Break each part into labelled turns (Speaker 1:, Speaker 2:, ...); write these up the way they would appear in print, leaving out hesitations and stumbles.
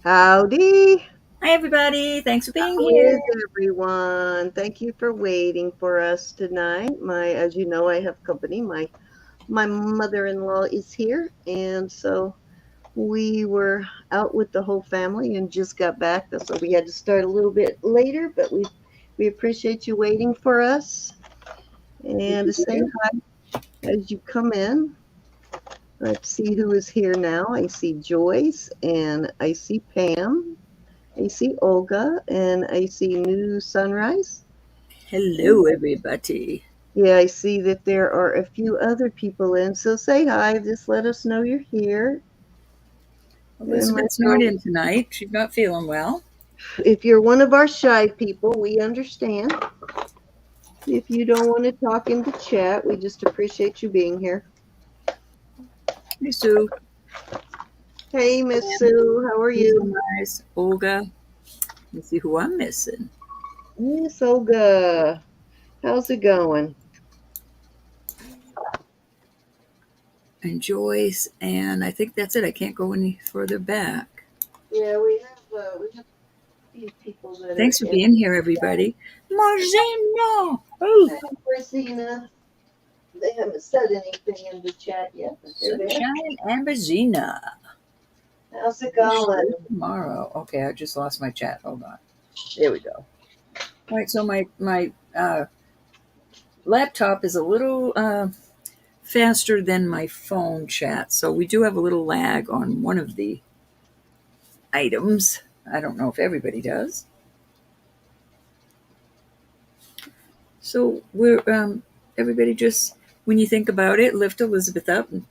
Speaker 1: Howdy.
Speaker 2: Hi, everybody. Thanks for being
Speaker 1: How
Speaker 2: here.
Speaker 1: is everyone? Thank you for waiting for us tonight. As you know, I have company. My mother-in-law is here, and so we were out with the whole family and just got back. So we had to start a little bit later, but we appreciate you waiting for us. And to say hi as you come in. Let's see who is here now. I see Joyce and I see Pam. I see Olga and I see New Sunrise.
Speaker 2: Hello, everybody.
Speaker 1: Yeah, I see that there are a few other people in. So say hi. Just let us know you're here. And let
Speaker 2: Elizabeth's not
Speaker 1: know
Speaker 2: in tonight. She's not feeling well.
Speaker 1: if you're one of our shy people, we understand. If you don't want to talk in the chat, we just appreciate you being here.
Speaker 2: Hey, Sue.
Speaker 1: Hey, Miss
Speaker 2: Pam,
Speaker 1: Sue, how are you?
Speaker 2: Sunrise, Olga. Let's see who I'm missing.
Speaker 1: Miss Olga, how's it going?
Speaker 2: And Joyce. And I think that's it. I can't go any further back.
Speaker 1: Yeah, we have a few people that are
Speaker 2: Thanks for
Speaker 1: in.
Speaker 2: being here, everybody. Marzena. Oh,
Speaker 1: Hey, Christina. They haven't said anything in the chat yet, but they're there.
Speaker 2: Sunshine and Bazina.
Speaker 1: How's it
Speaker 2: Wish
Speaker 1: going?
Speaker 2: you tomorrow. Okay, I just lost my chat. Hold on. There we go. All right, so my laptop is a little faster than my phone chat, so we do have a little lag on one of the items. I don't know if everybody does. So we're everybody just when you think about it, lift Elizabeth up and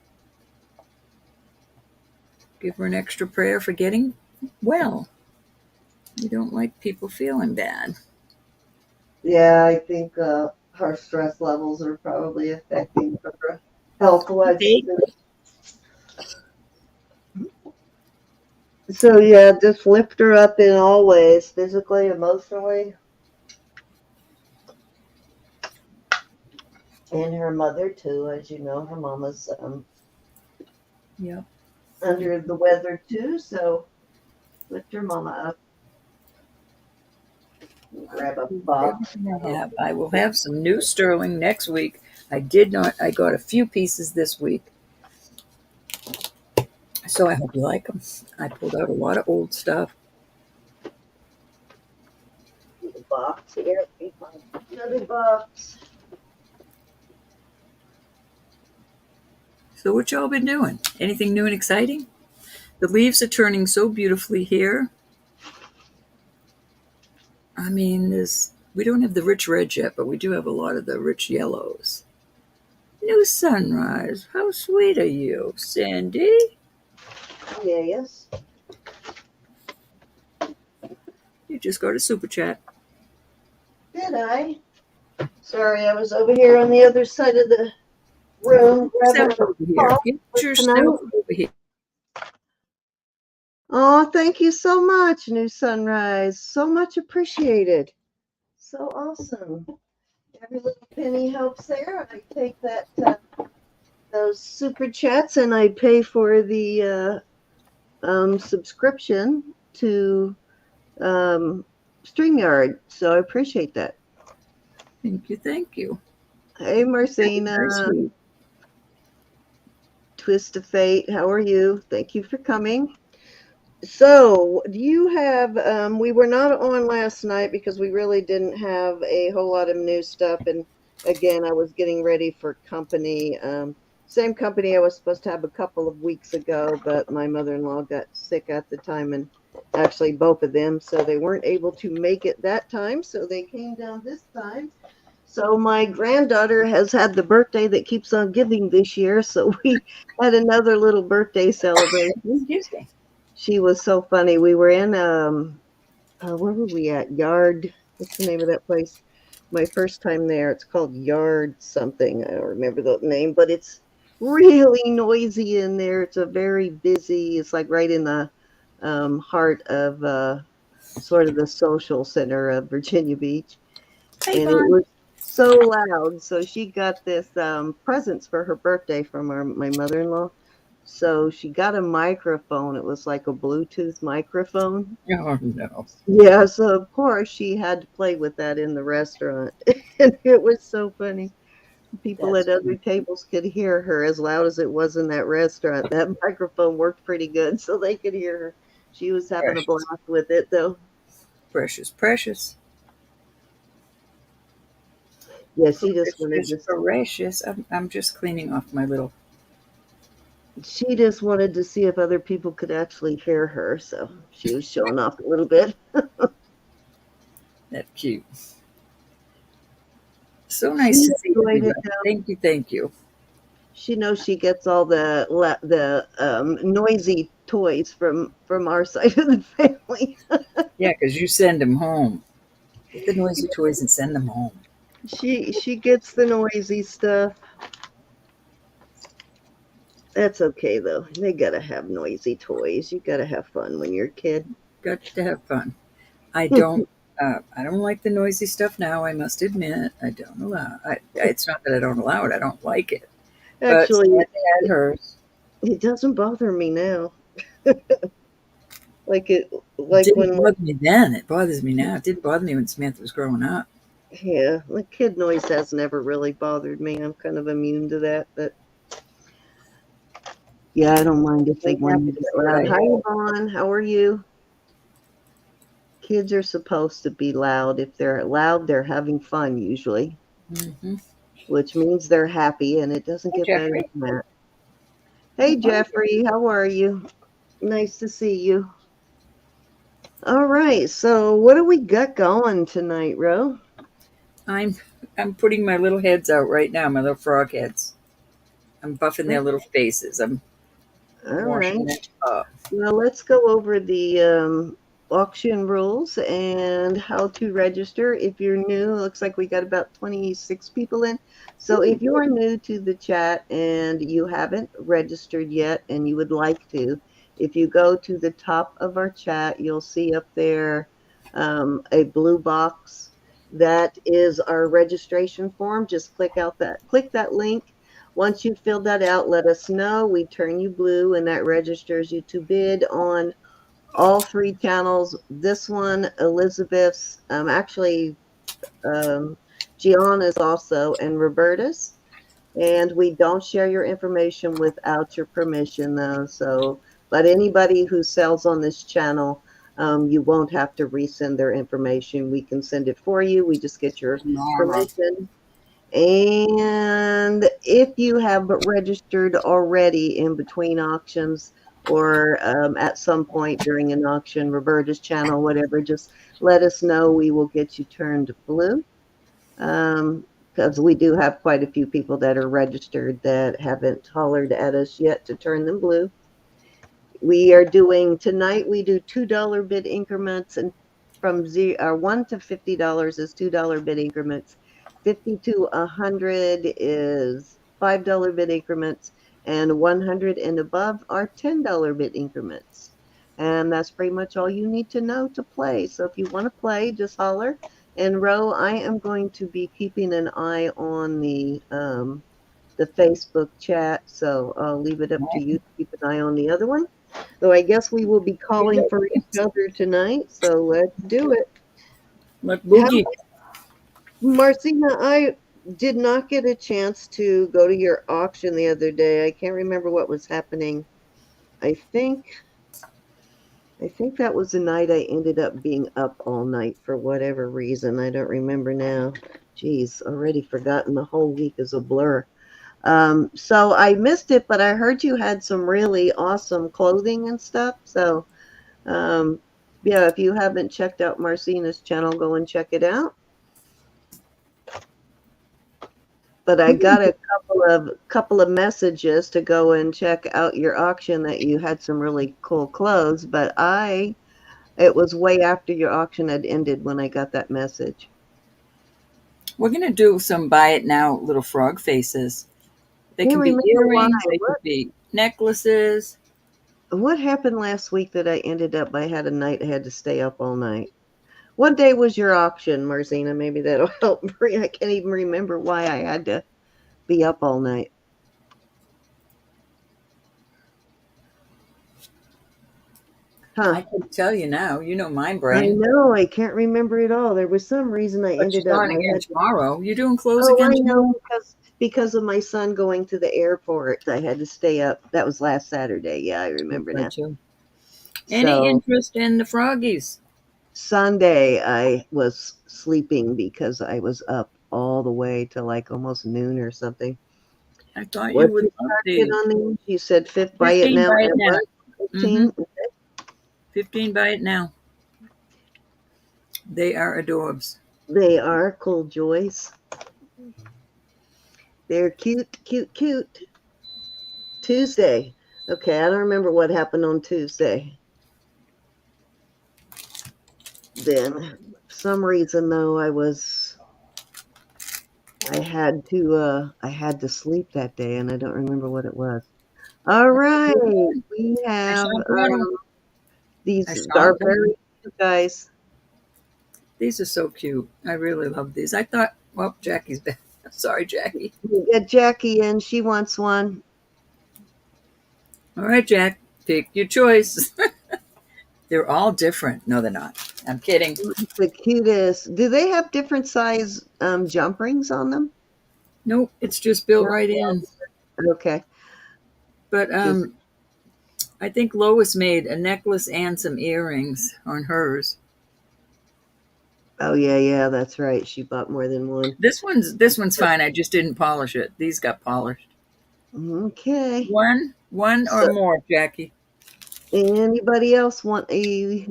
Speaker 2: give her an extra prayer for getting well. We don't like people feeling bad.
Speaker 1: Yeah, I think her stress levels are probably affecting her health wise.
Speaker 2: Okay.
Speaker 1: So yeah, just lift her up in all ways, physically, emotionally, and her mother too. As you know, her mama's
Speaker 2: Yeah.
Speaker 1: under the weather too. So lift her mama up. Grab a box.
Speaker 2: Everything I have. I will have some new sterling next week. I did not. I got a few pieces this week, so I hope you like them. I pulled out a lot of old stuff.
Speaker 1: The box here. Another box.
Speaker 2: So what y'all been doing? Anything new and exciting? The leaves are turning so beautifully here. I mean, we don't have the rich red yet, but we do have a lot of the rich yellows. New sunrise. How sweet are you, Cindy?
Speaker 1: Yeah, yes.
Speaker 2: You just got a super chat.
Speaker 1: Did I? Sorry, I was over here on the other side of the room
Speaker 2: Yourself
Speaker 1: grabbing
Speaker 2: over
Speaker 1: a
Speaker 2: here.
Speaker 1: coffee
Speaker 2: Get
Speaker 1: for
Speaker 2: yourself
Speaker 1: tonight.
Speaker 2: over here.
Speaker 1: Oh, thank you so much, New Sunrise. So much appreciated. So awesome. Every little penny helps there. I take those super chats and I pay for the subscription to StreamYard. So I appreciate that.
Speaker 2: Thank you. Thank you.
Speaker 1: Hey,
Speaker 2: Very
Speaker 1: Marcina,
Speaker 2: sweet.
Speaker 1: Twist of Fate. How are you? Thank you for coming. So, do you have? We were not on last night because we really didn't have a whole lot of new stuff. And again, I was getting ready for company. Same company I was supposed to have a couple of weeks ago, but my mother in law got sick at the time, and actually both of them. So they weren't able to make it that time. So they came down this time. So my granddaughter has had the birthday that keeps on giving this year. So we had another little birthday celebration.
Speaker 2: Excuse me.
Speaker 1: She was so funny. We were in where were we at? Yard. What's the name of that place? My first time there. It's called Yard something. I don't remember the name, but it's really noisy in there. It's a very busy. It's like right in the heart of sort of the social center of Virginia Beach,
Speaker 2: Hey,
Speaker 1: and it
Speaker 2: Vaughn.
Speaker 1: was so loud. So she got this presents for her birthday from my mother-in-law. So she got a microphone. It was like a Bluetooth microphone.
Speaker 2: Oh no,
Speaker 1: Yeah, so of course she had to play with that in the restaurant. And it was so funny. People
Speaker 2: that's
Speaker 1: at other
Speaker 2: cute.
Speaker 1: tables could hear her as loud as it was in that restaurant. That microphone worked pretty good, so they could hear her. She was having a
Speaker 2: Precious,
Speaker 1: blast with it, though.
Speaker 2: precious, precious,
Speaker 1: Yeah, she just wanted
Speaker 2: precious,
Speaker 1: to.
Speaker 2: precious. I'm just cleaning off my little.
Speaker 1: She just wanted to see if other people could actually hear her, so she was showing off a little bit.
Speaker 2: That cute. So nice
Speaker 1: She
Speaker 2: to see
Speaker 1: enjoyed it.
Speaker 2: everybody. Thank you, thank you.
Speaker 1: She knows she gets all the noisy toys from our side of the family.
Speaker 2: Yeah, because you send them home. Get the noisy toys and send them home.
Speaker 1: She gets the noisy stuff. That's okay though. They gotta have noisy toys. You gotta have fun when you're a kid.
Speaker 2: Got to have fun. I don't. I don't like the noisy stuff now. I must admit, I don't allow. It's not that I don't allow it. I don't like it. But
Speaker 1: Actually,
Speaker 2: Sandy had hers.
Speaker 1: it doesn't bother me now. Like it, like
Speaker 2: Didn't
Speaker 1: when,
Speaker 2: bother me then. It bothers me now. It didn't bother me when Samantha was growing up.
Speaker 1: yeah, the kid noise has never really bothered me. I'm kind of immune to that, but yeah, I don't mind if they
Speaker 2: I'm
Speaker 1: want
Speaker 2: happy
Speaker 1: to
Speaker 2: to
Speaker 1: get
Speaker 2: see what I
Speaker 1: loud. Hi,
Speaker 2: have.
Speaker 1: Yvonne. How are you? Kids are supposed to be loud. If they're loud, they're having fun usually,
Speaker 2: Mm-hmm.
Speaker 1: which means they're happy, and it doesn't
Speaker 2: Hey,
Speaker 1: get better
Speaker 2: Jeffrey.
Speaker 1: than that.
Speaker 2: How
Speaker 1: Hey,
Speaker 2: are you?
Speaker 1: Jeffrey, how are you? Nice to see you. All right, so what do we got going tonight, Ro?
Speaker 2: I'm I'm putting my little heads out right now. My little frog heads. I'm buffing their little faces. I'm
Speaker 1: All
Speaker 2: washing
Speaker 1: right.
Speaker 2: them up.
Speaker 1: Well, let's go over the auction rules and how to register. If you're new, it looks like we got about 26 people in. So if
Speaker 2: Ooh,
Speaker 1: you're new to the chat and you haven't registered yet and you would like to, if you go to the top of our chat, you'll see up there a blue box. That is our registration form. Just click that link. Once you fill that out, let us know. We turn you blue, and that registers you to bid on all three channels. This one, Elizabeth's, actually, um, Gianna's also, and Roberta's. And we don't share your information without your permission, though. So, but anybody who sells on this channel, you won't have to resend their information. We can send it for you. We just get your
Speaker 2: Mara.
Speaker 1: permission. And if you have registered already in between auctions or at some point during an auction, Roberta's channel, whatever, just let us know. We will get you turned blue because we do have quite a few people that are registered that haven't hollered at us yet to turn them blue. We are doing tonight, we do $2 bid increments, and from 1 to $50 is $2 bid increments. 50 to 100 is $5 bid increments, and 100 and above are $10 bid increments. And that's pretty much all you need to know to play. So if you want to play, just holler. And Ro, I am going to be keeping an eye on the Facebook chat, so I'll leave it up to you to keep an eye on the other one. So I guess we will be calling for each other tonight, so let's do it.
Speaker 2: Let
Speaker 1: How,
Speaker 2: boogie.
Speaker 1: Marcina, I did not get a chance to go to your auction the other day. I can't remember what was happening. I think I think that was the night I ended up being up all night for whatever reason. I don't remember now. Geez, already forgotten. The whole week is a blur. So I missed it, but I heard you had some really awesome clothing and stuff. So Um, yeah, if you haven't checked out Marcina's channel, go and check it out. But I got a couple of messages to go and check out your auction that you had some really cool clothes, but it was way after your auction had ended when I got that message.
Speaker 2: We're gonna do some buy it now little frog faces. They
Speaker 1: Can't
Speaker 2: can be
Speaker 1: remember why.
Speaker 2: earrings. They could be necklaces.
Speaker 1: What happened last week that I ended up I had a night I had to stay up all night. What day was your auction, Marcina? Maybe that'll help me. I can't even remember why I had to be up all night. Huh.
Speaker 2: I can tell you now. You know my
Speaker 1: I
Speaker 2: brain.
Speaker 1: know. I can't remember it all. There was some reason I
Speaker 2: But she's
Speaker 1: ended up
Speaker 2: on
Speaker 1: my
Speaker 2: again
Speaker 1: head.
Speaker 2: tomorrow. You doing clothes
Speaker 1: Oh,
Speaker 2: again
Speaker 1: I know
Speaker 2: tomorrow?
Speaker 1: because of my son going to the airport. I had to stay up. That was last Saturday. Yeah, I
Speaker 2: That's
Speaker 1: remember
Speaker 2: right
Speaker 1: now.
Speaker 2: too. Any
Speaker 1: So
Speaker 2: interest in the froggies?
Speaker 1: Sunday I was sleeping because I was up all the way to like almost noon or something.
Speaker 2: I thought you
Speaker 1: What
Speaker 2: would
Speaker 1: you
Speaker 2: love
Speaker 1: get
Speaker 2: these.
Speaker 1: on these? You said fifth buy it
Speaker 2: 15
Speaker 1: now
Speaker 2: by it
Speaker 1: at
Speaker 2: now.
Speaker 1: what?
Speaker 2: Mm-hmm.
Speaker 1: 15?
Speaker 2: 15 by it now. They are adorbs.
Speaker 1: They are cool joys. They're cute, cute, cute. Tuesday. Okay, I don't remember what happened on Tuesday. Then, for some reason though, I had to sleep that day, and I don't remember what it was. All right, we
Speaker 2: I
Speaker 1: have
Speaker 2: shan't want 'em. I
Speaker 1: these are
Speaker 2: shan't want 'em.
Speaker 1: very cute guys.
Speaker 2: These are so cute. I really love these. I thought, well, Jackie's back. Sorry, Jackie.
Speaker 1: We get Jackie in; she wants one.
Speaker 2: All right, Jack, pick your choice. They're all different. No, they're not. I'm kidding.
Speaker 1: The cutest. Do they have different size jump rings on them?
Speaker 2: Nope, it's just built
Speaker 1: No.
Speaker 2: right in.
Speaker 1: Okay.
Speaker 2: But
Speaker 1: Just
Speaker 2: I think Lois made a necklace and some earrings on hers.
Speaker 1: oh yeah, yeah, that's right. She bought more than one.
Speaker 2: This one's fine. I just didn't polish it. These got polished.
Speaker 1: Okay.
Speaker 2: One or
Speaker 1: So
Speaker 2: more, Jackie.
Speaker 1: anybody else want a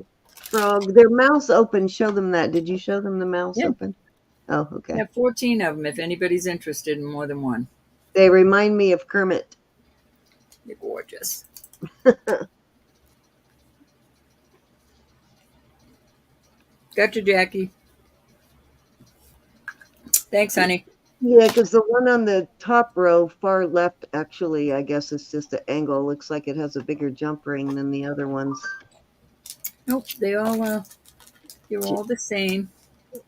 Speaker 1: frog? Their mouths open. Show them that. Did you show them the mouths
Speaker 2: Yeah,
Speaker 1: open? Oh,
Speaker 2: I
Speaker 1: okay.
Speaker 2: have 14 of them. If anybody's interested in more than one,
Speaker 1: They remind me of Kermit.
Speaker 2: they're gorgeous. Gotcha, Jackie. Thanks, honey.
Speaker 1: Yeah, because the one on the top row, far left, actually, I guess it's just an angle. Looks like it has a bigger jump ring than the other ones.
Speaker 2: Nope, they're all the same.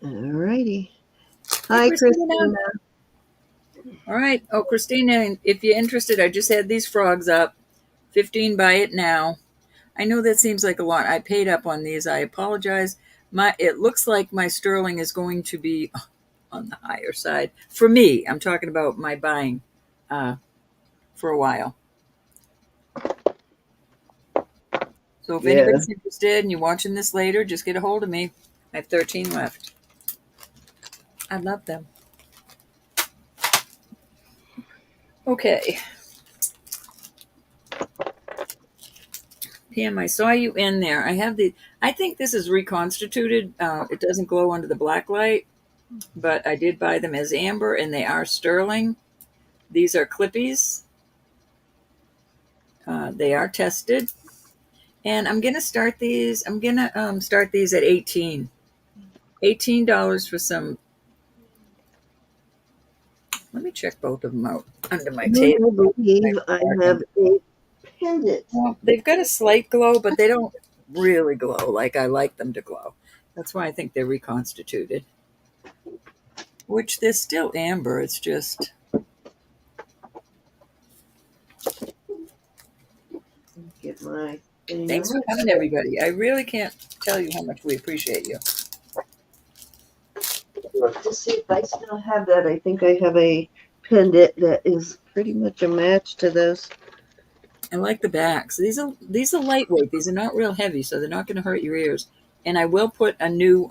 Speaker 1: All righty.
Speaker 2: Hey,
Speaker 1: Hi,
Speaker 2: Christina.
Speaker 1: Christina.
Speaker 2: All right. Oh, Christina, if you're interested, I just had these frogs up. 15 by it now. I know that seems like a lot. I paid up on these. I apologize. It looks like my sterling is going to be on the higher side for me. I'm talking about my buying uh, for a while. So if
Speaker 1: Yeah.
Speaker 2: anybody's interested and you're watching this later, just get a hold of me. I have 13 left. I love them. Okay, Pam, I saw you in there. I think this is reconstituted. It doesn't glow under the black light, but I did buy them as amber and they are sterling. These are clippies. They are tested. And I'm going to start these. I'm going to start these at 18. $18 for some. Let me check both of them out under my
Speaker 1: I
Speaker 2: table.
Speaker 1: believe I have a pendant.
Speaker 2: Well, they've got a slight glow, but they don't really glow like I like them to glow. That's why I think they're reconstituted. Which they're still amber. It's just.
Speaker 1: Get my thing
Speaker 2: Thanks for
Speaker 1: right.
Speaker 2: coming, everybody. I really can't tell you how much we appreciate you.
Speaker 1: Look to see if I still have that. I think I have a pendant that is pretty much a match to those.
Speaker 2: I like the backs. These are lightweight. These are not real heavy, so they're not going to hurt your ears. And I will put a new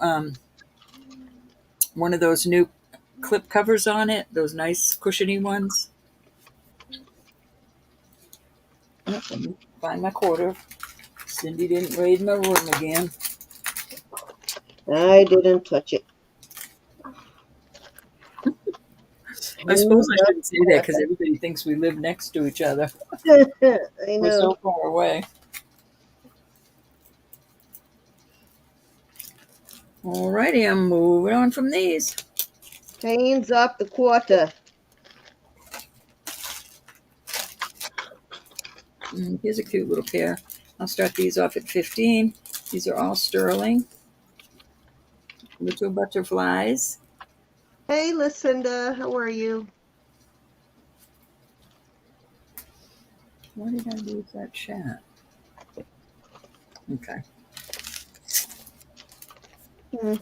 Speaker 2: one of those new clip covers on it. Those nice cushiony ones. Oh, let me find my quarter. Cindy didn't raid my room again.
Speaker 1: I didn't touch it.
Speaker 2: I suppose I shouldn't say that because everybody thinks we live next to each other.
Speaker 1: I
Speaker 2: We're
Speaker 1: know.
Speaker 2: so far away. Alrighty, I'm moving on from these.
Speaker 1: Hands up the quarter.
Speaker 2: Here's a cute little pair. I'll start these off at 15. These are all sterling. Little butterflies.
Speaker 1: Hey, Lucinda, how are you?
Speaker 2: What did I do with that chat? Okay.
Speaker 1: Hmm.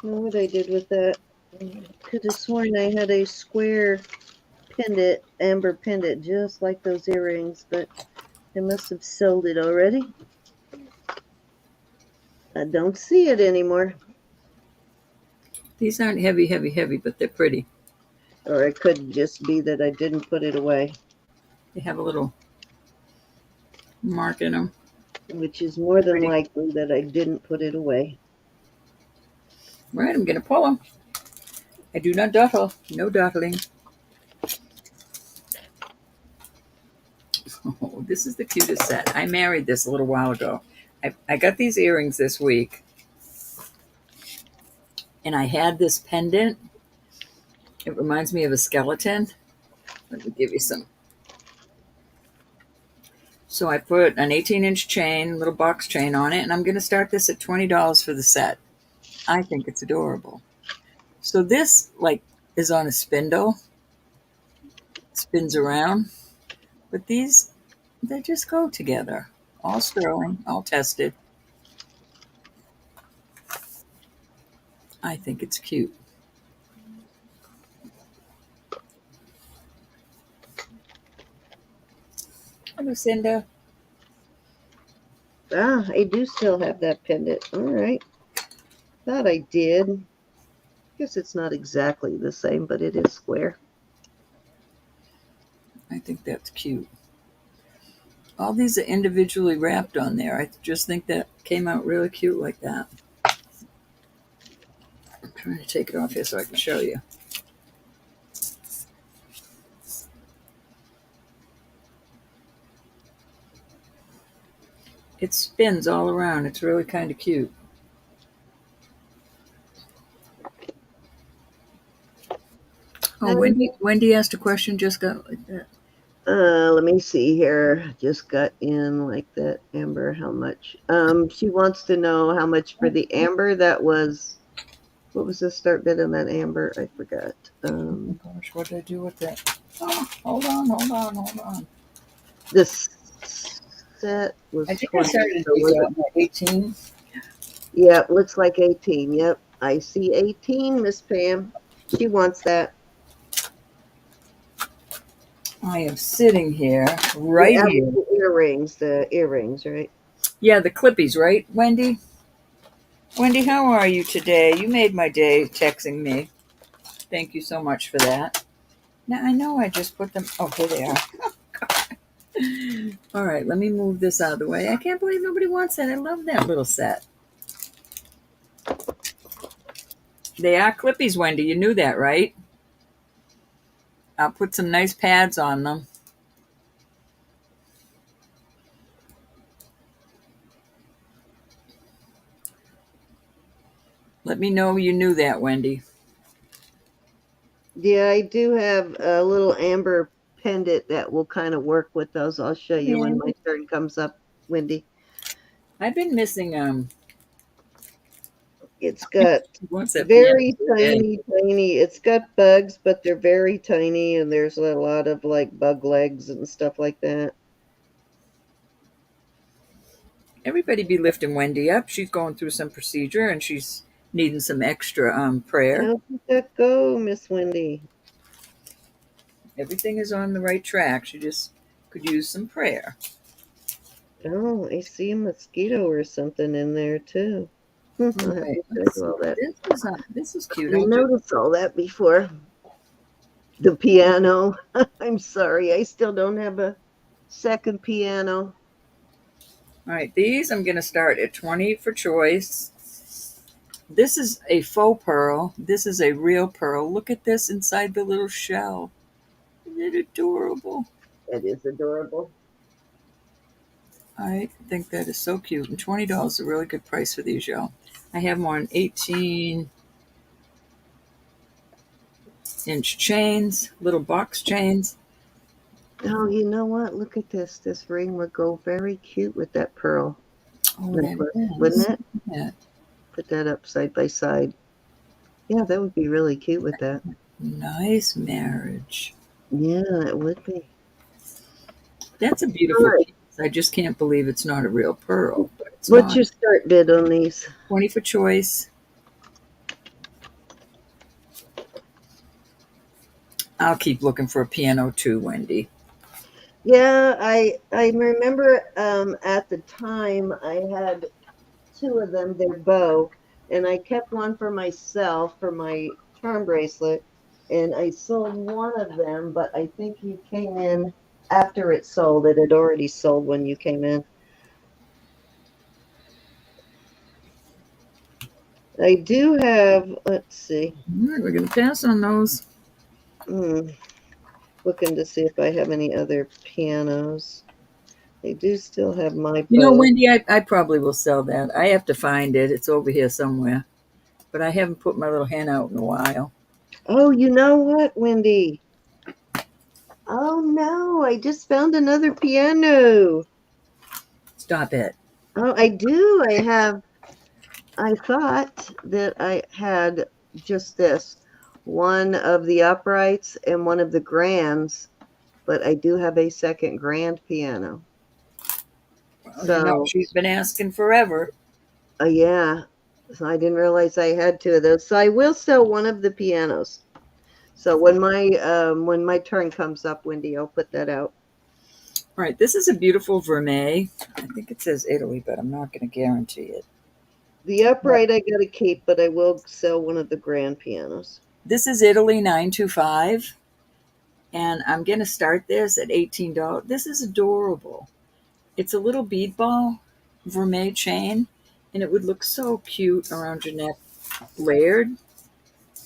Speaker 1: I know what I did with that. Could have sworn I had a square pendant, amber pendant, just like those earrings, but I must have sold it already. I don't see it anymore.
Speaker 2: These aren't heavy, heavy, heavy, but they're pretty.
Speaker 1: Or it could just be that I didn't put it away,
Speaker 2: They have a little mark in them.
Speaker 1: which is more than
Speaker 2: Pretty.
Speaker 1: likely that I didn't put it away.
Speaker 2: Right, I'm going to pull them. I do not dawdle. No dawdling. Oh, this is the cutest set. I married this a little while ago. I got these earrings this week, and I had this pendant. It reminds me of a skeleton. Let me give you some. So I put an 18-inch chain, little box chain on it, and I'm going to start this at $20 for the set. I think it's adorable. So this, like, is on a spindle. Spins around. But these, they just go together. All sterling, all tested. I think it's cute. Hi, Lucinda.
Speaker 1: Ah, I do still have that pendant. All right. Thought I did. Guess it's not exactly the same, but it is square.
Speaker 2: I think that's cute. All these are individually wrapped on there. I just think that came out really cute like that. I'm trying to take it off here so I can show you. It spins all around. It's really kind of cute. Oh, Wendy asked a question, just got like that.
Speaker 1: Let me see here. Just got in like that. Amber, how much? She wants to know how much for the amber. That was, what was the start bid on that amber? I forgot.
Speaker 2: Oh my gosh, what did I do with that? Oh, hold on.
Speaker 1: This set was
Speaker 2: I think I
Speaker 1: 20.
Speaker 2: started
Speaker 1: So
Speaker 2: these
Speaker 1: was
Speaker 2: at
Speaker 1: it?
Speaker 2: 18.
Speaker 1: Yeah, looks like 18. Yep. I see 18, Miss Pam. She wants that.
Speaker 2: I am sitting here,
Speaker 1: The
Speaker 2: right here.
Speaker 1: the earrings, right?
Speaker 2: Yeah, the clippies, right, Wendy? Wendy, how are you today? You made my day texting me. Thank you so much for that. Now, I know I just put them. Oh, here they are. All right, let me move this out of the way. I can't believe nobody wants that. I love that little set. They are clippies, Wendy. You knew that, right? I'll put some nice pads on them. Let me know you knew that, Wendy.
Speaker 1: Yeah, I do have a little amber pendant that will kind of work with those. I'll show you when my turn comes up, Wendy.
Speaker 2: I've been missing
Speaker 1: It's got
Speaker 2: what's that piano
Speaker 1: very
Speaker 2: today?
Speaker 1: tiny. It's got bugs, but they're very tiny, and there's a lot of like bug legs and stuff like that.
Speaker 2: Everybody be lifting Wendy up. She's going through some procedure and she's needing some extra prayer.
Speaker 1: How did that go, Miss Wendy?
Speaker 2: Everything is on the right track. She just could use some prayer.
Speaker 1: Oh, I see a mosquito or something in there too.
Speaker 2: All
Speaker 1: I'll have
Speaker 2: right,
Speaker 1: to show
Speaker 2: let's
Speaker 1: you
Speaker 2: see.
Speaker 1: all that.
Speaker 2: This is cute.
Speaker 1: I
Speaker 2: I'll just
Speaker 1: noticed all that before. The piano. I'm sorry, I still don't have a second piano.
Speaker 2: all right. These I'm going to start at 20 for choice. This is a faux pearl. This is a real pearl. Look at this inside the little shell. Isn't it adorable?
Speaker 1: That is adorable.
Speaker 2: I think that is so cute. And $20 is a really good price for these, y'all. I have more on 18-inch chains, little box chains.
Speaker 1: Oh, you know what? Look at this. This ring would go very cute with that pearl
Speaker 2: Oh, that
Speaker 1: necklace,
Speaker 2: is.
Speaker 1: wouldn't it?
Speaker 2: Yeah.
Speaker 1: Put that up side by side. Yeah, that would be really cute with that.
Speaker 2: Nice marriage.
Speaker 1: Yeah, it would be.
Speaker 2: That's a
Speaker 1: All
Speaker 2: beautiful
Speaker 1: right.
Speaker 2: piece. I just can't believe it's not a real pearl, but It's
Speaker 1: What's
Speaker 2: not
Speaker 1: your start bid on these?
Speaker 2: 20 for choice. I'll keep looking for a piano too, Wendy.
Speaker 1: Yeah, I remember at the time I had two of them, their bow, and I kept one for myself for my charm bracelet, and I sold one of them, but I think you came in after it sold. It had already sold when you came in. I do have, let's see,
Speaker 2: All right, we're going to pass on those.
Speaker 1: hmm, looking to see if I have any other pianos. I do still have my
Speaker 2: You know,
Speaker 1: bow.
Speaker 2: Wendy, I probably will sell that. I have to find it. It's over here somewhere. But I haven't put my little hen out in a while.
Speaker 1: Oh, you know what, Wendy? Oh no, I just found another piano.
Speaker 2: Stop it.
Speaker 1: Oh, I do. I thought that I had just this one of the uprights and one of the grands, but I do have a second grand piano.
Speaker 2: Well, you know,
Speaker 1: So,
Speaker 2: she's been asking forever.
Speaker 1: yeah, so I didn't realize I had two of those. So I will sell one of the pianos. So when my turn comes up, Wendy, I'll put that out.
Speaker 2: All right, this is a beautiful vermeil. I think it says Italy, but I'm not going to guarantee it.
Speaker 1: The
Speaker 2: But
Speaker 1: upright I gotta keep, but I will sell one of the grand pianos.
Speaker 2: this is Italy 925, and I'm going to start this at $18. This is adorable. It's a little bead ball vermeil chain, and it would look so cute around your neck, layered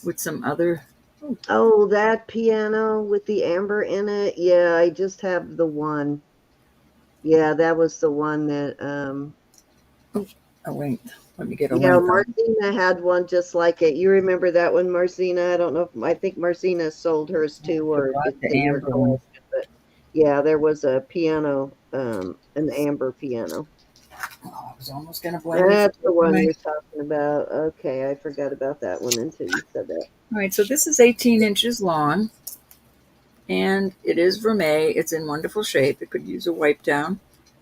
Speaker 2: with some other. Oh,
Speaker 1: Oh, that piano with the amber in it. Yeah, I just have the one. Yeah, that was the one that
Speaker 2: oh, oh, wait, let me get a
Speaker 1: yeah,
Speaker 2: link on.
Speaker 1: Marcina had one just like it. You remember that one, Marcina? I don't know if I think Marcina sold hers
Speaker 2: I
Speaker 1: too, or
Speaker 2: forgot
Speaker 1: it's
Speaker 2: the
Speaker 1: in your
Speaker 2: amber one.
Speaker 1: collection. But yeah, there was a piano, an amber piano.
Speaker 2: Oh, I was almost going to blame you for
Speaker 1: That's the
Speaker 2: taking
Speaker 1: one
Speaker 2: my.
Speaker 1: you're talking about. Okay, I forgot about that one until you said that.
Speaker 2: All right, so this is 18 inches long, and it is vermeil. It's in wonderful shape. It could use a wipe down,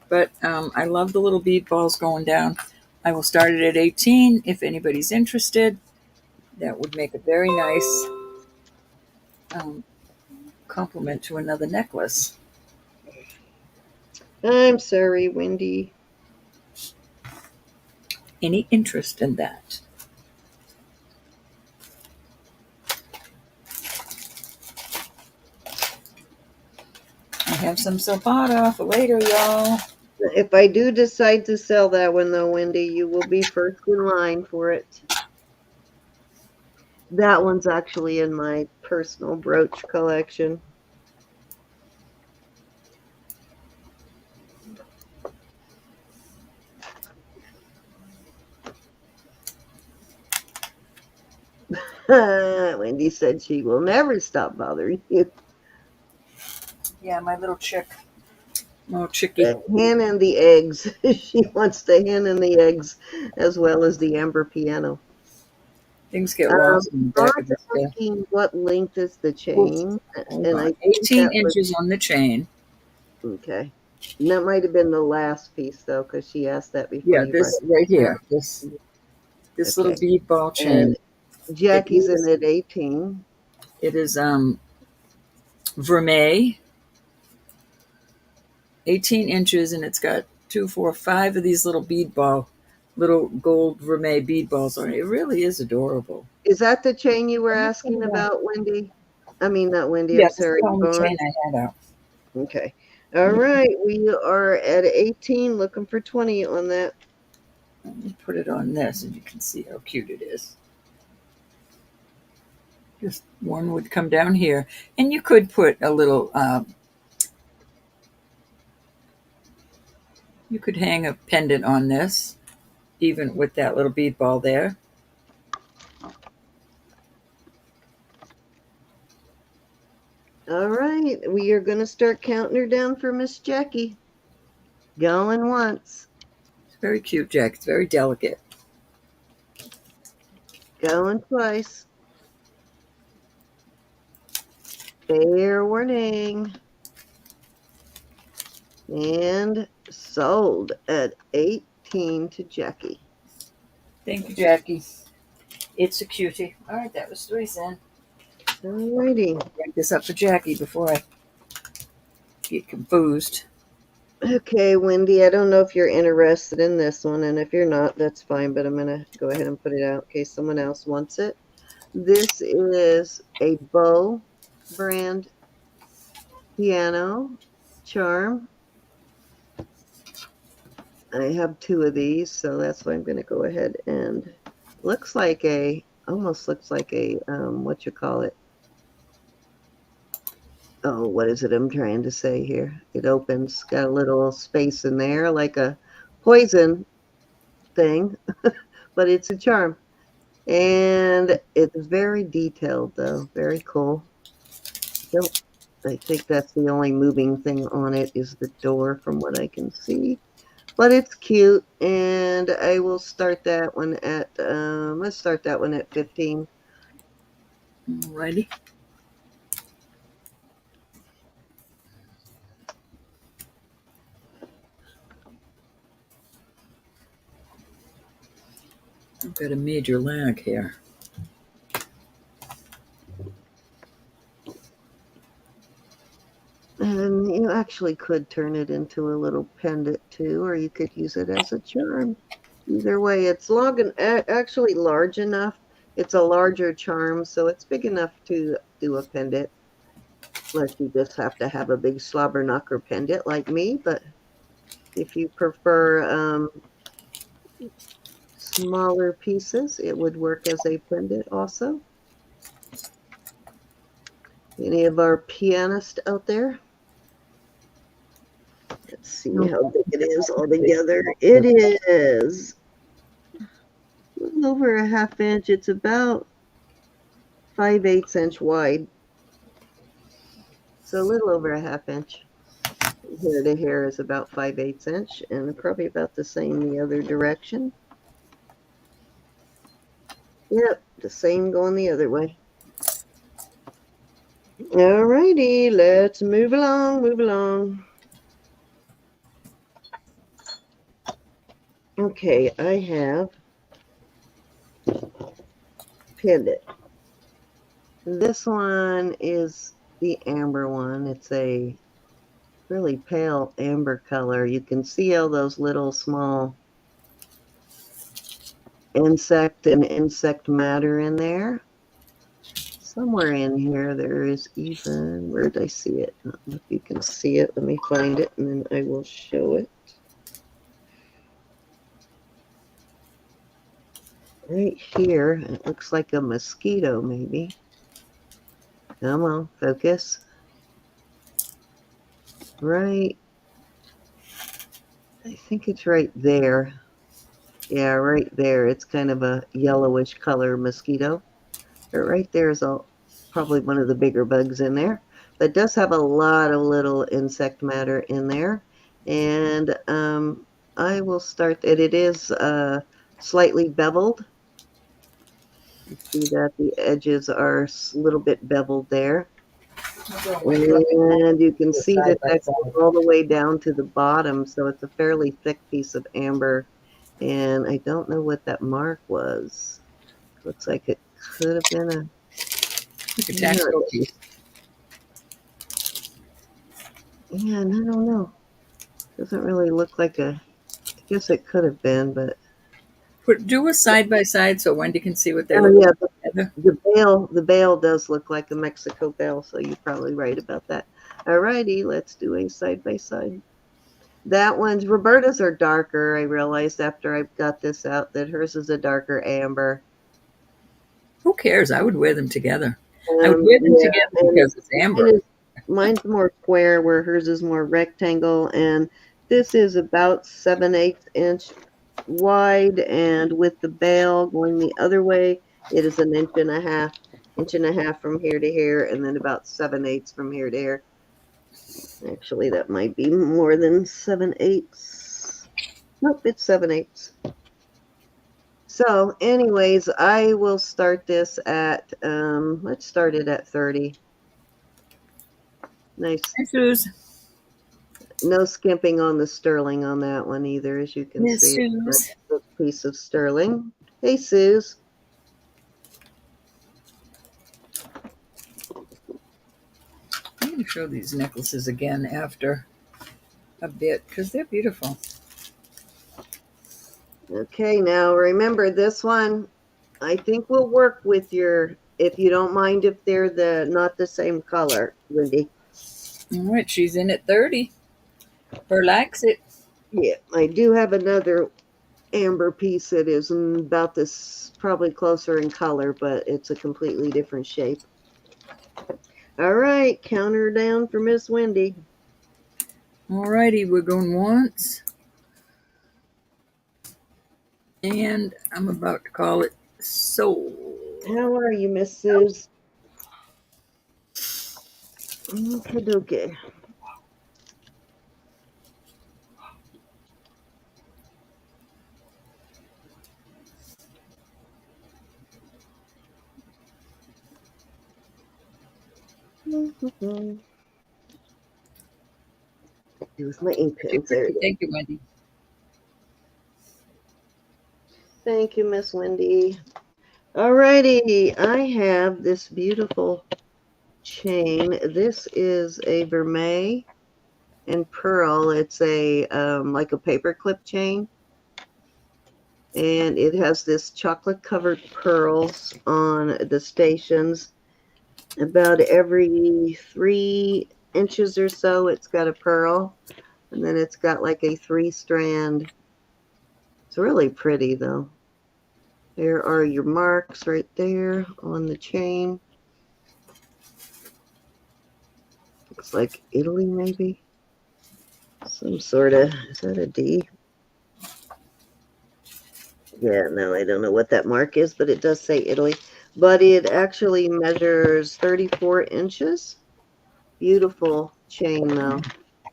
Speaker 2: but I love the little bead balls going down. I will start it at 18 if anybody's interested. That would make a very nice um, complement to another necklace.
Speaker 1: I'm sorry, Wendy.
Speaker 2: Any interest in that? I have some silpada for later, y'all.
Speaker 1: If I do decide to sell that one, though, Wendy, you will be first in line for it. That one's actually in my personal brooch collection. Wendy said she will never stop bothering you.
Speaker 2: Yeah, my little chick, little chickie.
Speaker 1: The hen and the eggs. She wants the hen and the eggs as well as the amber piano.
Speaker 2: Things get lost in the
Speaker 1: Not
Speaker 2: back of this guy.
Speaker 1: asking what length is the
Speaker 2: Oops,
Speaker 1: chain,
Speaker 2: hold
Speaker 1: and
Speaker 2: on.
Speaker 1: I think
Speaker 2: 18
Speaker 1: that was
Speaker 2: inches on the chain.
Speaker 1: okay. And that might have been the last piece though, because she asked that before
Speaker 2: Yeah,
Speaker 1: you brought
Speaker 2: this right
Speaker 1: it down.
Speaker 2: here. This little
Speaker 1: Okay.
Speaker 2: bead ball
Speaker 1: And
Speaker 2: chain. It
Speaker 1: Jackie's in
Speaker 2: is
Speaker 1: at 18.
Speaker 2: it is vermeil, 18 inches, and it's got 2, 4, 5 of these little bead ball, little gold vermeil bead balls on it. It really is adorable.
Speaker 1: Is that the chain you were
Speaker 2: I'm just
Speaker 1: asking
Speaker 2: gonna go.
Speaker 1: about, Wendy? I mean, not Wendy,
Speaker 2: Yeah,
Speaker 1: I'm
Speaker 2: this is
Speaker 1: sorry,
Speaker 2: the only chain
Speaker 1: Yvonne.
Speaker 2: I had out.
Speaker 1: Okay. All
Speaker 2: Let me,
Speaker 1: right. We are at 18, looking for 20 on that.
Speaker 2: let me put it on this, and you can see how cute it is. Just one would come down here, and you could put a little. You could hang a pendant on this, even with that little bead ball there.
Speaker 1: All right. We are going to start counting her down for Miss Jackie. Going once,
Speaker 2: It's very cute, Jack. It's very delicate.
Speaker 1: going twice. Fair warning. And sold at 18. 15 to Jackie.
Speaker 2: Thank you, Jackie. It's a cutie. All right, that was 3 cents.
Speaker 1: Alrighty.
Speaker 2: Break this up for Jackie before I get confused.
Speaker 1: Okay, Wendy, I don't know if you're interested in this one, and if you're not, that's fine, but I'm going to go ahead and put it out in case someone else wants it. This is a Bow brand piano charm. I have 2 of these, so that's why I'm going to go ahead and almost looks like a, what you call it? Oh, what is it I'm trying to say here? It opens, got a little space in there, like a poison thing, but it's a charm. And it's very detailed, though. Very cool. I think that's the only moving thing on it is the door, from what I can see. But it's cute, and I will start that one at, let's start that one at 15.
Speaker 2: Alrighty. I've got a major lag here.
Speaker 1: And you actually could turn it into a little pendant too, or you could use it as a charm. Either way, it's actually large enough. It's a larger charm, so it's big enough to do a pendant. Unless you just have to have a big slobber knocker pendant like me, but if you prefer smaller pieces, it would work as a pendant also. Any of our pianists out there? Let's see how big it is all together. It is a little over a half inch. It's about 5/8 inch wide. So a little over a half inch. Hair to hair is about 5/8 inch, and probably about the same the other direction. Yep, the same going the other way. Alrighty, let's move along, move along. Okay, I have pinned it. This one is the amber one. It's a really pale amber color. You can see all those little small insect matter in there. Somewhere in here there is even, where did I see it? I don't know if you can see it. Let me find it and then I will show it. Right here, it looks like a mosquito maybe. Come on, focus. Right, I think it's right there. Yeah, right there. It's kind of a yellowish color mosquito. But right there is probably one of the bigger bugs in there. But it does have a lot of little insect matter in there. And I will start it. It is slightly beveled. You see that the edges are a little bit beveled there. And you can see that that goes all the way down to the bottom. So it's a fairly thick piece of amber. And I don't know what that mark was. Looks like it could have been a
Speaker 2: Tactical piece.
Speaker 1: Yeah, and I don't know. Doesn't really look like I guess it could have been, but
Speaker 2: Do a side by side so Wendy can see what they
Speaker 1: oh
Speaker 2: look
Speaker 1: yeah,
Speaker 2: like.
Speaker 1: the bail does look like a Mexico bail, so you're probably right about that. Alrighty, let's do a side by side. That one's Roberta's are darker. I realized after I got this out that hers is a darker amber.
Speaker 2: Who cares? I would wear them together. I would wear them together because it's amber.
Speaker 1: Mine's more square, where hers is more rectangle, and this is about 7/8 inch wide, and with the bail going the other way, it is an inch and a half from here to here, and then about 7/8 from here to here. Actually, that might be more than 7/8. Nope, it's 7/8. So, anyways, I will start this at let's start it at 30. Nice.
Speaker 2: Hi, Suze.
Speaker 1: No skimping on the sterling on that one either, as you can
Speaker 2: Miss
Speaker 1: see. It's
Speaker 2: Suze.
Speaker 1: a piece of sterling. Hey, Suze.
Speaker 2: I'm going to show these necklaces again after a bit because they're beautiful.
Speaker 1: Okay, now remember this one, I think will work with your, if you don't mind if they're not the same color, Wendy.
Speaker 2: All right, she's in at 30. Her likes it.
Speaker 1: Yeah, I do have another amber piece that is about this, probably closer in color, but it's a completely different shape. All right, counter down for Miss Wendy.
Speaker 2: All righty, we're going once. And I'm about to call it sold.
Speaker 1: How are you, Miss Suze? Okay, okay. Use my ink
Speaker 2: Too
Speaker 1: pens. There we
Speaker 2: pretty.
Speaker 1: go.
Speaker 2: Thank you, Wendy.
Speaker 1: Thank you, Miss Wendy. Alrighty, I have this beautiful chain. This is a vermeil and pearl. It's a like a paper clip chain, and it has this chocolate covered pearls on the stations. About every 3 inches or so, it's got a pearl, and then it's got like a 3-strand. It's really pretty though. There are your marks right there on the chain. Looks like Italy, maybe. Some sort of, is that a D? Yeah, no, I don't know what that mark is, but it does say Italy. But it actually measures 34 inches. Beautiful chain, though.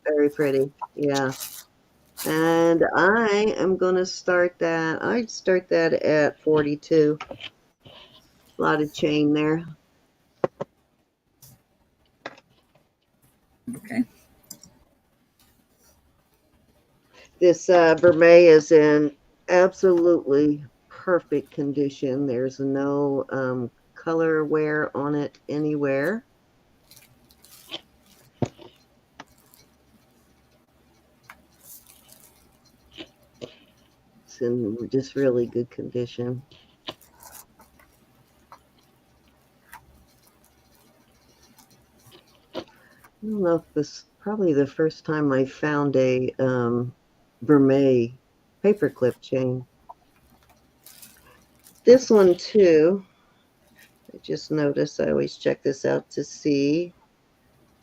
Speaker 1: Very pretty. Yeah. And I am going to start that. I'd start that at 42. A lot of chain there.
Speaker 2: Okay.
Speaker 1: This vermeil is in absolutely perfect condition. There's no color wear on it anywhere. It's in just really good condition. I don't know if this probably the first time I found a vermeil paperclip chain. This one too. I just noticed. I always check this out to see.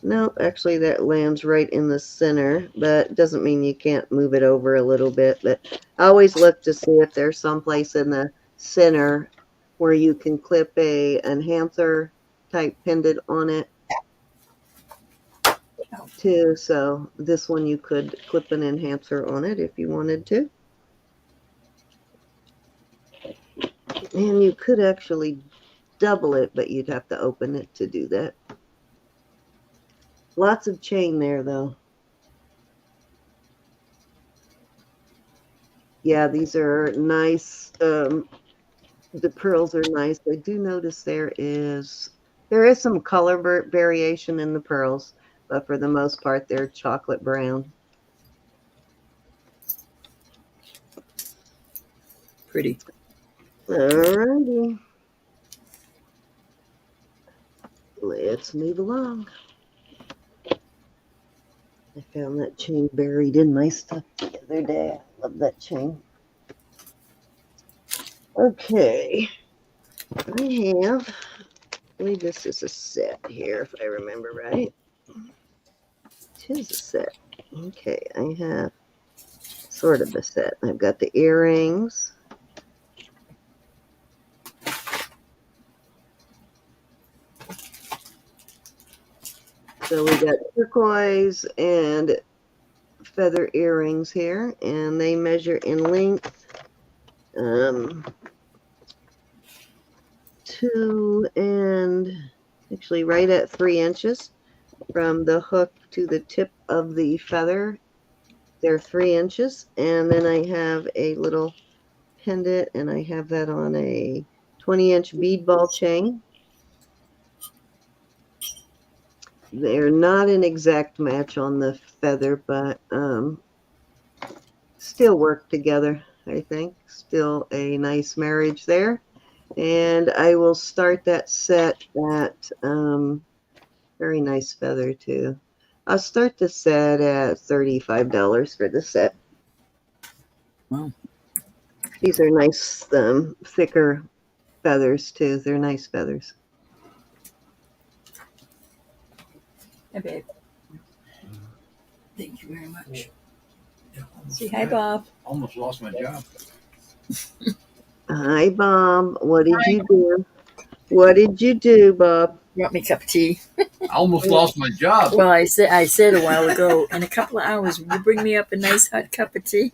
Speaker 1: No, actually, that lands right in the center, but it doesn't mean you can't move it over a little bit. But I always look to see if there's someplace in the center where you can clip a enhancer type pendant on it too. So this one you could clip an enhancer on it if you wanted to. And you could actually double it, but you'd have to open it to do that. Lots of chain there, though. Yeah, these are nice. The pearls are nice. I do notice there is some color variation in the pearls, but for the most part, they're chocolate brown.
Speaker 2: Pretty.
Speaker 1: Alrighty. Let's move along. I found that chain buried in my stuff the other day. I love that chain. Okay. I have, I believe this is a set here, if I remember right. It is a set. Okay, I have sort of a set. I've got the earrings. So we got turquoise and feather earrings here, and they measure in length 2 and actually right at 3 inches. from the hook to the tip of the feather. They're 3 inches. And then I have a little pendant, and I have that on a 20-inch bead ball chain. They're not an exact match on the feather, but still work together, I think. Still a nice marriage there. And I will start that set at very nice feather too. I'll start the set at $35 for the set.
Speaker 2: Wow.
Speaker 1: These are nice, thicker feathers too. They're nice feathers.
Speaker 2: Hey, babe. Thank you very much.
Speaker 3: Yeah,
Speaker 2: Say hi, Bob.
Speaker 3: almost lost my job.
Speaker 1: Hi, Bob. What did you do? What did you do, Bob?
Speaker 2: You want me a cup of tea?
Speaker 3: I almost lost my job.
Speaker 2: Well, I said a while ago, in a couple of hours, will you bring me up a nice hot cup of tea?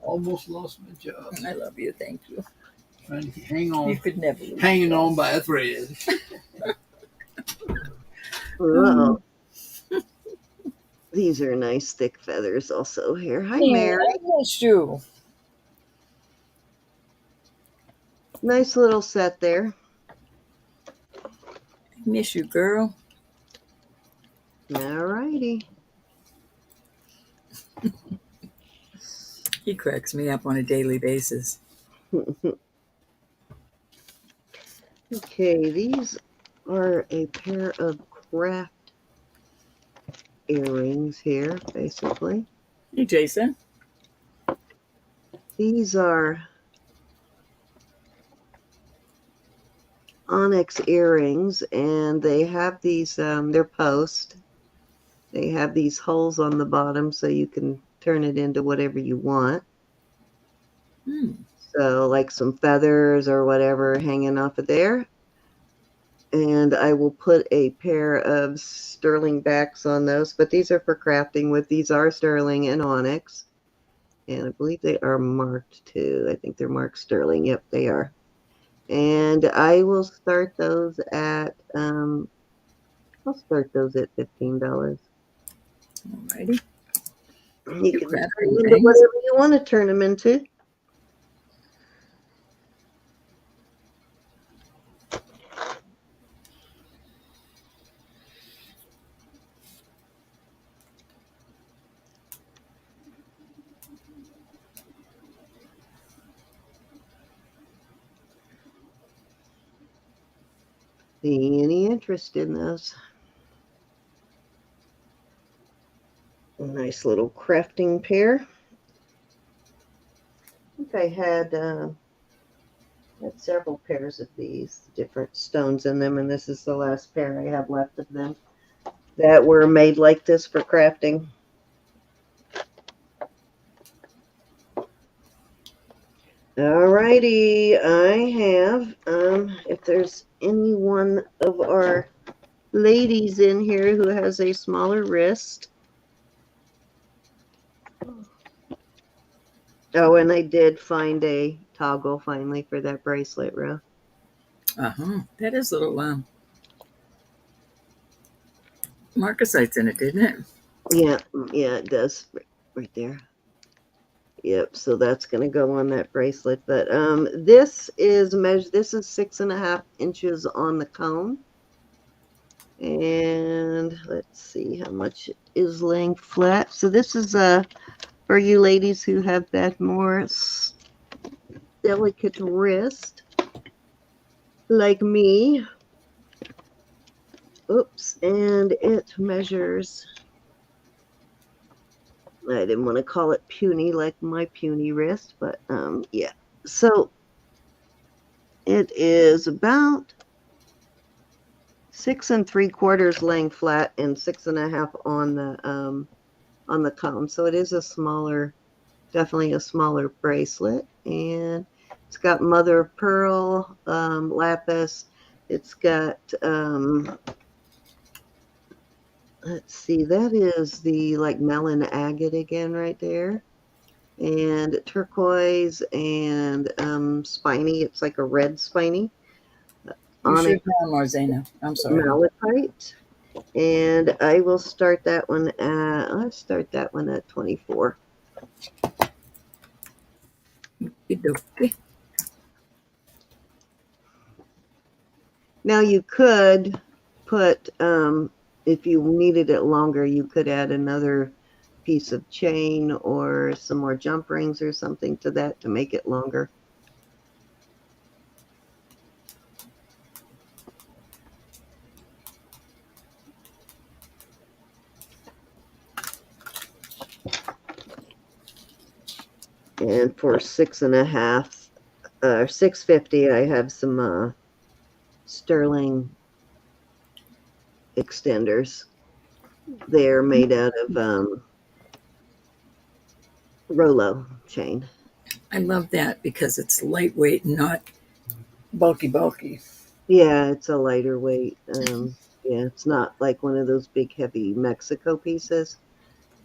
Speaker 3: Almost lost my job.
Speaker 2: I love you. Thank you.
Speaker 3: Trying to hang
Speaker 2: You
Speaker 3: on,
Speaker 2: could never lose.
Speaker 3: hanging on by a thread.
Speaker 1: Uh-oh. These are nice thick feathers also here. Hi,
Speaker 2: Yeah,
Speaker 1: Mary.
Speaker 2: I missed you.
Speaker 1: Nice little set there.
Speaker 2: I miss you, girl.
Speaker 1: All righty.
Speaker 2: He cracks me up on a daily basis.
Speaker 1: Okay, these are a pair of craft earrings here, basically.
Speaker 2: Hey, Jason.
Speaker 1: These are Onyx earrings, and they have these, they're post. They have these holes on the bottom so you can turn it into whatever you want. So like some feathers or whatever hanging off of there. And I will put a pair of sterling backs on those, but these are for crafting with. These are sterling and onyx. And I believe they are marked too. I think they're marked sterling. Yep, they are. And I will start those at, I'll start those at $15.
Speaker 2: Alrighty.
Speaker 1: You can turn
Speaker 2: crafting
Speaker 1: them into
Speaker 2: things.
Speaker 1: whatever you want to turn them into. See any interest in those? A nice little crafting pair. I think I had several pairs of these, different stones in them, and this is the last pair I have left of them that were made like this for crafting. Alrighty, I have, if there's any one of our ladies in here who has a smaller wrist. Oh, and I did find a toggle finally for that bracelet row.
Speaker 2: That is a little marcasites in it, didn't it?
Speaker 1: Yeah, it does right there. Yep, so that's going to go on that bracelet. But this is 6.5 inches on the cone. And let's see how much is laying flat. So this is for you ladies who have that more delicate wrist, like me. Oops, and it measures, I didn't want to call it puny like my puny wrist, but yeah. So it is about 6 3/4 laying flat and 6.5 on the cone. So it is a smaller, definitely a smaller bracelet, and it's got mother of pearl, lapis. It's got let's see, that is the like melon agate again right there, and turquoise and spiny. It's like a red spiny.
Speaker 2: You should
Speaker 1: Onyx
Speaker 2: know, Marzana. I'm sorry.
Speaker 1: malachite. And I will start that one at, let's start that one at 24.
Speaker 2: Okay.
Speaker 1: Now you could put, if you needed it longer, you could add another piece of chain or some more jump rings or something to that to make it longer. And for 6.5, 650, I have some sterling extenders. They're made out of Rolo chain.
Speaker 2: I love that because it's lightweight and not bulky.
Speaker 1: Yeah, it's a lighter weight. Yeah, it's not like one of those big heavy Mexico pieces.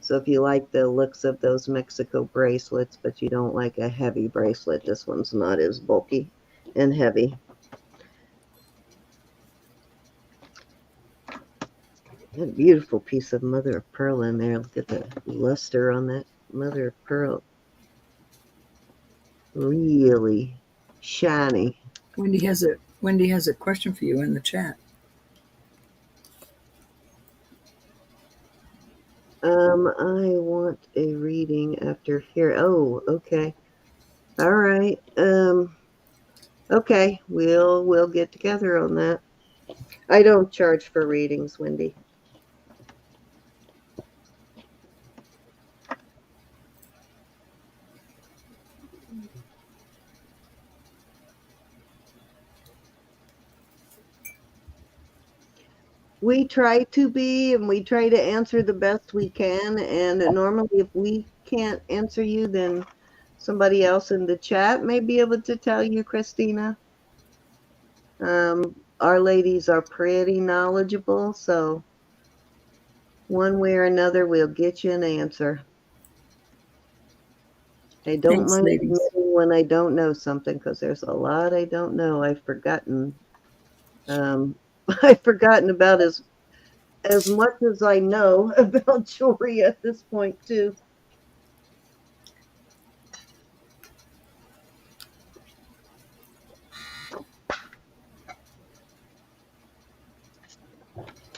Speaker 1: So if you like the looks of those Mexico bracelets, but you don't like a heavy bracelet, this one's not as bulky and heavy. Got a beautiful piece of mother of pearl in there. Look at the luster on that mother of pearl. Really shiny.
Speaker 2: Wendy has a question for you in the chat.
Speaker 1: I want a reading after here. Oh, okay. All right. Okay, we'll get together on that. I don't charge for readings, Wendy. We try to be, and we try to answer the best we can. And normally, if we can't answer you, then somebody else in the chat may be able to tell you, Christina. Our ladies are pretty knowledgeable, so one way or another, we'll get you an answer. I don't
Speaker 2: Thanks,
Speaker 1: mind
Speaker 2: ladies.
Speaker 1: admitting when I don't know something because there's a lot I don't know. I've forgotten. I've forgotten about as much as I know about jewelry at this point too.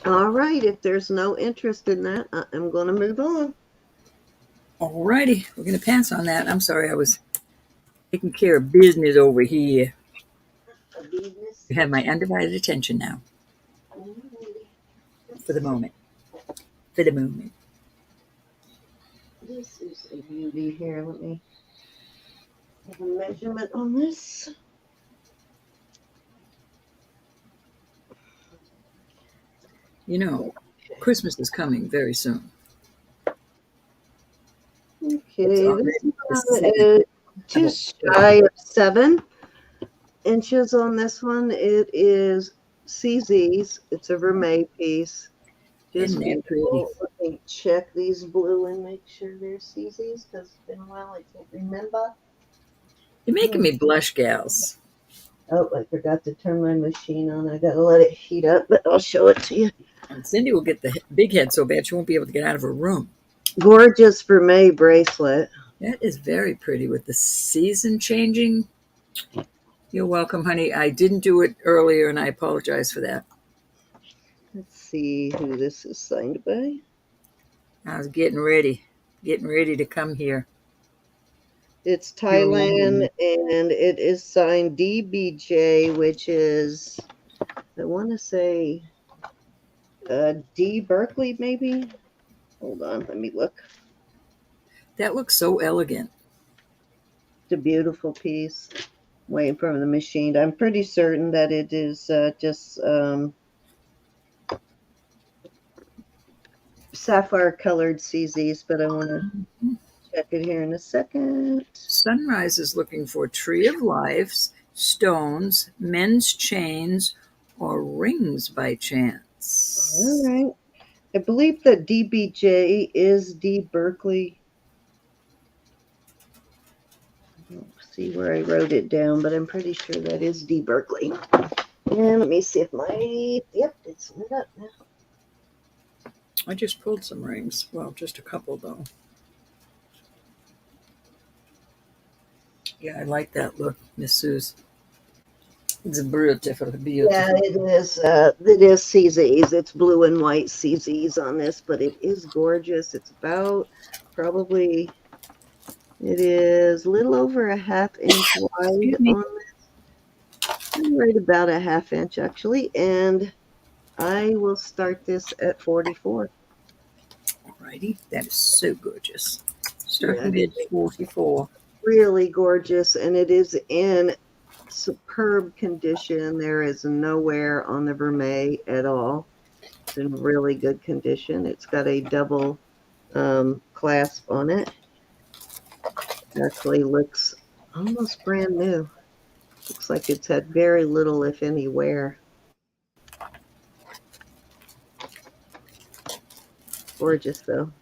Speaker 1: All right, if there's no interest in that, I'm going to move on.
Speaker 2: Alrighty, we're gonna pass on that. I'm sorry, I was taking care of business over here. You have my undivided attention now. For the moment. For the moment.
Speaker 1: This is a beauty here. Let me have a measurement on this.
Speaker 2: You know, Christmas is coming very soon. It's
Speaker 1: Okay, this
Speaker 2: already the
Speaker 1: one
Speaker 2: 7th
Speaker 1: is
Speaker 2: of
Speaker 1: just
Speaker 2: October.
Speaker 1: shy of 7 inches on this one. It is CZ's. It's a vermeil piece. Just
Speaker 2: Isn't that pretty?
Speaker 1: beautiful. Let me check these blue and make sure they're CZ's because it's been a while. I can't remember.
Speaker 2: You're making me blush, gals.
Speaker 1: Oh, I forgot to turn my machine on. I gotta let it heat up, but I'll show it to you.
Speaker 2: And Cindy will get the big head so bad she won't be able to get out of her room.
Speaker 1: Gorgeous vermeil bracelet.
Speaker 2: That is very pretty with the season changing. You're welcome, honey. I didn't do it earlier and I apologize for that.
Speaker 1: Let's see who this is signed by.
Speaker 2: I was getting ready to come here.
Speaker 1: It's Thailand, and it is signed DBJ, which is, I want to say, D Berkeley, maybe. Hold on, let me look.
Speaker 2: That looks so elegant.
Speaker 1: It's a beautiful piece. Waiting for the machine. I'm pretty certain that it is just sapphire colored CZs, but I want to check it here in a second.
Speaker 2: Sunrise is looking for Tree of Lives, stones, men's chains, or rings by chance.
Speaker 1: All right. I believe that DBJ is D Berkeley. I don't see where I wrote it down, but I'm pretty sure that is D Berkeley. And let me see if yep, it's lit up now.
Speaker 2: I just pulled some rings. Well, just a couple though. Yeah, I like that look, Miss Suze. It's beautiful,
Speaker 1: Yeah,
Speaker 2: beautiful.
Speaker 1: it is. It is CZs. It's blue and white CZs on this, but it is gorgeous. It's about probably it is a little over a ½ inch wide
Speaker 2: Excuse me.
Speaker 1: on this, right about a ½ inch actually, and I will start this at 44.
Speaker 2: Alrighty, that is so gorgeous.
Speaker 1: Yeah,
Speaker 2: Starting
Speaker 1: it is
Speaker 2: bid 44.
Speaker 1: really gorgeous, and it is in superb condition. There is no wear on the vermeil at all. It's in really good condition. It's got a double clasp on it. Actually looks almost brand new. Looks like it's had very little, if any, wear. Gorgeous, though.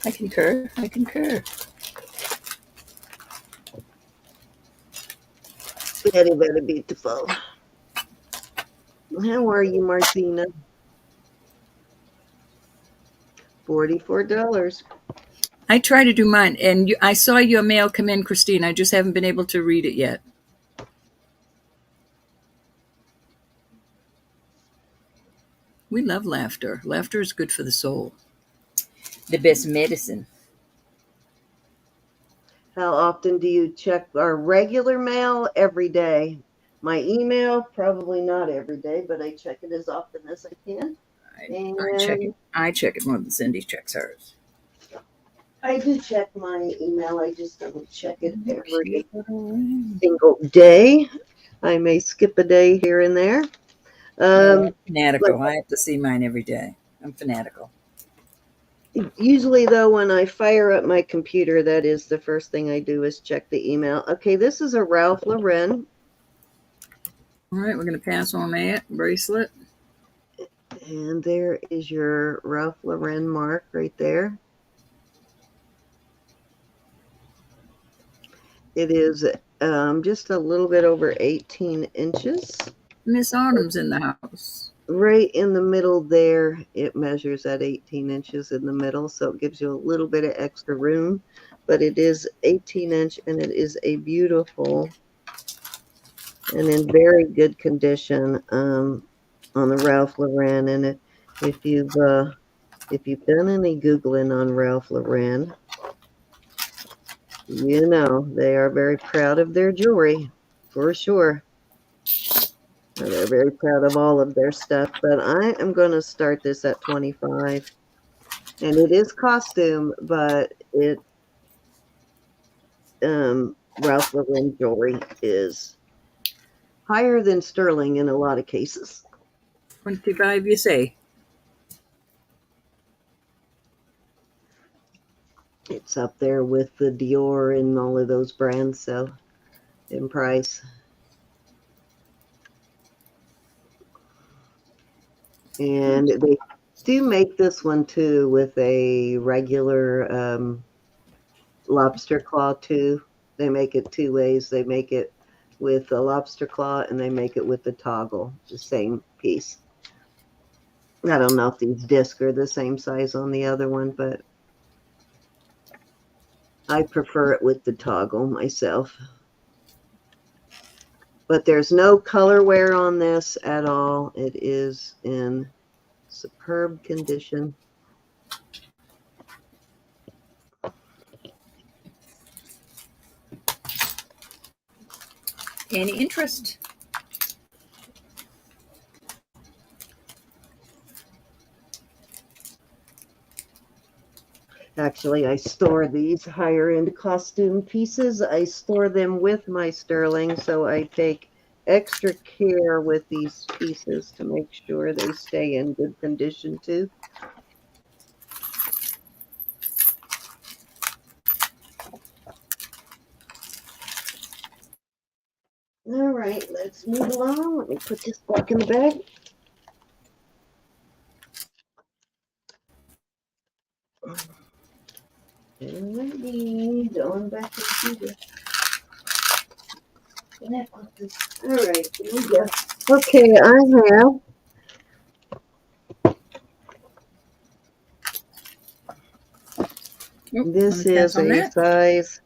Speaker 2: I concur. I concur.
Speaker 1: Very, very beautiful. How are you, Martina? $44.
Speaker 2: I try to do mine, and I saw your mail come in, Christine. I just haven't been able to read it yet. We love laughter. Laughter is good for the soul. The best medicine.
Speaker 1: How often do you check our regular mail? Every day. My email, probably not every day, but I check it as often as I can.
Speaker 2: I check it.
Speaker 1: And
Speaker 2: I check it more than Cindy checks hers.
Speaker 1: I do check my email. I just don't check it every
Speaker 2: Cute little ring.
Speaker 1: single day. I may skip a day here and there.
Speaker 2: No, I'm
Speaker 1: But
Speaker 2: fanatical. I have to see mine every day. I'm fanatical.
Speaker 1: usually, though, when I fire up my computer, that is the first thing I do is check the email. Okay, this is a Ralph Lauren.
Speaker 2: All right, we're going to pass on that bracelet.
Speaker 1: And there is your Ralph Lauren mark right there. It is just a little bit over 18 inches.
Speaker 2: Miss Autumn's in the house.
Speaker 1: Right in the middle there, it measures at 18 inches in the middle, so it gives you a little bit of extra room. But it is 18-inch, and it is a beautiful and in very good condition on the Ralph Lauren. And if you've done any Googling on Ralph Lauren, you know they are very proud of their jewelry, for sure. They're very proud of all of their stuff, but I am going to start this at 25. And it is costume, but Ralph Lauren jewelry is higher than sterling in a lot of cases.
Speaker 2: 25, you say?
Speaker 1: It's up there with the Dior and all of those brands, so in price. And they do make this one too with a regular lobster claw too. They make it two ways. They make it with a lobster claw and they make it with the toggle, the same piece. I don't know if these discs are the same size on the other one, but I prefer it with the toggle myself. But there's no color wear on this at all. It is in superb condition.
Speaker 2: Any interest?
Speaker 1: Actually, I store these higher end costume pieces. I store them with my sterling, so I take extra care with these pieces to make sure they stay in good condition too. All right, let's move along. Let me put this back in the bag. Alrighty, going back into this. All right, here we go. Okay, I have
Speaker 2: Oh, let me
Speaker 1: This
Speaker 2: pass
Speaker 1: is
Speaker 2: on
Speaker 1: a
Speaker 2: that.
Speaker 1: size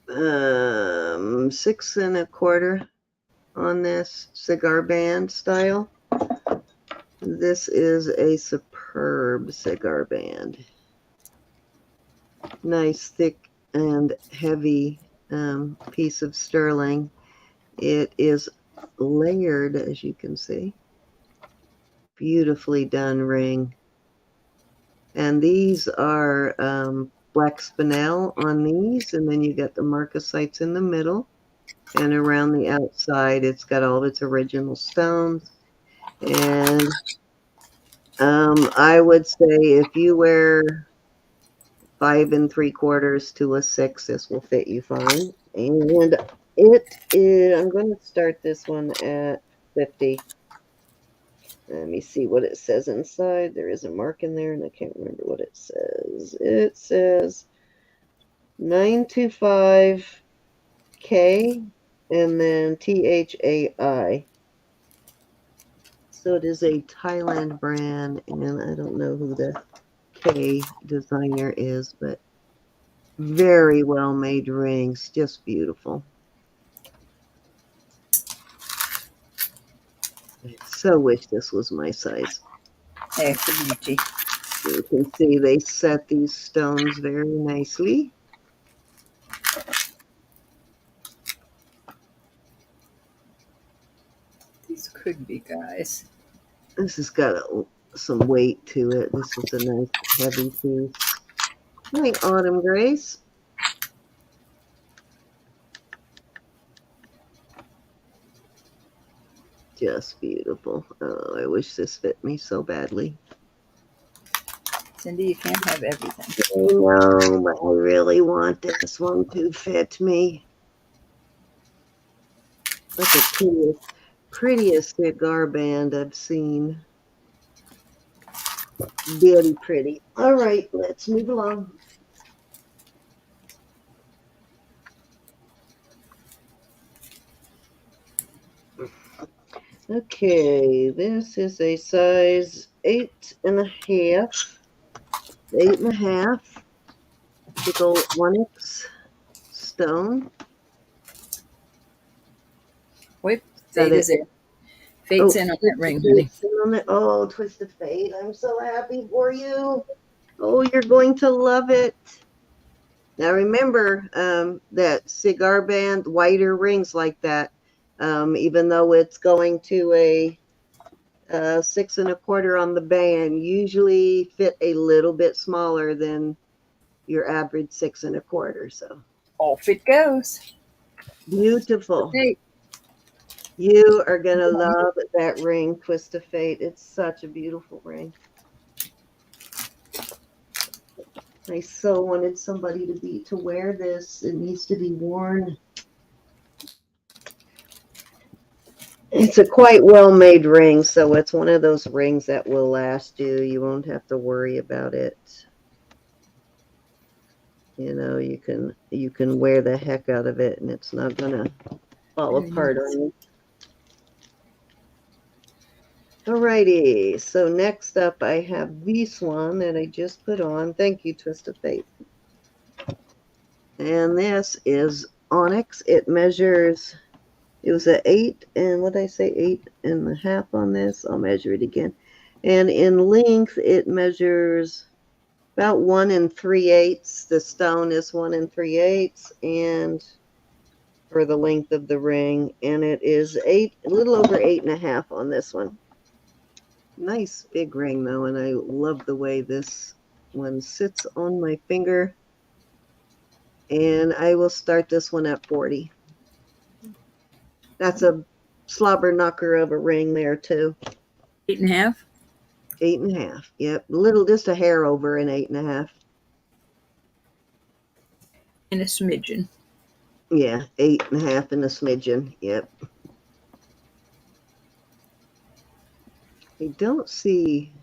Speaker 1: 6 1/4 on this cigar band style. This is a superb cigar band. Nice, thick, and heavy piece of sterling. It is layered, as you can see. Beautifully done ring. And these are black spinel on these, and then you got the marcasites in the middle. And around the outside, it's got all its original stones. And I would say if you wear 5 3/4 to a 6, this will fit you fine. And it is, I'm going to start this one at 50. Let me see what it says inside. There is a mark in there, and I can't remember what it says. It says 925K and then THAI. So it is a Thailand brand, and I don't know who the K designer is, but very well made rings, just beautiful. I so wish this was my size.
Speaker 2: Hey, it's a beauty.
Speaker 1: You can see they set these stones very nicely.
Speaker 2: These could be guys.
Speaker 1: This has got some weight to it. This is a nice heavy piece. Hi, Autumn Grace. Just beautiful. Oh, I wish this fit me so badly.
Speaker 2: Cindy, you can't have everything.
Speaker 1: I know, but I really want this one to fit me. That's the prettiest cigar band I've seen. Very pretty. All right, let's move along. Okay, this is a size 8.5. 8.5. Big old onyx stone.
Speaker 2: Wait,
Speaker 1: Got
Speaker 2: fate
Speaker 1: it.
Speaker 2: is in. Fate's in on that ring, honey.
Speaker 1: Oh, Twisted Fate. I'm so happy for you. Oh, you're going to love it. Now remember that cigar band, wider rings like that, even though it's going to a 6 1/4 on the band, usually fit a little bit smaller than your average 6 1/4. So
Speaker 2: Off it goes.
Speaker 1: beautiful.
Speaker 2: Fate.
Speaker 1: You are going to love that ring, Twist of Fate. It's such a beautiful ring. I so wanted somebody to wear this. It needs to be worn. It's a quite well made ring, so it's one of those rings that will last you. You won't have to worry about it. You know, you can wear the heck out of it and it's not gonna fall apart on you. Alrighty, so next up I have this one that I just put on. Thank you, Twist of Fate. And this is Onyx. It measures, it was an 8, and what did I say, 8.5 on this? I'll measure it again. And in length, it measures about 1 3/8. The stone is 1 3/8, and for the length of the ring, and it is a little over 8.5 on this one. Nice big ring though, and I love the way this one sits on my finger. And I will start this one at 40. That's a slobber knocker of a ring there too.
Speaker 2: 8.5.
Speaker 1: 8.5. Yep, just a hair over an 8.5.
Speaker 2: And a smidgen.
Speaker 1: Yeah, 8.5 and a smidgen. Yep. I don't see.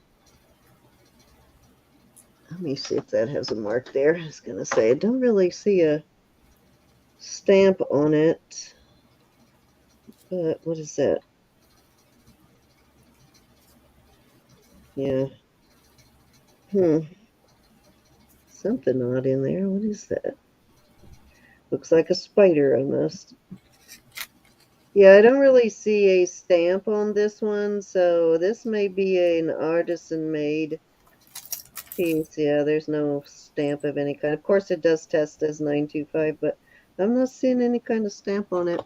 Speaker 1: Let me see if that has a mark there. I was going to say, I don't really see a stamp on it. But what is that? Yeah. Hmm. Something odd in there. What is that? Looks like a spider almost. Yeah, I don't really see a stamp on this one, so this may be an artisan made piece. Yeah, there's no stamp of any kind. Of course, it does test as 925, but I'm not seeing any kind of stamp on it.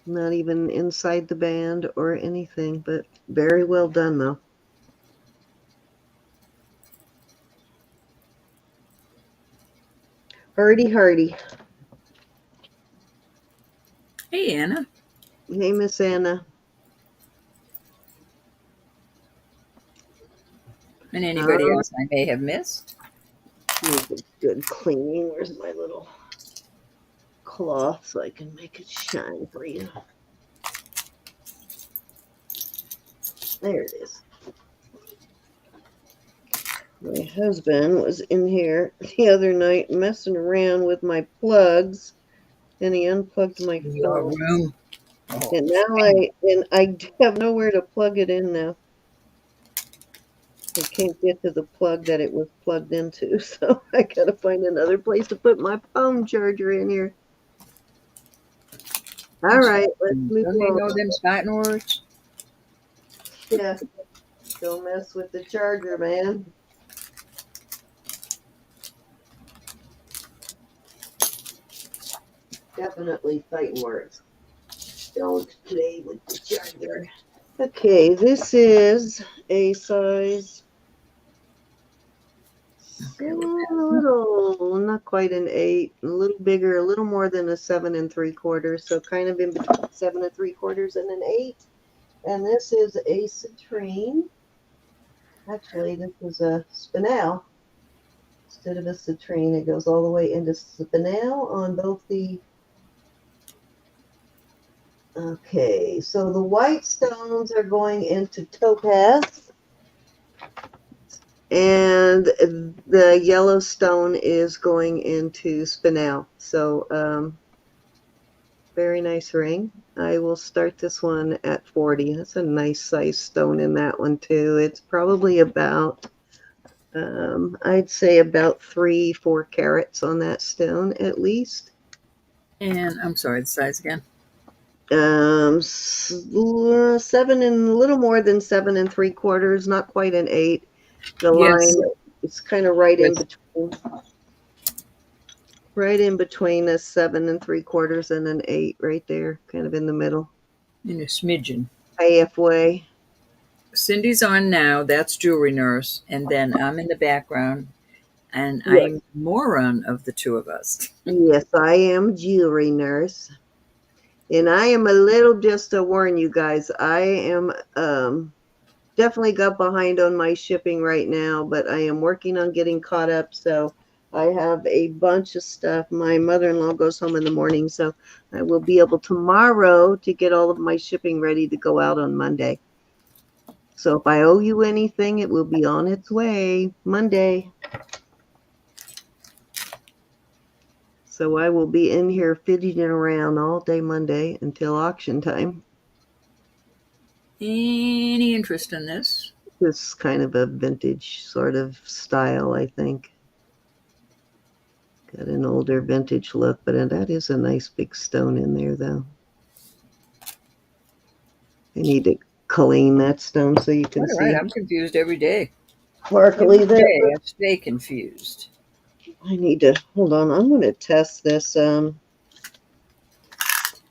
Speaker 1: Not even inside the band or anything, but very well done, though. Hardy, hardy.
Speaker 2: Hey, Anna.
Speaker 1: Hey, Miss Anna.
Speaker 2: And anybody else I may have missed.
Speaker 1: Needs a good cleaning. Where's my little cloth so I can make it shine for you? There it is. My husband was in here the other night messing around with my plugs, and he unplugged my
Speaker 2: Your
Speaker 1: phone.
Speaker 2: room. Oh,
Speaker 1: And now I have nowhere to plug it in now. I can't get to the plug that it was plugged into, so I gotta find another place to put my phone charger in here. All right, let's move
Speaker 2: don't they
Speaker 1: on.
Speaker 2: know them fighting words?
Speaker 1: Yeah, don't mess with the charger, man. Definitely fighting words. Don't play with the charger. Okay, this is a size
Speaker 2: Okay,
Speaker 1: a
Speaker 2: look at
Speaker 1: little, not quite an 8, a little bigger, a little more than a 7 3/4, so kind of in between 7 3/4 and an 8. And this is a citrine. Actually, this is a spinel. Instead of a citrine, it goes all the way into spinel on both the. Okay, so the white stones are going into topaz, and the yellow stone is going into spinel. So very nice ring. I will start this one at 40. That's a nice size stone in that one too. It's probably about I'd say about 3-4 carats on that stone at least.
Speaker 2: And I'm sorry, the size again.
Speaker 1: 7 and a little more than 7 3/4, not quite an 8. The
Speaker 2: Yes.
Speaker 1: line is kind of right in
Speaker 2: With
Speaker 1: between. Right in between a 7 3/4 and an 8, right there, kind of in the middle,
Speaker 2: in a smidgen.
Speaker 1: halfway.
Speaker 2: Cindy's on now. That's Jewelry Nurse. And then I'm in the background. And
Speaker 1: Yes,
Speaker 2: I'm moron of the two of us.
Speaker 1: yes, I am Jewelry Nurse, and I am a little, just to warn you guys, I am definitely got behind on my shipping right now, but I am working on getting caught up. So I have a bunch of stuff. My mother-in-law goes home in the morning, so I will be able tomorrow to get all of my shipping ready to go out on Monday. So if I owe you anything, it will be on its way Monday. So I will be in here fidgeting around all day Monday until auction time.
Speaker 2: Any interest in this?
Speaker 1: This is kind of a vintage sort of style, I think. Got an older vintage look, but that is a nice big stone in there, though. I need to clean that stone so you can
Speaker 2: All
Speaker 1: see
Speaker 2: right,
Speaker 1: how
Speaker 2: I'm confused every day.
Speaker 1: sparkly
Speaker 2: Every
Speaker 1: that
Speaker 2: day
Speaker 1: is.
Speaker 2: I stay confused.
Speaker 1: I need to, hold on, I'm going to test this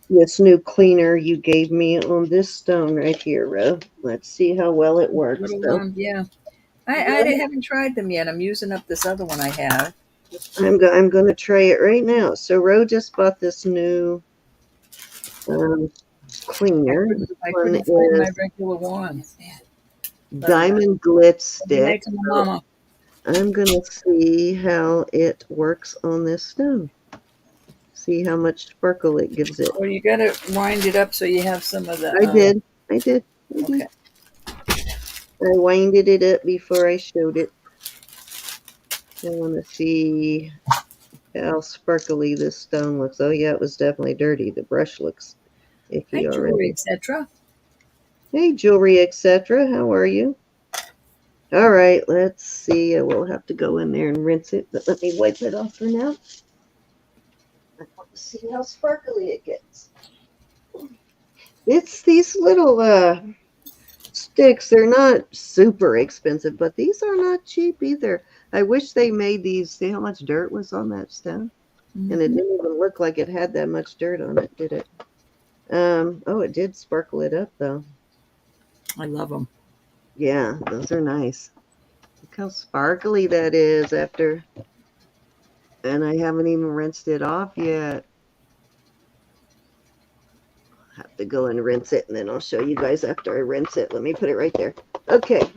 Speaker 1: this new cleaner you gave me on this stone right here, Ro. Let's see how well it works.
Speaker 2: Little,
Speaker 1: So
Speaker 2: yeah. I haven't tried them yet. I'm using up this other one I have.
Speaker 1: I'm going to try it right now. So Ro just bought this new um, cleaner. This
Speaker 2: I
Speaker 1: one
Speaker 2: couldn't find my
Speaker 1: is
Speaker 2: regular wand.
Speaker 1: Diamond Glitz
Speaker 2: I'll be
Speaker 1: Stick.
Speaker 2: making a
Speaker 1: So
Speaker 2: mama.
Speaker 1: I'm going to see how it works on this stone. See how much sparkle it gives it.
Speaker 2: Well, you got to wind it up so you have some of the.
Speaker 1: I did. I did.
Speaker 2: Okay.
Speaker 1: I winded it up before I showed it. I want to see how sparkly this stone looks. Oh, yeah, it was definitely dirty. The brush looks
Speaker 2: Hi,
Speaker 1: icky
Speaker 2: jewelry,
Speaker 1: already.
Speaker 2: etc.
Speaker 1: Hey, jewelry, etc. How are you? All right, let's see. I will have to go in there and rinse it, but let me wipe it off for now. I want to see how sparkly it gets. It's these little sticks. They're not super expensive, but these are not cheap either. I wish they made these. See how much dirt was on that stone? And it didn't even look like it had that much dirt on it, did it? Oh, it did sparkle it up though.
Speaker 2: I love them.
Speaker 1: Yeah, those are nice. Look how sparkly that is after, and I haven't even rinsed it off yet. Have to go and rinse it, and then I'll show you guys after I rinse it. Let me put it right there. Okay.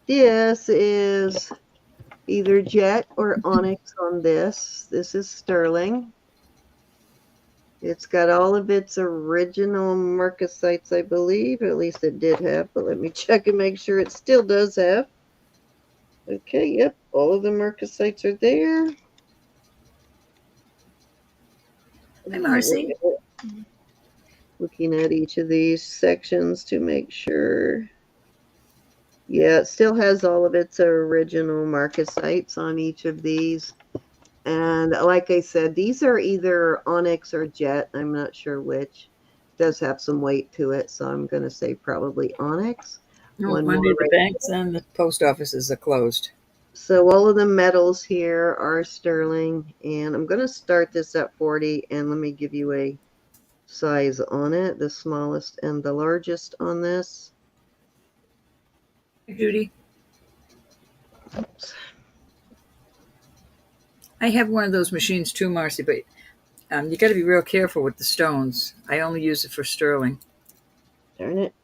Speaker 1: This is either jet or onyx on this. This is sterling. It's got all of its original marcasites, I believe. At least it did have, but let me check and make sure it still does have. Okay, yep, all of the marcasites are there.
Speaker 2: Hi, Marcy.
Speaker 1: Looking at each of these sections to make sure. Yeah, it still has all of its original marcasites on each of these. And like I said, these are either onyx or jet. I'm not sure which. It does have some weight to it, so I'm going to say probably onyx.
Speaker 2: No,
Speaker 1: One
Speaker 2: Monday
Speaker 1: more
Speaker 2: the
Speaker 1: right
Speaker 2: banks and the post offices are closed.
Speaker 1: So all of the metals here are sterling, and I'm going to start this at 40, and let me give you a size on it, the smallest and the largest on this.
Speaker 2: Hey, Judy.
Speaker 1: Oops.
Speaker 2: I have one of those machines too, Marcy, but you got to be real careful with the stones. I only use it for sterling.
Speaker 1: Darn it.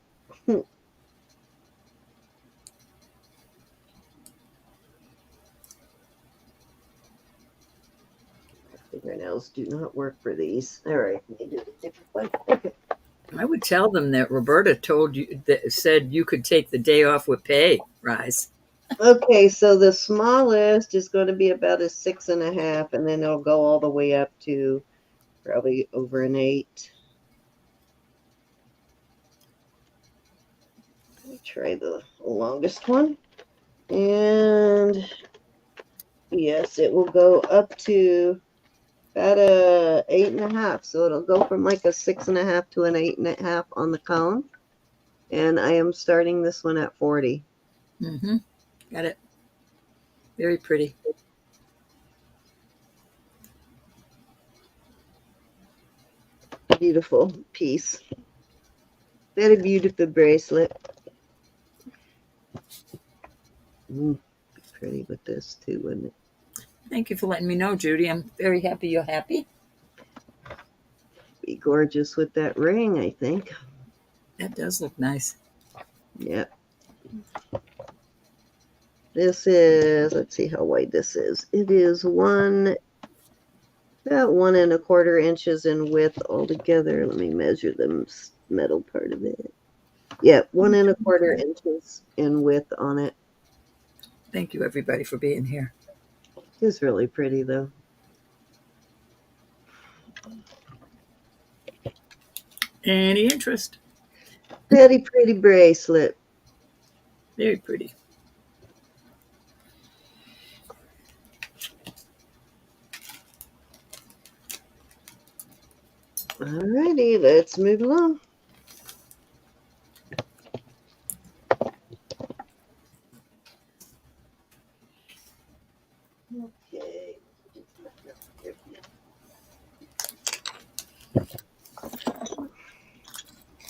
Speaker 1: Fingernails do not work for these. All right, let me do it a different way. Okay.
Speaker 2: I would tell them that Roberta told you that said you could take the day off with pay, Rise.
Speaker 1: Okay, so the smallest is going to be about a 6.5, and then it'll go all the way up to probably over an 8. Let me try the longest one. And yes, it will go up to about a 8.5. So it'll go from like a 6.5 to an 8.5 on the cone. And I am starting this one at 40.
Speaker 2: Mm-hmm. Got it. Very pretty.
Speaker 1: Beautiful piece. Very beautiful bracelet. Pretty with this too, wouldn't it?
Speaker 2: Thank you for letting me know, Judy. I'm very happy you're happy.
Speaker 1: Be gorgeous with that ring, I think.
Speaker 2: That does look nice.
Speaker 1: Yep. This is, let's see how wide this is. It is about 1.25 inches in width altogether. Let me measure the metal part of it. Yeah, 1.25 inches in width on it.
Speaker 2: Thank you, everybody, for being here.
Speaker 1: It's really pretty, though.
Speaker 2: Any interest?
Speaker 1: Very pretty bracelet.
Speaker 2: Very pretty.
Speaker 1: Alrighty, let's move along. Okay.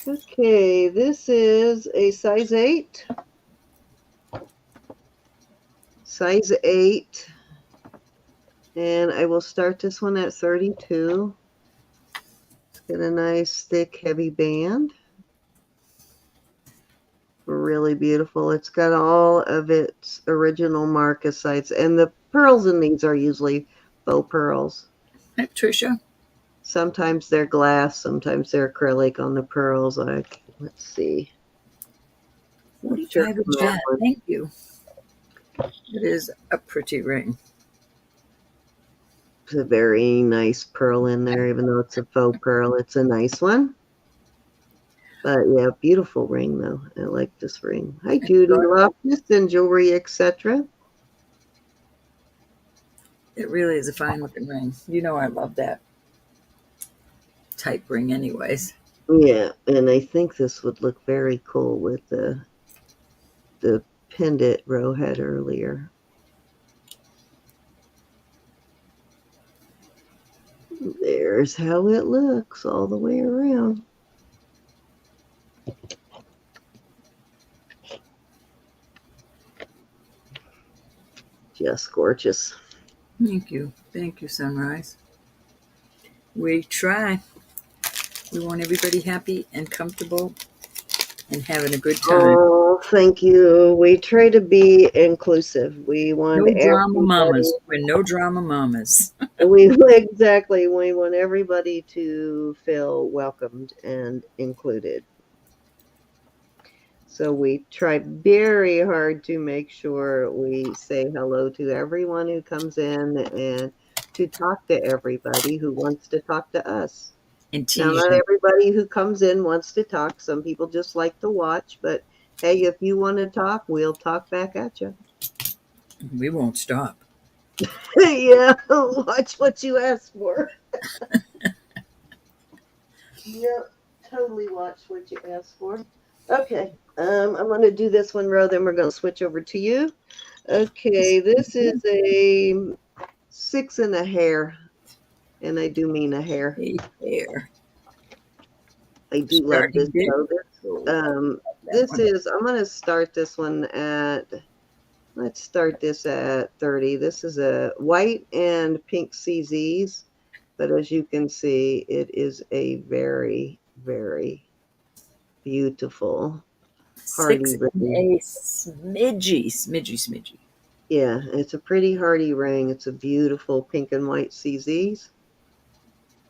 Speaker 1: Okay, this is a size 8. Size 8. And I will start this one at 32. It's got a nice, thick, heavy band. Really beautiful. It's got all of its original marcasites. And the pearls in these are usually faux pearls.
Speaker 2: Hi, Tricia.
Speaker 1: Sometimes they're glass, sometimes they're acrylic on the pearls. Like, let's see.
Speaker 2: 45 a jet. Thank you. It is a pretty ring.
Speaker 1: It's a very nice pearl in there, even though it's a faux pearl. It's a nice one. But yeah, beautiful ring though. I like this ring. Hi, Judy Loftus and Jewelry, etc.
Speaker 2: It really is a fine looking ring. You know, I love that type ring, anyways.
Speaker 1: Yeah, and I think this would look very cool with the pendant Ro had earlier. There's how it looks all the way around. Just gorgeous.
Speaker 2: Thank you. Thank you, Sunrise. We try. We want everybody happy and comfortable and having a good time.
Speaker 1: Oh, thank you. We try to be inclusive. We want
Speaker 2: No drama
Speaker 1: everybody.
Speaker 2: mamas. We're no drama mamas.
Speaker 1: We exactly. We want everybody to feel welcomed and included. So we try very hard to make sure we say hello to everyone who comes in and to talk to everybody who wants to talk to us.
Speaker 2: And
Speaker 1: Now,
Speaker 2: tease
Speaker 1: not
Speaker 2: you.
Speaker 1: everybody who comes in wants to talk. Some people just like to watch, but hey, if you want to talk, we'll talk back at you.
Speaker 2: We won't stop.
Speaker 1: Yeah, watch what you ask for. Yep, totally watch what you ask for. Okay, I'm going to do this one, Ro, then we're going to switch over to you. Okay, this is a 6 and a hair, and I do mean a hair.
Speaker 2: Hey, there.
Speaker 1: I do love this.
Speaker 2: Starting
Speaker 1: This is, I'm going to start this one at, let's start this at 30. This is a white and pink CZs, but as you can see, it is a very, very beautiful, hardy
Speaker 2: Six and
Speaker 1: ring.
Speaker 2: a smidgy.
Speaker 1: Yeah, it's a pretty hardy ring. It's a beautiful pink and white CZs.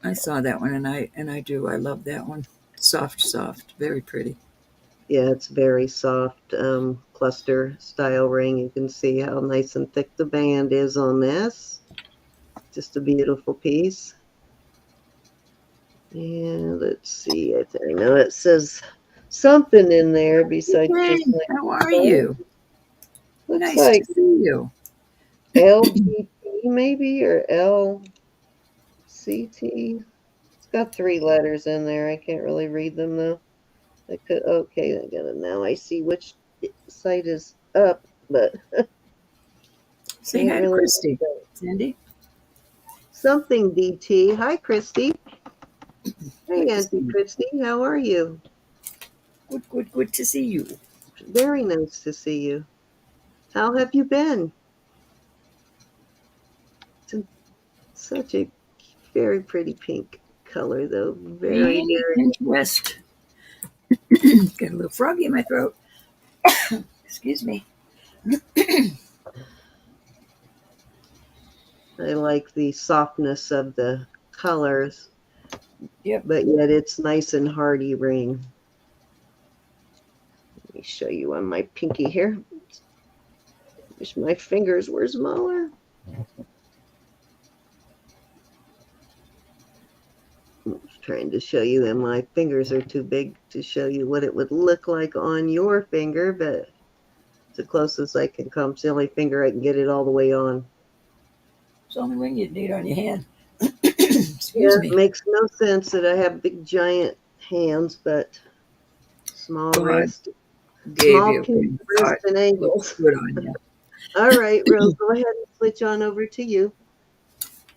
Speaker 2: I saw that one, and I do. I love that one. Soft, very pretty.
Speaker 1: Yeah, it's very soft cluster style ring. You can see how nice and thick the band is on this. Just a beautiful piece. And let's see. I know it says something in there besides
Speaker 2: Hey,
Speaker 1: just like,
Speaker 2: how are you?
Speaker 1: looks
Speaker 2: Nice
Speaker 1: like
Speaker 2: to see you.
Speaker 1: LGT maybe, or LCT. It's got 3 letters in there. I can't really read them though. I could, okay, I got it now. I see which site is up, but
Speaker 2: Say
Speaker 1: can't
Speaker 2: hi to
Speaker 1: really
Speaker 2: Christy, Sandy.
Speaker 1: something DT. Hi, Christy. Hey,
Speaker 2: Good to see
Speaker 1: Auntie
Speaker 2: you.
Speaker 1: Christy. How are you?
Speaker 2: Good to see you.
Speaker 1: Very nice to see you. How have you been? Such a very pretty pink color, though. Very,
Speaker 2: Any
Speaker 1: very.
Speaker 2: interest? Got a little froggy in my throat. Excuse me.
Speaker 1: I like the softness of the colors,
Speaker 2: Yep.
Speaker 1: but yet it's nice and hardy ring. Let me show you on my pinky here. Wish my fingers were smaller. I'm trying to show you, and my fingers are too big to show you what it would look like on your finger, but it's the closest I can come. It's the only finger I can get it all the way on.
Speaker 2: It's the only ring you'd need on your hand.
Speaker 1: Yeah,
Speaker 2: Excuse me.
Speaker 1: it makes no sense that I have big giant hands, but small
Speaker 2: God
Speaker 1: wrist,
Speaker 2: gave
Speaker 1: small
Speaker 2: you
Speaker 1: pinky
Speaker 2: a
Speaker 1: wrist
Speaker 2: heart.
Speaker 1: and
Speaker 2: Looks
Speaker 1: ankles.
Speaker 2: good on you.
Speaker 1: All right, Rose, go ahead and switch on over to you.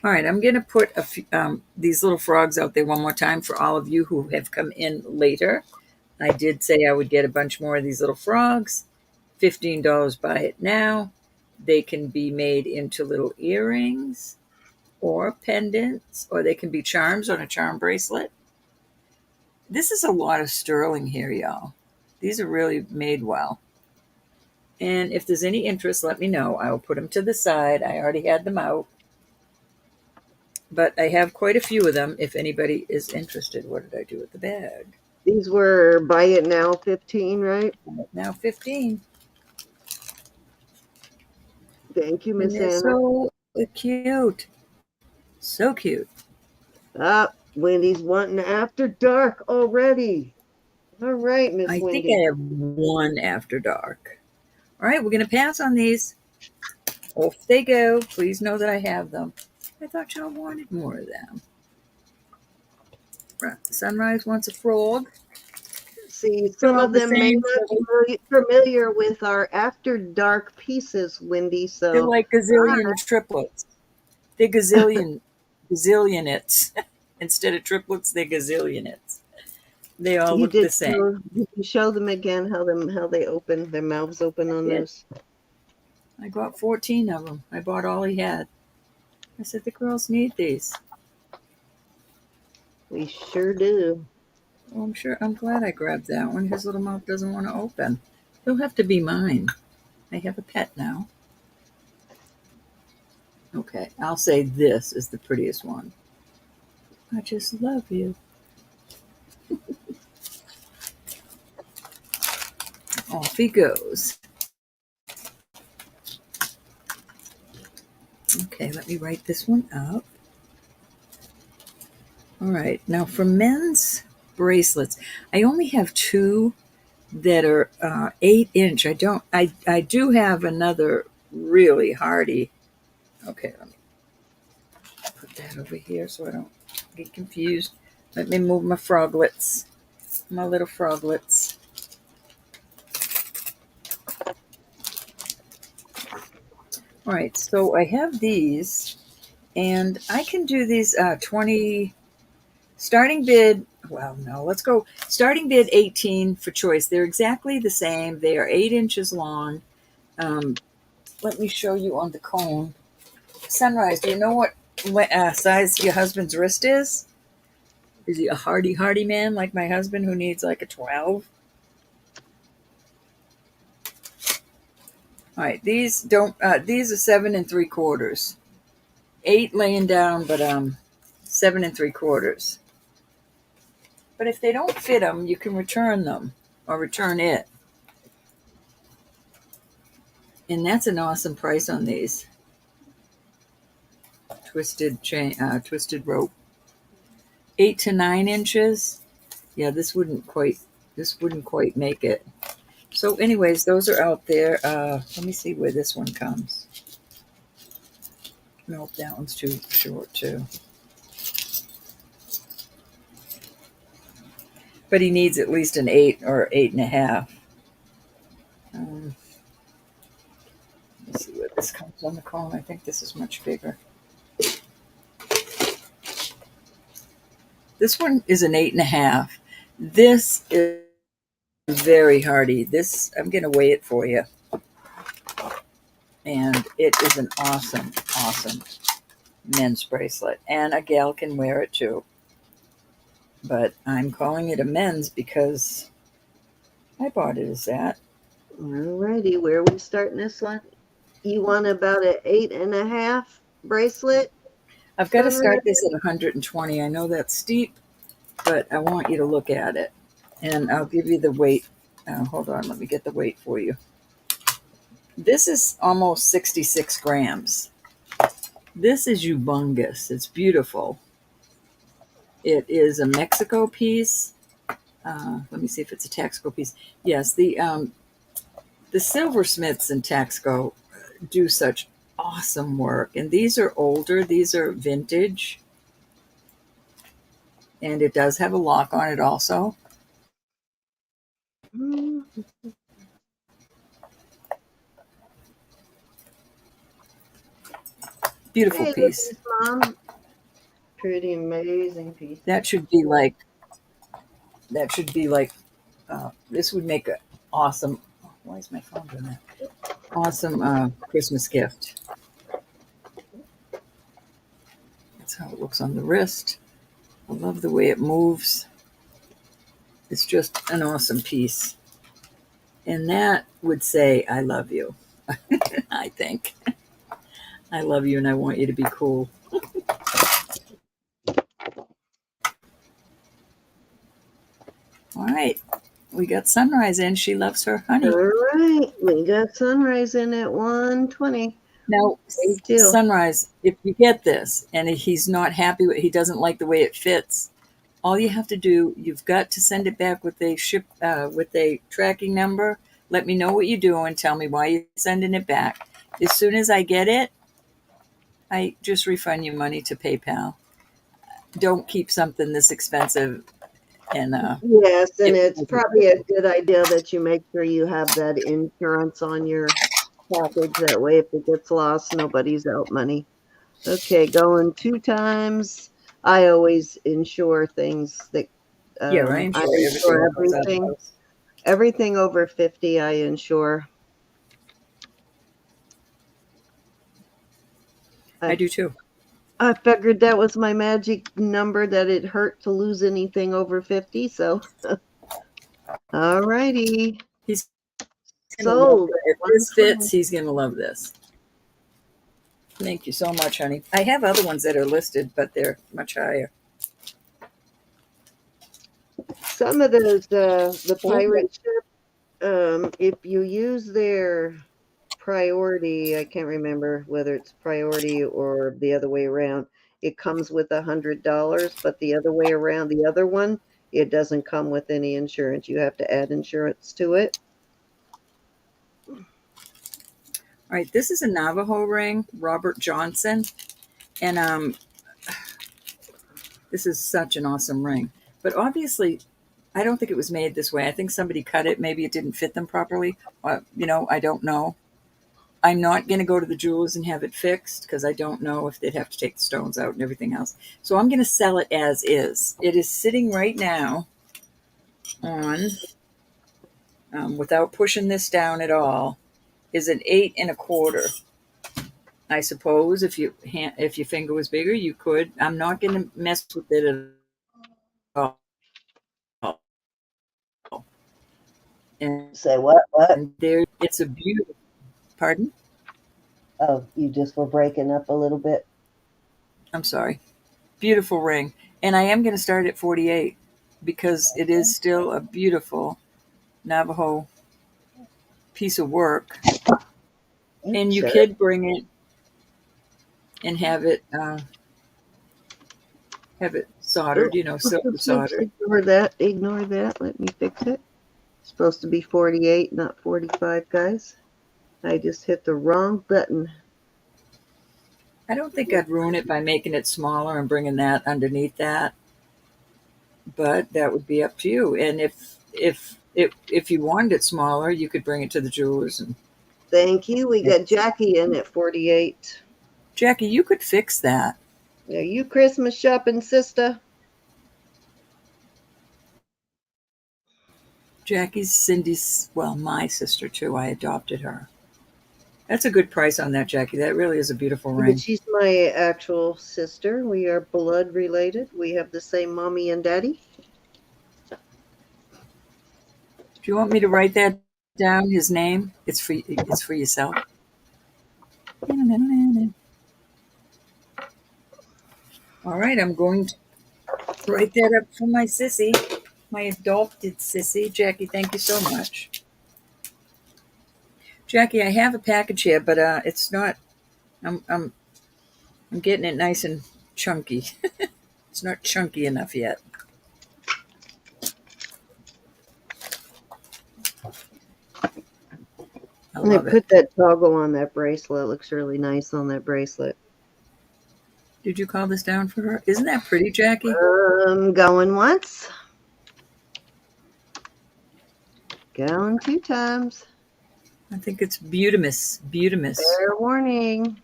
Speaker 2: All right, I'm going to put a few, these little frogs out there one more time for all of you who have come in later. I did say I would get a bunch more of these little frogs. $15, buy it now. They can be made into little earrings or pendants, or they can be charms on a charm bracelet. This is a lot of sterling here, y'all. These are really made well. And if there's any interest, let me know. I will put them to the side. I already had them out. But I have quite a few of them if anybody is interested. What did I do with the bag?
Speaker 1: These were buy it now 15, right?
Speaker 2: Now 15.
Speaker 1: Thank you,
Speaker 2: And
Speaker 1: Miss
Speaker 2: they're
Speaker 1: Anna.
Speaker 2: so cute. So cute.
Speaker 1: Ah, Wendy's wanting after dark already. All right, Miss
Speaker 2: I think
Speaker 1: Wendy.
Speaker 2: I have one after dark. All right, we're going to pass on these. Off they go. Please know that I have them. I thought y'all wanted more of them. Right. Sunrise wants a frog.
Speaker 1: See,
Speaker 2: They're
Speaker 1: some
Speaker 2: all
Speaker 1: of
Speaker 2: the
Speaker 1: them may
Speaker 2: same.
Speaker 1: not be familiar with our after dark pieces, Wendy.
Speaker 2: They're
Speaker 1: So,
Speaker 2: like gazillion triplets. They're gazillionits. Instead of triplets, they're gazillionits. They all
Speaker 1: you
Speaker 2: look the
Speaker 1: did
Speaker 2: same.
Speaker 1: show them again how they open their mouths open
Speaker 2: I
Speaker 1: on
Speaker 2: did.
Speaker 1: those.
Speaker 2: I got 14 of them. I bought all he had. I said, the girls need these.
Speaker 1: We sure do.
Speaker 2: Well, I'm glad I grabbed that one. His little mouth doesn't want to open. He'll have to be mine. I have a pet now. Okay, I'll say this is the prettiest one. I just love you. Off he goes. Okay, let me write this one up. All right, now for men's bracelets, I only have two that are 8-inch. I do have another really hardy. Okay, let me put that over here so I don't get confused. Let me move my froglets, my little froglets. All right, so I have these, and I can do these 20 starting bid. Well, no, let's go starting bid 18 for choice. They're exactly the same. They are 8 inches long. Let me show you on the cone. Sunrise, do you know what size your husband's wrist is? Is he a hardy man like my husband who needs like a 12? All right, these don't. These are 7 3/4, 8 laying down, but 7 3/4. But if they don't fit them, you can return them or return it, and that's an awesome price on these. Twisted chain, twisted rope, 8 to 9 inches. Yeah, this wouldn't quite make it. So, anyways, those are out there. Let me see where this one comes. Nope, that one's too short too. But he needs at least an 8 or 8.5. Let's see where this comes on the cone. I think this is much bigger. This one is an 8.5. This is very hardy. This, I'm going to weigh it for you. And it is an awesome, awesome men's bracelet. And a gal can wear it too. But I'm calling it a men's because I bought it as that.
Speaker 1: All righty, where are we starting this one? You want about an 8.5 bracelet?
Speaker 2: I've got to start this at 120. I know that's steep, but I want you to look at it. And I'll give you the weight. Hold on, let me get the weight for you. This is almost 66 grams. This is humongous. It's beautiful. It is a Mexico piece. Let me see if it's a Taxco piece. Yes, the silversmiths in Taxco do such awesome work. And these are older. These are vintage. And it does have a lock on it also. Beautiful piece.
Speaker 1: Mom. Pretty amazing piece.
Speaker 2: That should be like, this would make an awesome, why is my phone doing that? Awesome Christmas gift. That's how it looks on the wrist. I love the way it moves. It's just an awesome piece. And that would say, I love you. I think. I love you and I want you to be cool. All right. We got Sunrise in. She loves her honey.
Speaker 1: All right. We got Sunrise in at 120.
Speaker 2: Now, Sunrise, if you get this and he's not happy, he doesn't like the way it fits, All you have to do, you've got to send it back with a tracking number. Let me know what you do and tell me why you're sending it back. As soon as I get it, I just refund your money to PayPal. Don't keep something this expensive and
Speaker 1: Yes, and
Speaker 2: it
Speaker 1: it's
Speaker 2: wasn't
Speaker 1: probably a good idea that you make sure you have that insurance on your package. That way, if it gets lost, nobody's out money. Okay, going 2 times. I always insure things that
Speaker 2: yeah, right.
Speaker 1: I
Speaker 2: Sure, everything
Speaker 1: insure
Speaker 2: that goes out of the
Speaker 1: everything.
Speaker 2: house.
Speaker 1: Everything over 50, I insure.
Speaker 2: I
Speaker 1: I
Speaker 2: do too.
Speaker 1: I figured that was my magic number that it hurt to lose anything over 50. So, all righty,
Speaker 2: He's gonna love
Speaker 1: sold
Speaker 2: it.
Speaker 1: at
Speaker 2: If this fits,
Speaker 1: 120.
Speaker 2: he's gonna love this. Thank you so much, honey. I have other ones that are listed, but they're much higher.
Speaker 1: Some of those, the
Speaker 2: Thank you.
Speaker 1: pirate ship, if you use their priority, I can't remember whether it's priority or the other way around. It comes with $100, but the other way around, the other one, it doesn't come with any insurance. You have to add insurance to it.
Speaker 2: All right, this is a Navajo ring, Robert Johnson, and this is such an awesome ring. But obviously, I don't think it was made this way. I think somebody cut it. Maybe it didn't fit them properly. I don't know. I'm not going to go to the jewelers and have it fixed because I don't know if they'd have to take the stones out and everything else. So I'm going to sell it as is. It is sitting right now on, without pushing this down at all, is an 8 1/4. I suppose if your finger was bigger, you could. I'm not going to mess with it at all. And
Speaker 1: Say what? What?
Speaker 2: there, it's a beautiful. Pardon?
Speaker 1: Oh, you just were breaking up a little bit.
Speaker 2: I'm sorry. Beautiful ring, and I am going to start at 48 because it is still a beautiful Navajo piece of work, and you
Speaker 1: Sure.
Speaker 2: could bring it and have it soldered.
Speaker 1: Oh,
Speaker 2: Silver
Speaker 1: oops, oops,
Speaker 2: soldered.
Speaker 1: ignore that. Ignore that. Let me fix it. It's supposed to be 48, not 45, guys. I just hit the wrong button.
Speaker 2: I don't think I'd ruin it by making it smaller and bringing that underneath that, but that would be up to you. And if you wanted it smaller, you could bring it to the jewelers. And
Speaker 1: Thank you. We got Jackie in at 48.
Speaker 2: Jackie, you could fix that.
Speaker 1: Are you Christmas shopping, sister?
Speaker 2: Jackie's Cindy's, well, my sister too. I adopted her. That's a good price on that, Jackie. That really is a beautiful
Speaker 1: But
Speaker 2: ring.
Speaker 1: she's my actual sister. We are blood related. We have the same mommy and daddy.
Speaker 2: Do you want me to write that down? His name? It's for yourself. All right, I'm going to write that up for my sissy, my adopted sissy. Jackie, thank you so much. Jackie, I have a package here, but it's not. I'm getting it nice and chunky. It's not chunky enough yet. I
Speaker 1: And I
Speaker 2: love it.
Speaker 1: put that toggle on that bracelet. It looks really nice on that bracelet.
Speaker 2: Did you call this down for her? Isn't that pretty, Jackie?
Speaker 1: Going once. Going 2 times.
Speaker 2: I think it's beautimous. Beautimous.
Speaker 1: Fair warning.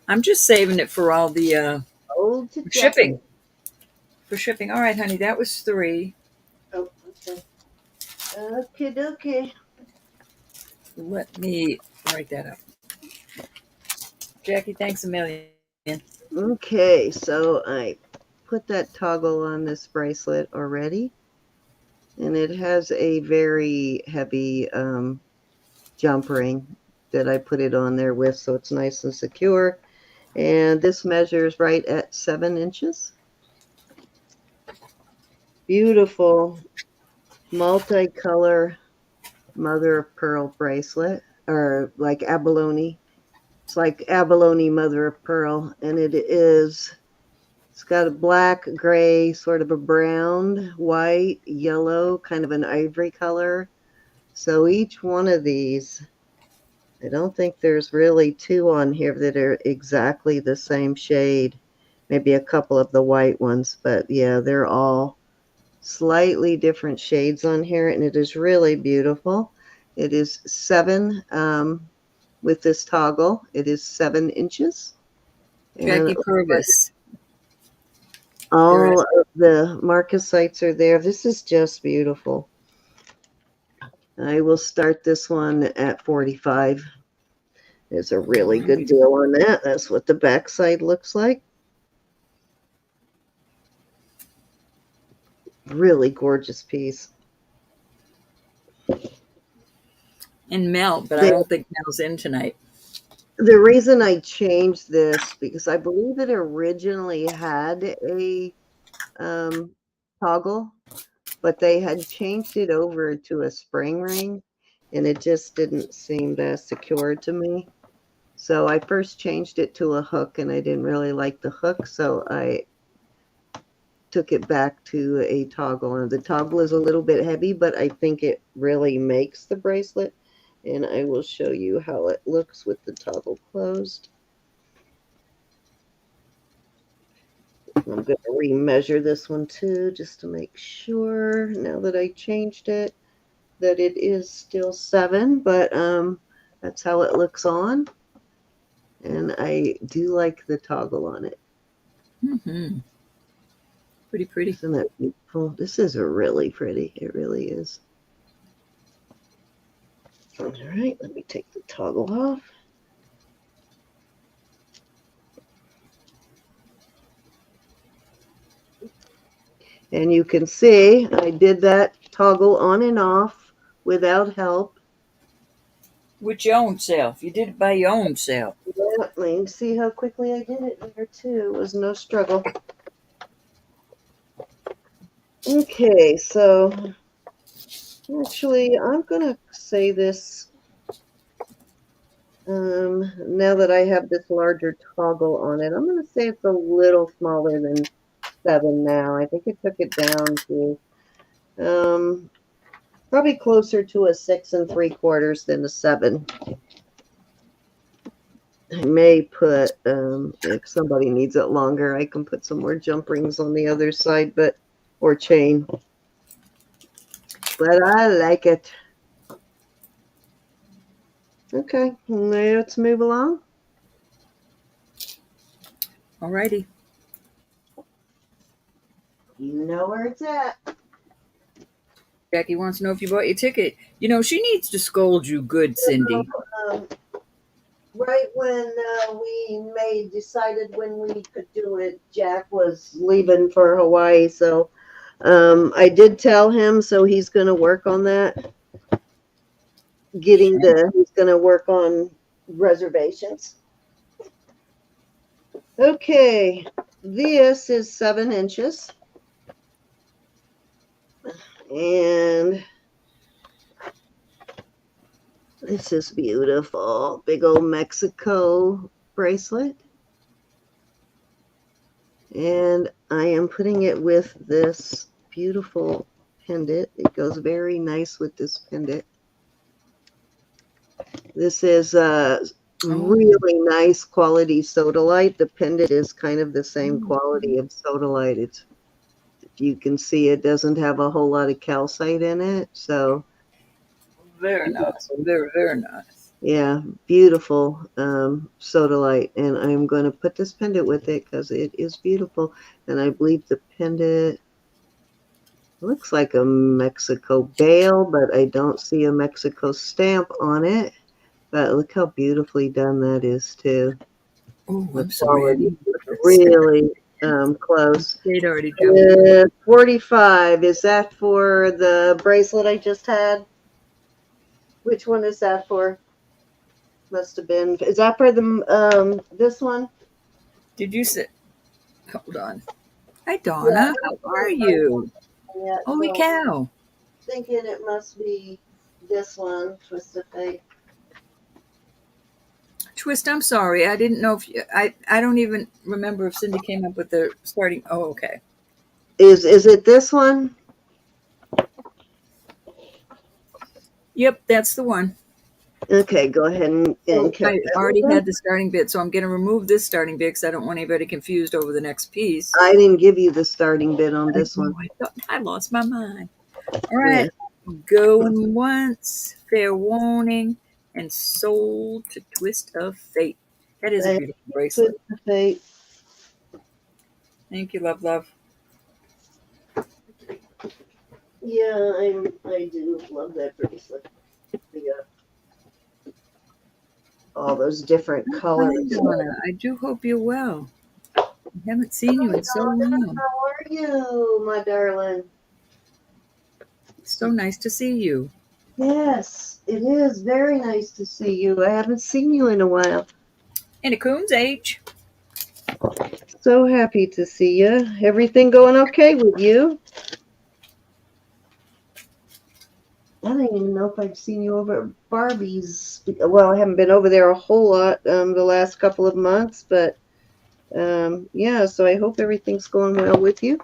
Speaker 2: I'm just saving it for all the
Speaker 1: Old to
Speaker 2: shipping.
Speaker 1: Jackie.
Speaker 2: For shipping. All right, honey, that was 3.
Speaker 1: Oh, okay. Okay.
Speaker 2: Let me write that up. Jackie, thanks a million.
Speaker 1: Okay, so I put that toggle on this bracelet already. And it has a very heavy jump ring that I put it on there with, so it's nice and secure. And this measures right at 7 inches. Beautiful multicolor mother of pearl bracelet, or like abalone. It's like abalone mother of pearl, and it is It's got a black, gray, sort of a brown, white, yellow, kind of an ivory color. So each one of these, I don't think there's really two on here that are exactly the same shade. Maybe a couple of the white ones, but yeah, they're all slightly different shades on here, and it is really beautiful. It is 7 with this toggle. It is 7 inches. And
Speaker 2: Jackie Purvis.
Speaker 1: all of the marcasites are there. This is just beautiful. I will start this one at 45. There's a really good deal on that. That's what the backside looks like. Really gorgeous piece.
Speaker 2: And Mel, but I don't think Mel's in tonight.
Speaker 1: The reason I changed this, because I believe it originally had a toggle, but they had changed it over to a spring ring, and it just didn't seem that secure to me. So I first changed it to a hook, and I didn't really like the hook, so I took it back to a toggle. And the toggle is a little bit heavy, but I think it really makes the bracelet. And I will show you how it looks with the toggle closed. I'm going to remeasure this one too, just to make sure, now that I changed it, that it is still 7, but that's how it looks on. And I do like the toggle on it.
Speaker 2: Mm-hmm. Pretty pretty.
Speaker 1: Isn't that beautiful? This is really pretty. It really is. All right, let me take the toggle off. And you can see I did that toggle on and off without help.
Speaker 2: With your own self. You did it by your own self.
Speaker 1: Yeah, you see how quickly I did it there too. It was no struggle. Okay, so actually I'm going to say this now that I have this larger toggle on it. I'm going to say it's a little smaller than 7 now. I think it took it down to probably closer to a 6 3/4 than a 7. I may put, if somebody needs it longer, I can put some more jump rings on the other side, or chain. But I like it. Okay, let's move along.
Speaker 2: Alrighty.
Speaker 1: You know where it's at.
Speaker 2: Jackie wants to know if you bought your ticket. You know, she needs to scold you good, Cindy.
Speaker 1: Right when we decided when we could do it, Jack was leaving for Hawaii, so I did tell him, so he's going to work on that. He's going to work on reservations. Okay, this is 7 inches. And this is beautiful. Big old Mexico bracelet. And I am putting it with this beautiful pendant. It goes very nice with this pendant. This is really nice quality sodalite. The pendant is kind of the same quality of sodalite. If you can see, it doesn't have a whole lot of calcite in it. So
Speaker 2: very nice. Very, very nice.
Speaker 1: Yeah, beautiful sodalite. And I'm going to put this pendant with it because it is beautiful. And I believe the pendant looks like a Mexico bail, but I don't see a Mexico stamp on it. But look how beautifully done that is too.
Speaker 2: Oh, I'm sorry.
Speaker 1: Really close.
Speaker 2: They'd already jumped.
Speaker 1: 45. Is that for the bracelet I just had? Which one is that for? Must have been. Is that for the this one?
Speaker 2: Did you say? Hold on. Hi, Donna. How are you?
Speaker 1: Yeah,
Speaker 2: Holy cow!
Speaker 1: Thinking it must be this one. Twist of Fate.
Speaker 2: Twist, I'm sorry. I didn't know if I don't even remember if Cindy came up with the starting. Oh, okay.
Speaker 1: Is it this one?
Speaker 2: Yep, that's the one.
Speaker 1: Okay, go ahead and
Speaker 2: So
Speaker 1: cut
Speaker 2: I
Speaker 1: that
Speaker 2: already
Speaker 1: one.
Speaker 2: had the starting bit, so I'm going to remove this starting bit because I don't want anybody confused over the next piece.
Speaker 1: I didn't give you the starting bit on
Speaker 2: I
Speaker 1: this
Speaker 2: know,
Speaker 1: one.
Speaker 2: I thought I lost my mind. All
Speaker 1: Yeah.
Speaker 2: right, going once, fair warning, and sold to twist of fate. That is a
Speaker 1: Thank
Speaker 2: beautiful
Speaker 1: you,
Speaker 2: bracelet.
Speaker 1: Twist of Fate.
Speaker 2: Thank you, love, love.
Speaker 1: Yeah, I do love that bracelet. The, all those different
Speaker 2: Hi,
Speaker 1: colors.
Speaker 2: Donna. I do hope you're well. I haven't seen you
Speaker 1: Hi,
Speaker 2: in so
Speaker 1: Donna.
Speaker 2: long.
Speaker 1: How are you, my darling?
Speaker 2: So nice to see you.
Speaker 1: Yes, it is very nice to see you. I haven't seen you in a while.
Speaker 2: And a coon's age.
Speaker 1: So happy to see you. Everything going okay with you? I don't even know if I've seen you over at Barbie's. Well, I haven't been over there a whole lot the last couple of months, but yeah, so I hope everything's going well with you.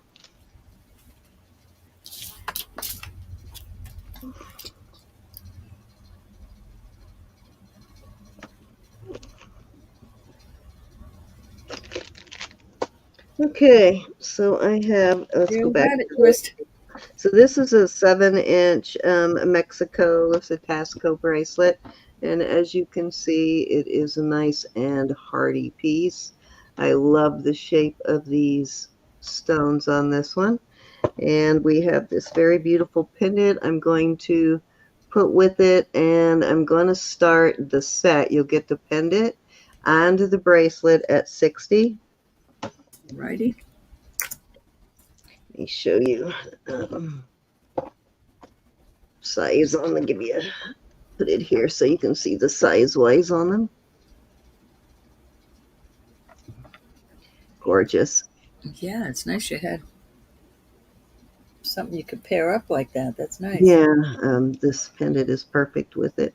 Speaker 1: Okay, so I have, let's go
Speaker 2: You
Speaker 1: back.
Speaker 2: got it, Twist.
Speaker 1: So this is a 7-inch Mexico Citasco bracelet. And as you can see, it is a nice and hardy piece. I love the shape of these stones on this one. And we have this very beautiful pendant I'm going to put with it. And I'm going to start the set. You'll get the pendant and the bracelet at 60.
Speaker 2: Righty.
Speaker 1: Let me show you size. I'm going to give you put it here so you can see the size wise on them. Gorgeous.
Speaker 2: Yeah, it's nice you had something you could pair up like that. That's nice.
Speaker 1: Yeah, this pendant is perfect with it.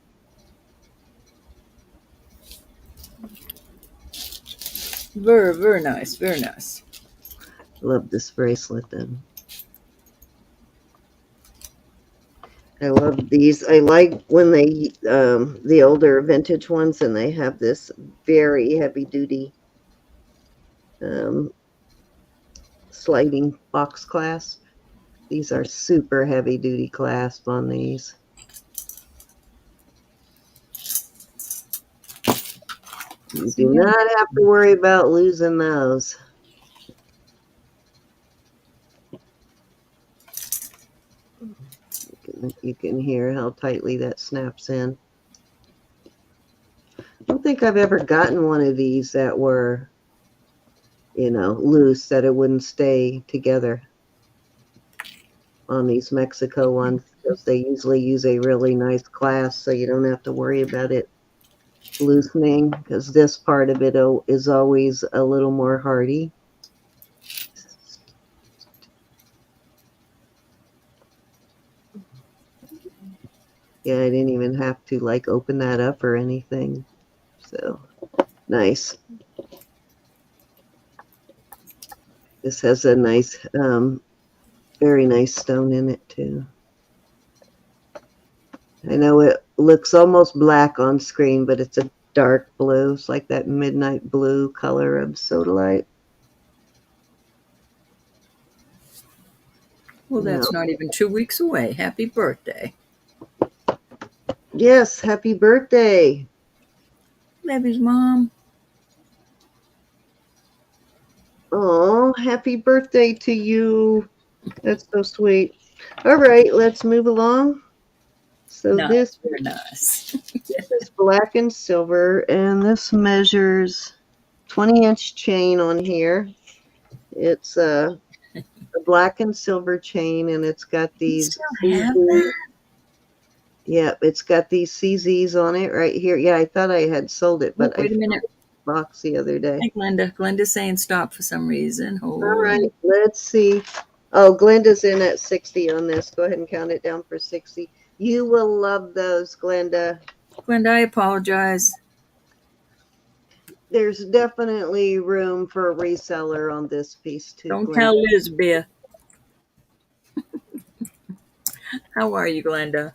Speaker 2: Very, very nice. Very nice.
Speaker 1: Love this bracelet then. I love these. I like when they, the older vintage ones, and they have this very heavy duty sliding box clasp. These are super heavy duty clasp on these. You do not have to worry about losing those. You can hear how tightly that snaps in. I don't think I've ever gotten one of these that were, you know, loose, that it wouldn't stay together on these Mexico ones, because they usually use a really nice clasp, so you don't have to worry about it loosening, because this part of it is always a little more hardy. Yeah, I didn't even have to like open that up or anything. So nice. This has a nice, very nice stone in it too. I know it looks almost black on screen, but it's a dark blue. It's like that midnight blue color of sodalite.
Speaker 2: Well, that's not even 2 weeks away. Happy birthday.
Speaker 1: Yes, happy birthday.
Speaker 2: Levy's mom.
Speaker 1: Oh, happy birthday to you. That's so sweet. All right, let's move along. So
Speaker 2: Nice. Very nice.
Speaker 1: this is black and silver, and this measures 20-inch chain on here. It's a black and silver chain, and it's got
Speaker 2: You
Speaker 1: these
Speaker 2: still have that?
Speaker 1: yeah, it's got these CZs on it right here. Yeah, I thought I had sold it, but
Speaker 2: Wait
Speaker 1: I
Speaker 2: a minute.
Speaker 1: found a box the other day.
Speaker 2: Hey, Glenda. Glenda's saying stop for some reason.
Speaker 1: All
Speaker 2: Hold
Speaker 1: right,
Speaker 2: on.
Speaker 1: let's see. Oh, Glenda's in at 60 on this. Go ahead and count it down for 60. You will love those, Glenda.
Speaker 2: Glenda, I apologize.
Speaker 1: There's definitely room for a reseller on this piece too,
Speaker 2: Don't
Speaker 1: Glenn.
Speaker 2: tell Elizabeth. How are you, Glenda?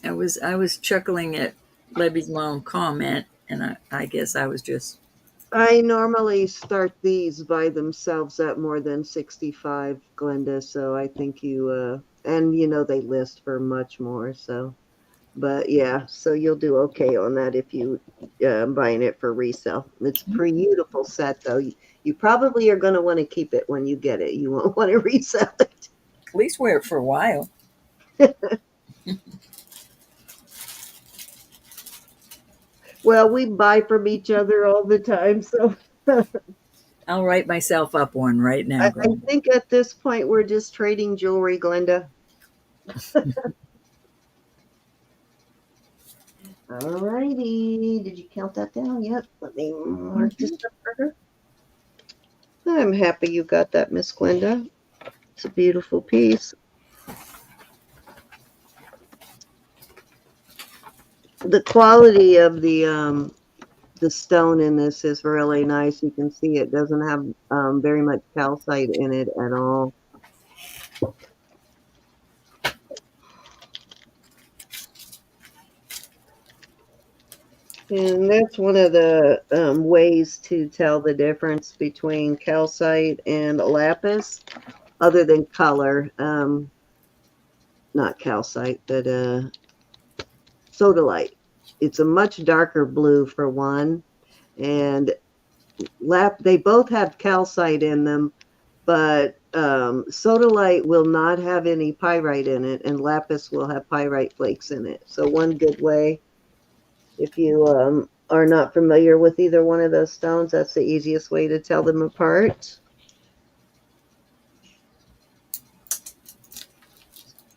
Speaker 2: I was chuckling at Libby's long comment, and I guess I was just
Speaker 1: I normally start these by themselves at more than 65, Glenda. So I think and they list for much more. So, but yeah, so you'll do okay on that if you buying it for resale. It's a beautiful set though. You probably are going to want to keep it when you get it. You won't want to resell it.
Speaker 2: at least wear it for a while.
Speaker 1: Well, we buy from each other all the time, so
Speaker 2: I'll write myself up one right now,
Speaker 1: I
Speaker 2: Glenda.
Speaker 1: think at this point we're just trading jewelry, Glenda. All righty. Did you count that down? Yep. Let me mark this up for her. I'm happy you got that, Miss Glenda. It's a beautiful piece. The quality of the stone in this is really nice. You can see it doesn't have very much calcite in it at all. And that's one of the ways to tell the difference between calcite and lapis, other than color. Not calcite, but sodalite. It's a much darker blue for one, and they both have calcite in them, but sodalite will not have any pyrite in it, and lapis will have pyrite flakes in it. So one good way, if you are not familiar with either one of those stones, that's the easiest way to tell them apart.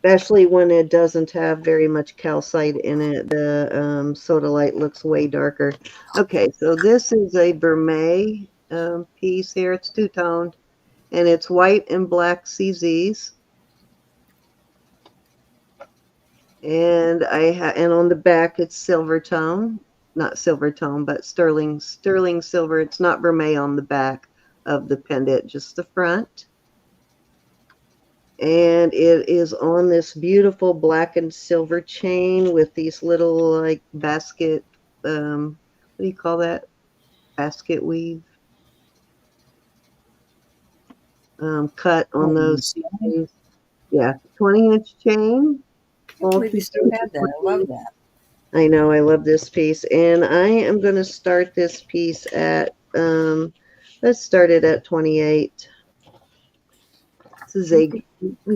Speaker 1: Especially when it doesn't have very much calcite in it. The sodalite looks way darker. Okay, so this is a vermeil piece here. It's two-toned, and it's white and black CZs. And and on the back it's silver tone, not silver tone, but sterling silver. It's not vermeil on the back of the pendant, just the front. And it is on this beautiful black and silver chain with these little like basket what do you call that, basket weave cut on those chains. Yeah, 20-inch chain.
Speaker 2: I can't believe you still have that. I love that.
Speaker 1: I know, I love this piece, and I am going to start this piece at let's start it at 28. This is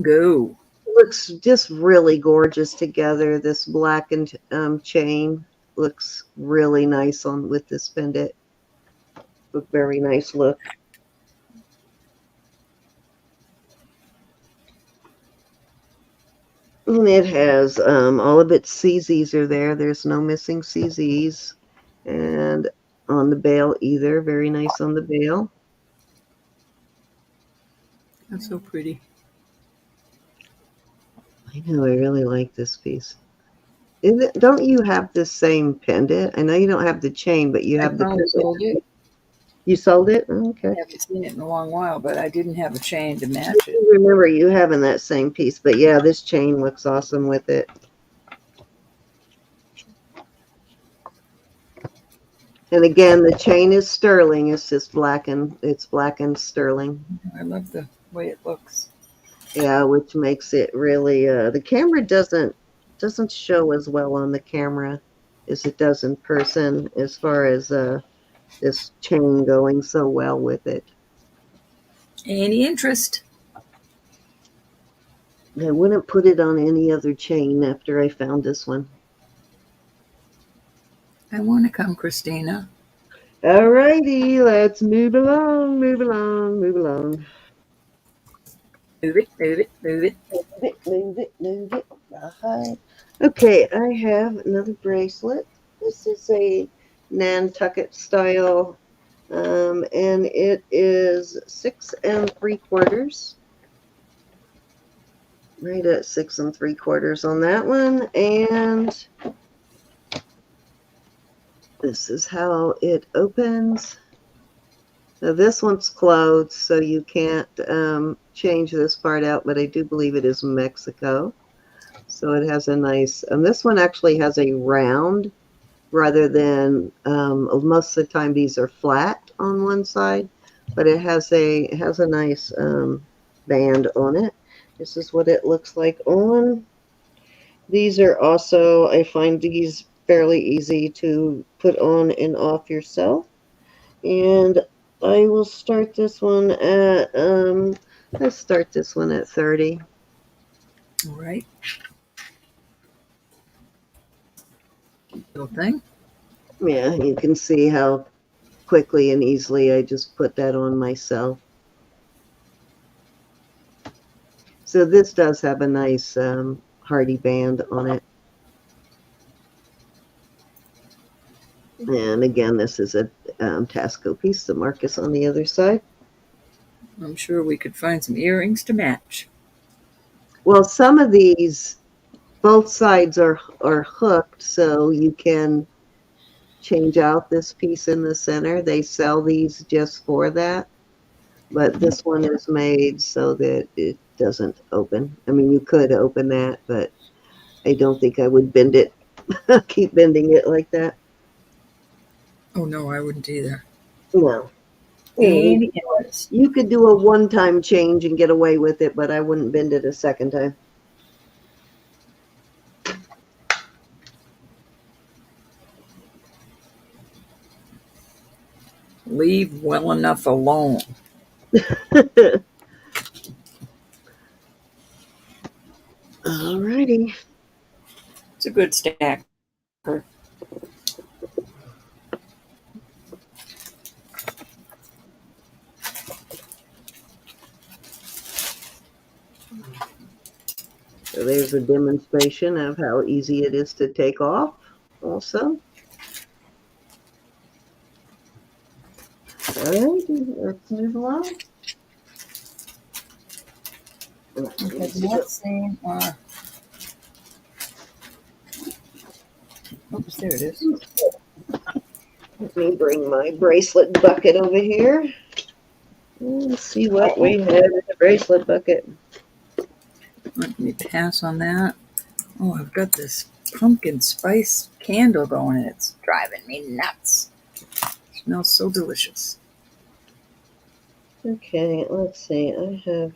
Speaker 2: Go.
Speaker 1: looks just really gorgeous together. This blackened chain looks really nice on with this pendant. Look, very nice look. And it has all of its CZs are there. There's no missing CZs. And on the bail either. Very nice on the bail.
Speaker 2: That's so pretty.
Speaker 1: I know, I really like this piece. Don't you have the same pendant? I know you don't have the chain, but you
Speaker 2: I
Speaker 1: have the
Speaker 2: probably
Speaker 1: pendant.
Speaker 2: sold it.
Speaker 1: You sold it? Oh, okay.
Speaker 2: I haven't seen it in a long while, but I didn't have a chain to match
Speaker 1: I
Speaker 2: it.
Speaker 1: remember you having that same piece, but yeah, this chain looks awesome with it. And again, the chain is sterling. It's just it's black and sterling.
Speaker 2: I love the way it looks.
Speaker 1: Yeah, which makes it really the camera doesn't show as well on the camera as it does in person as far as this chain going so well with it.
Speaker 2: Any interest?
Speaker 1: I wouldn't put it on any other chain after I found this one.
Speaker 2: I want to come, Christina.
Speaker 1: All righty, let's move along, move along, move along.
Speaker 2: Move it, move it, move it.
Speaker 1: Move it, move it, move it. Right. Okay, I have another bracelet. This is a Nantucket style, and it is 6 3/4. Right at 6 3/4 on that one, and This is how it opens. Now this one's closed, so you can't change this part out, but I do believe it is Mexico. So it has a nice, and this one actually has a round rather than, most of the time these are flat on one side, but it has a nice band on it. This is what it looks like on. These are also, I find these fairly easy to put on and off yourself. And I will start this one at, let's start this one at 30.
Speaker 2: All right. Little thing.
Speaker 1: Yeah, you can see how quickly and easily I just put that on myself. So this does have a nice hardy band on it. And again, this is a Tasco piece, the Marcus on the other side.
Speaker 2: I'm sure we could find some earrings to match.
Speaker 1: Well, some of these, both sides are hooked, so you can change out this piece in the center. They sell these just for that. But this one is made so that it doesn't open. I mean, you could open that, but I don't think I would bend it, keep bending it like that.
Speaker 2: Oh, no, I wouldn't either.
Speaker 1: No.
Speaker 2: Any errors?
Speaker 1: You could do a one-time change and get away with it, but I wouldn't bend it a second time.
Speaker 2: Leave well enough alone.
Speaker 1: Alrighty.
Speaker 2: It's a good stack.
Speaker 1: So there's a demonstration of how easy it is to take off also. Alright, let's move along.
Speaker 2: Okay, let's see. Oops, there it is.
Speaker 1: Let me bring my bracelet bucket over here. Let's see what we have in the bracelet bucket.
Speaker 2: Let me pass on that. Oh, I've got this pumpkin spice candle going and it's driving me nuts. It smells so delicious.
Speaker 1: Okay, let's see. I have.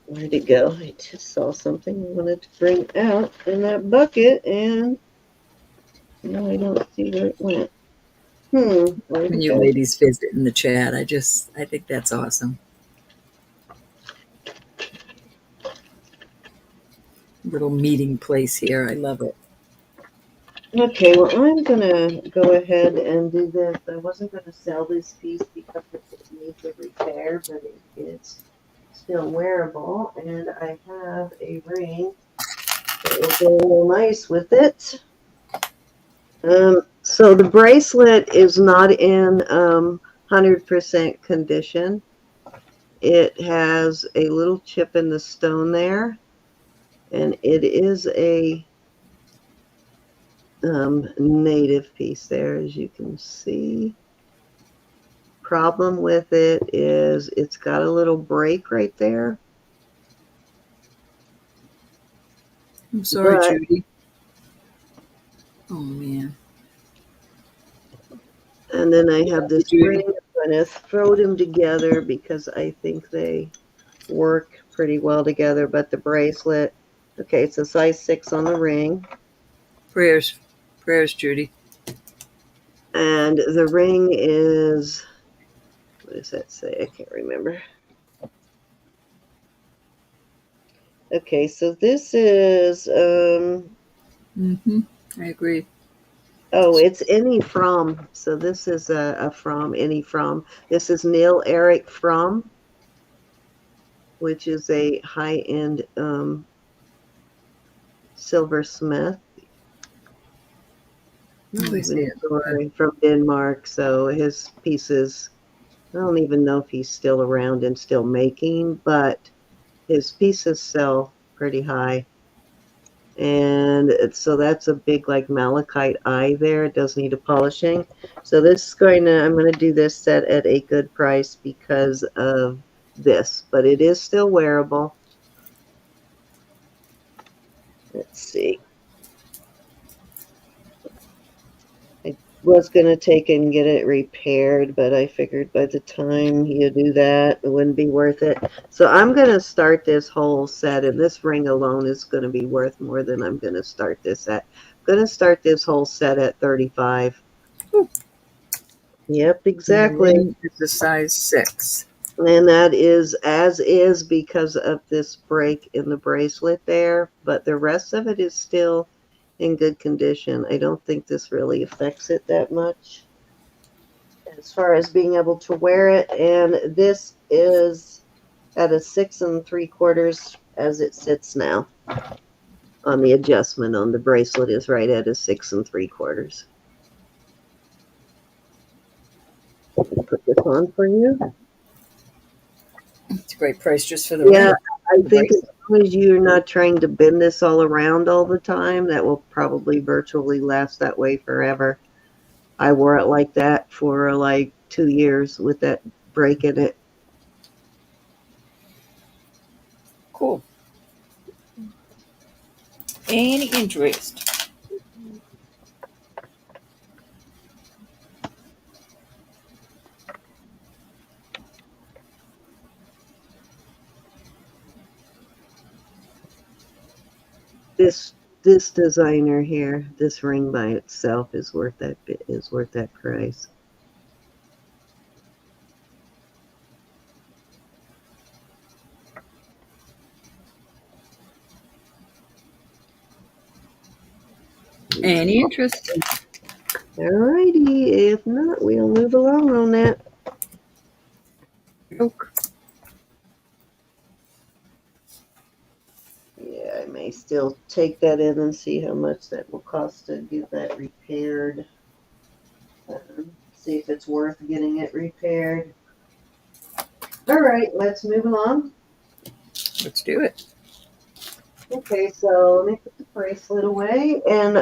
Speaker 1: Where'd it go? I just saw something I wanted to bring out in that bucket, and no, I don't see where it went.
Speaker 2: When you ladies visit in the chat, I think that's awesome. Little meeting place here. I love it.
Speaker 1: Okay, well, I'm gonna go ahead and do this. I wasn't gonna sell this piece because it needs a repair, but it's still wearable, and I have a ring that will go nice with it. So the bracelet is not in 100% condition. It has a little chip in the stone there, and it is a native piece there, as you can see. Problem with it is it's got a little break right there.
Speaker 2: I'm sorry, Judy. Oh, man.
Speaker 1: And then I have this ring. I'm going to throw them together because I think they work pretty well together. But the bracelet, okay, it's a size 6 on the ring.
Speaker 2: Prayers, Judy.
Speaker 1: And the ring is, what does that say? I can't remember. Okay, so this is,
Speaker 2: I agree.
Speaker 1: Oh, it's any from. So this is a from, any from. This is Neil Eric from, which is a high-end silversmith. From Denmark. So his pieces, I don't even know if he's still around and still making, but his pieces sell pretty high. And so that's a big like malachite eye there. It does need a polishing. So this is I'm going to do this set at a good price because of this, but it is still wearable. Let's see. I was going to take and get it repaired, but I figured by the time you do that, it wouldn't be worth it. So I'm going to start this whole set, and this ring alone is going to be worth more than I'm going to start this at. I'm going to start this whole set at 35.
Speaker 2: Ooh.
Speaker 1: Yep,
Speaker 2: And the
Speaker 1: exactly.
Speaker 2: ring is a size 6.
Speaker 1: And that is as is because of this break in the bracelet there, but the rest of it is still in good condition. I don't think this really affects it that much as far as being able to wear it. And this is at a 6 3/4 as it sits now. On the adjustment on the bracelet is right at a 6 3/4. Put this on for you.
Speaker 2: It's a great price just for the ring.
Speaker 1: Yeah, I think as long as you're not trying to bend this all around all the time, that will probably virtually last that way forever. I wore it like that for like 2 years with that break in it.
Speaker 2: Cool. Any interest?
Speaker 1: This designer here, this ring by itself is worth that price.
Speaker 2: Any interest?
Speaker 1: Alrighty, if not, we'll move along on that.
Speaker 2: Oak.
Speaker 1: Yeah, I may still take that in and see how much that will cost to get that repaired. See if it's worth getting it repaired. All right, let's move along.
Speaker 2: Let's do it.
Speaker 1: Okay, so let me put the bracelet away and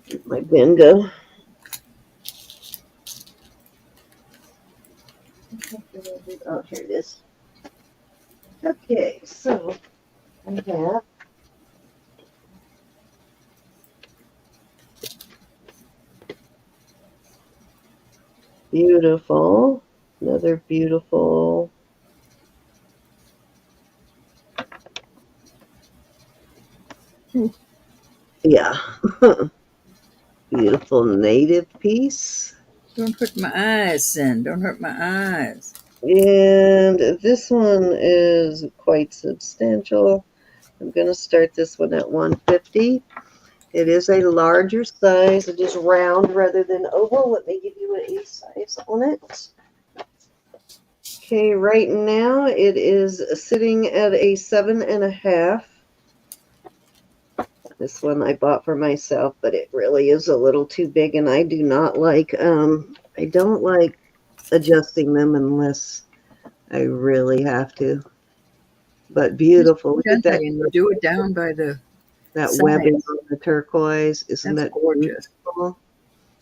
Speaker 1: where'd my bin go? Oh, here it is. Okay, so I have beautiful, another beautiful. Yeah, beautiful native piece.
Speaker 2: Don't hurt my eyes, Sin. Don't hurt my eyes.
Speaker 1: And this one is quite substantial. I'm going to start this one at 150. It is a larger size. It is round rather than oval. Let me give you a size on it. Okay, right now it is sitting at a 7.5. This one I bought for myself, but it really is a little too big, and I do not like, I don't like adjusting them unless I really have to. But beautiful. Look at that.
Speaker 2: And you do it down by the
Speaker 1: That
Speaker 2: sides.
Speaker 1: webbing on the turquoise. Isn't
Speaker 2: That's
Speaker 1: that
Speaker 2: gorgeous?
Speaker 1: beautiful?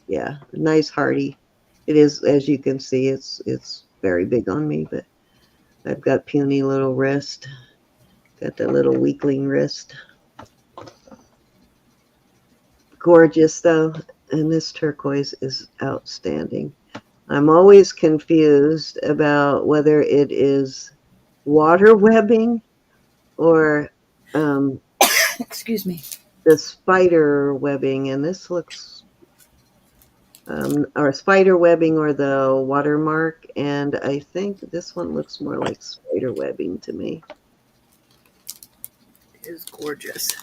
Speaker 1: Yeah, nice hardy. It is, as you can see, it's very big on me, but I've got puny little wrist. Got that little weakling wrist. Gorgeous though, and this turquoise is outstanding. I'm always confused about whether it is water webbing or
Speaker 2: Excuse me.
Speaker 1: the spider webbing, and this looks or spider webbing or the watermark, and I think this one looks more like spider webbing to me.
Speaker 2: It is gorgeous.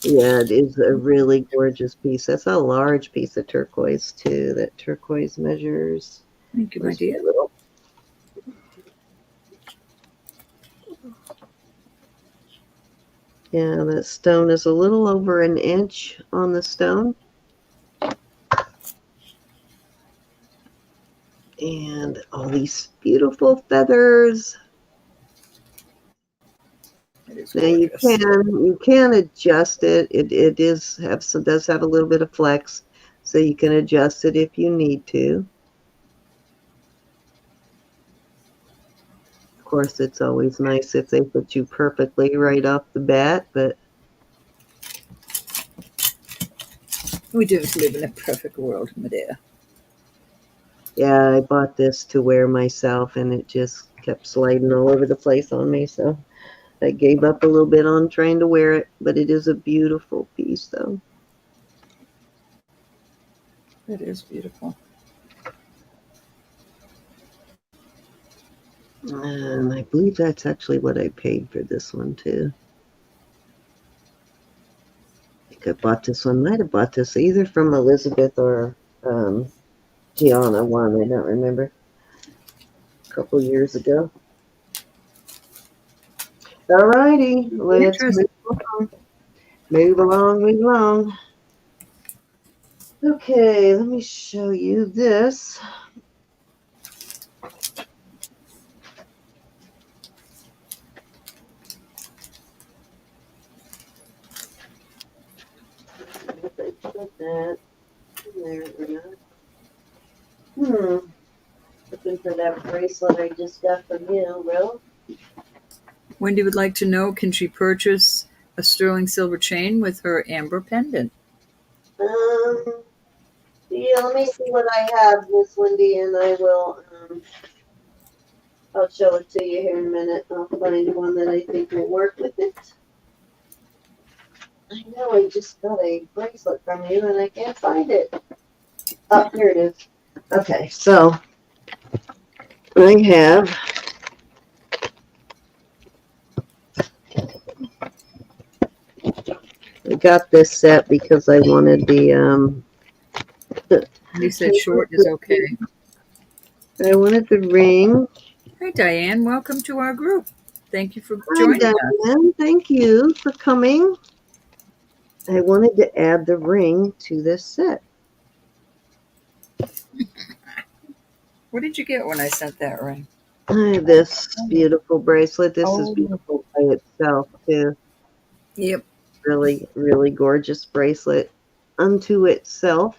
Speaker 1: Yeah, it is a really gorgeous piece. That's a large piece of turquoise too. That turquoise measures.
Speaker 2: Thank you, my dear.
Speaker 1: Yeah, that stone is a little over an inch on the stone. And all these beautiful feathers.
Speaker 2: It is
Speaker 1: Now
Speaker 2: gorgeous.
Speaker 1: you can adjust it. It does have a little bit of flex, so you can adjust it if you need to. Of course, it's always nice if they fit you perfectly right off the bat, but
Speaker 2: We do live in a perfect world, Medea.
Speaker 1: yeah, I bought this to wear myself, and it just kept sliding all over the place on me, so I gave up a little bit on trying to wear it, but it is a beautiful piece, though.
Speaker 2: It is beautiful.
Speaker 1: And I believe that's actually what I paid for this one, too. I think I bought this one. Might have bought this either from Elizabeth or Gianna one. I don't remember. A couple years ago. All righty. Let's
Speaker 2: Interesting.
Speaker 1: move on. Move along, move along. Okay, let me show you this. Put that there or not. Looking for that bracelet I just got from you, Will.
Speaker 2: Wendy would like to know, can she purchase a sterling silver chain with her amber pendant?
Speaker 1: Yeah, let me see what I have, Miss Wendy, and I will, I'll show it to you here in a minute. I'll find one that I think will work with it. I know I just got a bracelet from you and I can't find it. Oh, here it is. Okay, so I have I got this set because I wanted
Speaker 2: Wendy said short is okay.
Speaker 1: I wanted the ring.
Speaker 2: Hi, Diane. Welcome to our group. Thank you for
Speaker 1: Hi,
Speaker 2: joining us.
Speaker 1: Diane. Thank you for coming. I wanted to add the ring to this set.
Speaker 2: What did you get when I sent that ring?
Speaker 1: I have this beautiful bracelet. This is
Speaker 2: Oh,
Speaker 1: beautiful by itself, too.
Speaker 2: yep.
Speaker 1: Really, really gorgeous bracelet unto itself.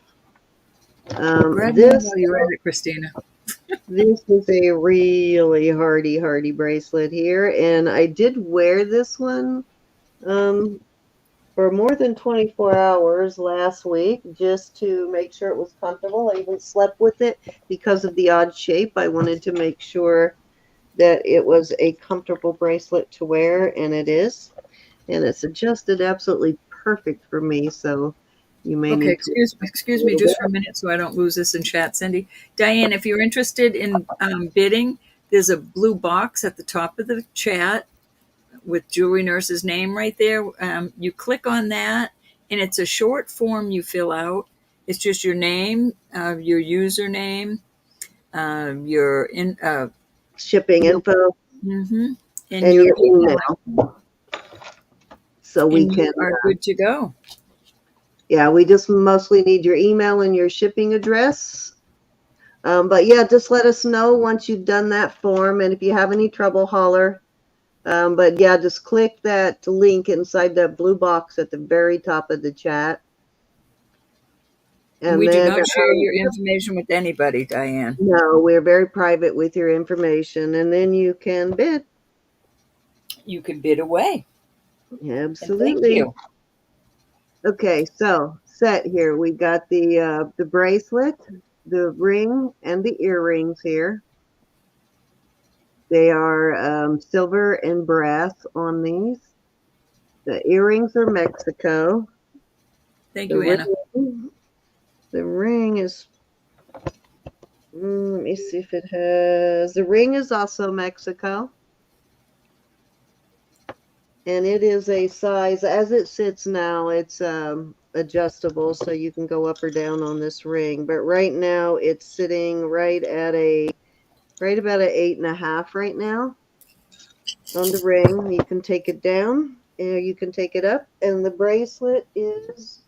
Speaker 2: Grab one
Speaker 1: This
Speaker 2: while you're at it, Christina.
Speaker 1: This is a really hardy bracelet here, and I did wear this one um, for more than 24 hours last week just to make sure it was comfortable. I even slept with it because of the odd shape. I wanted to make sure that it was a comfortable bracelet to wear, and it is. And it's adjusted absolutely perfect for me, so you may
Speaker 2: Okay,
Speaker 1: need to
Speaker 2: excuse
Speaker 1: a
Speaker 2: me
Speaker 1: little bit.
Speaker 2: just for a minute so I don't lose this in chat, Cindy. Diane, if you're interested in bidding, there's a blue box at the top of the chat with Jewelry Nurse's name right there. You click on that, and it's a short form you fill out. It's just your name, your username, your
Speaker 1: Shipping info
Speaker 2: mm-hmm, and
Speaker 1: and
Speaker 2: your
Speaker 1: your
Speaker 2: email,
Speaker 1: email so we
Speaker 2: and
Speaker 1: can
Speaker 2: you are good to go.
Speaker 1: yeah, we just mostly need your email and your shipping address. But yeah, just let us know once you've done that form. And if you have any trouble, holler. But yeah, just click that link inside that blue box at the very top of the chat.
Speaker 2: And
Speaker 1: And
Speaker 2: we do
Speaker 1: then,
Speaker 2: not share your information with anybody, Diane.
Speaker 1: no, we're very private with your information. And then you can bid.
Speaker 2: You can bid away. And thank
Speaker 1: Absolutely.
Speaker 2: you.
Speaker 1: Okay, so set here. We got the bracelet, the ring, and the earrings here. They are silver and brass on these. The earrings are Mexico.
Speaker 2: Thank
Speaker 1: The
Speaker 2: you, Anna.
Speaker 1: the ring is, let me see if it has, the ring is also Mexico. And it is a size, as it sits now, it's adjustable, so you can go up or down on this ring. But right now, it's sitting right about an 8.5 right now on the ring. You can take it down, and you can take it up, and the bracelet is,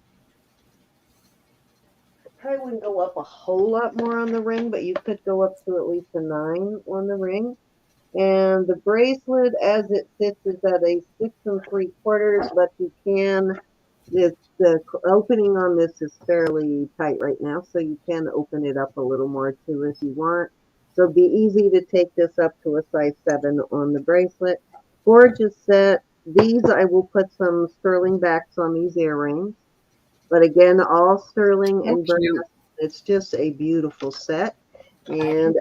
Speaker 1: probably wouldn't go up a whole lot more on the ring, but you could go up to at least a 9 on the ring. And the bracelet, as it sits, is at a 6 3/4, but you can, the opening on this is fairly tight right now, so you can open it up a little more too if you want. So it'd be easy to take this up to a size 7 on the bracelet. Gorgeous set. These, I will put some sterling backs on these earrings. But again, all sterling
Speaker 2: Oh,
Speaker 1: and brass.
Speaker 2: cute.
Speaker 1: It's just a beautiful set. And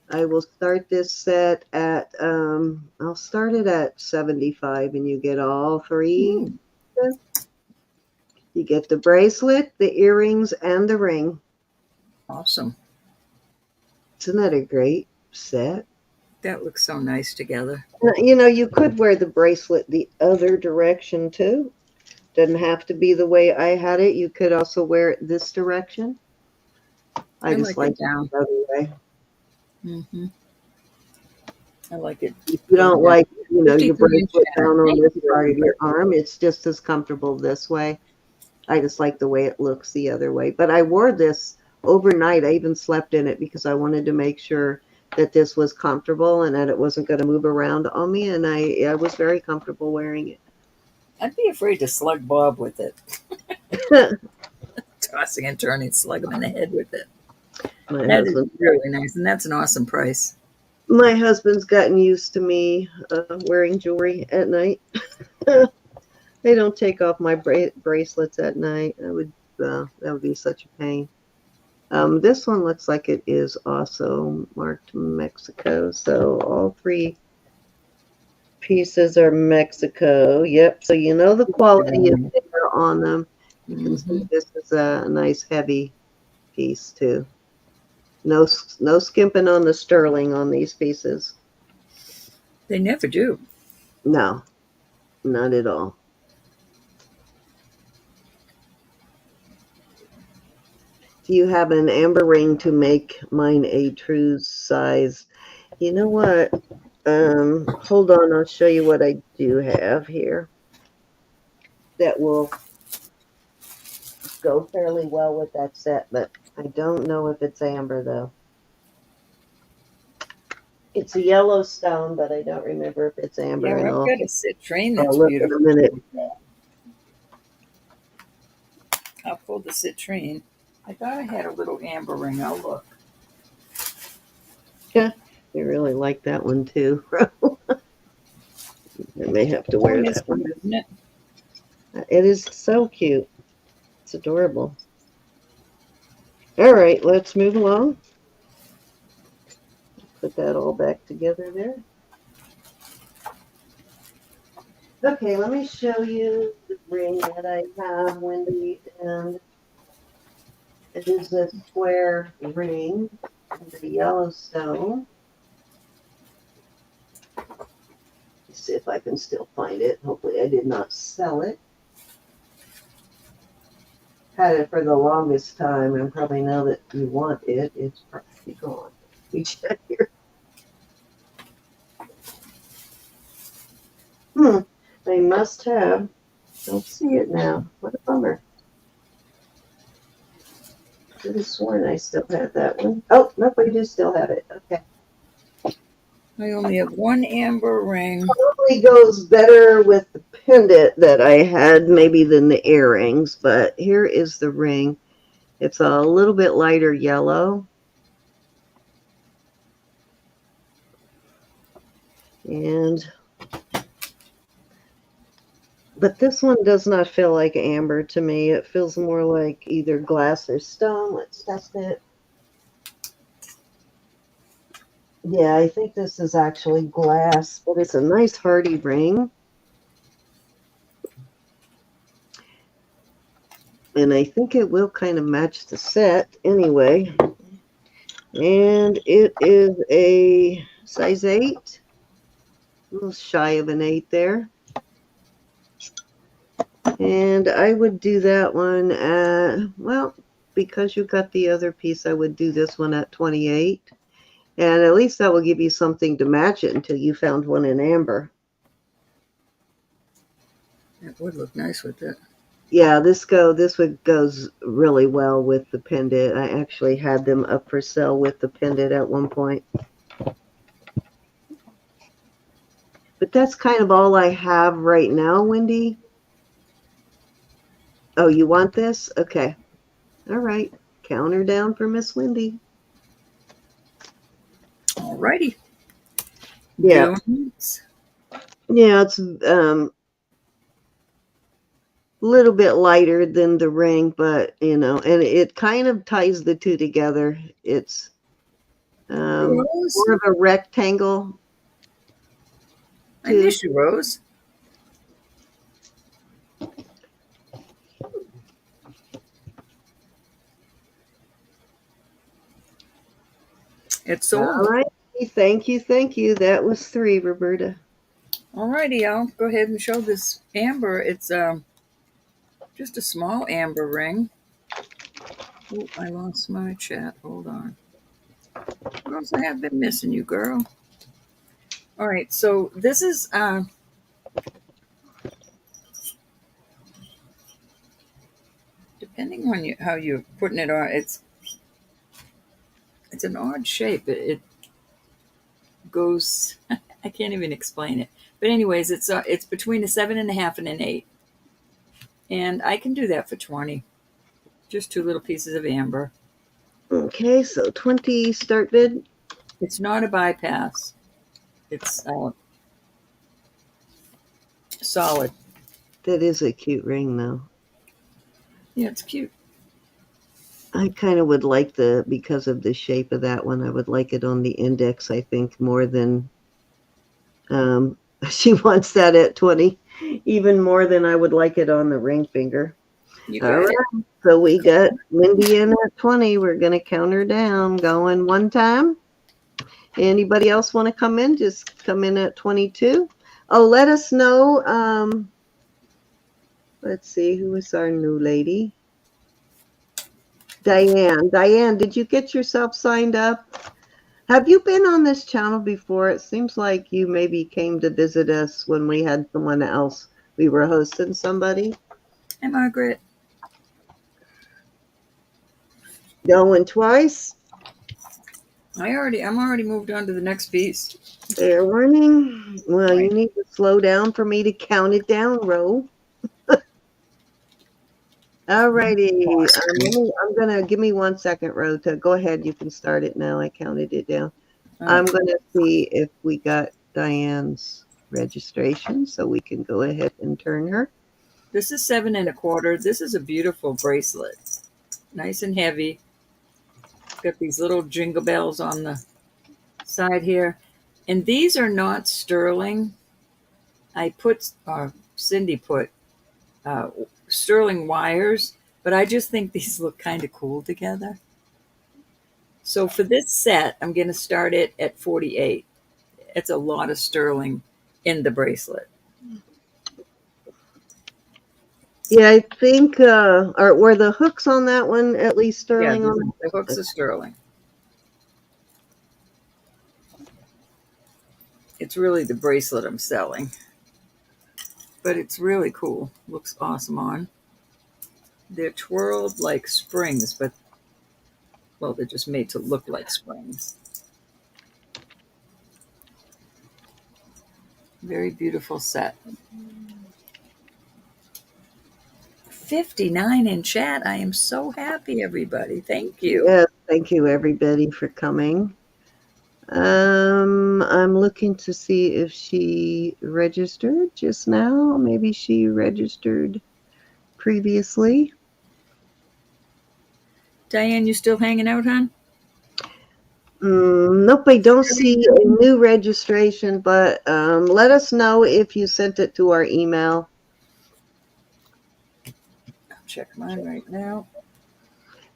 Speaker 1: I will start this set at, I'll start it at 75, and you get all three. You get the bracelet, the earrings, and the ring.
Speaker 2: Awesome.
Speaker 1: Isn't that a great set?
Speaker 2: That looks so nice together.
Speaker 1: You know, you could wear the bracelet the other direction too. Doesn't have to be the way I had it. You could also wear it this direction. I just like
Speaker 2: it down.
Speaker 1: it the other way.
Speaker 2: Mm-hmm. I like it.
Speaker 1: If you don't like, you know, your
Speaker 2: 53 inch
Speaker 1: bracelet down on this
Speaker 2: hand.
Speaker 1: part of your arm, it's just as comfortable this way. I just like the way it looks the other way. But I wore this overnight. I even slept in it because I wanted to make sure that this was comfortable and that it wasn't going to move around on me. And I was very comfortable wearing it.
Speaker 2: I'd be afraid to slug Bob with it. Tossing and turning, slug him in the head with it. That is really nice, and that's an awesome price.
Speaker 1: My husband's gotten used to me wearing jewelry at night. They don't take off my bracelets at night. That would be such a pain. This one looks like it is also marked Mexico. So all three pieces are Mexico. Yep. So you know the quality is there on them. You can see this is a nice heavy piece too. No skimping on the sterling on these pieces.
Speaker 2: They never do.
Speaker 1: No, not at all. Do you have an amber ring to make mine a true size? You know what? Hold on, I'll show you what I do have here that will go fairly well with that set, but I don't know if it's amber though. It's a yellow stone, but I don't remember if it's amber.
Speaker 2: Yeah,
Speaker 1: and
Speaker 2: I've got a citrine that's
Speaker 1: I'll look
Speaker 2: beautiful.
Speaker 1: in a minute.
Speaker 2: I'll pull the citrine. I thought I had a little amber ring. I'll look.
Speaker 1: Yeah, I really like that one too. I may have to wear that one.
Speaker 2: Isn't it?
Speaker 1: It is so cute. It's adorable. All right, let's move along. Put that all back together there. Okay, let me show you the ring that I have, Wendy, and it is a square ring with a yellow stone. Let's see if I can still find it. Hopefully I did not sell it. Had it for the longest time, and probably now that you want it, it's probably gone. We check here. I must have. Don't see it now. What a bummer. I could have sworn I still had that one. Oh, nope, I do still have it. Okay.
Speaker 2: I only have one amber ring.
Speaker 1: Probably goes better with the pendant that I had maybe than the earrings, but here is the ring. It's a little bit lighter yellow. But this one does not feel like amber to me. It feels more like either glass or stone. Let's test it. Yeah, I think this is actually glass, but it's a nice hardy ring. And I think it will kind of match the set anyway. And it is a size 8. A little shy of an 8 there. And I would do that one at, well, because you got the other piece, I would do this one at 28. And at least that will give you something to match it until you found one in amber.
Speaker 2: It would look nice with it.
Speaker 1: Yeah, this goes really well with the pendant. I actually had them up for sale with the pendant at one point. But that's kind of all I have right now, Wendy. Oh, you want this? Okay. All right. Counter down for Miss Wendy.
Speaker 2: Alrighty.
Speaker 1: Yeah.
Speaker 2: Goons.
Speaker 1: Yeah, it's a little bit lighter than the ring, but and it kind of ties the two together. It's
Speaker 2: Rose.
Speaker 1: more of a rectangle.
Speaker 2: I miss you, Rose. It's sold.
Speaker 1: All right. Thank you. Thank you. That was 3, Roberta.
Speaker 2: Alrighty, I'll go ahead and show this amber. It's just a small amber ring. Oh, I lost my chat. Hold on. Rose, I have been missing you, girl. All right, so this is depending on how you're putting it on. It's an odd shape. It goes. I can't even explain it. But anyways, it's between a 7.5 and an 8, and I can do that for 20. Just 2 little pieces of amber.
Speaker 1: Okay, so 20 start bid.
Speaker 2: It's not a bypass. It's solid.
Speaker 1: That is a cute ring, though.
Speaker 2: Yeah, it's cute.
Speaker 1: I kind of would like because of the shape of that one, I would like it on the index, I think, more than she wants that at 20, even more than I would like it on the ring finger.
Speaker 2: You
Speaker 1: All
Speaker 2: got it.
Speaker 1: right, so we got Wendy in at 20. We're going to count her down, going one time. Anybody else want to come in? Just come in at 22. Oh, let us know. Let's see, who is our new lady? Diane. Diane, did you get yourself signed up? Have you been on this channel before? It seems like you maybe came to visit us when we had someone else. We were hosting somebody.
Speaker 2: Hi, Margaret.
Speaker 1: Going twice.
Speaker 2: I'm already moved on to the next piece.
Speaker 1: Fair warning. Well,
Speaker 2: Right.
Speaker 1: you need to slow down for me to count it down, Ro. All righty. I'm going to give me 1 second, Ro, to go ahead. You can start it now. I counted it down. I'm going to see if we got Diane's registration so we can go ahead and turn her.
Speaker 2: This is 7 1/4. This is a beautiful bracelet. Nice and heavy. Got these little jingle bells on the side here. And these are not sterling. Cindy put sterling wires, but I just think these look kind of cool together. So for this set, I'm going to start it at 48. It's a lot of sterling in the bracelet.
Speaker 1: Yeah, I think, were the hooks on that one at least sterling?
Speaker 2: Yeah,
Speaker 1: on it?
Speaker 2: the hooks are sterling. It's really the bracelet I'm selling. But it's really cool. Looks awesome on. They're twirled like springs, but, well, they're just made to look like springs. Very beautiful set. 59 in chat. I am so happy, everybody. Thank you.
Speaker 1: Yes, thank you, everybody, for coming. I'm looking to see if she registered just now. Maybe she registered previously.
Speaker 2: Diane, you still hanging out, hon?
Speaker 1: Nope, I don't see a new registration, but let us know if you sent it to our email.
Speaker 2: I'll check mine right now.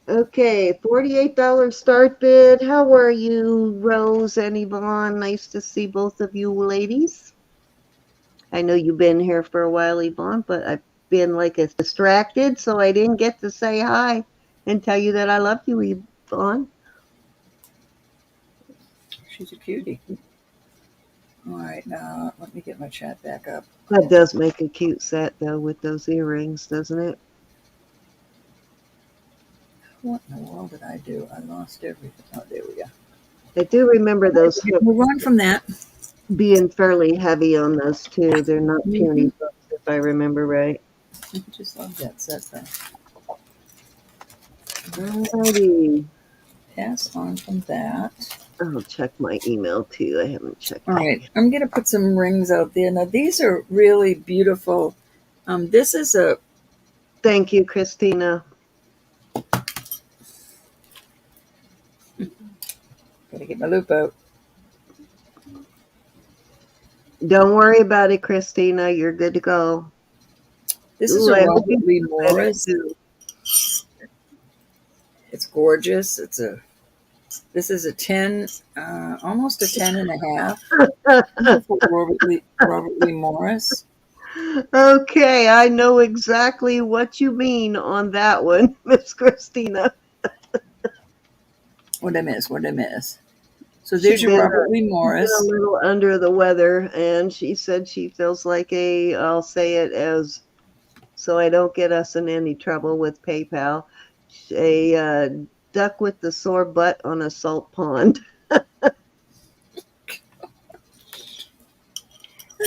Speaker 1: Okay, $48 start bid. How are you, Rose and Yvonne? Nice to see both of you ladies. I know you've been here for a while, Yvonne, but I've been like distracted, so I didn't get to say hi and tell you that I love you, Yvonne.
Speaker 2: She's a cutie. All right, now let me get my chat back up.
Speaker 1: That does make a cute set, though, with those earrings, doesn't it?
Speaker 2: What in the world did I do? I lost everything. Oh, there we go.
Speaker 1: I do remember those.
Speaker 2: Move on from that.
Speaker 1: being fairly heavy on those too. They're not puny
Speaker 2: Mhm.
Speaker 1: books, if I remember right.
Speaker 2: I just love that set there.
Speaker 1: Alrighty.
Speaker 2: Pass on from that.
Speaker 1: I'll check my email too. I haven't checked
Speaker 2: All
Speaker 1: that
Speaker 2: right,
Speaker 1: yet.
Speaker 2: I'm going to put some rings out there. Now, these are really beautiful. This is a,
Speaker 1: Thank you, Christina.
Speaker 2: gotta get my loop out.
Speaker 1: Don't worry about it, Christina. You're good to go.
Speaker 2: This is
Speaker 1: Ooh,
Speaker 2: a
Speaker 1: I hope
Speaker 2: Robert
Speaker 1: you
Speaker 2: Lee
Speaker 1: read it
Speaker 2: Morris.
Speaker 1: too.
Speaker 2: It's gorgeous. This is a 10, almost a 10 and a half. Beautiful Robert Lee Morris.
Speaker 1: Okay, I know exactly what you mean on that one, Miss Christina.
Speaker 2: What did I miss? What did I miss? So
Speaker 1: She's
Speaker 2: there's your
Speaker 1: been
Speaker 2: Robert Lee
Speaker 1: a
Speaker 2: Morris.
Speaker 1: little under the weather, and she said she feels like I'll say it as so I don't get us in any trouble with PayPal, a duck with the sore butt on a salt pond.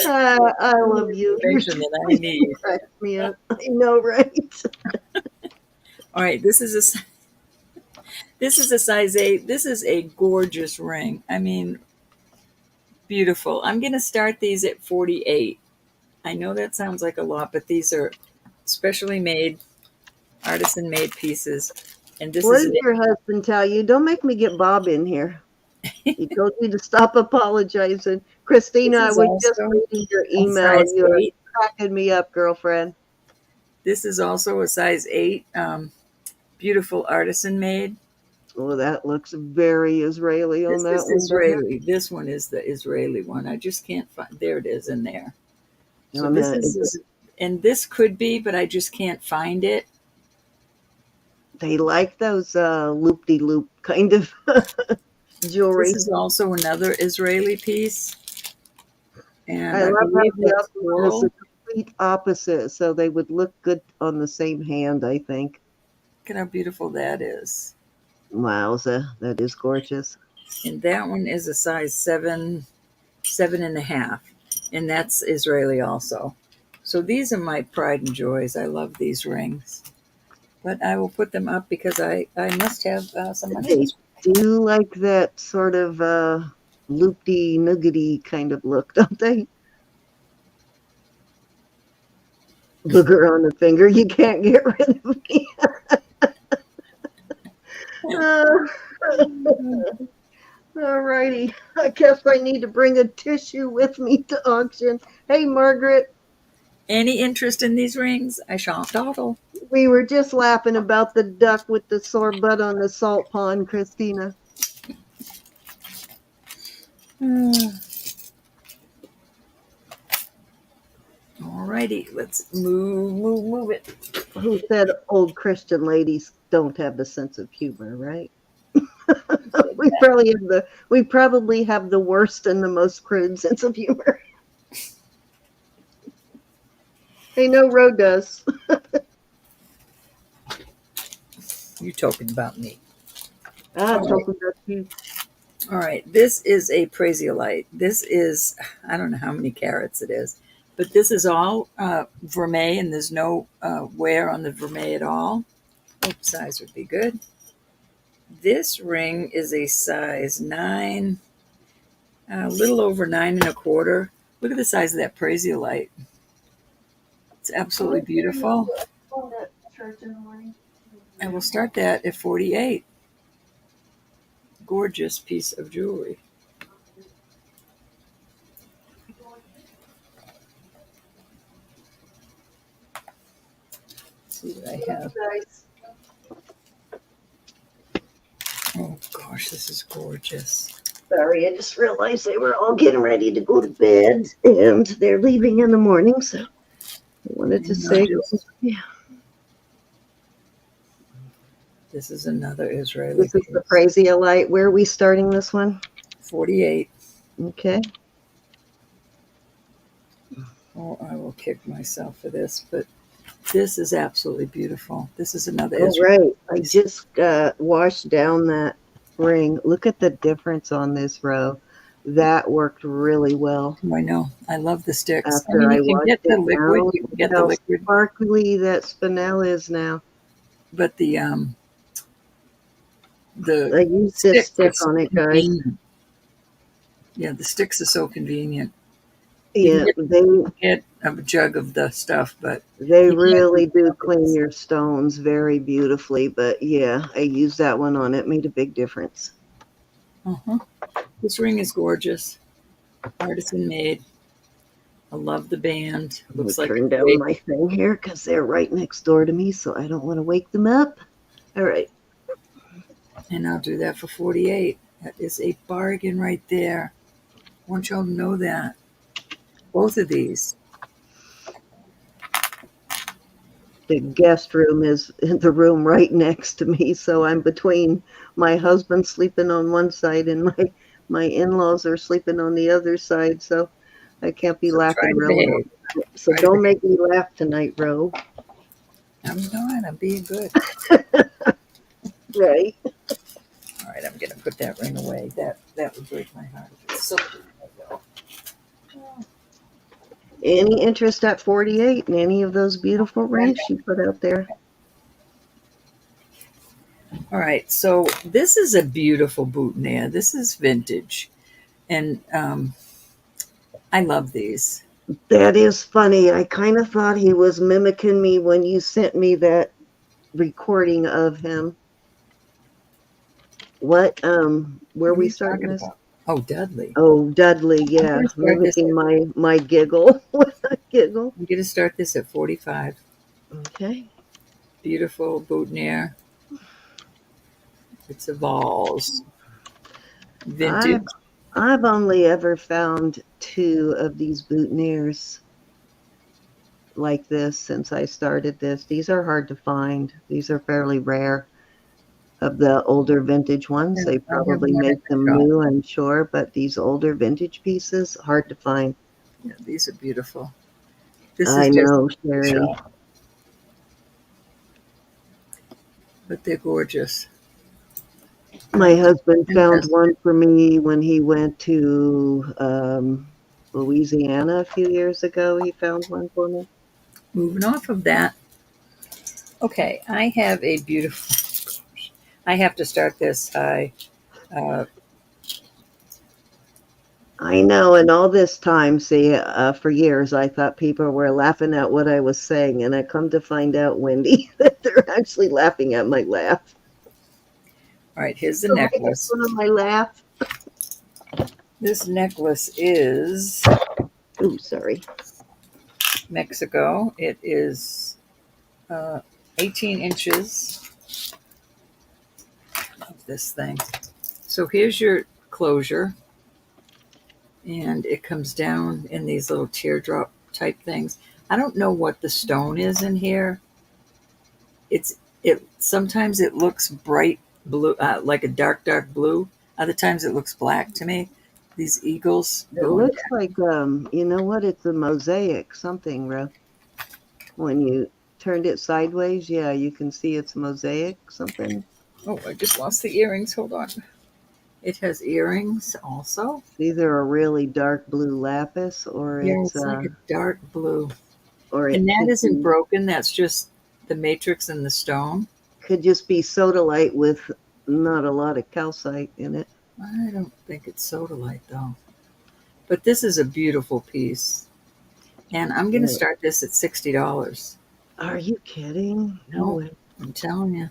Speaker 1: I love you. You're
Speaker 2: Information
Speaker 1: just
Speaker 2: that I need.
Speaker 1: crack me up. I know, right?
Speaker 2: All right, this is a size 8. This is a gorgeous ring. I mean, beautiful. I'm going to start these at 48. I know that sounds like a lot, but these are specially made, artisan made pieces. And this
Speaker 1: What
Speaker 2: is
Speaker 1: did your husband tell you? Don't make me get Bob in here. He told you to stop apologizing. Christina,
Speaker 2: this
Speaker 1: I
Speaker 2: is
Speaker 1: was just
Speaker 2: also
Speaker 1: reading your
Speaker 2: a
Speaker 1: email.
Speaker 2: size
Speaker 1: You're
Speaker 2: 8.
Speaker 1: cracking me up, girlfriend.
Speaker 2: This is also a size 8. Beautiful artisan made.
Speaker 1: Oh, that looks very Israeli on
Speaker 2: This
Speaker 1: that
Speaker 2: is
Speaker 1: one, doesn't
Speaker 2: Israeli. This one is the Israeli one. I just can't find. There it is in there.
Speaker 1: it?
Speaker 2: So
Speaker 1: On
Speaker 2: this
Speaker 1: that,
Speaker 2: and this could be, but I just can't find it.
Speaker 1: they like those loop-de-loop kind of
Speaker 2: This
Speaker 1: jewelry.
Speaker 2: is also another Israeli piece, and
Speaker 1: I
Speaker 2: I
Speaker 1: love how
Speaker 2: believe
Speaker 1: the
Speaker 2: that's
Speaker 1: other one is the
Speaker 2: coral.
Speaker 1: complete opposite, so they would look good on the same hand, I think.
Speaker 2: Look at how beautiful that is.
Speaker 1: Wowza, that is gorgeous.
Speaker 2: And that one is a size 7, 7.5, and that's Israeli also. So these are my pride and joys. I love these rings, but I will put them up because I must have some money
Speaker 1: They
Speaker 2: this
Speaker 1: do like that sort of loop-de-nuggety kind of look, don't they? Booger on the finger, you can't get rid of me. Uh,
Speaker 2: week.
Speaker 1: all righty. I guess I need to bring a tissue with me to auction. Hey, Margaret,
Speaker 2: Any interest in these rings? I shan't dawdle.
Speaker 1: we were just laughing about the duck with the sore butt on the salt pond, Christina.
Speaker 2: Alrighty, let's move it.
Speaker 1: Who said old Christian ladies don't have a sense of humor, right? We probably have the worst and the most crude sense of humor. Hey, no road does.
Speaker 2: You talking about me?
Speaker 1: Ah,
Speaker 2: All right.
Speaker 1: talking about you.
Speaker 2: All right. This is a Prasiolite. This is, I don't know how many carats it is, but this is all vermeil, and there's no wear on the vermeil at all. Hope size would be good. This ring is a size 9, a little over 9 1/4. Look at the size of that Prasiolite. It's absolutely beautiful. I will start that at 48. Gorgeous piece of jewelry. Let's see what I have. Oh gosh, this is gorgeous.
Speaker 1: Sorry, I just realized they were all getting ready to go to bed, and they're leaving in the morning, so I wanted to
Speaker 2: And
Speaker 1: say, yeah,
Speaker 2: this is another Israeli
Speaker 1: this is the
Speaker 2: piece.
Speaker 1: crazy light. Where are we starting this one?
Speaker 2: 48.
Speaker 1: Okay.
Speaker 2: Oh, I will kick myself for this, but this is absolutely beautiful. This is another
Speaker 1: All
Speaker 2: Israeli
Speaker 1: right. I
Speaker 2: piece.
Speaker 1: just washed down that ring. Look at the difference on this row. That worked really well.
Speaker 2: Oh, I know. I love the sticks. I
Speaker 1: After
Speaker 2: mean,
Speaker 1: I
Speaker 2: you can
Speaker 1: washed
Speaker 2: get the
Speaker 1: it
Speaker 2: liquid.
Speaker 1: down,
Speaker 2: You can
Speaker 1: look
Speaker 2: get the
Speaker 1: how
Speaker 2: liquid,
Speaker 1: sparkly that spinel is now.
Speaker 2: but the
Speaker 1: I used this
Speaker 2: sticks are
Speaker 1: stick
Speaker 2: so
Speaker 1: on it, guys.
Speaker 2: convenient. Yeah, the sticks are so convenient. You can
Speaker 1: Yeah,
Speaker 2: get a jug of the stuff, but
Speaker 1: they
Speaker 2: you can't do
Speaker 1: really do clean
Speaker 2: buckets.
Speaker 1: your stones very beautifully. But yeah, I used that one on it. Made a big difference.
Speaker 2: Uh-huh. This ring is gorgeous. Artisan made. I love the band.
Speaker 1: Let me
Speaker 2: Looks like
Speaker 1: turn
Speaker 2: it's
Speaker 1: down
Speaker 2: big.
Speaker 1: my thing here because they're right next door to me, so I don't want to wake them up. All right.
Speaker 2: And I'll do that for 48. That is a bargain right there. I want y'all to know that. Both of these.
Speaker 1: The guest room is in the room right next to me, so I'm between my husband sleeping on one side and my in-laws are sleeping on the other side, so I can't be
Speaker 2: So try
Speaker 1: laughing
Speaker 2: to
Speaker 1: real
Speaker 2: behave.
Speaker 1: loud. So
Speaker 2: Try to
Speaker 1: don't
Speaker 2: behave.
Speaker 1: make me laugh tonight, Ro.
Speaker 2: I'm not. I'm being good.
Speaker 1: Right.
Speaker 2: All right, I'm gonna put that ring away. That would break my heart. It's so pretty, though.
Speaker 1: Any interest at 48 in any of those beautiful rings she put out there?
Speaker 2: All right, so this is a beautiful boutonniere. This is vintage, and I love these.
Speaker 1: That is funny. I kind of thought he was mimicking me when you sent me that recording of him. Where
Speaker 2: What are
Speaker 1: we
Speaker 2: you
Speaker 1: starting
Speaker 2: talking
Speaker 1: this?
Speaker 2: about? Oh, Dudley.
Speaker 1: Oh, Dudley,
Speaker 2: I'm
Speaker 1: yeah,
Speaker 2: gonna start this.
Speaker 1: mimicking my giggle when I giggle.
Speaker 2: I'm gonna start this at 45.
Speaker 1: Okay.
Speaker 2: Beautiful boutonniere. It's a Vols.
Speaker 1: I've
Speaker 2: Vintage.
Speaker 1: I've only ever found two of these boutonnieres like this since I started this. These are hard to find. These are fairly rare. Of the older vintage ones, they
Speaker 2: I have
Speaker 1: probably
Speaker 2: one in
Speaker 1: make
Speaker 2: the
Speaker 1: them
Speaker 2: shop.
Speaker 1: new, I'm sure, but these older vintage pieces, hard to find.
Speaker 2: Yeah, these are beautiful. This is
Speaker 1: I
Speaker 2: just
Speaker 1: know,
Speaker 2: the
Speaker 1: Sherry.
Speaker 2: shop, but they're gorgeous.
Speaker 1: My husband
Speaker 2: And
Speaker 1: found
Speaker 2: just
Speaker 1: one for me when he went to Louisiana a few years ago. He found one for me.
Speaker 2: moving off of that. Okay, I have a beautiful. I have to start this. Uh,
Speaker 1: I know, and all this time, see, for years, I thought people were laughing at what I was saying, and I come to find out, Wendy, that they're actually laughing at my laugh.
Speaker 2: all right, here's the
Speaker 1: So making
Speaker 2: necklace.
Speaker 1: fun of my laugh.
Speaker 2: This necklace is
Speaker 1: Ooh, sorry.
Speaker 2: Mexico. It is uh, 18 inches of this thing. So here's your closure, and it comes down in these little teardrop type things. I don't know what the stone is in here. It sometimes it looks bright blue, like a dark blue. Other times it looks black to me. These eagles
Speaker 1: It
Speaker 2: going
Speaker 1: looks
Speaker 2: down.
Speaker 1: like, you know what? It's a mosaic something, Ro. When you turned it sideways, yeah, you can see it's mosaic something.
Speaker 2: Oh, I just lost the earrings. Hold on. It has earrings also.
Speaker 1: It's either a really dark blue lapis
Speaker 2: Yeah, it's like a dark blue.
Speaker 1: or
Speaker 2: And
Speaker 1: it
Speaker 2: that isn't broken. That's just the matrix and the stone.
Speaker 1: could just be sodalite with not a lot of calcite in it.
Speaker 2: I don't think it's sodalite though. But this is a beautiful piece. And I'm going to
Speaker 1: Right.
Speaker 2: start this at $60.
Speaker 1: Are you kidding? No
Speaker 2: No,
Speaker 1: way.
Speaker 2: I'm telling you.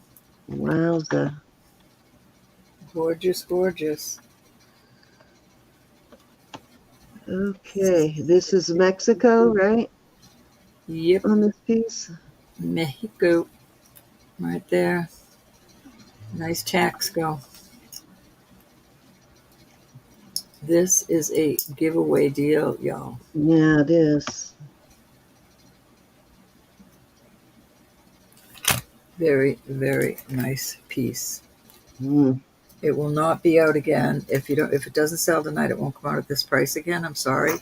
Speaker 1: Wowza.
Speaker 2: Gorgeous, gorgeous.
Speaker 1: Okay, this is Mexico, right?
Speaker 2: Yep,
Speaker 1: On this piece.
Speaker 2: Mexico. Right there. Nice tax go. This is a giveaway deal, y'all.
Speaker 1: Yeah, it is.
Speaker 2: Very, very nice piece.
Speaker 1: Mm.
Speaker 2: It will not be out again. If it doesn't sell tonight, it won't come out at this price again. I'm sorry.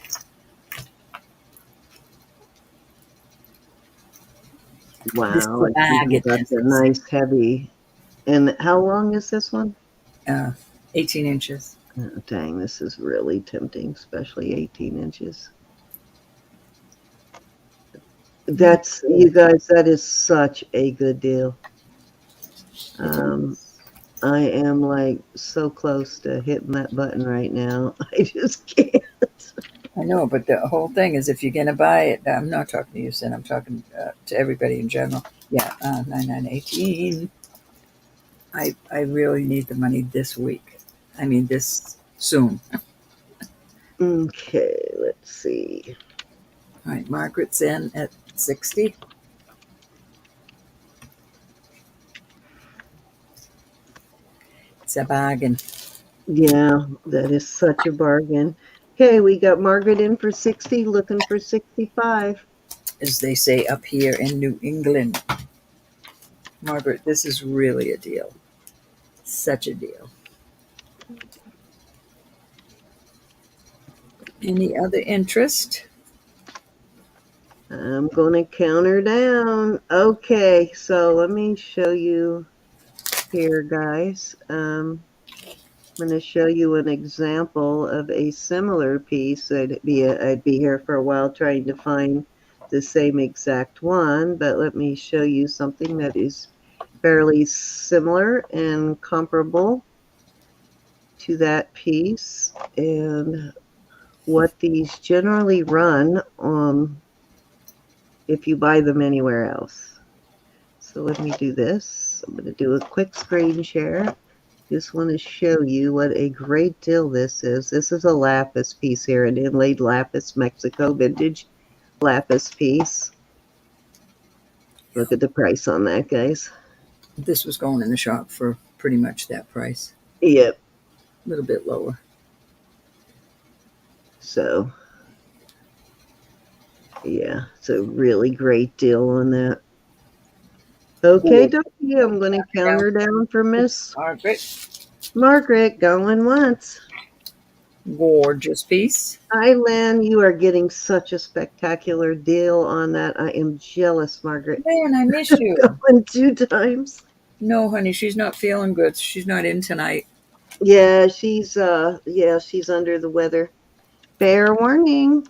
Speaker 2: This is
Speaker 1: Wow,
Speaker 2: a
Speaker 1: I see you
Speaker 2: bargain.
Speaker 1: got the nice heavy. And how long is this one?
Speaker 2: Uh, 18 inches.
Speaker 1: Oh, dang, this is really tempting, especially 18 inches. That's, you guys, that is such a good deal. I am like so close to hitting that button right now. I just can't.
Speaker 2: I know, but the whole thing is if you're going to buy it, I'm not talking to you, Sin. I'm talking to everybody in general. Yeah, 9918. I really need the money this week. I mean, this soon.
Speaker 1: Okay, let's see.
Speaker 2: All right, Margaret's in at 60. It's a bargain.
Speaker 1: Yeah, that is such a bargain. Okay, we got Margaret in for 60, looking for 65.
Speaker 2: As they say up here in New England. Margaret, this is really a deal. Such a deal. Any other interest?
Speaker 1: I'm going to count her down. Okay, so let me show you here, guys. I'm going to show you an example of a similar piece. I'd be here for a while trying to find the same exact one, but let me show you something that is fairly similar and comparable to that piece, and what these generally run if you buy them anywhere else. So let me do this. I'm going to do a quick screen share. Just want to show you what a great deal this is. This is a lapis piece here, an inlaid lapis Mexico vintage lapis piece. Look at the price on that, guys.
Speaker 2: This was going in the shop for pretty much that price.
Speaker 1: Yep.
Speaker 2: A little bit lower.
Speaker 1: So, yeah, it's a really great deal on that. Okay, Dottie, I'm going to count her down for Miss Margaret going once.
Speaker 2: Gorgeous piece.
Speaker 1: Hi, Lynn. You are getting such a spectacular deal on that. I am jealous, Margaret.
Speaker 2: Man, I miss you.
Speaker 1: Going 2 times.
Speaker 2: No, honey, she's not feeling good. She's not in tonight.
Speaker 1: Yeah, she's under the weather. Fair warning.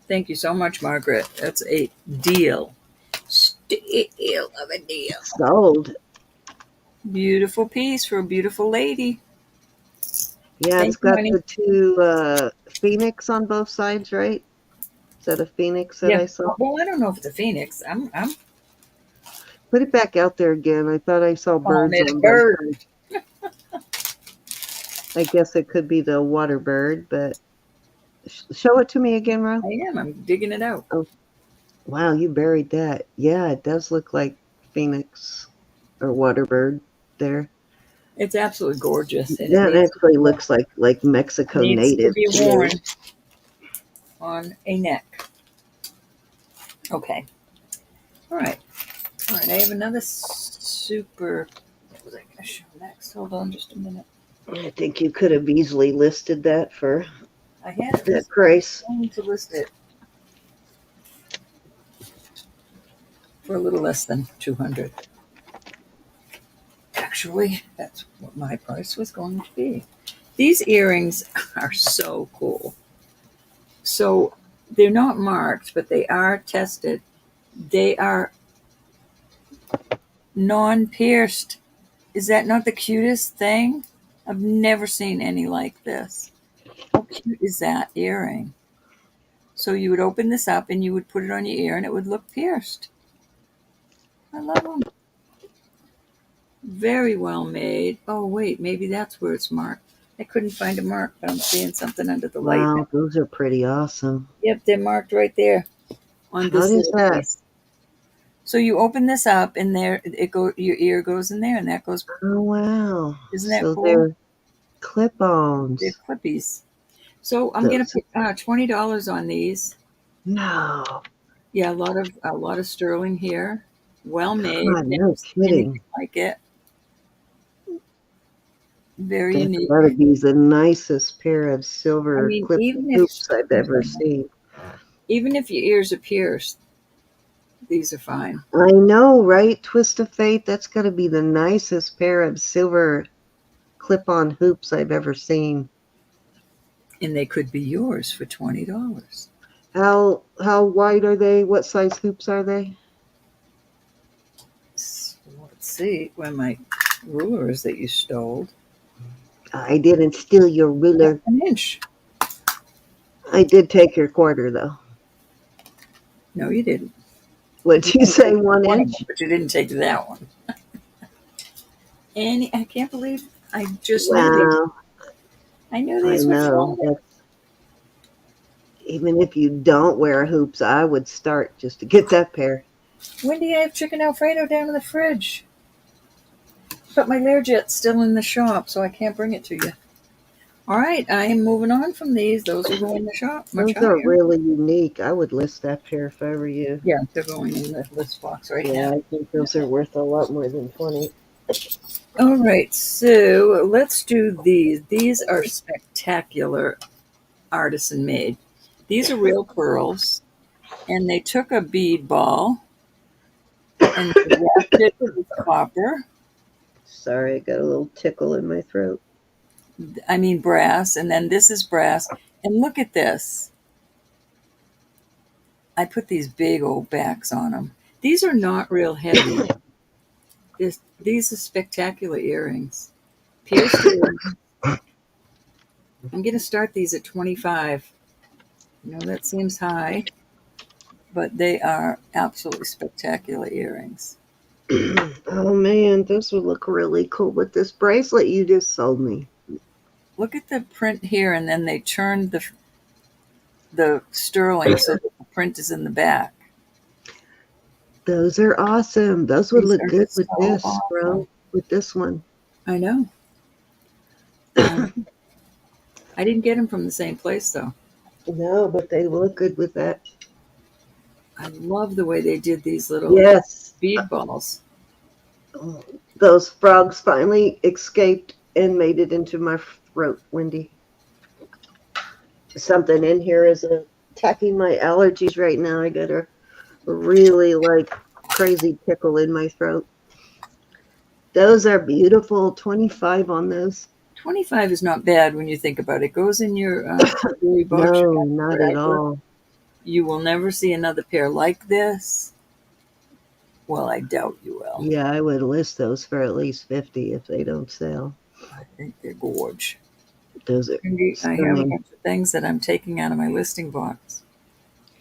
Speaker 2: Thank you so much, Margaret. That's a deal. Steal of a deal.
Speaker 1: Sold.
Speaker 2: Beautiful piece for a beautiful lady.
Speaker 1: Yeah, it's got the 2 phoenix on both sides, right? Is that a phoenix that I saw?
Speaker 2: Well, I don't know if it's a phoenix. I'm
Speaker 1: Put it back out there again. I thought I saw birds on both
Speaker 2: bird.
Speaker 1: sides. I guess it could be the water bird, but show it to me again, Ron.
Speaker 2: I am. I'm digging it out.
Speaker 1: Oh, wow, you buried that. Yeah, it does look like phoenix or water bird there.
Speaker 2: It's absolutely gorgeous. And
Speaker 1: that actually looks like Mexico native.
Speaker 2: Needs to be worn on a neck. Okay. All right. All right. I have another super. What was I going to show next? Hold on just a minute.
Speaker 1: I think you could have easily listed that for
Speaker 2: I had
Speaker 1: that price.
Speaker 2: I need to list it for a little less than $200. Actually, that's what my price was going to be. These earrings are so cool. So they're not marked, but they are tested. They are non-pierced. Is that not the cutest thing? I've never seen any like this. How cute is that earring? So you would open this up and you would put it on your ear and it would look pierced. I love them. Very well made. Oh, wait, maybe that's where it's marked. I couldn't find a mark, but I'm seeing something under the light.
Speaker 1: Wow, those are pretty awesome.
Speaker 2: Yep, they're marked right there on this little piece. So you open this up and there it go. Your ear goes in there and that goes.
Speaker 1: Oh, wow.
Speaker 2: Isn't that cool?
Speaker 1: They're clip-ons.
Speaker 2: They're clippies. So I'm going to put $20 on these.
Speaker 1: No.
Speaker 2: Yeah, a lot of sterling here. Well made.
Speaker 1: God, no kidding.
Speaker 2: Like it. Very
Speaker 1: That's
Speaker 2: unique.
Speaker 1: gotta be the nicest pair of silver clip hoops I've ever seen.
Speaker 2: Even if your ears are pierced, these are fine.
Speaker 1: I know, right? Twist of Fate. That's gotta be the nicest pair of silver clip-on hoops I've ever seen.
Speaker 2: And they could be yours for $20.
Speaker 1: How wide are they? What size hoops are they?
Speaker 2: So let's see where my ruler is that you stole.
Speaker 1: I didn't steal your ruler.
Speaker 2: An inch.
Speaker 1: I did take your quarter, though.
Speaker 2: No, you didn't.
Speaker 1: What'd you say, 1
Speaker 2: One of
Speaker 1: inch?
Speaker 2: them, but you didn't take that one. And I can't believe I just knew these.
Speaker 1: Wow,
Speaker 2: I knew
Speaker 1: I
Speaker 2: these were
Speaker 1: know.
Speaker 2: $12.
Speaker 1: Even if you don't wear hoops, I would start just to get that pair.
Speaker 2: Wendy, I have chicken Alfredo down in the fridge. But my Learjet's still in the shop, so I can't bring it to you. All right, I am moving on from these. Those will go in the shop much
Speaker 1: Those are
Speaker 2: higher.
Speaker 1: really unique. I would list that pair if I were you.
Speaker 2: Yeah, they're going in the list box right
Speaker 1: Yeah,
Speaker 2: now.
Speaker 1: I think those are worth a lot more than 20.
Speaker 2: All right, so let's do these. These are spectacular artisan made. These are real pearls, and they took a bead ball and they wrapped it with copper.
Speaker 1: Sorry, I got a little tickle in my throat.
Speaker 2: I mean brass, and then this is brass. And look at this. I put these big old backs on them. These are not real heavy. These are spectacular earrings. Pierced earrings. I'm going to start these at 25. You know, that seems high, but they are absolutely spectacular earrings.
Speaker 1: Oh man, this would look really cool with this bracelet you just sold me.
Speaker 2: Look at the print here, and then they turned the sterling so that the print is in the back.
Speaker 1: Those are awesome. Those would
Speaker 2: These
Speaker 1: look
Speaker 2: are
Speaker 1: good with
Speaker 2: so
Speaker 1: this,
Speaker 2: awesome.
Speaker 1: bro. With this one.
Speaker 2: I know. I didn't get them from the same place, though.
Speaker 1: No, but they look good with that.
Speaker 2: I love the way they did these little
Speaker 1: Yes.
Speaker 2: bead balls.
Speaker 1: Those frogs finally escaped and made it into my throat, Wendy. Something in here is attacking my allergies right now. I got a really crazy tickle in my throat. Those are beautiful. 25 on those.
Speaker 2: 25 is not bad when you think about it. It goes in your jewelry box.
Speaker 1: No, not at all.
Speaker 2: You will never see another pair like this. Well, I doubt you will.
Speaker 1: Yeah, I would list those for at least 50 if they don't sell.
Speaker 2: I think they're gorge.
Speaker 1: Those are
Speaker 2: I have a bunch of things that I'm taking out of my listing box.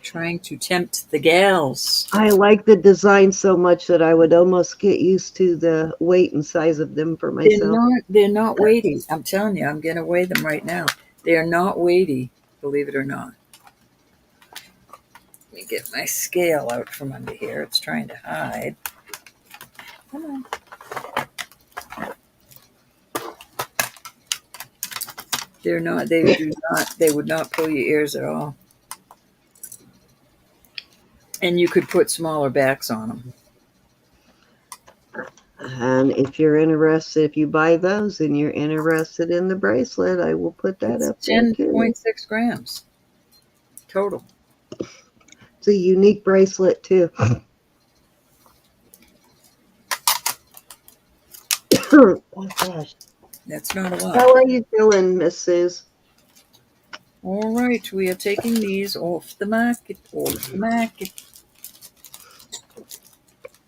Speaker 2: Trying to tempt the gals.
Speaker 1: I like the design so much that I would almost get used to the weight and size of them for myself.
Speaker 2: They're not weighty. I'm telling you, I'm going to weigh them right now. They are not weighty, believe it or not. Let me get my scale out from under here. It's trying to hide. Come on. They would not pull your ears at all. And you could put smaller backs on them.
Speaker 1: And if you're interested, if you buy those and you're interested in the bracelet, I will put that up there too.
Speaker 2: 10.6 grams total.
Speaker 1: It's a unique bracelet too. Oh gosh.
Speaker 2: That's not a lot.
Speaker 1: How are you feeling, Miss Suze?
Speaker 2: All right, we are taking these off the market,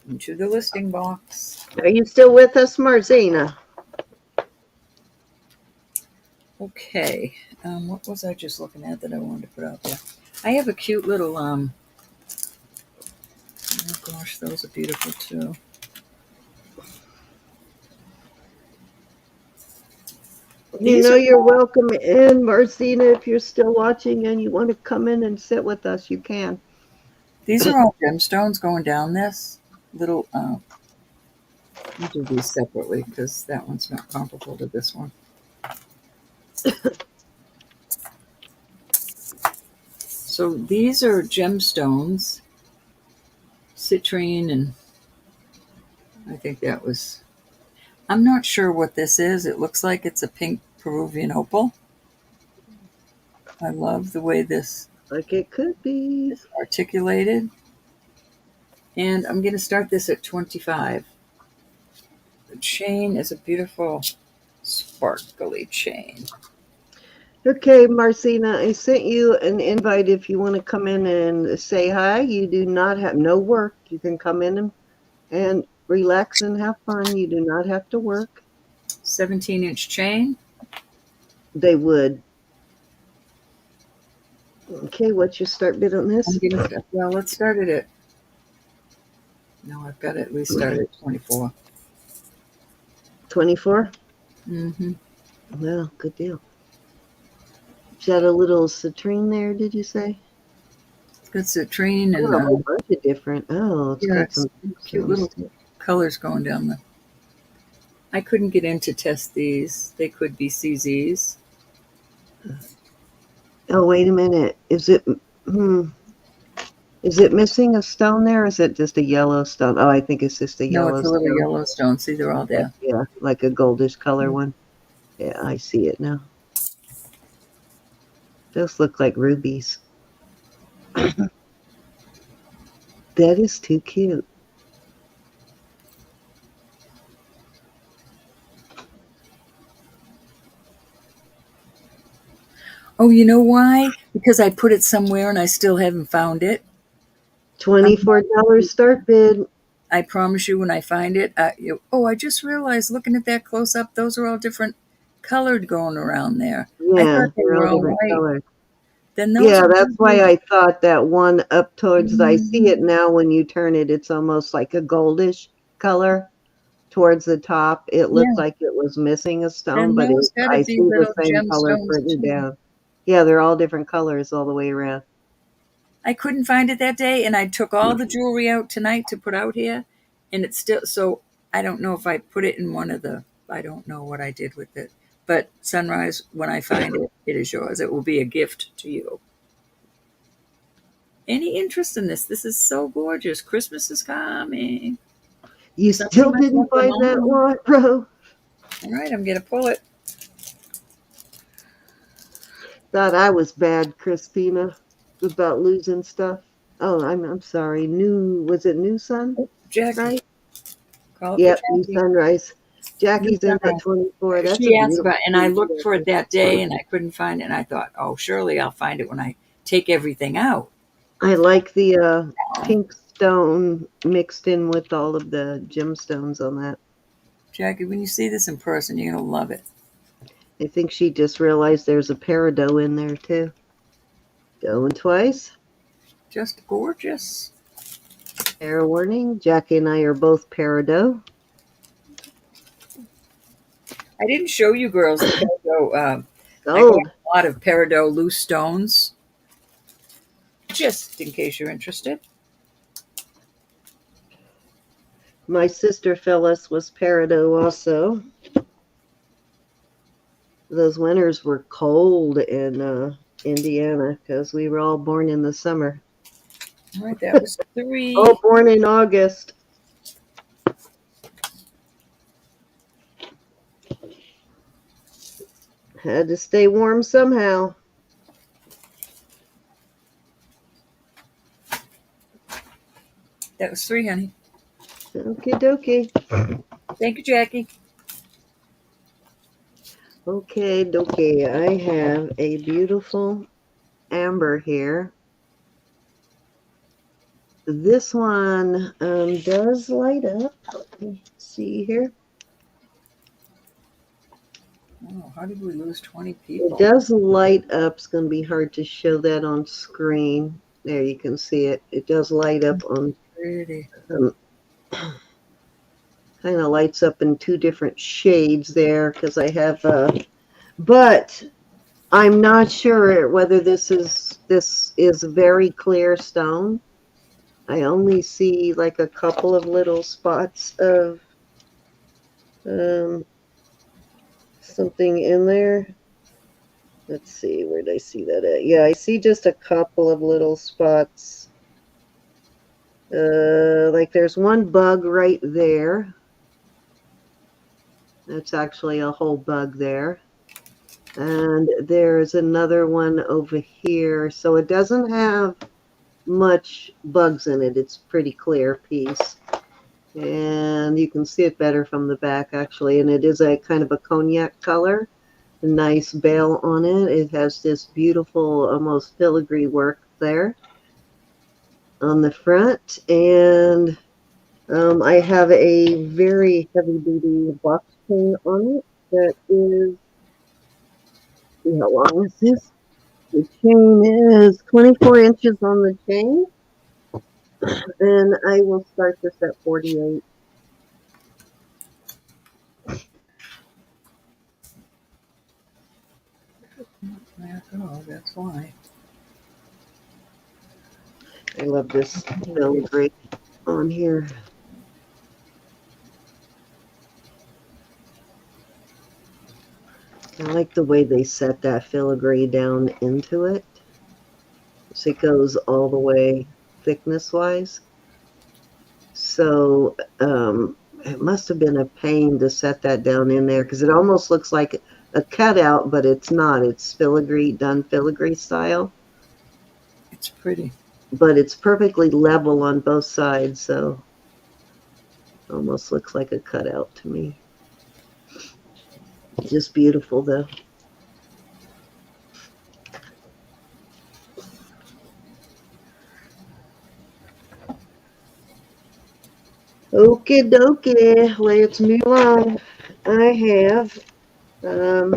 Speaker 2: into the listing box.
Speaker 1: Are you still with us, Marzina?
Speaker 2: Okay, what was I just looking at that I wanted to put out there? I have a cute little, oh gosh, those are beautiful too.
Speaker 1: You're welcome in, Marcina. If you're still watching and you want to come in and sit with us, you can.
Speaker 2: These are all gemstones going down this little, we do these separately because that one's not comparable to this one. So these are gemstones, citrine, and I think that was, I'm not sure what this is. It looks like it's a pink Peruvian opal. I love the way this
Speaker 1: it could be
Speaker 2: is articulated. And I'm going to start this at 25. The chain is a beautiful sparkly chain.
Speaker 1: Okay, Marcina, I sent you an invite if you want to come in and say hi. You do not have no work. You can come in and relax and have fun. You do not have to work.
Speaker 2: 17-inch chain.
Speaker 1: They would. Okay, what's your start bid on this?
Speaker 2: Well, let's start it at. No, I've got to at least start at 24.
Speaker 1: 24?
Speaker 2: Mm-hmm.
Speaker 1: Well, good deal. Is that a little citrine there, did you say?
Speaker 2: It's got citrine
Speaker 1: Oh, a whole
Speaker 2: and
Speaker 1: bunch of different. Oh, it's got some
Speaker 2: cute little colors going down there. I couldn't get in to test these. They could be CZs.
Speaker 1: Oh, wait a minute. Is it missing a stone there, or is it just a yellow stone? Oh, I think it's just a
Speaker 2: No,
Speaker 1: yellow
Speaker 2: it's a little
Speaker 1: stone.
Speaker 2: yellow stone. See, they're all there.
Speaker 1: Yeah, like a goldish color one. Yeah, I see it now. Those look like rubies. That is too cute.
Speaker 2: Oh, you know why? Because I put it somewhere and I still haven't found it.
Speaker 1: $24 start bid.
Speaker 2: I promise you, when I find it, I just realized looking at that close up, those are all different colored going around there. I
Speaker 1: Yeah,
Speaker 2: thought they
Speaker 1: they're
Speaker 2: were
Speaker 1: all
Speaker 2: all
Speaker 1: different
Speaker 2: white.
Speaker 1: colors.
Speaker 2: Then those
Speaker 1: Yeah,
Speaker 2: are
Speaker 1: that's why I thought that one up towards, I see it
Speaker 2: Mhm.
Speaker 1: now when you turn it, it's almost like a goldish color towards the top. It looked
Speaker 2: Yeah.
Speaker 1: like it was missing a stone,
Speaker 2: Then
Speaker 1: but
Speaker 2: those gotta
Speaker 1: I
Speaker 2: be
Speaker 1: see the
Speaker 2: little
Speaker 1: same color
Speaker 2: gemstones
Speaker 1: further
Speaker 2: too.
Speaker 1: down. Yeah, they're all different colors all the way around.
Speaker 2: I couldn't find it that day, and I took all the jewelry out tonight to put out here, and it's still so. I don't know if I put it in one of the. I don't know what I did with it, but Sunrise, when I find it, it is yours. It will be a gift to you. Any interest in this? This is so gorgeous. Christmas is coming.
Speaker 1: You
Speaker 2: Somebody
Speaker 1: still
Speaker 2: might
Speaker 1: didn't
Speaker 2: want them
Speaker 1: find that
Speaker 2: all.
Speaker 1: lot, bro?
Speaker 2: All right, I'm gonna pull it.
Speaker 1: Thought I was bad, Christina, about losing stuff. Oh, I'm sorry. Was it New Sun?
Speaker 2: Oh, Jackie,
Speaker 1: Right?
Speaker 2: call it for
Speaker 1: Yep, New
Speaker 2: Jackie.
Speaker 1: Sunrise.
Speaker 2: New
Speaker 1: Jackie's in at
Speaker 2: Sunrise.
Speaker 1: 24. That's a
Speaker 2: She asked
Speaker 1: beautiful
Speaker 2: about, and I
Speaker 1: piece,
Speaker 2: looked for it
Speaker 1: Jackie.
Speaker 2: that day, and I couldn't find it. And I thought, oh, surely I'll find it when I take everything out.
Speaker 1: I like the pink stone mixed in with all of the gemstones on that.
Speaker 2: Jackie, when you see this in person, you're gonna love it.
Speaker 1: I think she just realized there's a peridot in there too. Going twice.
Speaker 2: Just gorgeous.
Speaker 1: Fair warning. Jackie and I are both peridot.
Speaker 2: I didn't show you girls the peridot. I got
Speaker 1: Gold.
Speaker 2: a lot of peridot loose stones, just in case you're interested.
Speaker 1: My sister Phyllis was peridot also. Those winters were cold in Indiana because we were all born in the summer.
Speaker 2: All right, that was 3.
Speaker 1: All born in August. Had to stay warm somehow.
Speaker 2: That was 3, honey.
Speaker 1: Okie dokie.
Speaker 2: Thank you, Jackie.
Speaker 1: Okay, dokie. I have a beautiful amber here. This one does light up. Let me see here.
Speaker 2: Oh, how did we lose 20
Speaker 1: It
Speaker 2: people?
Speaker 1: does light up. It's going to be hard to show that on screen. There, you can see it. It does light up on.
Speaker 2: Pretty.
Speaker 1: Kind of lights up in 2 different shades there because I have. But I'm not sure whether this is very clear stone. I only see like a couple of little spots of something in there. Let's see, where did I see that at? Yeah, I see just a couple of little spots. Like there's one bug right there. That's actually a whole bug there. And there's another one over here. So it doesn't have much bugs in it. It's a pretty clear piece. And and you can see it better from the back actually, and it is a kind of a cognac color. A nice bail on it. It has this beautiful almost filigree work there on the front, and I have a very heavy duty box chain on it that is, see how long this is. The chain is 24 inches on the chain, and I will start this at 48.
Speaker 2: Oh, that's why.
Speaker 1: I love this filigree on here. I like the way they set that filigree down into it. So it goes all the way thickness wise. So it must have been a pain to set that down in there because it almost looks like a cutout, but it's not. It's filigree, done filigree style.
Speaker 2: It's pretty.
Speaker 1: But it's perfectly level on both sides, so almost looks like a cutout to me. Just beautiful though. Okie dokie, let's move on. I have,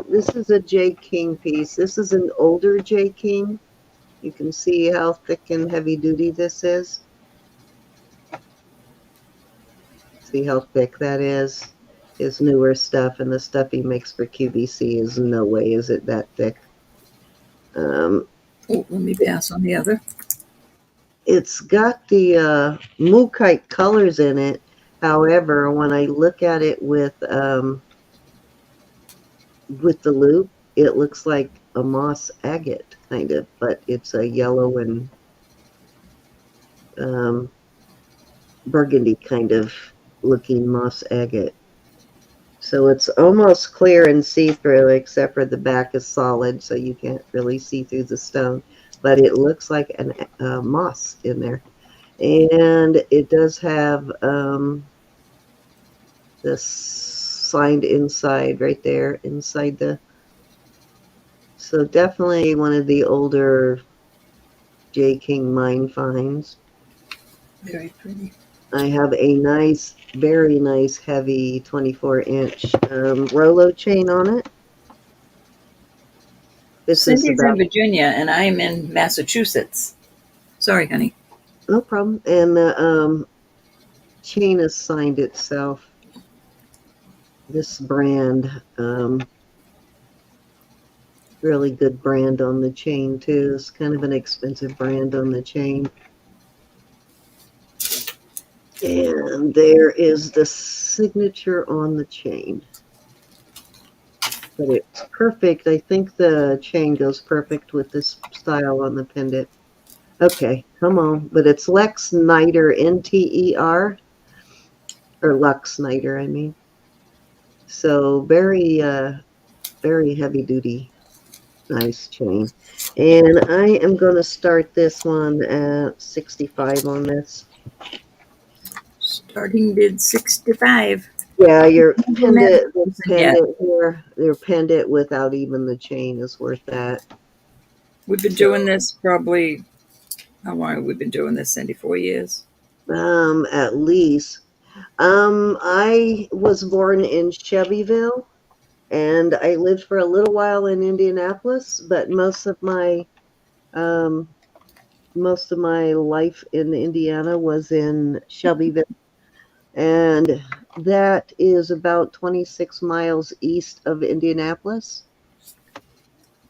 Speaker 1: this is a J. King piece. This is an older J. King. You can see how thick and heavy duty this is. See how thick that is? His newer stuff, and the stuff he makes for QVC is no way is it that thick.
Speaker 2: Oh, let me pass on the other.
Speaker 1: It's got the mookaite colors in it. However, when I look at it with the loop, it looks like a moss agate kind of, but it's a yellow and burgundy kind of looking moss agate. So it's almost clear and see-through, except for the back is solid, so you can't really see through the stone. But it looks like a moss in there. And it does have this signed inside right there, inside the... So definitely one of the older J. King mine finds.
Speaker 2: Very pretty.
Speaker 1: I have a nice, very nice, heavy 24-inch Rolo chain on it. This
Speaker 2: Cindy's
Speaker 1: is about...
Speaker 2: in Virginia, and I'm in Massachusetts. Sorry, honey.
Speaker 1: No problem. And the chain has signed itself. This brand, really good brand on the chain too. It's kind of an expensive brand on the chain. And there is the signature on the chain. But it's perfect. I think the chain goes perfect with this style on the pendant. Okay, come on. But it's Lex Snyder, N-T-E-R. Or Lux Snyder, I mean. So very, very heavy duty. Nice chain. And I am going to start this one at 65 on this.
Speaker 2: Starting bid 65.
Speaker 1: Yeah, your
Speaker 2: Implement
Speaker 1: pendant here, your pendant without even the chain is worth that.
Speaker 2: We've been doing this probably, how long have we been doing this, Cindy? 4 years?
Speaker 1: At least. I was born in Shelbyville, and I lived for a little while in Indianapolis, but most of my life in Indiana was in Shelbyville. And that is about 26 miles east of Indianapolis.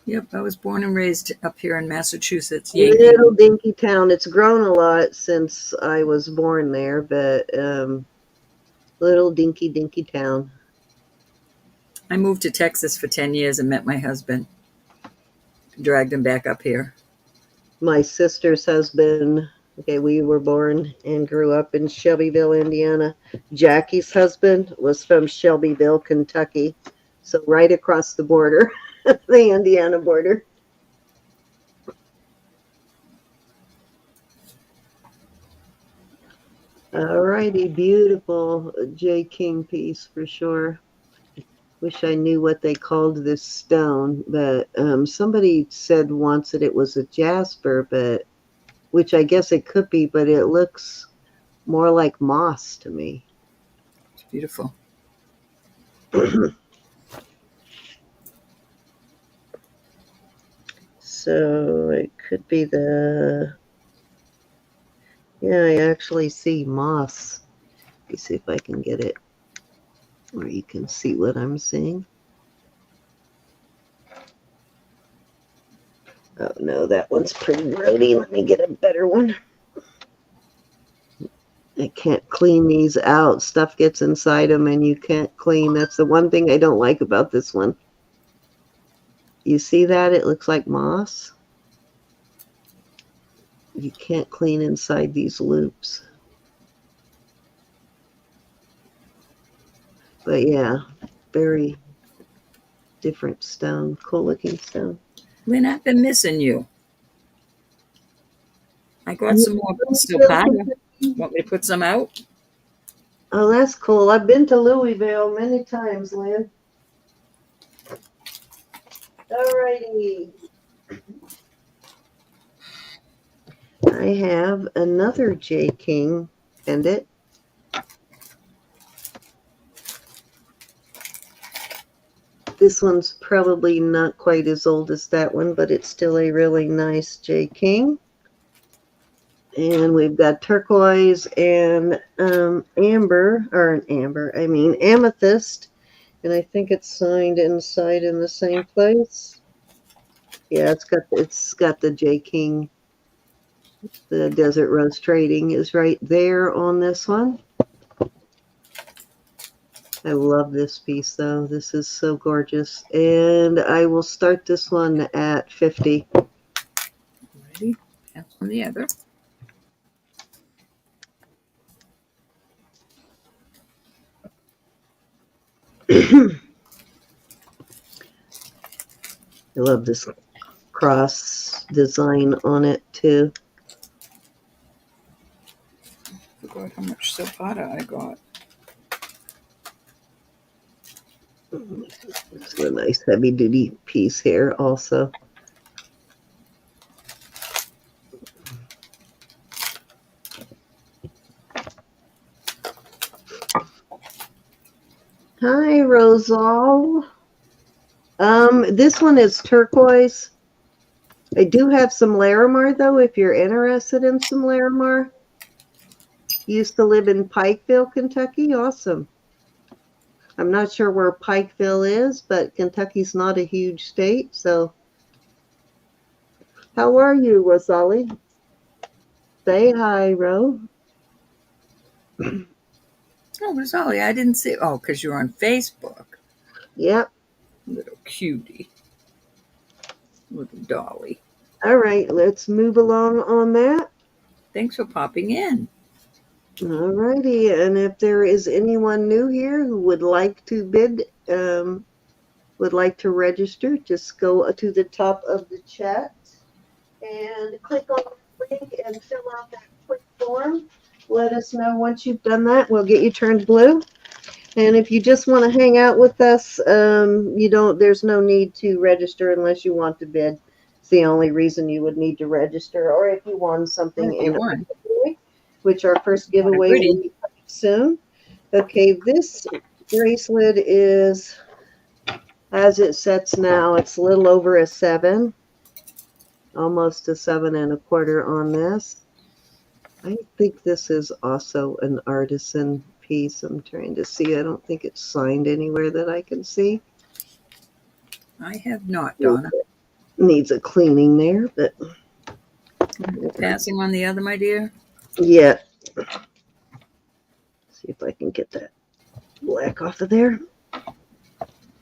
Speaker 2: Yep, I was born and raised up here in Massachusetts.
Speaker 1: Little dinky town. It's grown a lot since I was born there, but little dinky town.
Speaker 2: I moved to Texas for 10 years and met my husband. Dragged him back up here.
Speaker 1: My sister's husband, okay, we were born and grew up in Shelbyville, Indiana. Jackie's husband was from Shelbyville, Kentucky. So right across the border, the Indiana border. Alrighty, beautiful J. King piece for sure. Wish I knew what they called this stone, but somebody said once that it was a jasper, but which I guess it could be, but it looks more like moss to me.
Speaker 2: It's beautiful.
Speaker 1: So it could be yeah, I actually see moss. Let me see if I can get it where you can see what I'm seeing. Oh no, that one's pretty roady. Let me get a better one. I can't clean these out. Stuff gets inside them and you can't clean. That's the one thing I don't like about this one. You see that? It looks like moss. You can't clean inside these loops. But yeah, very different stone. Cool looking stone.
Speaker 2: Lynn, I've been missing you. I got some more silpada. Want me to put some out?
Speaker 1: Oh, that's cool. I've been to Louisville many times, Lynn. Alrighty. I have another J. King pendant. This one's probably not quite as old as that one, but it's still a really nice J. King. And we've got turquoise and amethyst. And I think it's signed inside in the same place. Yeah, it's got the J. King. The Desert Rose Trading is right there on this one. I love this piece though. This is so gorgeous. And I will start this one at 50.
Speaker 2: Ready? Pass on the other.
Speaker 1: I love this cross design on it too.
Speaker 2: Forgot how much silpada I got.
Speaker 1: It's a nice heavy duty piece here also. Hi, Rosal. This one is turquoise. I do have some Larimar though, if you're interested in some Larimar. Used to live in Pikeville, Kentucky. Awesome. I'm not sure where Pikeville is, but Kentucky's not a huge state, so. How are you, Rosali? Say hi, Ro.
Speaker 2: Oh, Rosalie, I didn't see. Oh, because you're on Facebook.
Speaker 1: Yep.
Speaker 2: Little cutie. Little dolly.
Speaker 1: All right, let's move along on that.
Speaker 2: Thanks for popping in.
Speaker 1: All righty, and if there is anyone new here who would like to bid, would like to register, just go to the top of the chat and click on the link and fill out that quick form. Let us know once you've done that. We'll get you turned blue. And if you just want to hang out with us, there's no need to register unless you want to bid. It's the only reason you would need to register, or if you won something
Speaker 2: If you
Speaker 1: in
Speaker 2: won.
Speaker 1: which our first giveaway will be soon. Okay, this bracelet is, as it sets now, it's a little over a 7, almost a 7.25 on this. I think this is also an Artisan piece. I'm trying to see. I don't think it's signed anywhere that I can see.
Speaker 2: I have not, Donna.
Speaker 1: Needs a cleaning there, but
Speaker 2: Passing on the other, my dear.
Speaker 1: yeah. See if I can get that black off of there.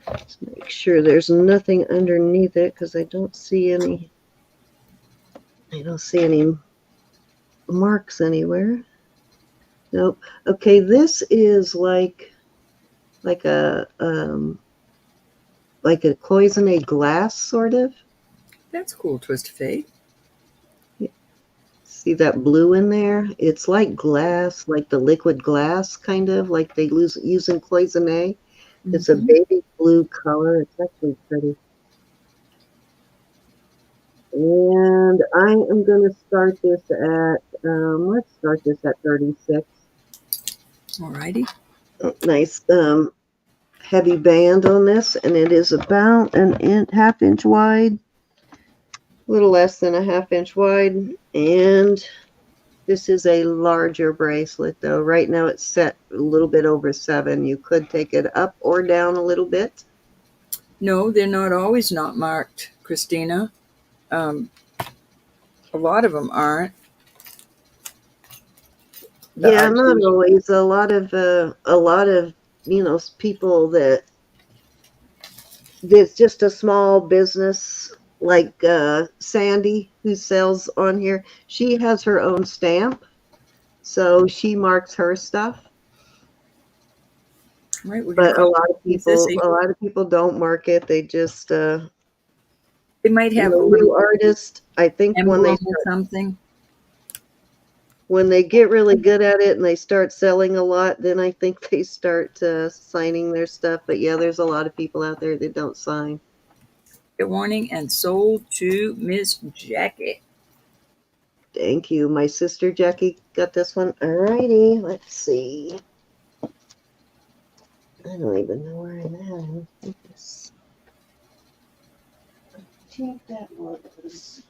Speaker 1: Let's make sure there's nothing underneath it because I don't see any. I don't see any marks anywhere. Nope. Okay, this is like a cloisonne glass sort of.
Speaker 2: That's cool, Twist of Fate.
Speaker 1: Yeah. See that blue in there? It's like glass, like the liquid glass, kind of like they use in cloisonne. It's a
Speaker 2: Mm-hmm.
Speaker 1: baby blue color. It's actually pretty. And I am going to start this at, let's start this at 36.
Speaker 2: Alrighty.
Speaker 1: Nice heavy band on this, and it is about half inch wide, a little less than a half inch wide. And this is a larger bracelet, though. Right now it's set a little bit over 7. You could take it up or down a little bit.
Speaker 2: No, they're not always not marked, Christina. A lot of them aren't.
Speaker 1: Yeah, not always. A lot of people that there's just a small business like Sandy who sells on here. She has her own stamp, so she marks her stuff.
Speaker 2: Right, we're
Speaker 1: But
Speaker 2: gonna
Speaker 1: a lot of people don't mark it. They just
Speaker 2: they might have a
Speaker 1: new
Speaker 2: little
Speaker 1: artist. I think
Speaker 2: emblem or something.
Speaker 1: when they get really good at it and they start selling a lot, then I think they start signing their stuff. But yeah, there's a lot of people out there that don't sign.
Speaker 2: Good morning, and sold to Miss Jackie.
Speaker 1: Thank you. My sister Jackie got this one. Alrighty, let's see. I don't even know where I'm at. I think that was.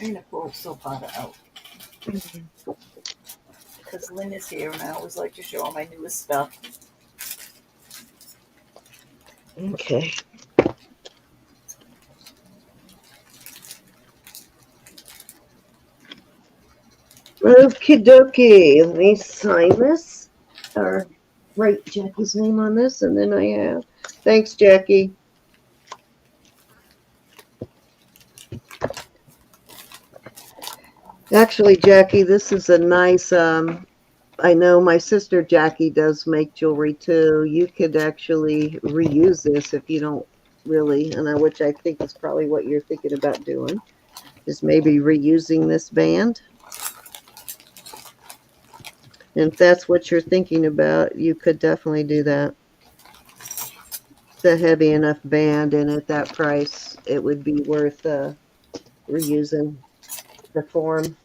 Speaker 2: I'm gonna pull silpada out because Lynn is here, and I always like to show all my newest stuff.
Speaker 1: Okay. Okie dokie. Let me sign this. Or write Jackie's name on this, and then I have. Thanks, Jackie. Actually, Jackie, this is a nice. I know my sister Jackie does make jewelry too. You could actually reuse this if you don't really, which I think is probably what you're thinking about doing, is maybe reusing this band. And if that's what you're thinking about, you could definitely do that. It's a heavy enough band, and at that price, it would be worth reusing the form.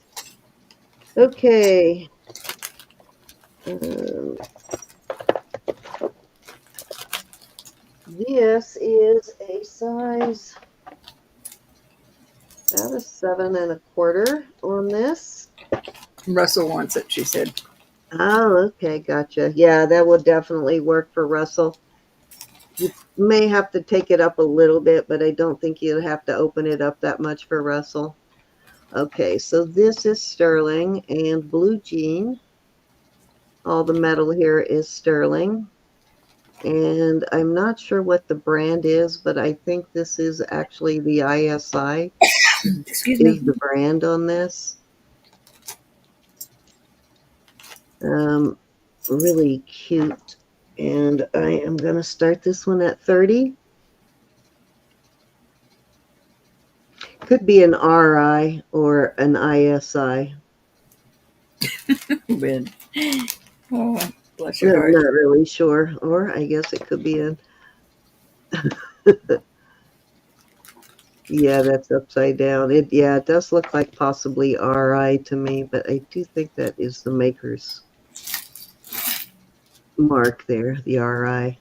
Speaker 1: Okay. This is a size about a 7¼ on this.
Speaker 2: Russell wants it, she said.
Speaker 1: Oh, okay, gotcha. Yeah, that will definitely work for Russell. You may have to take it up a little bit, but I don't think you'll have to open it up that much for Russell. Okay, so this is sterling and blue jean. All the metal here is sterling. And I'm not sure what the brand is, but I think this is actually the ISI.
Speaker 2: Excuse me.
Speaker 1: Is the brand on this. Really cute. And I am going to start this one at 30. Could be an RI or an ISI.
Speaker 2: Win. Oh, bless
Speaker 1: I'm
Speaker 2: your heart.
Speaker 1: not really sure. Or I guess it could be a... Yeah, that's upside down. It does look like possibly RI to me, but I do think that is the maker's mark there, the RI.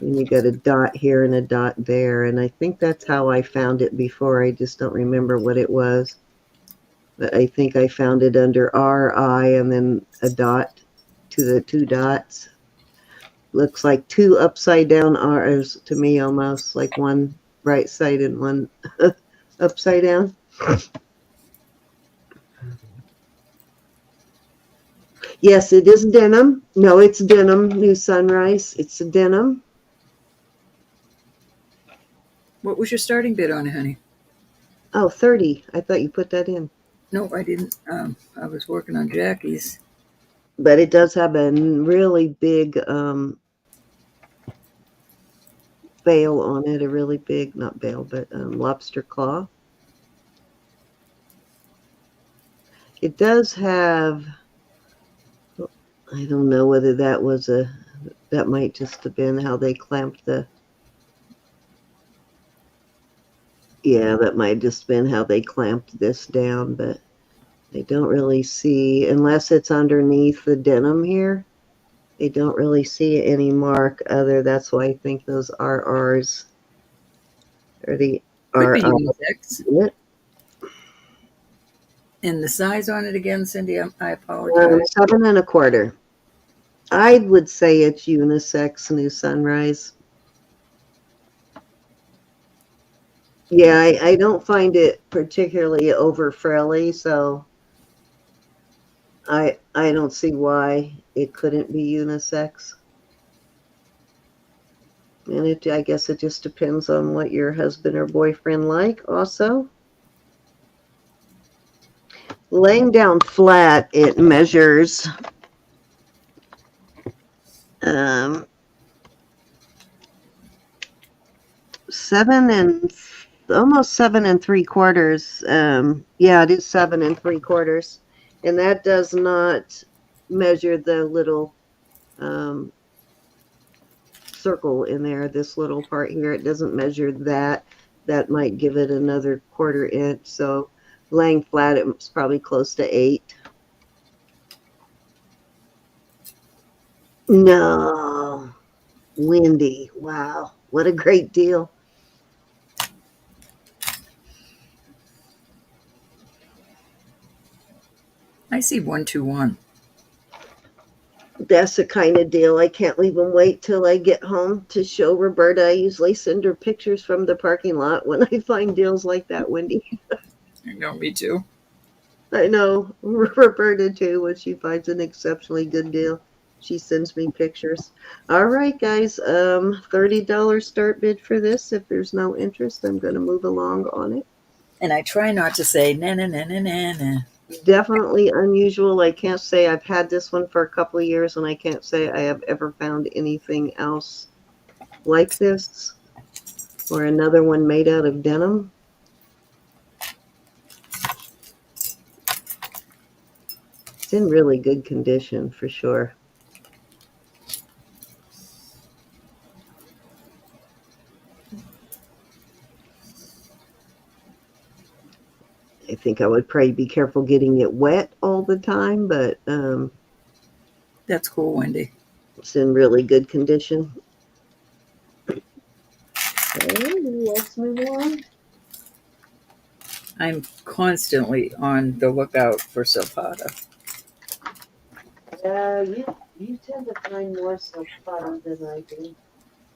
Speaker 1: And you got a dot here and a dot there, and I think that's how I found it before. I just don't remember what it was. But I think I found it under RI and then a dot to the 2 dots. Looks like 2 upside down R's to me, almost like one right side and one upside down. Yes, it is denim. No, it's denim. New Sunrise. It's a denim.
Speaker 2: What was your starting bid on it, honey?
Speaker 1: Oh, 30. I thought you put that in.
Speaker 2: No, I didn't. I was working on Jackie's.
Speaker 1: But it does have a really big bail on it. A really big, not bail, but lobster claw. It does have, I don't know whether that was that might just have been how they clamped yeah, that might have just been how they clamped this down, but they don't really see, unless it's underneath the denim here, they don't really see any mark that's why I think those RRs are the
Speaker 2: Could be
Speaker 1: RR.
Speaker 2: unisex. And the size on it again, Cindy, I apologize.
Speaker 1: 7 1/4. I would say it's unisex, New Sunrise. Yeah, I don't find it particularly over frilly, so I don't see why it couldn't be unisex. And I guess it just depends on what your husband or boyfriend like also. Laying down flat, it measures um, almost 7 3/4. Yeah, it is 7 3/4, and that does not measure the little circle in there. This little part here, it doesn't measure that. That might give it another 1/4 inch. So laying flat, it's probably close to 8. No, Wendy, wow, what a great deal.
Speaker 2: I see 121.
Speaker 1: That's the kind of deal I can't even wait till I get home to show Roberta. I usually send her pictures from the parking lot when I find deals like that, Wendy.
Speaker 2: You know, me too.
Speaker 1: I know Roberta too, when she finds an exceptionally good deal. She sends me pictures. All right, guys. $30 start bid for this. If there's no interest, I'm going to move along on it.
Speaker 2: And I try not to say na na na na na na.
Speaker 1: Definitely unusual. I can't say I've had this one for a couple of years, and I can't say I have ever found anything else like this or another one made out of denim. It's in really good condition for sure. I think I would probably be careful getting it wet all the time, but
Speaker 2: That's cool, Wendy.
Speaker 1: it's in really good condition. Okay, let's move on.
Speaker 2: I'm constantly on the lookout for silpada.
Speaker 1: You tend to find more silpada than I do,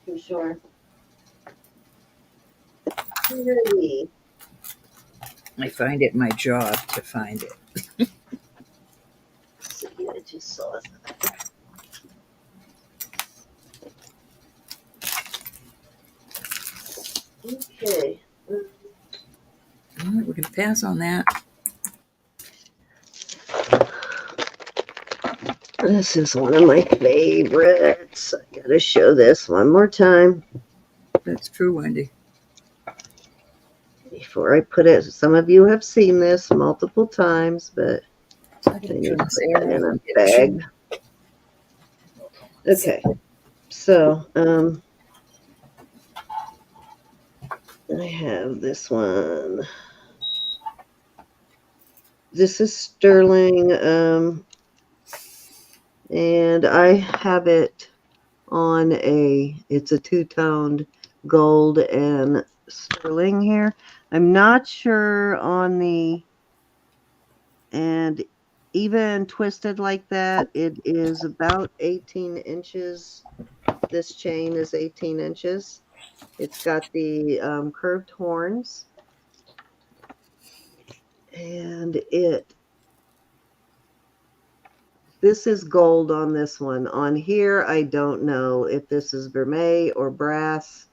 Speaker 1: for sure. Really?
Speaker 2: I find it my job to find it.
Speaker 1: See, I just saw it. Okay.
Speaker 2: All right, we can pass on that.
Speaker 1: This is one of my favorites. I gotta show this one more time
Speaker 2: That's true, Wendy.
Speaker 1: before I put it. Some of you have seen this multiple times, but I need to put it in a bag. Okay, so I have this one. This is sterling, and I have it on it's a two-toned gold and sterling here. I'm not sure on and even twisted like that, it is about 18 inches. This chain is 18 inches. It's got the curved horns, and this is gold on this one. On here, I don't know if this is vermeil or brass.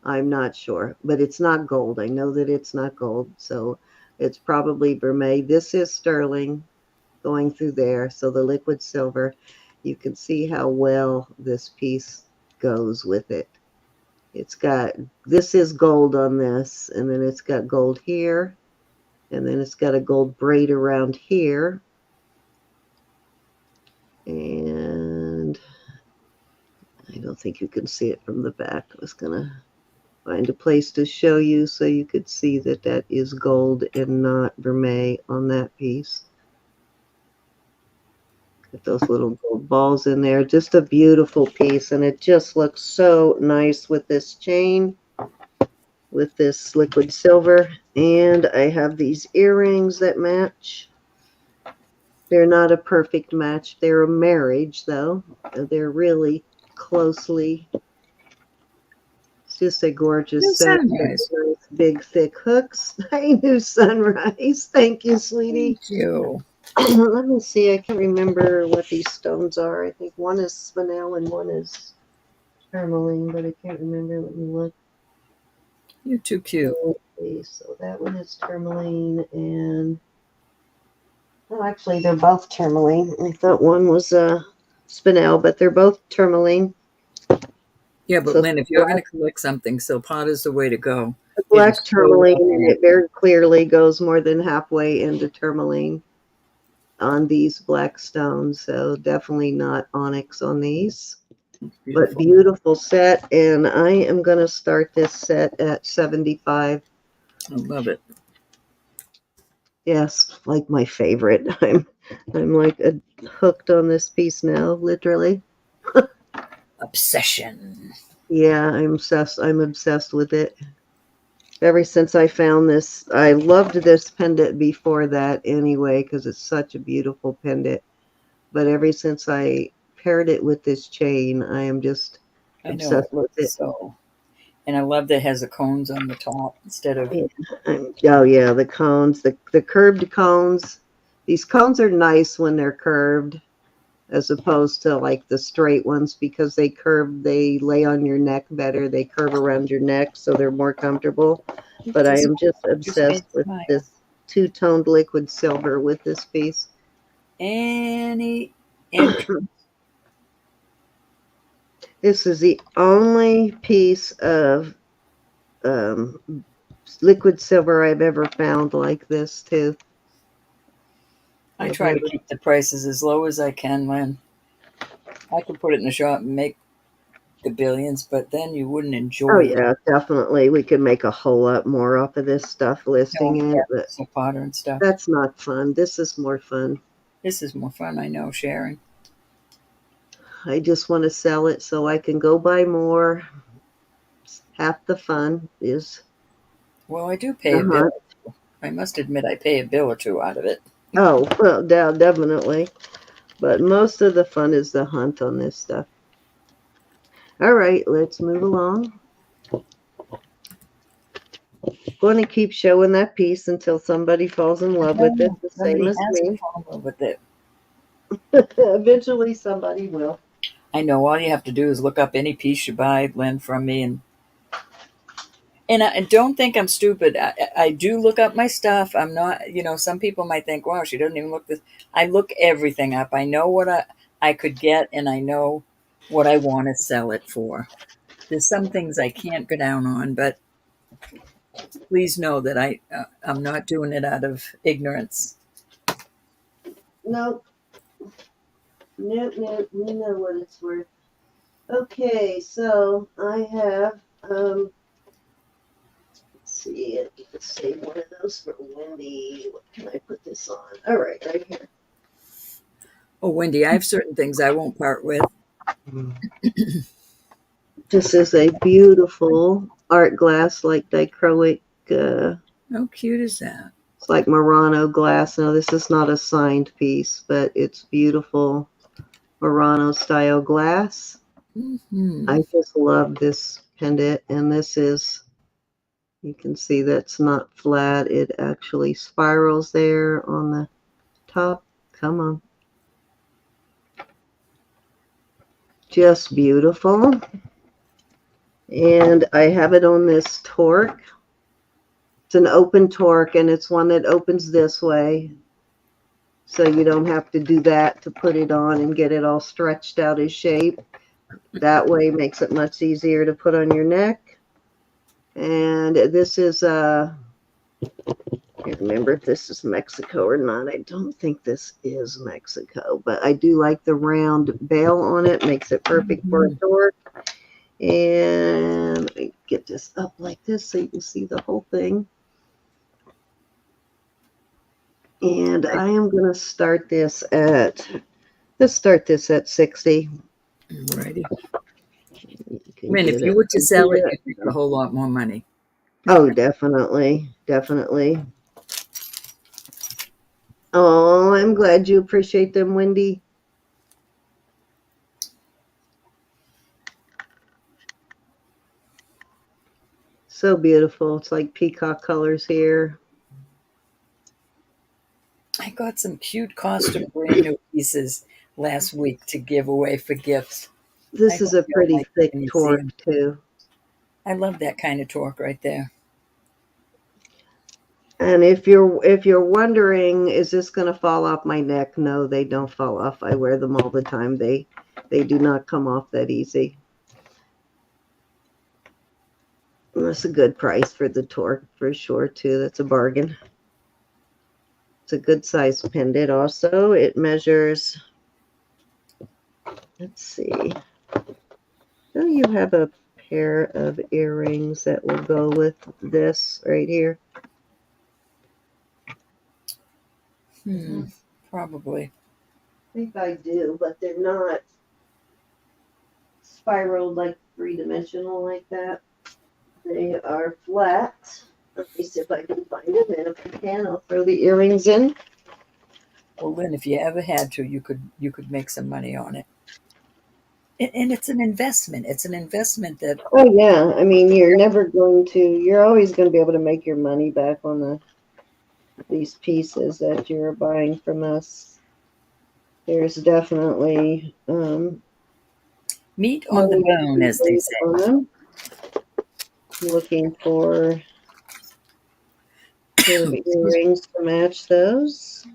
Speaker 1: I'm not sure, but it's not gold. I know that it's not gold, so it's probably vermeil. This is sterling going through there, so the liquid silver. You can see how well this piece goes with it. This is gold on this, and then it's got gold here, And then it's got a gold braid around here. And I don't think you can see it from the back. I was going to find a place to show you so you could see that that is gold and not vermeil on that piece. Got those little gold balls in there. Just a beautiful piece, and it just looks so nice with this chain, with this liquid silver. And I have these earrings that match. They're not a perfect match. They're a marriage, though. They're really closely. It's just a gorgeous
Speaker 2: New
Speaker 1: set.
Speaker 2: sunrise.
Speaker 1: Nice, big, thick hooks. Hey, new sunrise. Thank you, sweetie.
Speaker 2: Thank you.
Speaker 1: Let me see. I can't remember what these stones are. I think one is spinel and one is tourmaline, but I can't remember. Let me look.
Speaker 2: You're too cute.
Speaker 1: Okay, so that one is tourmaline, and oh, actually, they're both tourmaline. I thought one was spinel, but they're both tourmaline.
Speaker 2: Yeah, but
Speaker 1: So
Speaker 2: Lynn, if you're going to collect something, silpada's the way to go.
Speaker 1: the
Speaker 2: It
Speaker 1: black
Speaker 2: is so
Speaker 1: tourmaline, and
Speaker 2: pretty.
Speaker 1: it very clearly goes more than halfway into tourmaline on these black stones. So definitely not onyx on these. But beautiful set, and I am going to start this set at 75.
Speaker 2: I love it.
Speaker 1: Yes, like my favorite. I'm like hooked on this piece now, literally.
Speaker 2: Obsession.
Speaker 1: Yeah, I'm obsessed. I'm obsessed with it. Ever since I found this, I loved this pendant before that anyway, because it's such a beautiful pendant. But ever since I paired it with this chain, I am just
Speaker 2: I know
Speaker 1: obsessed
Speaker 2: it
Speaker 1: with
Speaker 2: looks
Speaker 1: it.
Speaker 2: so. And I love that it has the cones on the top instead of.
Speaker 1: Yeah, oh yeah, the cones, the curved cones. These cones are nice when they're curved, as opposed to like the straight ones, because they curve, they lay on your neck better. They curve around your neck, so they're more comfortable. But I am just
Speaker 2: Just made
Speaker 1: obsessed with
Speaker 2: smile.
Speaker 1: this two-toned liquid silver with this piece.
Speaker 2: Any entrance.
Speaker 1: This is the only piece of liquid silver I've ever found like this too.
Speaker 2: I try to keep the prices as low as I can, Lynn. I could put it in the shop and make the billions, but then you wouldn't
Speaker 1: Oh
Speaker 2: enjoy it.
Speaker 1: yeah, definitely. We could make a whole lot more off of this stuff listing
Speaker 2: Don't
Speaker 1: it,
Speaker 2: get
Speaker 1: but
Speaker 2: silpada and stuff.
Speaker 1: that's not fun. This is more fun.
Speaker 2: This is more fun, I know, sharing.
Speaker 1: I just want to sell it so I can go buy more. Half the fun is
Speaker 2: Well, I do pay a bill. I must admit, I pay a bill or two out of it.
Speaker 1: Oh, well, definitely. But most of the fun is the hunt on this stuff. All right, let's move along. Going to keep showing that piece until somebody falls in love with it, the same as me.
Speaker 2: Fall in love with it.
Speaker 1: Eventually, somebody will.
Speaker 2: I know. All you have to do is look up any piece you buy, Lynn, from me, and I don't think I'm stupid. I do look up my stuff. I'm not. Some people might think, "Wow, she doesn't even look this." I look everything up. I know what I could get, and I know what I want to sell it for. There's some things I can't go down on, but please know that I'm not doing it out of ignorance.
Speaker 1: Nope. Nope. We know what it's worth. Okay, so I have, let's see, let's save one of those for Wendy. What can I put this on? All right here.
Speaker 2: Oh, Wendy, I have certain things I won't part with.
Speaker 1: This is a beautiful art glass, like dichroic.
Speaker 2: How cute is that?
Speaker 1: It's like Murano glass. No, this is not a signed piece, but it's beautiful Murano style glass.
Speaker 2: Mm-hmm.
Speaker 1: I just love this pendant, and this is, you can see that's not flat. It actually spirals there on the top. Come on. Just beautiful. And I have it on this torque. It's an open torque, and it's one that opens this way. So you don't have to do that to put it on and get it all stretched out of shape. That way makes it much easier to put on your neck. And this is can't remember if this is Mexico or not. I don't think this is Mexico, but I do like the round bail on it. Makes it perfect for a torque. And let me get this up like this so you can see the whole thing. And I am going to start this at, let's start this at 60.
Speaker 2: Alrighty.
Speaker 1: I
Speaker 2: mean, if you were to sell it, you'd make a whole lot more money.
Speaker 1: Oh, definitely. Definitely. Oh, I'm glad you appreciate them, Wendy. So beautiful. It's like peacock colors here.
Speaker 2: I got some cute costume brand new pieces last week to give away for gifts.
Speaker 1: This is a pretty thick torque too.
Speaker 2: I love that kind of torque right there.
Speaker 1: And if you're wondering, is this going to fall off my neck? No, they don't fall off. I wear them all the time. They do not come off that easy. And that's a good price for the torque for sure too. That's a bargain. It's a good size pendant also. It measures, let's see. Do you have a pair of earrings that will go with this right here?
Speaker 2: Probably.
Speaker 1: I think I do, but they're not spiraled like three-dimensional like that. They are flat. Let me see if I can find them, and if I can, I'll throw the earrings in.
Speaker 2: Well, Lynn, if you ever had to, you could make some money on it. And it's an investment. It's an investment that.
Speaker 1: Oh yeah, I mean you're always going to be able to make your money back on these pieces that you're buying from us. There's definitely
Speaker 2: meat on the bone, as they say.
Speaker 1: Looking for earrings to match those.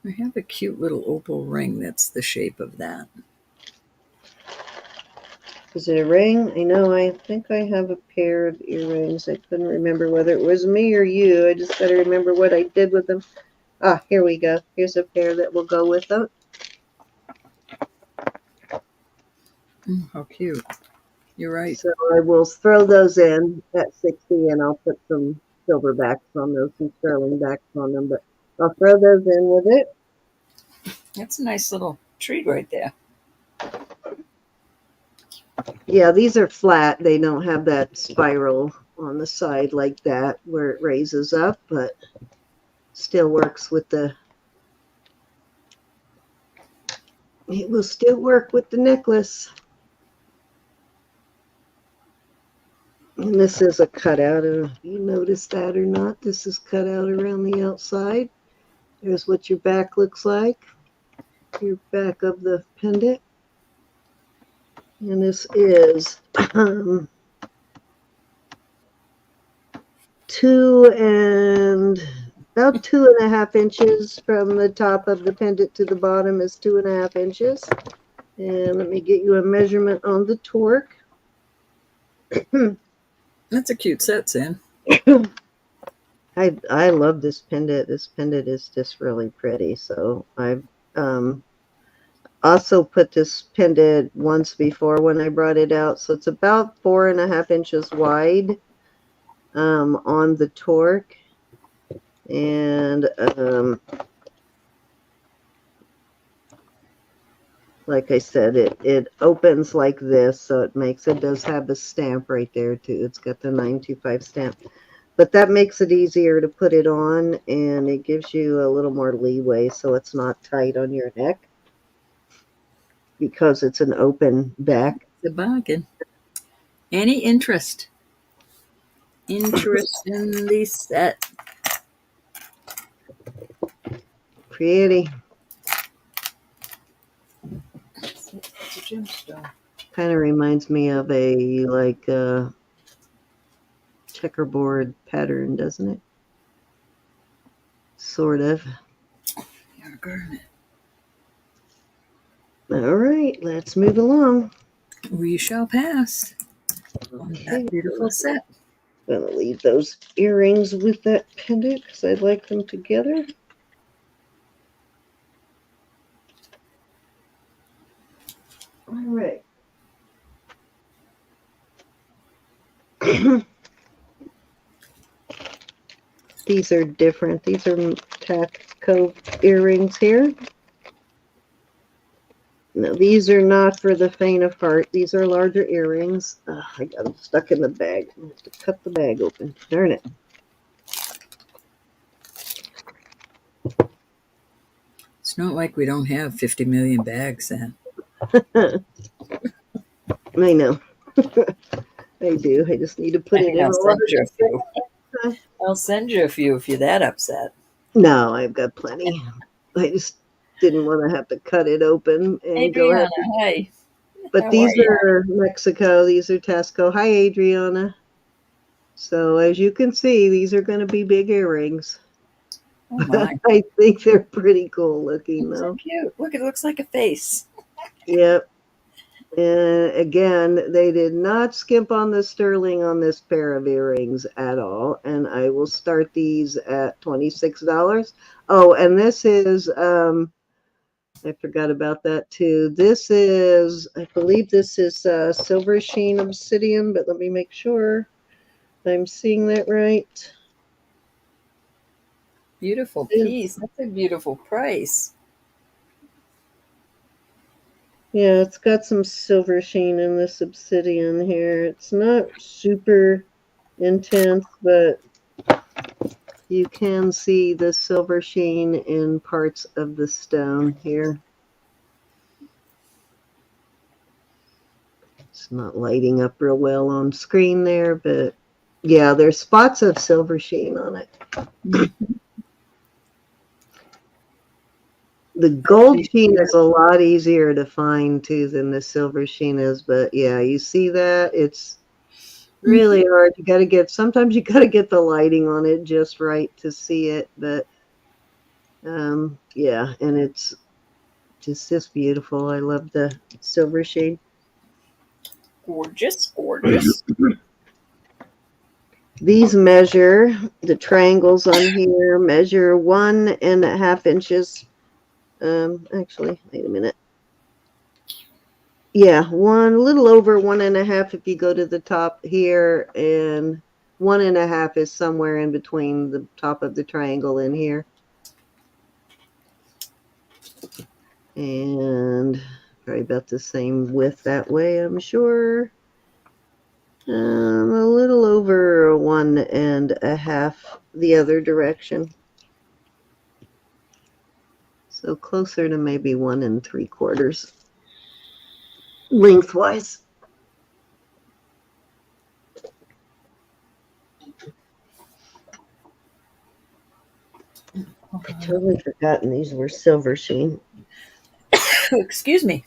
Speaker 2: I have a cute little opal ring that's the shape of that.
Speaker 1: Is it a ring? I think I have a pair of earrings. I couldn't remember whether it was me or you. I just got to remember what I did with them. Ah, here we go. Here's a pair that will go with them.
Speaker 2: How cute. You're right.
Speaker 1: So I will throw those in at 60, and I'll put some silver backs on those, some sterling backs on them. But I'll throw those in with it.
Speaker 2: That's a nice little treat right there.
Speaker 1: Yeah, these are flat. They don't have that spiral on the side like that where it raises up, but still works with it will still work with the necklace. And this is a cutout. You notice that or not? This is cut out around the outside. There's what your back looks like. Your back of the pendant. And this is 2.5 inches from the top of the pendant to the bottom is 2.5 inches. And let me get you a measurement on the torque.
Speaker 2: That's a cute set, Sam.
Speaker 1: I love this pendant. This pendant is just really pretty. So I've also put this pendant once before when I brought it out. So it's about 4.5 inches wide on the torque. And like I said, it opens like this. So it does have a stamp right there too. It's got the 925 stamp. But that makes it easier to put it on, and it gives you a little more leeway so it's not tight on your neck because it's an open back.
Speaker 2: It's a bargain. Any interest in the set?
Speaker 1: Pretty.
Speaker 2: It's a gemstone.
Speaker 1: Kind of reminds me of a checkerboard pattern, doesn't it? Sort of.
Speaker 2: Yeah, garnet.
Speaker 1: All right, let's move along.
Speaker 2: We shall pass on that beautiful set.
Speaker 1: I'm going to leave those earrings with that pendant because I like them together. All right. These are different. These are Cove earrings here. No, these are not for the faint of heart. These are larger earrings. I got them stuck in the bag. I have to cut the bag open. Darn it.
Speaker 2: It's not like we don't have 50 million bags then.
Speaker 1: I know. I do. I just need to put it in
Speaker 2: I'll send
Speaker 1: order.
Speaker 2: you a few. I'll send you a few if you're that upset.
Speaker 1: No, I've got plenty. I just didn't want to have to cut it open and go ahead.
Speaker 2: Adriana, hi.
Speaker 1: But
Speaker 2: How
Speaker 1: these
Speaker 2: are you?
Speaker 1: are Mexico. These are Tesco. Hi, Adriana. So as you can see, these are going to be big earrings.
Speaker 2: Oh my.
Speaker 1: I think they're pretty cool looking,
Speaker 2: So
Speaker 1: though.
Speaker 2: cute. Look, it looks like a face.
Speaker 1: Yep. And again, they did not skimp on the sterling on this pair of earrings at all. And I will start these at $26. Oh, and this is, I forgot about that too. This is, I believe this is Silver Sheen Obsidian, but let me make sure I'm seeing that right.
Speaker 2: Beautiful piece. That's a beautiful price.
Speaker 1: Yeah, it's got some silver sheen in this obsidian here. It's not super intense, but you can see the silver sheen in parts of the stone here. It's not lighting up real well on screen there, but yeah, there's spots of silver sheen on it. The gold sheen is a lot easier to find too than the silver sheen is, but yeah, you see that? It's really hard. Sometimes you got to get the lighting on it just right to see it, but yeah, and it's just beautiful. I love the silver shade.
Speaker 2: Gorgeous, gorgeous.
Speaker 1: These measure, the triangles on here measure 1.5 inches. Actually, wait a minute. Yeah, a little over 1.5 if you go to the top here, and 1.5 is somewhere in between the top of the triangle in here. And probably about the same width that way, I'm sure. A little over 1.5 the other direction. So closer to maybe 1 3/4 lengthwise. I totally forgotten these were silver sheen.
Speaker 2: Excuse me.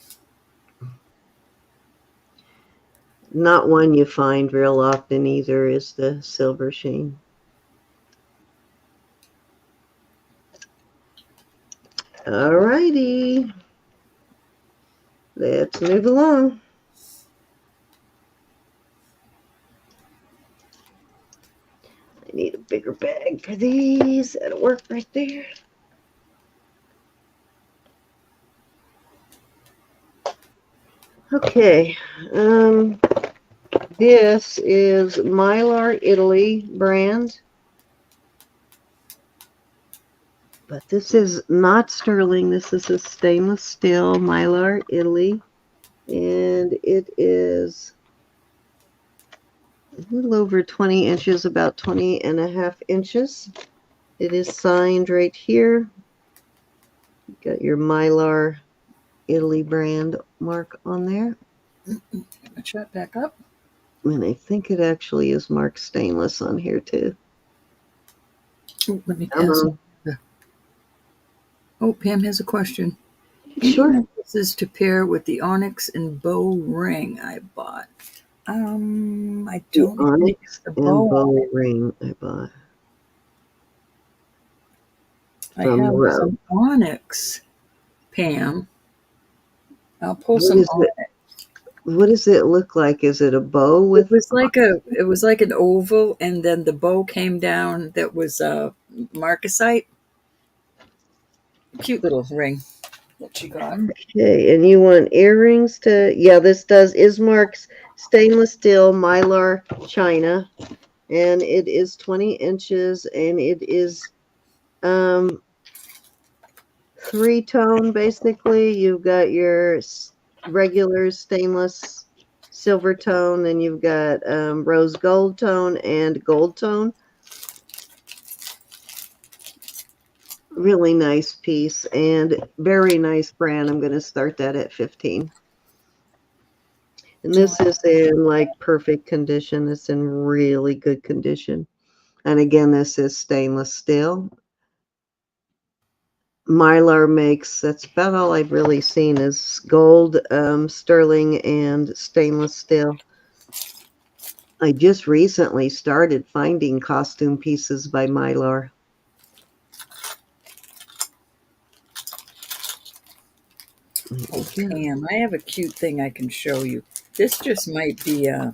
Speaker 1: Not one you find real often either is the silver sheen. All righty. Let's move along. I need a bigger bag for these. That'll work right there. Okay. This is Mylar Italy brand. But this is not sterling. This is a stainless steel Mylar Italy. And it is a little over 20 inches, about 20.5 inches. It is signed right here. You got your Mylar Italy brand mark on there.
Speaker 2: Shut back up.
Speaker 1: And I think it actually is marked stainless on here too.
Speaker 2: Oh, let me pass it. Oh, Pam has a question.
Speaker 1: Sure.
Speaker 2: This is to pair with the Onyx and bow ring I bought. I don't
Speaker 1: The Onyx
Speaker 2: the
Speaker 1: and bow ring I bought.
Speaker 2: I have some Onyx, Pam. I'll pull some Onyx.
Speaker 1: What does it look like? Is it a bow with?
Speaker 2: It was like an oval, and then the bow came down that was marcasite. Cute little ring that she got.
Speaker 1: Okay, and you want earrings to? Yeah, this does Ismark's stainless steel mylar china, and it is 20 inches, and it is um three-tone basically. You've got your regular stainless silver tone, then you've got rose gold tone and gold tone. Really nice piece and very nice brand. I'm going to start that at 15. And this is in like perfect condition. It's in really good condition. And again, this is stainless steel. Mylar makes, that's about all I've really seen is gold, sterling, and stainless steel. I just recently started finding costume pieces by Mylar.
Speaker 2: Oh, Pam, I have a cute thing I can show you. This just might be a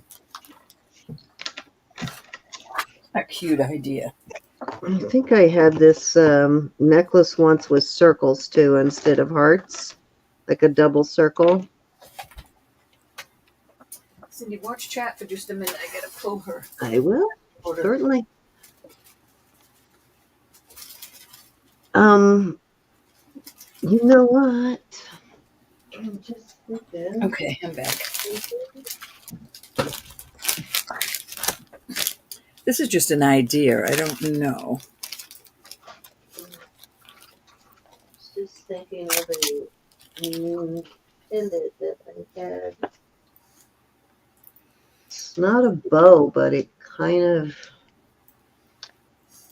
Speaker 2: cute idea.
Speaker 1: I think I had this necklace once with circles too instead of hearts, like a double circle.
Speaker 2: Cindy, watch chat for just a minute. I gotta pull her.
Speaker 1: I will, certainly. You know what? I'm just thinking.
Speaker 2: Okay, I'm back. This is just an idea. I don't know.
Speaker 1: Just thinking of a new pendant that I had. It's not a bow, but it kind of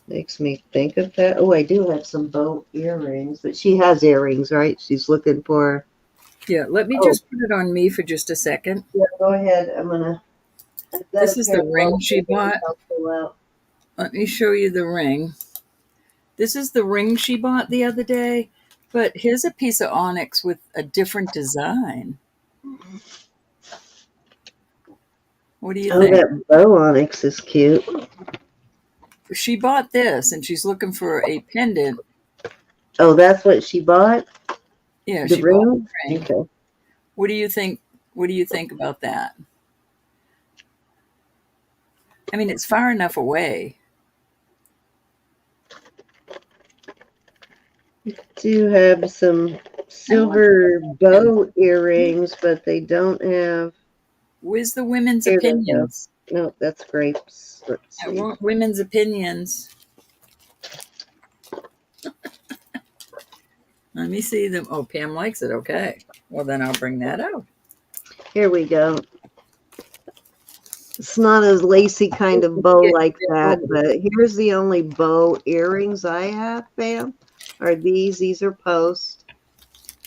Speaker 1: makes me think of that. Oh, I do have some bow earrings, but she has earrings, right? She's looking for.
Speaker 2: Yeah, let me just put it on me for just a second.
Speaker 1: Yeah, go ahead. I'm gonna.
Speaker 2: This is the ring she bought. Let me show you the ring. This is the ring she bought the other day, but here's a piece of onyx with a different design. What do you think?
Speaker 1: Oh, that bow onyx is cute.
Speaker 2: She bought this, and she's looking for a pendant.
Speaker 1: Oh, that's what she bought?
Speaker 2: Yeah,
Speaker 1: the
Speaker 2: she
Speaker 1: ring?
Speaker 2: bought the ring.
Speaker 1: Okay.
Speaker 2: What do you think? What do you think about that? I mean, it's far enough away.
Speaker 1: Do have some silver bow earrings, but they don't have.
Speaker 2: Where's the women's
Speaker 1: Here they go.
Speaker 2: opinions?
Speaker 1: No, that's grapes. Let's
Speaker 2: I
Speaker 1: see.
Speaker 2: want women's opinions. Let me see them. Oh, Pam likes it. Okay. Well, then I'll bring that out.
Speaker 1: Here we go. It's not a lacy kind of bow like that, but here's the only bow earrings I have, Pam, are these. These are post.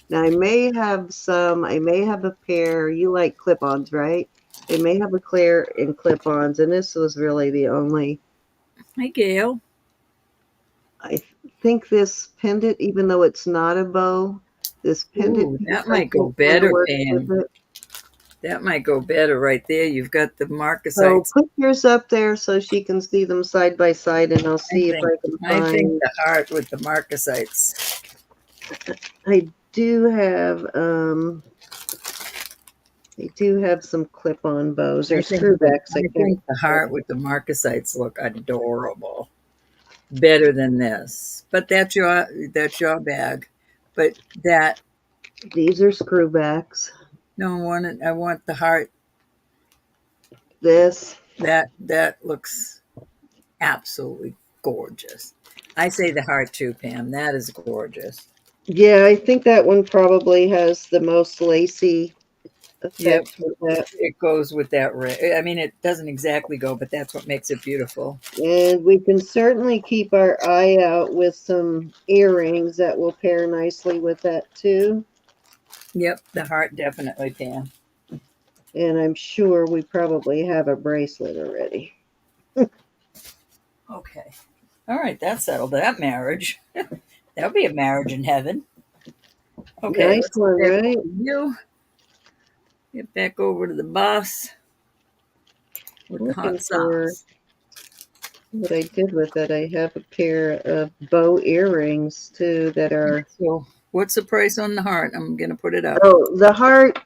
Speaker 1: Now, I may have some. I may have a pair. You like clip-ons, right? I may have a pair in clip-ons, and this was really the only.
Speaker 2: Hey, Gail.
Speaker 1: I think this pendant, even though it's not a bow, this pendant.
Speaker 2: Ooh, that might go better, Pam. That might go better right there. You've got the marcasites.
Speaker 1: So put yours up there so she can see them side by side, and I'll see if I can find.
Speaker 2: I think the heart with the marcasites.
Speaker 1: I do have some clip-on bows or screwbacks.
Speaker 2: I think the heart with the marcasites look adorable. Better than this, but that's your bag. But that
Speaker 1: these are screwbacks.
Speaker 2: No, I want the heart.
Speaker 1: This
Speaker 2: that looks absolutely gorgeous. I say the heart too, Pam. That is gorgeous.
Speaker 1: Yeah, I think that one probably has the most lacy effect.
Speaker 2: Yep, it goes with that ring. I mean, it doesn't exactly go, but that's what makes it beautiful.
Speaker 1: And we can certainly keep our eye out with some earrings that will pair nicely with that too.
Speaker 2: Yep, the heart definitely, Pam.
Speaker 1: And I'm sure we probably have a bracelet already.
Speaker 2: Okay. All right, that settled that marriage. That'll be a marriage in heaven. Okay.
Speaker 1: Nice one, right?
Speaker 2: You. Get back over to the boss with the
Speaker 1: Looking
Speaker 2: hot
Speaker 1: for
Speaker 2: sauce.
Speaker 1: what I did with it. I have a pair of bow earrings too that are.
Speaker 2: So, what's the price on the heart? I'm gonna put it up.
Speaker 1: Oh, the heart.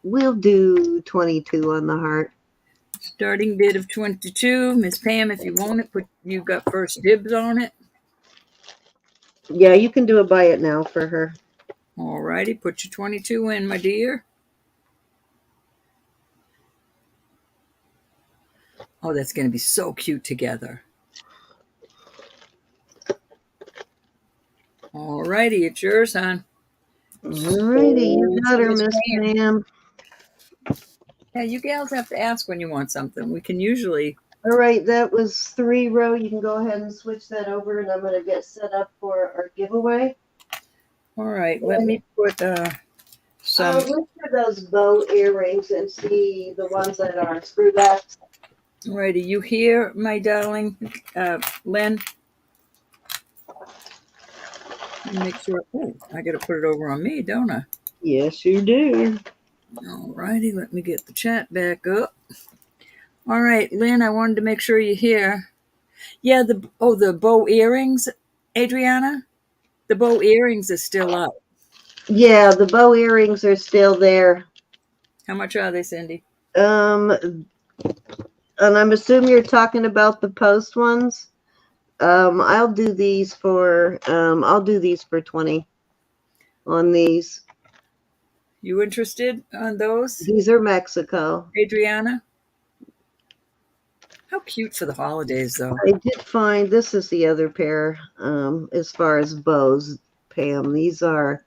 Speaker 1: We'll do 22 on the heart.
Speaker 2: Starting bid of 22. Miss Pam, if you want it, you got first dibs on it.
Speaker 1: Yeah, you can do a buy it now for her.
Speaker 2: Alrighty, put your 22 in, my dear. Oh, that's gonna be so cute together. Alrighty, it's yours, hon.
Speaker 1: Alrighty, you got her,
Speaker 2: Miss
Speaker 1: Miss
Speaker 2: Pam.
Speaker 1: Pam.
Speaker 2: Yeah, you gals have to ask when you want something. We can usually.
Speaker 1: All right, that was 3 row. You can go ahead and switch that over, and I'm going to get set up for our giveaway.
Speaker 2: All right, let me put some.
Speaker 1: Look for those bow earrings and see the ones that are screwbacks.
Speaker 2: Alrighty, you here, my darling, Len? Make sure. Oh, I got to put it over on me, don't I?
Speaker 1: Yes, you do.
Speaker 2: Alrighty, let me get the chat back up. All right, Lynn, I wanted to make sure you're here. Yeah, the bow earrings, Adriana? The bow earrings are still up.
Speaker 1: Yeah, the bow earrings are still there.
Speaker 2: How much are they, Cindy?
Speaker 1: And I'm assuming you're talking about the post ones. I'll do these for 20 on these.
Speaker 2: You interested on those,
Speaker 1: These are Mexico.
Speaker 2: Adriana? How cute for the holidays, though.
Speaker 1: I did find this is the other pair. As far as bows, Pam, these are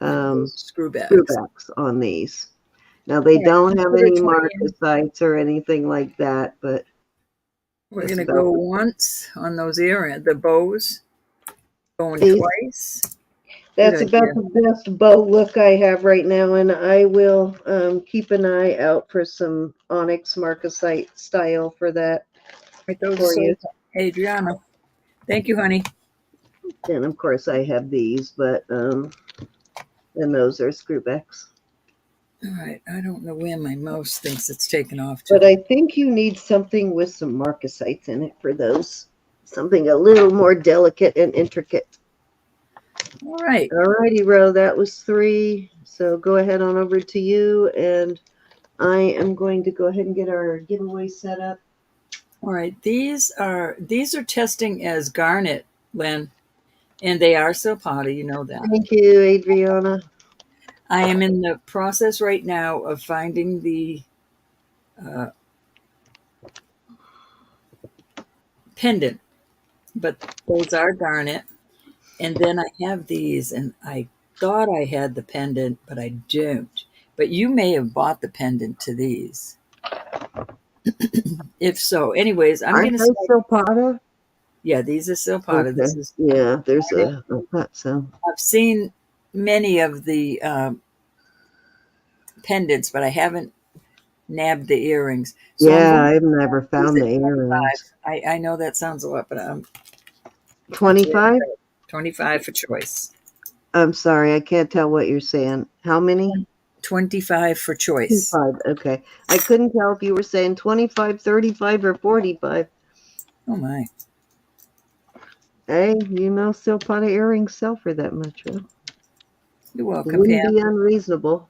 Speaker 2: Screwbacks.
Speaker 1: screwbacks on these. Now they don't have
Speaker 2: put a
Speaker 1: any
Speaker 2: 20
Speaker 1: marcasites or anything like that, but
Speaker 2: We're
Speaker 1: that's
Speaker 2: gonna
Speaker 1: about
Speaker 2: go once on those earrings, the bows. Going
Speaker 1: these.
Speaker 2: twice.
Speaker 1: That's
Speaker 2: Good
Speaker 1: about
Speaker 2: idea.
Speaker 1: the best bow look I have right now, and I will keep an eye out for some Onyx marcasite style for that
Speaker 2: Right, those are
Speaker 1: for you.
Speaker 2: so Adriana. Thank you, honey.
Speaker 1: And of course, I have these, but and those are screwbacks.
Speaker 2: All right, I don't know where my mouse thinks it's taken off to.
Speaker 1: But I think you need something with some marcasites in it for those. Something a little more delicate and intricate.
Speaker 2: All right.
Speaker 1: Alrighty, Ro, that was 3. So go ahead on over to you, and I am going to go ahead and get our giveaway set up.
Speaker 2: All right. These are testing as garnet, Lynn, and they are silpada. You know that.
Speaker 1: Thank you, Adriana.
Speaker 2: I am in the process right now of finding the pendant, but those are garnet. And then I have these, and I thought I had the pendant, but I don't. But you may have bought the pendant to these. If so, anyways, I'm going
Speaker 1: Aren't
Speaker 2: to
Speaker 1: those
Speaker 2: say,
Speaker 1: silpada?
Speaker 2: yeah, these are silpada.
Speaker 1: Okay.
Speaker 2: This is.
Speaker 1: Yeah, there's a thought so.
Speaker 2: I've seen many of the pendants, but I haven't nabbed the earrings. So I'm
Speaker 1: Yeah,
Speaker 2: going
Speaker 1: I've never
Speaker 2: to
Speaker 1: found the
Speaker 2: 25.
Speaker 1: earrings.
Speaker 2: I know that sounds a lot, but
Speaker 1: 25?
Speaker 2: 25 for choice.
Speaker 1: I'm sorry, I can't tell what you're saying. How many?
Speaker 2: 25 for choice.
Speaker 1: 25. Okay. I couldn't tell if you were saying 25, 35, or 45.
Speaker 2: Oh my.
Speaker 1: Hey, silpada earrings sell for that much, huh?
Speaker 2: You're
Speaker 1: It
Speaker 2: welcome,
Speaker 1: wouldn't
Speaker 2: Pam.
Speaker 1: be unreasonable.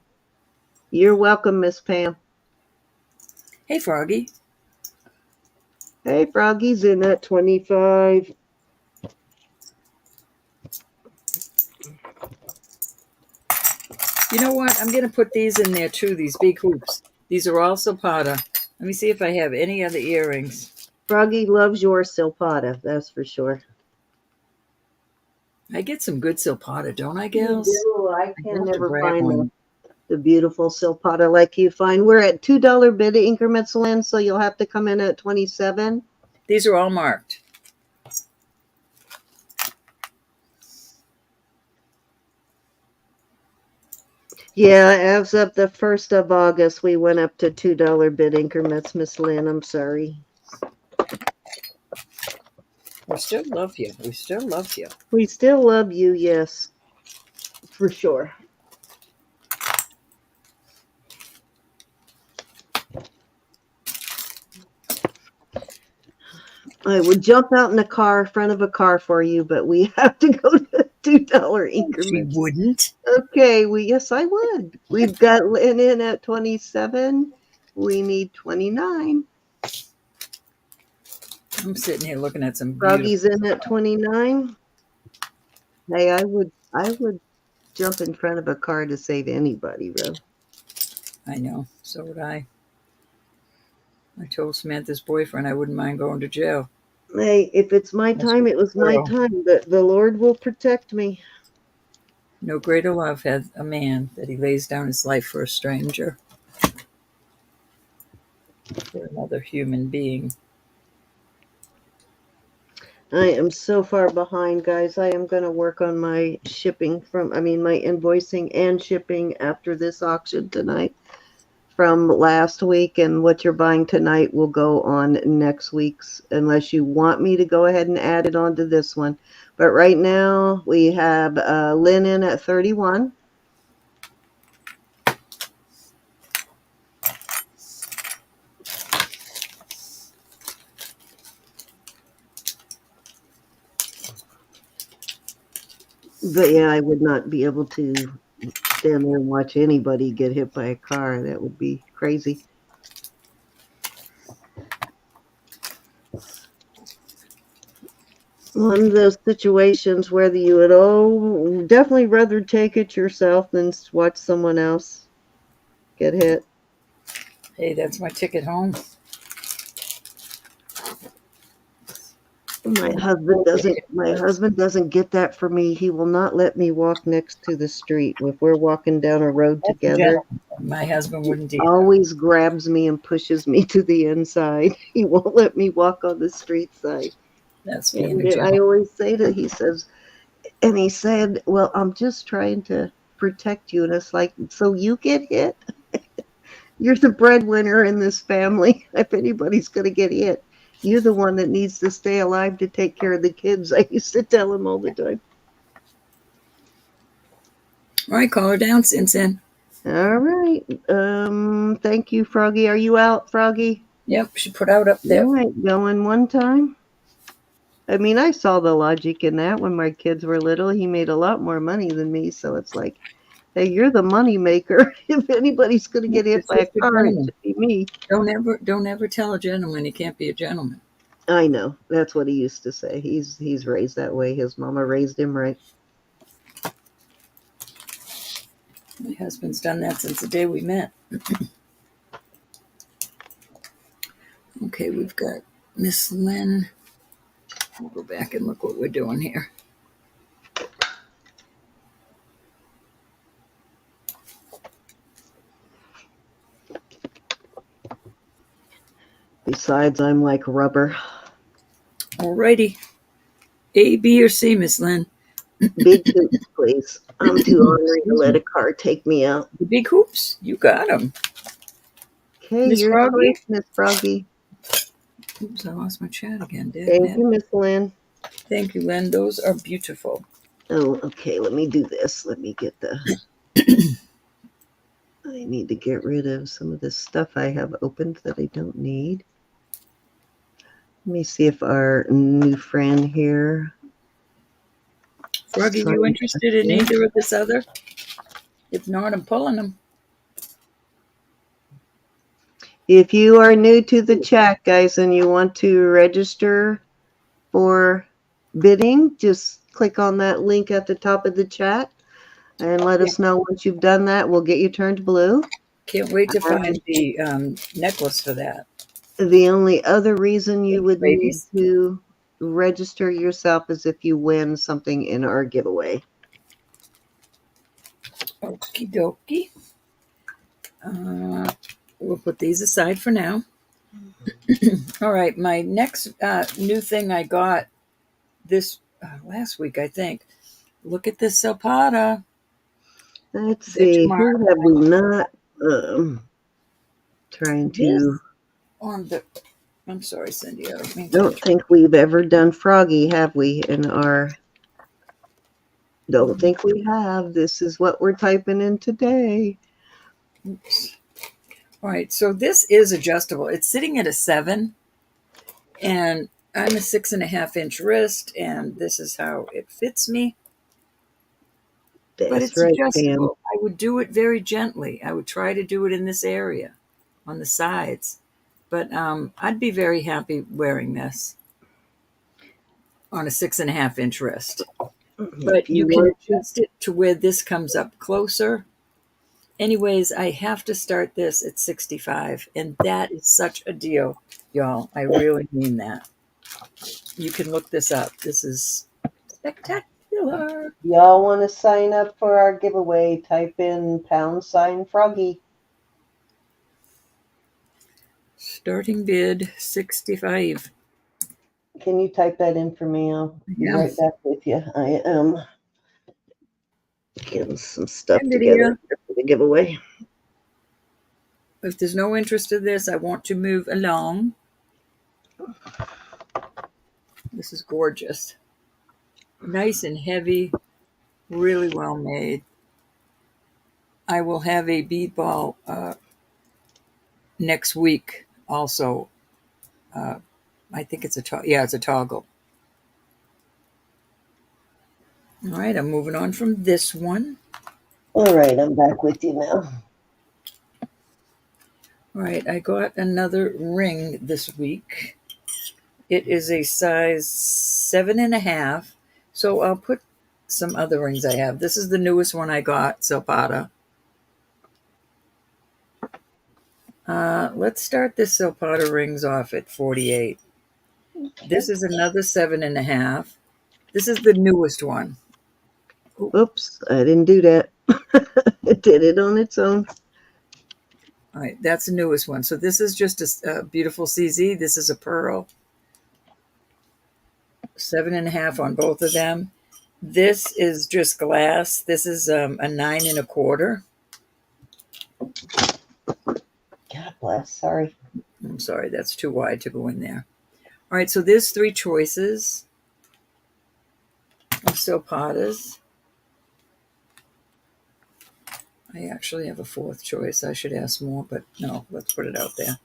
Speaker 1: You're welcome, Miss Pam.
Speaker 2: Hey, Froggy.
Speaker 1: Hey, Froggy's in at 25.
Speaker 2: You know what? I'm going to put these in there too, these big hoops. These are all silpada. Let me see if I have any other earrings.
Speaker 1: Froggy loves your silpada, that's for sure.
Speaker 2: I get some good silpada, don't I,
Speaker 1: You
Speaker 2: gals?
Speaker 1: do. I
Speaker 2: I
Speaker 1: can
Speaker 2: have to
Speaker 1: never
Speaker 2: brag
Speaker 1: find
Speaker 2: on
Speaker 1: the beautiful silpada like you find. We're at $2 bid increments, Lynn, so you'll have to come in at 27.
Speaker 2: These are all marked.
Speaker 1: Yeah, as of the 1st of August, we went up to $2 bid increments, Miss Lynn. I'm sorry.
Speaker 2: We still love you. We still love you.
Speaker 1: We still love you, yes, for sure. I would jump out in front of a car for you, but we have to go to $2
Speaker 2: She
Speaker 1: increments.
Speaker 2: wouldn't.
Speaker 1: Okay, yes, I would. We've got Lynn in at 27. We need 29.
Speaker 2: I'm sitting here looking at some beautiful.
Speaker 1: Froggy's in at 29. Hey, I would jump in front of a car to save anybody, Ro.
Speaker 2: I know. So would I. I told Samantha's boyfriend I wouldn't mind going to jail.
Speaker 1: Hey, if it's my time, it was my time, but the Lord will protect me.
Speaker 2: No greater love hath a man that he lays down his life for a stranger, for another human being.
Speaker 1: I am so far behind, guys. I am going to work on my my invoicing and shipping after this auction tonight from last week. And what you're buying tonight will go on next week's, unless you want me to go ahead and add it onto this one. But right now we have linen at 31. But yeah, I would not be able to stand there and watch anybody get hit by a car. That would be crazy. One of those situations where you would definitely rather take it yourself than watch someone else get hit.
Speaker 2: Hey, that's my ticket home.
Speaker 1: My husband doesn't get that for me. He will not let me walk next to the street. If we're walking down a road together,
Speaker 2: my husband wouldn't either.
Speaker 1: Always grabs me and pushes me to the inside. He won't let me walk on the street side.
Speaker 2: That's being a
Speaker 1: I always say he said, well, I'm just trying to protect you. And it's like, so you get hit? You're the breadwinner in this family. If anybody's going to get hit, you're the one that needs to stay alive to take care of the kids. I used to tell him all the time.
Speaker 2: All right, call her down, Sin.
Speaker 1: All right. Thank you, Froggy. Are you out, Froggy?
Speaker 2: Yep, she put out up there.
Speaker 1: All right, going one time. I mean, I saw the logic in that when my kids were little. He made a lot more money than me, so it's like, hey, you're the money maker. If anybody's going to get hit by a car, it should be me.
Speaker 2: Don't ever tell a gentleman he can't be a gentleman.
Speaker 1: I know. That's what he used to say. He's raised that way. His mama raised him right.
Speaker 2: My husband's done that since the day we met. Okay, we've got Miss Lynn. We'll go back and look what we're doing here.
Speaker 1: Besides, I'm like rubber.
Speaker 2: Alrighty. A, B, or C, Miss Lynn?
Speaker 1: Big hoops, please. I'm too ornery to let a car take me out.
Speaker 2: The big hoops? You got them.
Speaker 1: Okay,
Speaker 2: Miss
Speaker 1: your
Speaker 2: Froggy?
Speaker 1: choice, Miss Froggy.
Speaker 2: Oops, I lost my chat again.
Speaker 1: Thank you, Miss Lynn.
Speaker 2: Thank you, Lynn. Those are beautiful.
Speaker 1: Oh, okay. Let me do this. Let me get I need to get rid of some of this stuff I have opened that I don't need. Let me see if our new friend here.
Speaker 2: Froggy, you interested in either of this other? If not, I'm pulling them.
Speaker 1: If you are new to the chat, guys, and you want to register for bidding, just click on that link at the top of the chat and let us know once you've done that. We'll get you turned blue.
Speaker 2: Can't wait to find the necklace for that.
Speaker 1: The only other reason you would need to register yourself is if you win something in our giveaway.
Speaker 2: Okie dokie. We'll put these aside for now. All right, my next new thing I got this last week, I think. Look at this silpada.
Speaker 1: Let's see, who have we not trying to...
Speaker 2: On the... I'm sorry, Cindy. I
Speaker 1: don't think we've ever done Froggy, have we, in our... Don't think we have. This is what we're typing in today.
Speaker 2: Oops. All right, so this is adjustable. It's sitting at a 7, and I'm a 6.5-inch wrist, and this is how it fits me. But
Speaker 1: That's
Speaker 2: it's
Speaker 1: right, Pam.
Speaker 2: adjustable. I would do it very gently. I would try to do it in this area on the sides. But I'd be very happy wearing this on a 6.5-inch wrist.
Speaker 1: If
Speaker 2: But
Speaker 1: you
Speaker 2: you can
Speaker 1: want to.
Speaker 2: adjust it to where this comes up closer. Anyways, I have to start this at 65, and that is such a deal, y'all. I really mean that. You can look this up. This is spectacular.
Speaker 1: Y'all want to sign up for our giveaway? Type in #Froggy.
Speaker 2: Starting bid 65.
Speaker 1: Can you type that in for me? I'll be
Speaker 2: Yeah.
Speaker 1: right back with you. I am getting some stuff
Speaker 2: And
Speaker 1: together
Speaker 2: Lydia,
Speaker 1: for the giveaway.
Speaker 2: if there's no interest in this, I want to move along. This is gorgeous. Nice and heavy, really well made. I will have a bead ball next week also. I think it's it's a toggle. All right, I'm moving on from this one.
Speaker 1: All right, I'm back with you now.
Speaker 2: All right, I got another ring this week. It is a size 7.5. So I'll put some other rings I have. This is the newest one I got, silpada. Let's start the silpada rings off at 48. This is another 7.5. This is the newest one.
Speaker 1: Oops, I didn't do that. It did it on its own.
Speaker 2: All right, that's the newest one. So this is just a beautiful CZ. This is a pearl. 7.5 on both of them. This is just glass. This is a 9.25.
Speaker 1: God bless. Sorry.
Speaker 2: I'm sorry, that's too wide to go in there. All right, so there's 3 choices of silpadas. I actually have a 4th choice. I should ask more, but no, let's put it out there.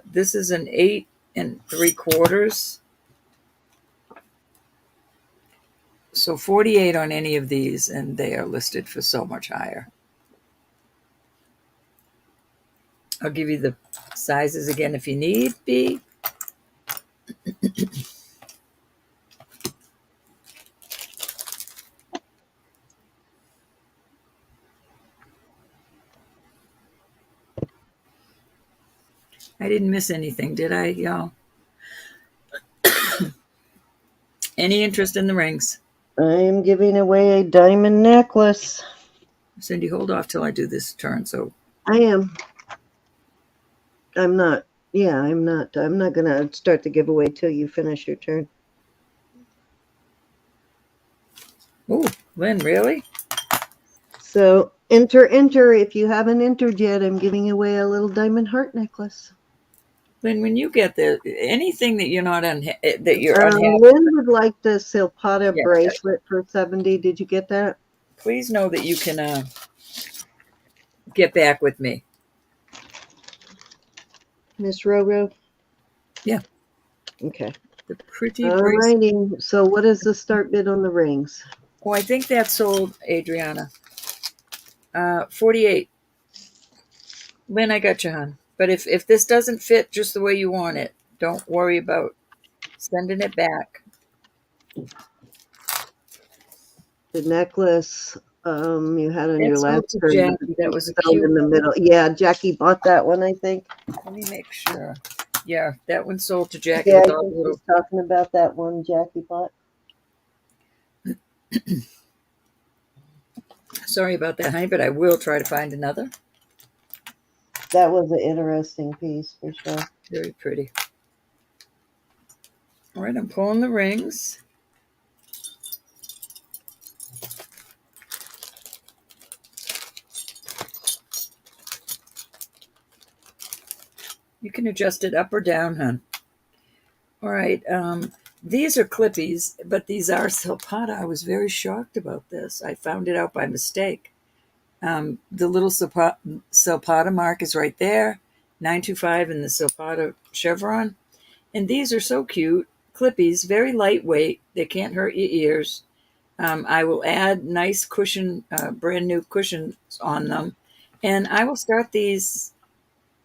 Speaker 2: This is an 8.75. So 48 on any of these, and they are listed for so much higher. I'll give you the sizes again if you need be. I didn't miss anything, did I, y'all? Any interest in the rings?
Speaker 1: I am giving away a diamond necklace.
Speaker 2: Cindy, hold off till I do this turn. So
Speaker 1: I am. I'm not. Yeah, I'm not. I'm not going to start the giveaway till you finish your turn.
Speaker 2: oh, Lynn, really?
Speaker 1: So enter. If you haven't entered yet, I'm giving away a little diamond heart necklace.
Speaker 2: Lynn, when you get anything that you're not that you're unhappy,
Speaker 1: Lynn would like the silpada
Speaker 2: yeah,
Speaker 1: bracelet for 70. Did you get that?
Speaker 2: please know that you can get back with me.
Speaker 1: Miss Roro?
Speaker 2: Yeah.
Speaker 1: Okay.
Speaker 2: The pretty
Speaker 1: All
Speaker 2: bracelet.
Speaker 1: righty. So what is the start bid on the rings?
Speaker 2: Oh, I think that sold, Adriana. 48. Lynn, I got you, hon. But if this doesn't fit just the way you want it, don't worry about sending it back.
Speaker 1: The necklace you had on
Speaker 2: That
Speaker 1: your
Speaker 2: sold
Speaker 1: last
Speaker 2: to
Speaker 1: turn
Speaker 2: Jackie. That was a
Speaker 1: stone
Speaker 2: cute
Speaker 1: in the
Speaker 2: one.
Speaker 1: middle. Yeah, Jackie bought that one, I think.
Speaker 2: Let me make sure. Yeah, that one sold to Jackie
Speaker 1: Yeah,
Speaker 2: with
Speaker 1: I
Speaker 2: all the
Speaker 1: think
Speaker 2: little.
Speaker 1: she's talking about that one Jackie bought.
Speaker 2: Sorry about that, honey, but I will try to find another.
Speaker 1: That was an interesting piece for sure.
Speaker 2: Very pretty. All right, I'm pulling the rings. You can adjust it up or down, hon. All right, these are clippies, but these are silpada. I was very shocked about this. I found it out by mistake. The little silpada mark is right there, 925 in the silpada chevron. And these are so cute. Clippies, very lightweight. They can't hurt your ears. I will add nice cushion, brand new cushions on them. And I will start these,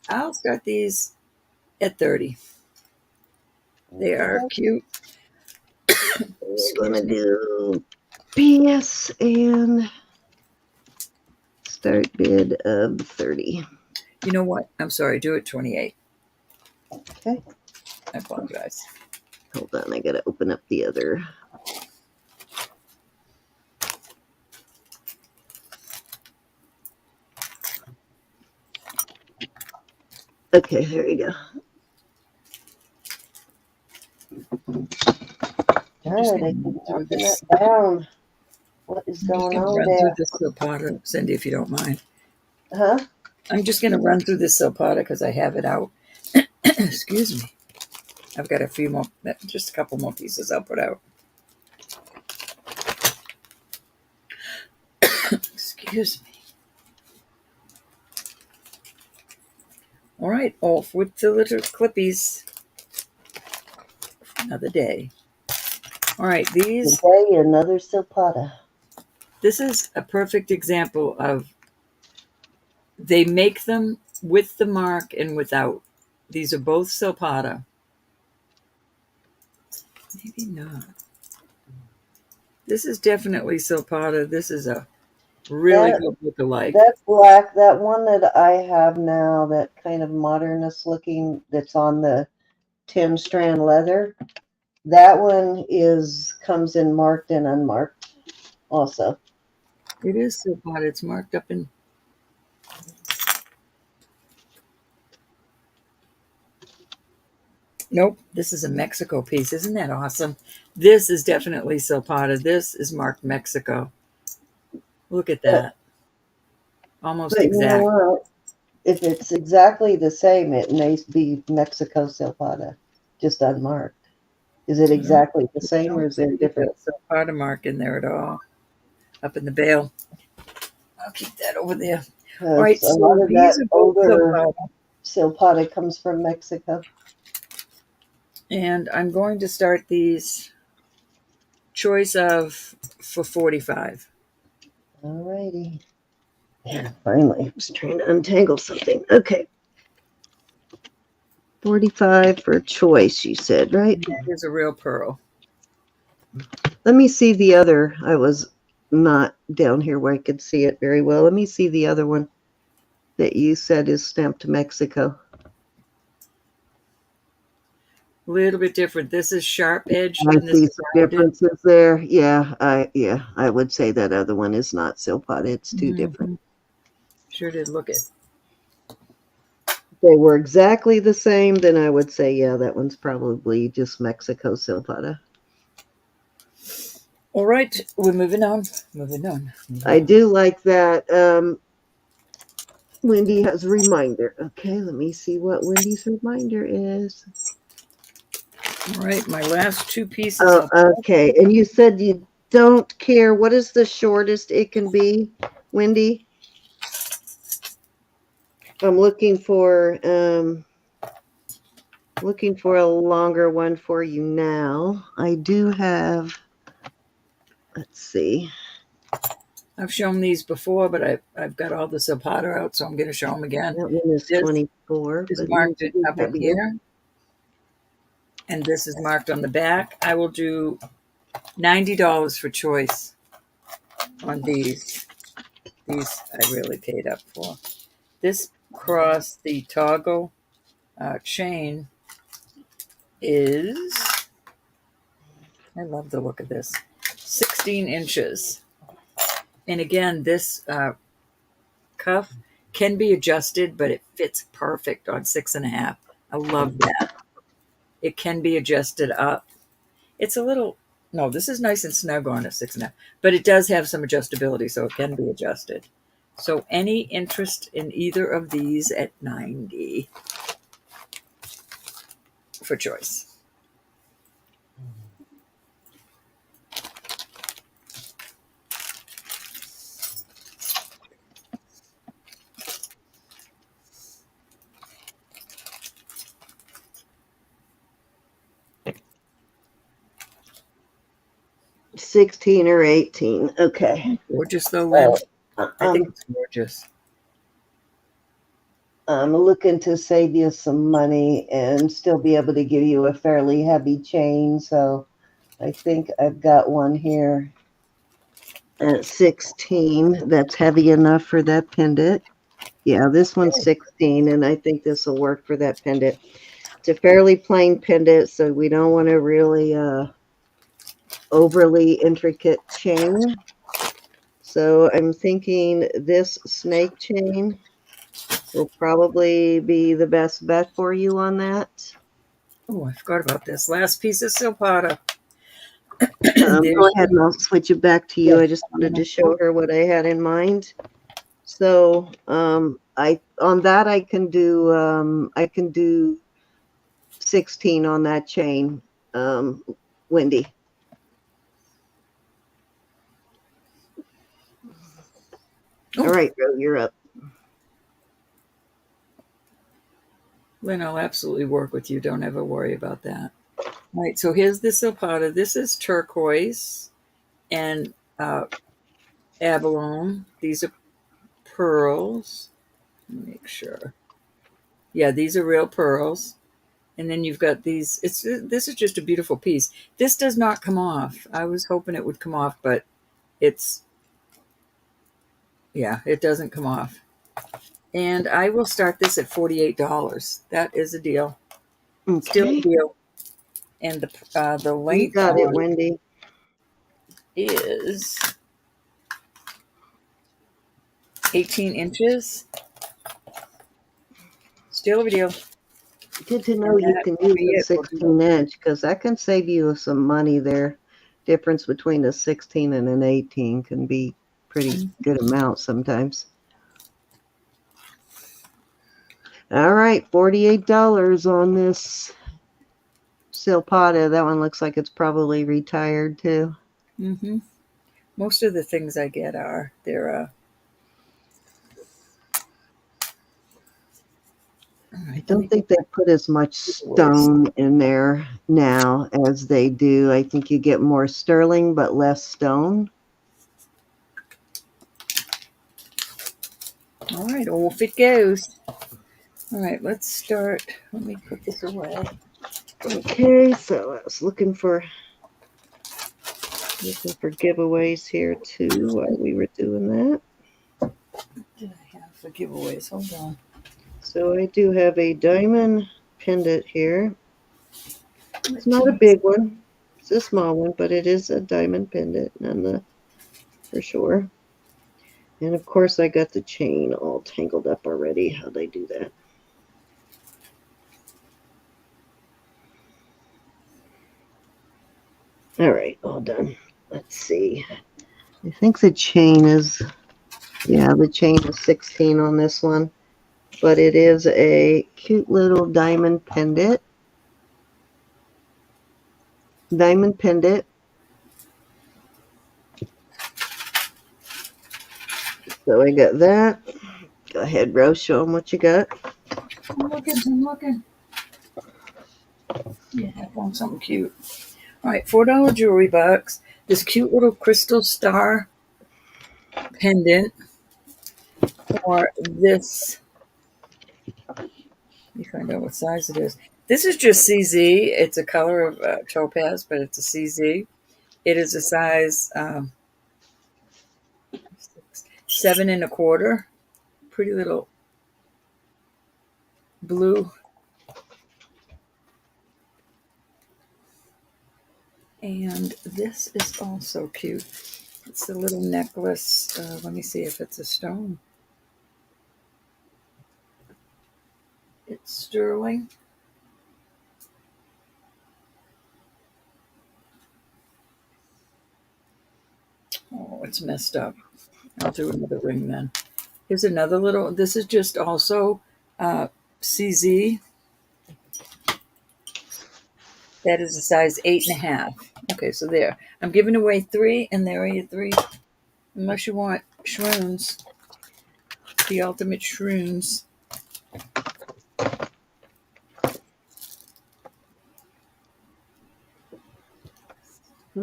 Speaker 2: I'll start these at 30. They are
Speaker 1: Okay.
Speaker 2: cute.
Speaker 1: We're going to do PS and start bid of 30.
Speaker 2: You know what? I'm sorry. Do it 28.
Speaker 1: Okay.
Speaker 2: I apologize.
Speaker 1: Hold on. I got to open up the other. Okay, there you go.
Speaker 2: I'm just
Speaker 1: All right, I
Speaker 2: going
Speaker 1: keep
Speaker 2: to run through
Speaker 1: knocking
Speaker 2: this.
Speaker 1: that down. What is
Speaker 2: I'm just
Speaker 1: going
Speaker 2: going to
Speaker 1: on
Speaker 2: run through
Speaker 1: there?
Speaker 2: this silpada, Cindy, if you don't mind.
Speaker 1: Huh?
Speaker 2: I'm just going to run through this silpada because I have it out. Excuse me. I've got a few more, just a couple more pieces I'll put out. Excuse me. All right, off with the little clippies. Another day. All right, these.
Speaker 1: Today, another silpada.
Speaker 2: This is a perfect example of they make them with the mark and without. These are both silpada. Maybe not. This is definitely silpada. This is a really good look-alike.
Speaker 1: That black, that one that I have now, that kind of modernist looking, that's on the 10 strand leather, that one comes in marked and unmarked also.
Speaker 2: It is silpada. It's marked up in. Nope, this is a Mexico piece. Isn't that awesome? This is definitely silpada. This is marked Mexico. Look at that. Almost
Speaker 1: But you know
Speaker 2: exact.
Speaker 1: what? If it's exactly the same, it may be Mexico silpada, just unmarked. Is it exactly the
Speaker 2: I
Speaker 1: same or
Speaker 2: don't
Speaker 1: is there a
Speaker 2: see the
Speaker 1: difference?
Speaker 2: silpada mark in there at all. Up in the bale. I'll keep that over there. All right,
Speaker 1: Because a lot
Speaker 2: so
Speaker 1: of
Speaker 2: these
Speaker 1: that
Speaker 2: are both
Speaker 1: older
Speaker 2: silpada.
Speaker 1: silpada comes from Mexico.
Speaker 2: And I'm going to start these choice of for 45.
Speaker 1: Alrighty. Yeah, finally. I was trying to untangle something. Okay. 45 for choice, you said, right?
Speaker 2: That is a real pearl.
Speaker 1: Let me see the other. I was not down here where I could see it very well. Let me see the other one that you said is stamped Mexico.
Speaker 2: A little bit different. This is sharp edged
Speaker 1: I
Speaker 2: and this
Speaker 1: see
Speaker 2: is
Speaker 1: some
Speaker 2: rounded.
Speaker 1: differences there. I would say that other one is not silpada. It's too different.
Speaker 2: Mhm. Sure did look it.
Speaker 1: If they were exactly the same, then I would say, yeah, that one's probably just Mexico silpada.
Speaker 2: All right, we're moving on. Moving on.
Speaker 1: I do like that. Wendy has a reminder. Okay, let me see what Wendy's reminder is.
Speaker 2: All right, my last two pieces.
Speaker 1: Oh, okay. And you said you don't care. What is the shortest it can be, Wendy? I'm looking for a longer one for you now. I do have, let's see.
Speaker 2: I've shown these before, but I've got all the silpada out, so I'm going to show them again.
Speaker 1: That one is
Speaker 2: This
Speaker 1: 24,
Speaker 2: is
Speaker 1: but
Speaker 2: marked
Speaker 1: you
Speaker 2: up
Speaker 1: have
Speaker 2: in here, and this is marked on the back. I will do $90 for choice on these. These I really paid up for. This cross the toggle chain is, I love the look of this, 16 inches. And again, this cuff can be adjusted, but it fits perfect on 6.5. I love that. It can be adjusted up. It's a little, no, this is nice and snug on a 6.5, but it does have some adjustability, so it can be adjusted. So any interest in either of these at 90 for choice.
Speaker 1: 16 or 18. Okay.
Speaker 2: Gorgeous though, Lynn. I think
Speaker 1: Um,
Speaker 2: it's gorgeous.
Speaker 1: I'm looking to save you some money and still be able to give you a fairly heavy chain. So I think I've got one here at 16 that's heavy enough for that pendant. Yeah, this one's 16, and I think this will work for that pendant. It's a fairly plain pendant, so we don't want a really overly intricate chain. So I'm thinking this snake chain will probably be the best bet for you on that.
Speaker 2: Oh, I forgot about this last piece of silpada.
Speaker 1: Go ahead and I'll switch it back to you.
Speaker 2: Yes.
Speaker 1: I just wanted to show her what I had in mind. So I on that I can do 16 on that chain, Wendy.
Speaker 2: Oh.
Speaker 1: All right, Ro, you're up.
Speaker 2: Lynn, I'll absolutely work with you. Don't ever worry about that. All right, so here's the silpada. This is turquoise and abalone. These are pearls. Let me make sure. Yeah, these are real pearls. And then you've got these. This is just a beautiful piece. This does not come off. I was hoping it would come off, but it's yeah, it doesn't come off. And I will start this at $48. That is a deal. Still a
Speaker 1: Okay,
Speaker 2: deal. And the
Speaker 1: you
Speaker 2: length
Speaker 1: got it,
Speaker 2: on
Speaker 1: Wendy.
Speaker 2: it is 18 inches. Still a deal.
Speaker 1: Good to know
Speaker 2: And
Speaker 1: you
Speaker 2: that
Speaker 1: can
Speaker 2: will
Speaker 1: use
Speaker 2: be
Speaker 1: a
Speaker 2: it.
Speaker 1: 16-inch because that can save you some money there. Difference between a 16 and an 18 can be pretty good amount sometimes. All right, $48 on this silpada. That one looks like it's probably retired too.
Speaker 2: Mm-hmm. Most of the things I get they're. All
Speaker 1: I
Speaker 2: right, let
Speaker 1: don't
Speaker 2: me get
Speaker 1: think they
Speaker 2: back
Speaker 1: put as much
Speaker 2: to the voice.
Speaker 1: stone in there now as they do. I think you get more sterling but less stone.
Speaker 2: All right, off it goes. All right, let's start. Let me put this away.
Speaker 1: Okay, so I was looking for giveaways here too while we were doing that.
Speaker 2: What did I have for giveaways? Hold on.
Speaker 1: So I do have a diamond pendant here. It's
Speaker 2: Let's
Speaker 1: not a
Speaker 2: see.
Speaker 1: big one. It's a small one, but it is a diamond pendant for sure. And of course I got the chain all tangled up already. How'd I do that? All right, all done. Let's see. I think the chain is, yeah, the chain is 16 on this one, but it is a cute little diamond pendant. Diamond pendant. So I got that. Go ahead, Rose, show them what you got.
Speaker 2: I'm looking. Yeah, I found something cute. All right, $4 jewelry box. This cute little crystal star pendant, or this. Let me find out what size it is. This is just CZ. It's a color of topaz, but it's a CZ. It is a size 7 1/4. Pretty little blue. And this is also cute. It's a little necklace. Let me see if it's a stone. It's sterling. Oh, it's messed up. I'll do another ring then. Here's another little. This is just also CZ. That is a size 8 1/2. Okay, so there. I'm giving away 3, and there are your 3. Unless you want shrooms, the ultimate shrooms.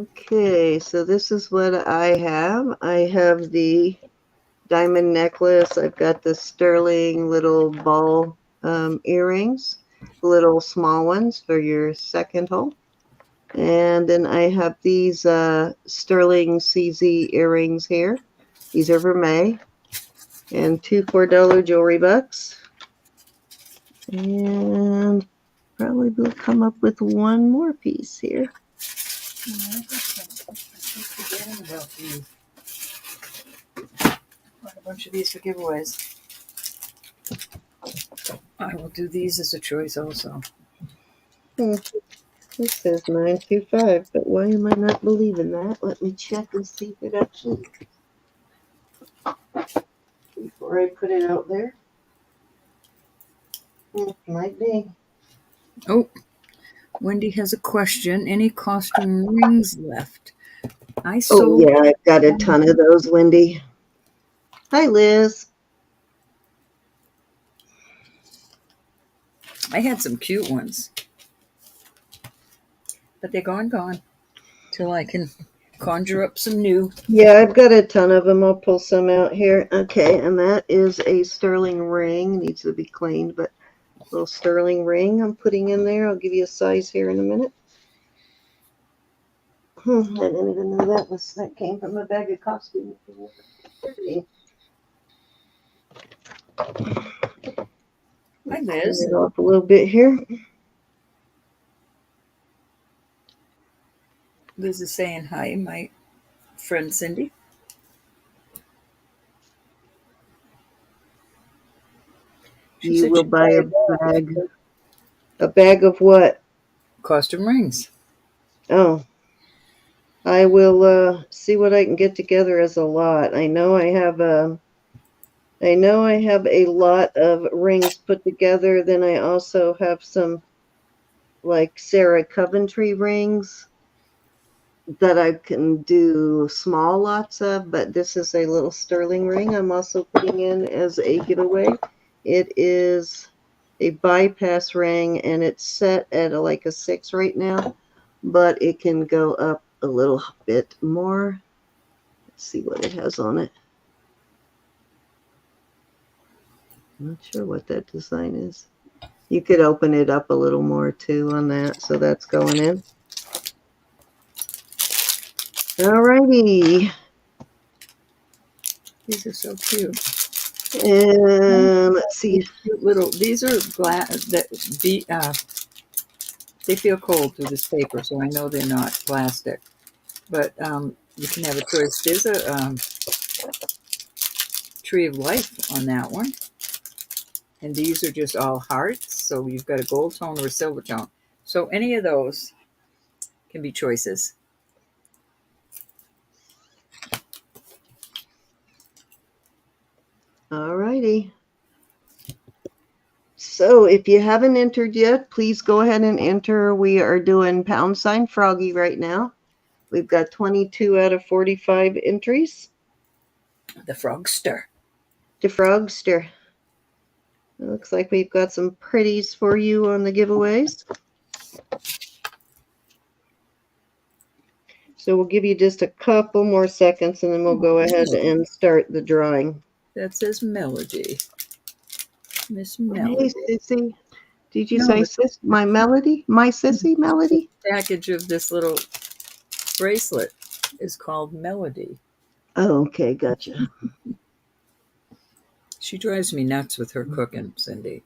Speaker 1: Okay, so this is what I have. I have the diamond necklace. I've got the sterling little ball earrings, little small ones for your second hole. And then I have these sterling CZ earrings here. These are for May. And two $4 jewelry bucks. And probably will come up with one more piece here.
Speaker 2: Forgetting about these. Got a bunch of these for giveaways. I will do these as a choice also.
Speaker 1: This says 925, but why am I not believing that? Let me check and see if it actually, before I put it out there. Might be.
Speaker 2: Oh, Wendy has a question. Any costume rings left? I
Speaker 1: Oh,
Speaker 2: sold.
Speaker 1: yeah, I've got a ton of those, Wendy. Hi, Liz.
Speaker 2: I had some cute ones, but they're gone till I can conjure up some new.
Speaker 1: Yeah, I've got a ton of them. I'll pull some out here. Okay, and that is a sterling ring. Needs to be cleaned, but a little sterling ring I'm putting in there. I'll give you a size here in a minute. I didn't even know that came from a bag of costumes.
Speaker 2: Hi,
Speaker 1: Turn
Speaker 2: Liz.
Speaker 1: it off a little bit here.
Speaker 2: Liz is saying hi, my friend Cindy. She
Speaker 1: You
Speaker 2: said
Speaker 1: will
Speaker 2: she'd
Speaker 1: buy a
Speaker 2: buy
Speaker 1: bag. A bag of what?
Speaker 2: costume rings.
Speaker 1: Oh, I will see what I can get together as a lot. I know I have a lot of rings put together. Then I also have some like Sarah Coventry rings that I can do small lots of, but this is a little sterling ring I'm also putting in as a giveaway. It is a bypass ring and it's set at like a 6 right now, but it can go up a little bit more. Let's see what it has on it. I'm not sure what that design is. You could open it up a little more too on that, so that's going in. Alrighty.
Speaker 2: These are so cute.
Speaker 1: And let's see.
Speaker 2: Cute little. These are glass. They feel cold through this paper, so I know they're not plastic. But you can have a choice. There's a tree of life on that one, and these are just all hearts. So you've got a gold tone or a silver tone. So any of those can be choices.
Speaker 1: Alrighty. So if you haven't entered yet, please go ahead and enter. We are doing # Froggy right now. We've got 22 out of 45 entries.
Speaker 2: The Frogster.
Speaker 1: The Frogster. It looks like we've got some pretties for you on the giveaways. So we'll give you just a couple more seconds and then we'll go ahead and start the drawing.
Speaker 2: That says Melody. Miss
Speaker 1: Hey,
Speaker 2: Melody.
Speaker 1: Sissy. Did you
Speaker 2: No,
Speaker 1: say sis? My Melody? My Sissy Melody?
Speaker 2: package of this little bracelet is called Melody.
Speaker 1: Oh, okay, gotcha.
Speaker 2: She drives me nuts with her cooking, Cindy.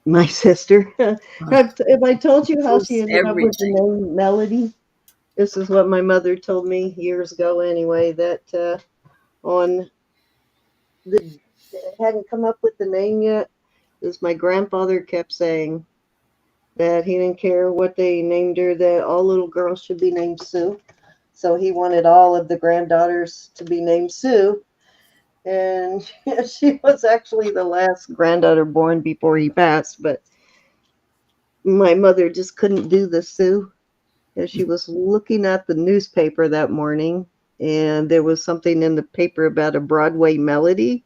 Speaker 1: My sister. Have I told you how she ended up with the
Speaker 2: Everything.
Speaker 1: name Melody? This is what my mother told me years ago anyway, that on the hadn't come up with the name yet, is my grandfather kept saying that he didn't care what they named her, that all little girls should be named Sue. So he wanted all of the granddaughters to be named Sue. And she was actually the last granddaughter born before he passed, but my mother just couldn't do the Sue. As she was looking at the newspaper that morning, and there was something in the paper about a Broadway melody.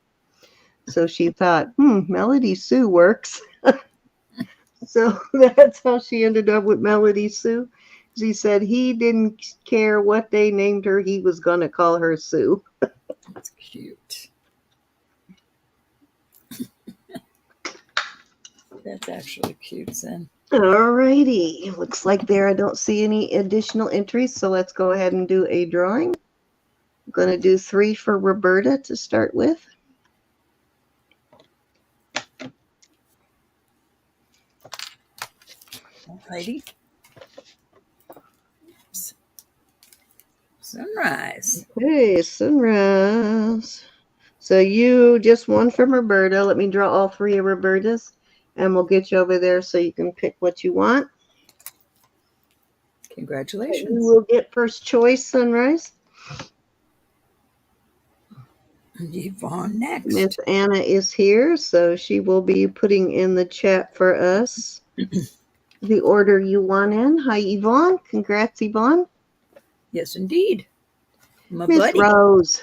Speaker 1: So she thought, Melody Sue works. So that's how she ended up with Melody Sue. She said he didn't care what they named her. He was going to call her Sue.
Speaker 2: That's cute. That's actually cute, Zen.
Speaker 1: Alrighty. Looks like there I don't see any additional entries, so let's go ahead and do a drawing. I'm going to do 3 for Roberta to start with.
Speaker 2: Alrighty. Sunrise.
Speaker 1: Hey, sunrise. So you just 1 from Roberta. Let me draw all 3 of Roberta's, and we'll get you over there so you can pick what you want.
Speaker 2: Congratulations.
Speaker 1: You will get first choice, Sunrise.
Speaker 2: Yvonne next.
Speaker 1: Miss Anna is here, so she will be putting in the chat for us the order you want in. Hi, Yvonne. Congrats, Yvonne.
Speaker 2: Yes, indeed. My
Speaker 1: Miss
Speaker 2: buddy.
Speaker 1: Rose.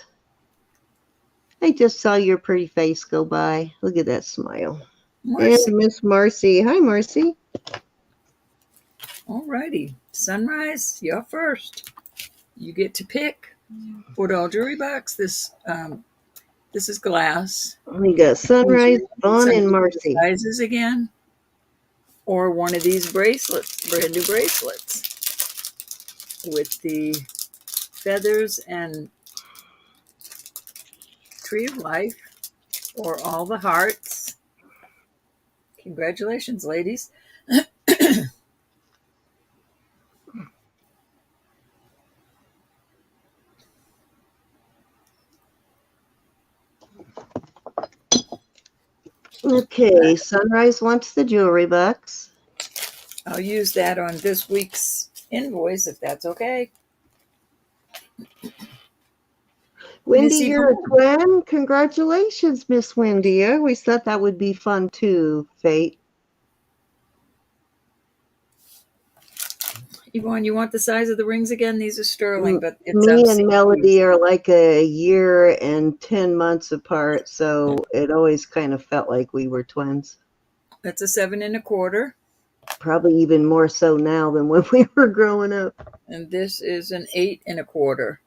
Speaker 1: I just saw your pretty face go by. Look at that smile.
Speaker 2: Marcy.
Speaker 1: And Miss Marcy. Hi, Marcy.
Speaker 2: Alrighty. Sunrise, you're first. You get to pick. $4 jewelry box. This is glass.
Speaker 1: We got Sunrise, Vaughn, and Marcy.
Speaker 2: Sizes again. Or one of these bracelets, brand new bracelets. With the feathers and tree of life. Or all the hearts. Congratulations, ladies.
Speaker 1: Okay, Sunrise wants the jewelry box.
Speaker 2: I'll use that on this week's invoice if that's okay.
Speaker 1: Wendy,
Speaker 2: Miss
Speaker 1: you're a
Speaker 2: Yvonne.
Speaker 1: twin. Congratulations, Miss Wendy. I always thought that would be fun too, Fate.
Speaker 2: Yvonne, you want the size of the rings again? These are sterling, but it's
Speaker 1: Me
Speaker 2: up
Speaker 1: and Melody are like a year and 10 months apart, so it always kind of felt like we were twins.
Speaker 2: That's a 7 1/4.
Speaker 1: Probably even more so now than when we were growing up.
Speaker 2: And this is an 8 1/4.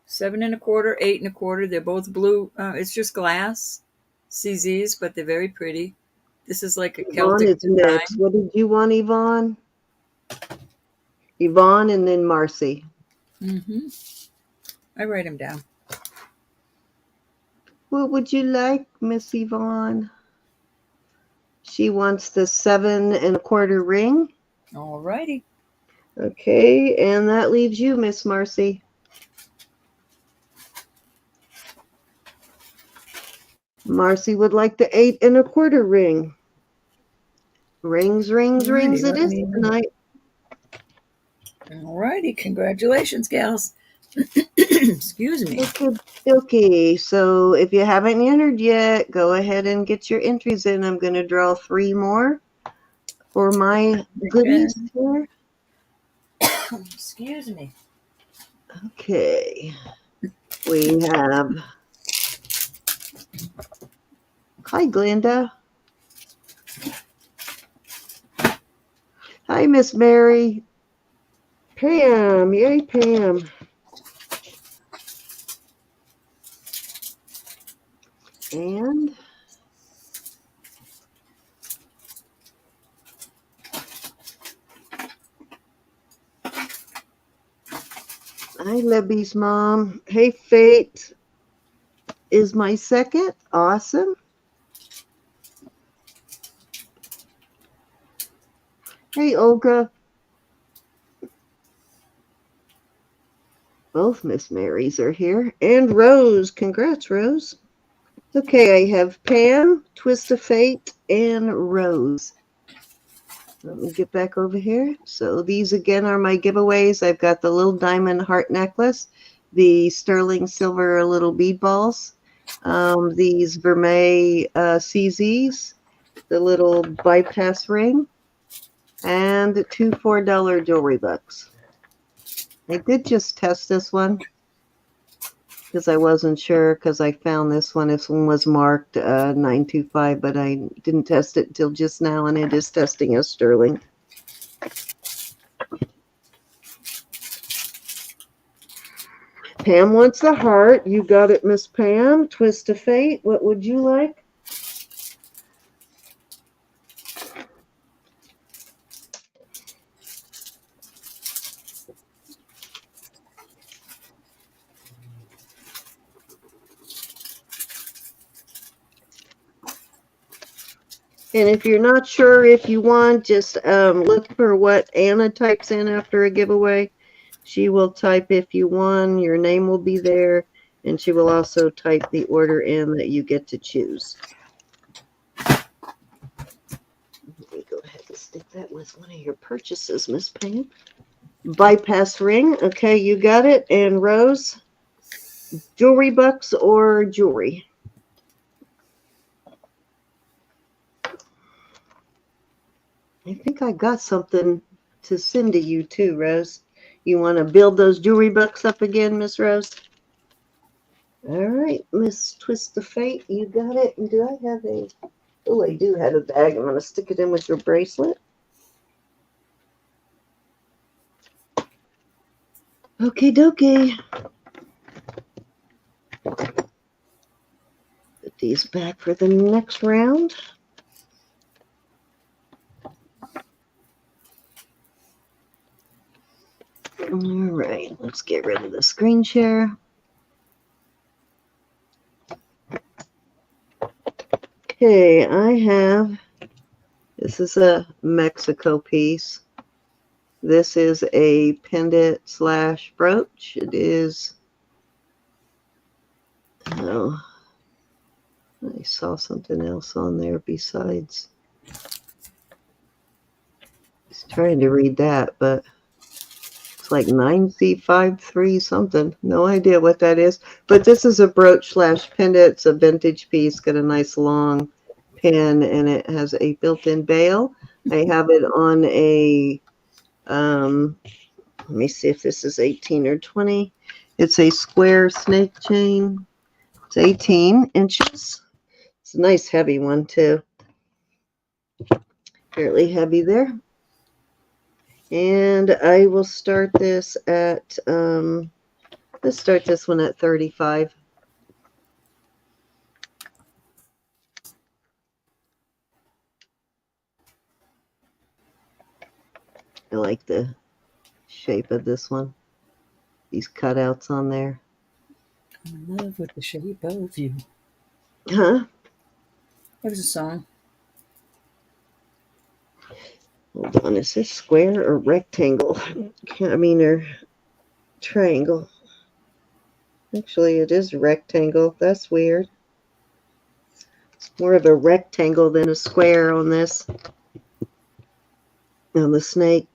Speaker 2: 7 1/4, 8 1/4. They're both blue. It's just glass CZs, but they're very pretty. This is like a
Speaker 1: Yvonne
Speaker 2: Celtic
Speaker 1: is
Speaker 2: design.
Speaker 1: next. What did you want, Yvonne? Yvonne and then Marcy.
Speaker 2: Mm-hmm. I write them down.
Speaker 1: What would you like, Miss Yvonne? She wants the 7 1/4 ring.
Speaker 2: All righty.
Speaker 1: Okay, and that leaves you, Miss Marcy. Marcy would like the 8 1/4 ring. Rings, rings, rings it is tonight.
Speaker 2: All righty. Congratulations, gals. Excuse me.
Speaker 1: Okay, so if you haven't entered yet, go ahead and get your entries in. I'm going to draw 3 more for my goodies here.
Speaker 2: Excuse me.
Speaker 1: Okay, we have, hi Glenda. Hi Miss Mary. Pam, yay Pam. And hi Libby's mom. Hey Fate is my second. Awesome. Hey Olga. Both Miss Marys are here. And Rose. Congrats, Rose. Okay, I have Pam, Twist of Fate, and Rose. Let me get back over here. So these again are my giveaways. I've got the little diamond heart necklace, the sterling silver little bead balls, these vermeil CZs, the little bypass ring, and 2 $4 jewelry bucks. I did just test this one because I wasn't sure, because I found this one was marked 925, but I didn't test it until just now, and it is testing as sterling. Pam wants the heart. You got it, Miss Pam. Twist of fate. What would you like? And if you're not sure if you want, just look for what Anna types in after a giveaway. She will type if you won, your name will be there, and she will also type the order in that you get to choose. Let me go ahead and stick that with one of your purchases, Miss Pam. Bypass ring. Okay, you got it. And Rose, jewelry bucks or jewelry? I think I got something to send to you too, Rose. You want to build those jewelry bucks up again, Miss Rose? All right, Miss Twist of Fate, you got it. And do I have a... Oh, I do have a bag. I'm going to stick it in with your bracelet. Okie dokie. Put these back for the next round. All right, let's get rid of the screen share. Okay, I have, this is a Mexico piece. This is a pendant slash brooch. It is, oh, I saw something else on there besides. I was trying to read that, but it's like 9C53 something. No idea what that is. But this is a brooch slash pendant. It's a vintage piece. Got a nice long pin, and it has a built-in bail. I have it on a, let me see if this is 18 or 20. It's a square snake chain. It's 18 inches. It's a nice heavy one too. Fairly heavy there. And I will start this at, let's start this one at 35. I like the shape of this one. These cutouts on there.
Speaker 2: I'm in love with the shape of you.
Speaker 1: Huh?
Speaker 2: It was a song.
Speaker 1: Hold on, is this square or rectangle? I mean, or triangle. Actually, it is rectangle. That's weird. It's more of a rectangle than a square on this. On the snake.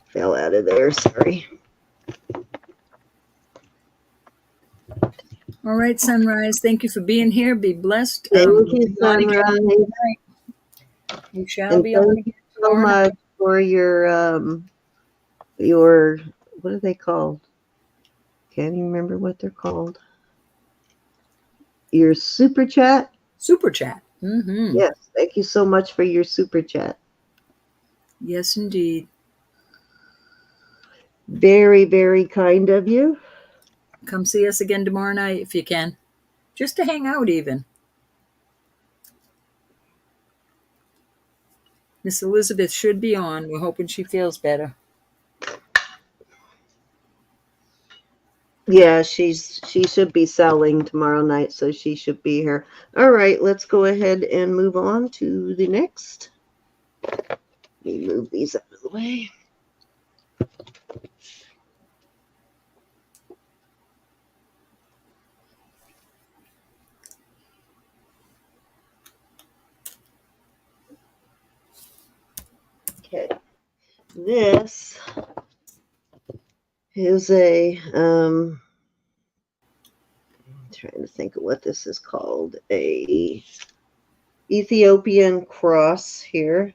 Speaker 1: Fell out of there, sorry.
Speaker 2: All right, Sunrise. Thank you for being here. Be blessed.
Speaker 1: Thank you,
Speaker 2: We'll be on again
Speaker 1: Sunrise.
Speaker 2: tonight. We shall
Speaker 1: And
Speaker 2: be
Speaker 1: thank
Speaker 2: on
Speaker 1: you
Speaker 2: again
Speaker 1: so
Speaker 2: tomorrow night.
Speaker 1: much for your, what are they called? Can't even remember what they're called. Your super chat?
Speaker 2: Super chat. Mm-hmm.
Speaker 1: Yes, thank you so much for your super chat.
Speaker 2: Yes, indeed.
Speaker 1: Very, very kind of you.
Speaker 2: Come see us again tomorrow night if you can. Just to hang out even. Miss Elizabeth should be on. We're hoping she feels better.
Speaker 1: Yeah, she should be selling tomorrow night, so she should be here. All right, let's go ahead and move on to the next. Let me move these out of the way. Okay, this is a I'm trying to think of what this is called. A Ethiopian cross here.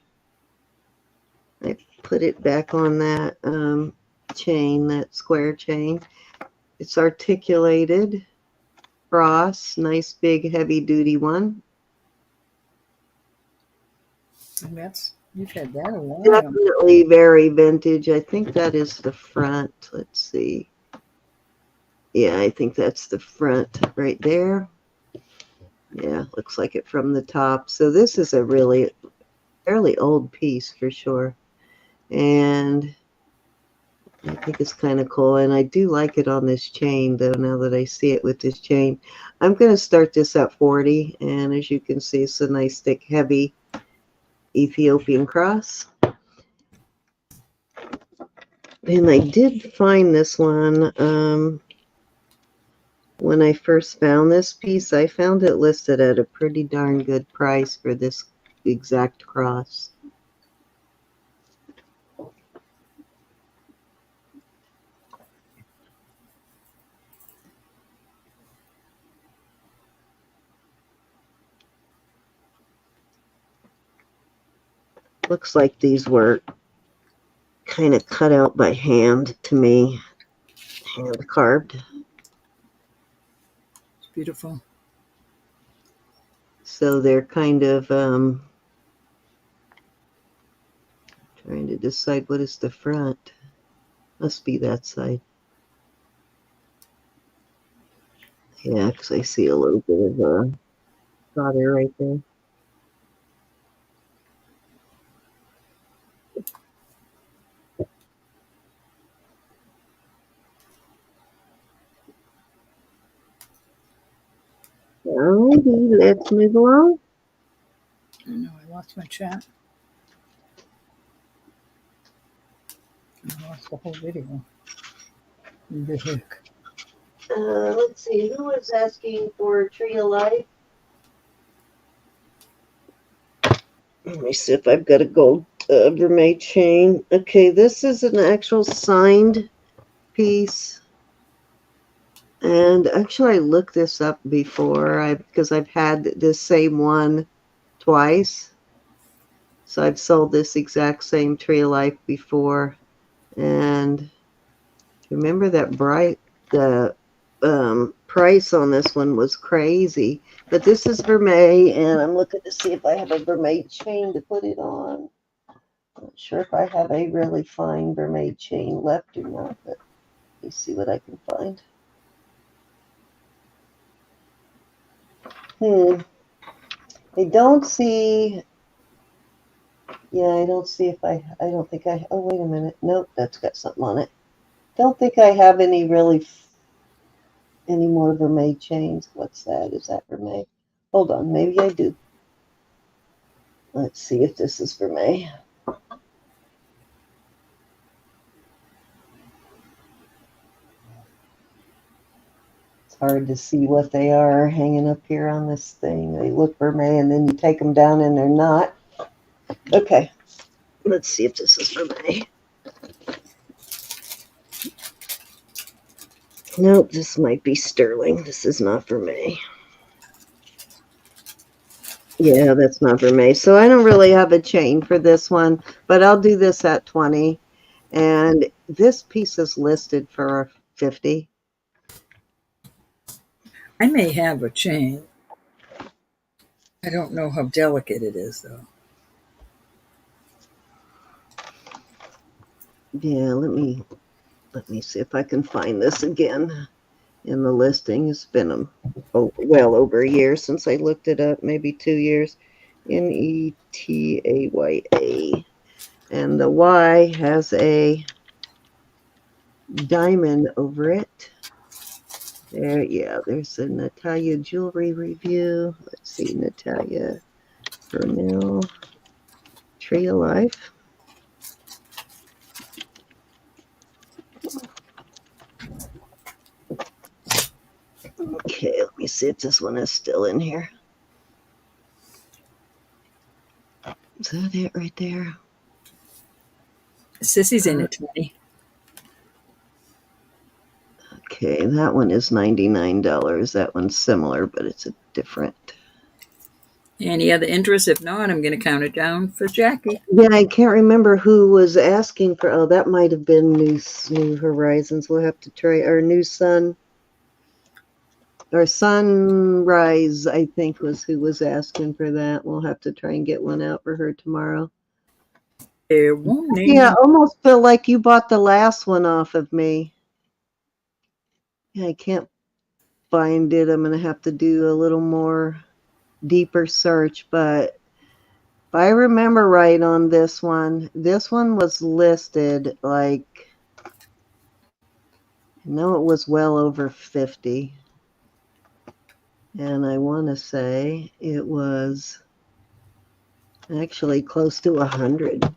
Speaker 1: I put it back on that chain, that square chain. It's articulated cross, nice big heavy duty one.
Speaker 2: And that's You've had that a while.
Speaker 1: Definitely very vintage. I think that is the front. Let's see. Yeah, I think that's the front right there. Yeah, looks like it from the top. So this is a really fairly old piece for sure. And I think it's kind of cool. And I do like it on this chain, though, now that I see it with this chain. I'm going to start this at 40. And as you can see, it's a nice, thick, heavy Ethiopian cross. And I did find this one when I first found this piece. I found it listed at a pretty darn good price for this exact cross. Looks like these were kind of cut out by hand to me, hand carved.
Speaker 2: It's beautiful.
Speaker 1: So they're kind of trying to decide what is the front. Must be that side. Yeah, because I see a little bit of solder right there. Alrighty, let's move along.
Speaker 2: I know I lost my chat. I lost the whole video. The heck.
Speaker 1: Let's see, who was asking for Tree of Life? Let me see if I've got a gold vermeil chain. Okay, this is an actual signed piece. And actually, I looked this up before because I've had this same one twice. So I've sold this exact same Tree of Life before. And remember that the price on this one was crazy. But this is vermeil, and I'm looking to see if I have a vermeil chain to put it on. Not sure if I have a really fine vermeil chain left or not, but let me see what I can find. I don't see. Yeah, I don't see if I don't think I. Oh, wait a minute. Nope, that's got something on it. Don't think I have any more vermeil chains. What's that? Is that vermeil? Hold on, maybe I do. Let's see if this is vermeil. It's hard to see what they are hanging up here on this thing. They look vermeil, and then you take them down and they're not. Okay, let's see if this is vermeil. Nope, this might be sterling. This is not vermeil. Yeah, that's not vermeil. So I don't really have a chain for this one, but I'll do this at 20. And this piece is listed for 50.
Speaker 2: I may have a chain. I don't know how delicate it is, though.
Speaker 1: Yeah, let me see if I can find this again in the listing. It's been well over a year since I looked it up, maybe 2 years. Netaya. And the Y has a diamond over it. There, yeah, there's a Natalia jewelry review. Let's see, Natalia Burnell, Tree of Life. Okay, let me see if this one is still in here. Is that it right there?
Speaker 2: Sissy's in at 20.
Speaker 1: Okay, that one is $99. That one's similar, but it's a different.
Speaker 2: Any other interest? If not, I'm going to count it down for Jackie.
Speaker 1: Yeah, I can't remember who was asking for. Oh, that might have been New Horizons. We'll have to try. Or New Sun. Or Sunrise, I think, was who was asking for that. We'll have to try and get one out for her tomorrow.
Speaker 2: Fair warning.
Speaker 1: Yeah, I almost feel like you bought the last one off of me. Yeah, I can't find it. I'm going to have to do a little more deeper search, but if I remember right on this one was listed like, I know it was well over 50. And I want to say it was actually close to 100.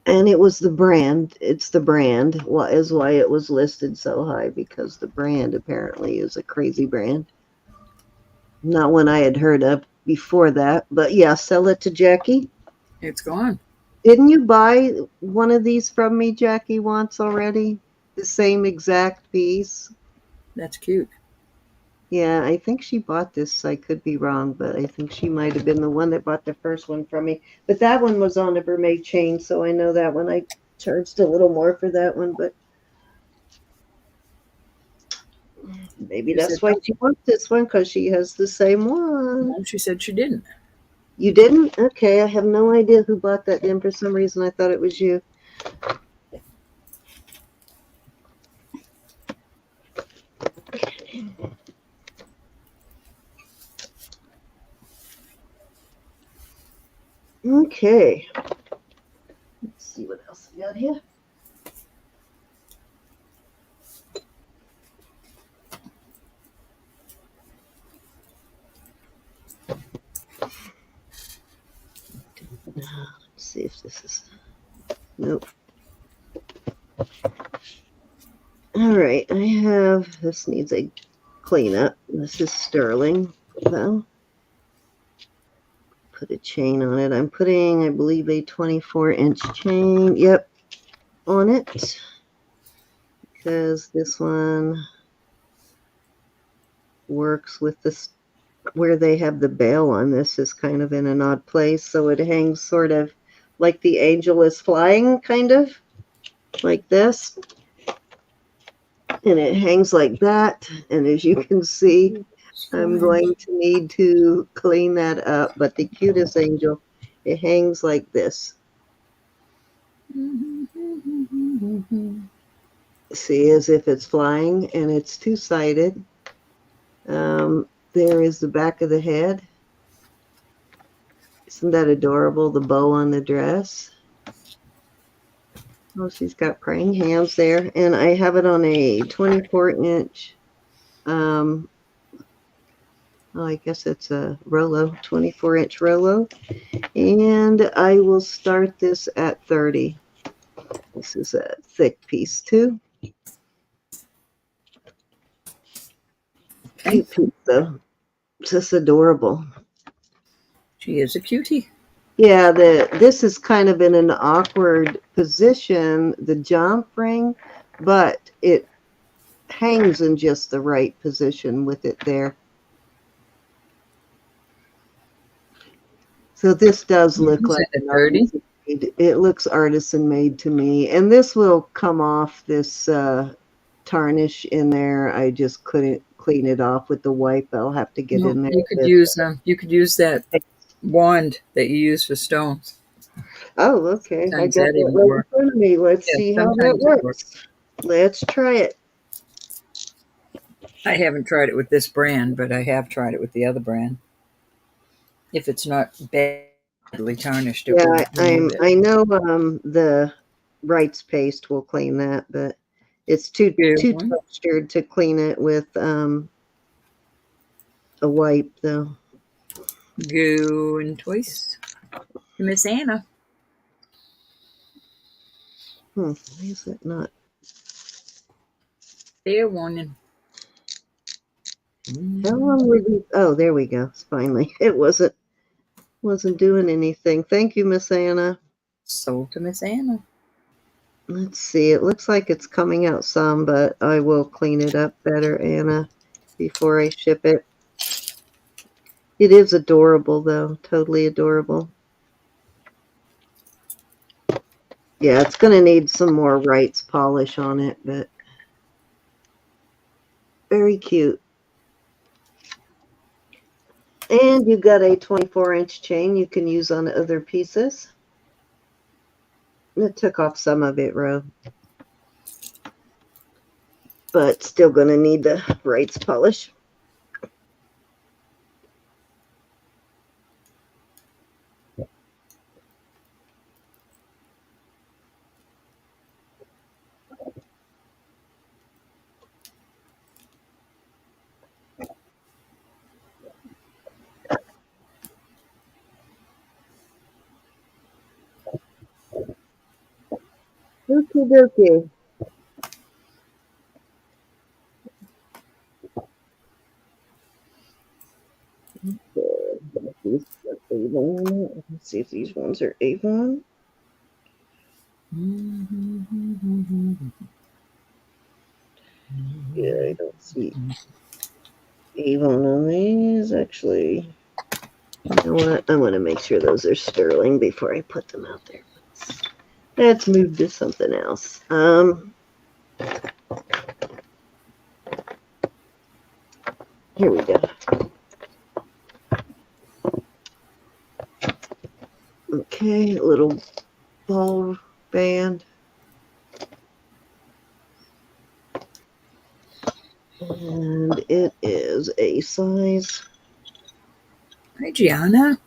Speaker 1: And it was the brand. It's the brand. Is why it was listed so high, because the brand apparently is a crazy brand. Not one I had heard of before that. But yeah, sell it to Jackie.
Speaker 2: It's gone.
Speaker 1: Didn't you buy one of these from me, Jackie, once already? The same exact piece?
Speaker 2: That's cute.
Speaker 1: Yeah, I think she bought this. I could be wrong, but I think she might have been the one that bought the first one from me. But that one was on a mermaid chain, so I know that one. I charged a little more for that one, but maybe
Speaker 2: She said
Speaker 1: that's why
Speaker 2: no.
Speaker 1: she wants this one, because she has the same one.
Speaker 2: No, she said she didn't.
Speaker 1: You didn't? Okay, I have no idea who bought that then. For some reason, I thought it was you. Okay. Let's see what else we got here. Let's see if this is... Nope. All right, I have... This needs a cleanup. This is sterling, though. Put a chain on it. I'm putting, I believe, a 24-inch chain. Yep, on it. Because this one works with this... Where they have the bail on this is kind of in an odd place, so it hangs sort of like the angel is flying, kind of like this, and it hangs like that. And as you can see, I'm going to need to clean that up. But the cutest angel, it hangs like this. See, as if it's flying, and it's two-sided. There is the back of the head. Isn't that adorable? The bow on the dress. Oh, she's got praying hands there. And I have it on a 24-inch, oh, I guess it's a Rolo, 24-inch Rolo. And I will start this at 30. This is a thick piece, too. Cute piece, though. Just adorable.
Speaker 2: She is a cutie.
Speaker 1: Yeah, this is kind of in an awkward position, the jump ring, but it hangs in just the right position with it there. So this does look like an artisan made. It looks artisan made to me, and this will come off this tarnish in there. I just couldn't clean it off with the wipe. I'll have to get in there.
Speaker 2: You could use that wand that you use for stones.
Speaker 1: Oh, okay. I
Speaker 2: Sometimes
Speaker 1: got
Speaker 2: that
Speaker 1: that
Speaker 2: even
Speaker 1: right in
Speaker 2: works.
Speaker 1: front of me. Let's
Speaker 2: Yeah,
Speaker 1: see how that
Speaker 2: sometimes it
Speaker 1: works. Let's try it.
Speaker 2: I haven't tried it with this brand, but I have tried it with the other brand. If it's not badly tarnished, it will remove it.
Speaker 1: I know the Wright's paste will clean that, but it's too textured to clean it with a wipe, though.
Speaker 2: Going twice. Miss Anna.
Speaker 1: Why is it not?
Speaker 2: Fair warning.
Speaker 1: How long were these? Oh, there we go. Finally, it wasn't doing anything. Thank you, Miss Anna.
Speaker 2: Sold to Miss Anna.
Speaker 1: Let's see. It looks like it's coming out some, but I will clean it up better, Anna, before I ship it. It is adorable, though. Totally adorable. Yeah, it's going to need some more Wright's polish on it, but very cute. And you got a 24-inch chain you can use on other pieces. It took off some of it, Ro. But still going to need the brights polish. Okie dokie. These are Avon. Let's see if these ones are Avon. Yeah, I don't see Avon on these. Actually, you know what? I want to make sure those are sterling before I put them out there. Let's move to something else. Here we go. Okay, a little ball band. And it is a size.
Speaker 2: Hi, Gianna.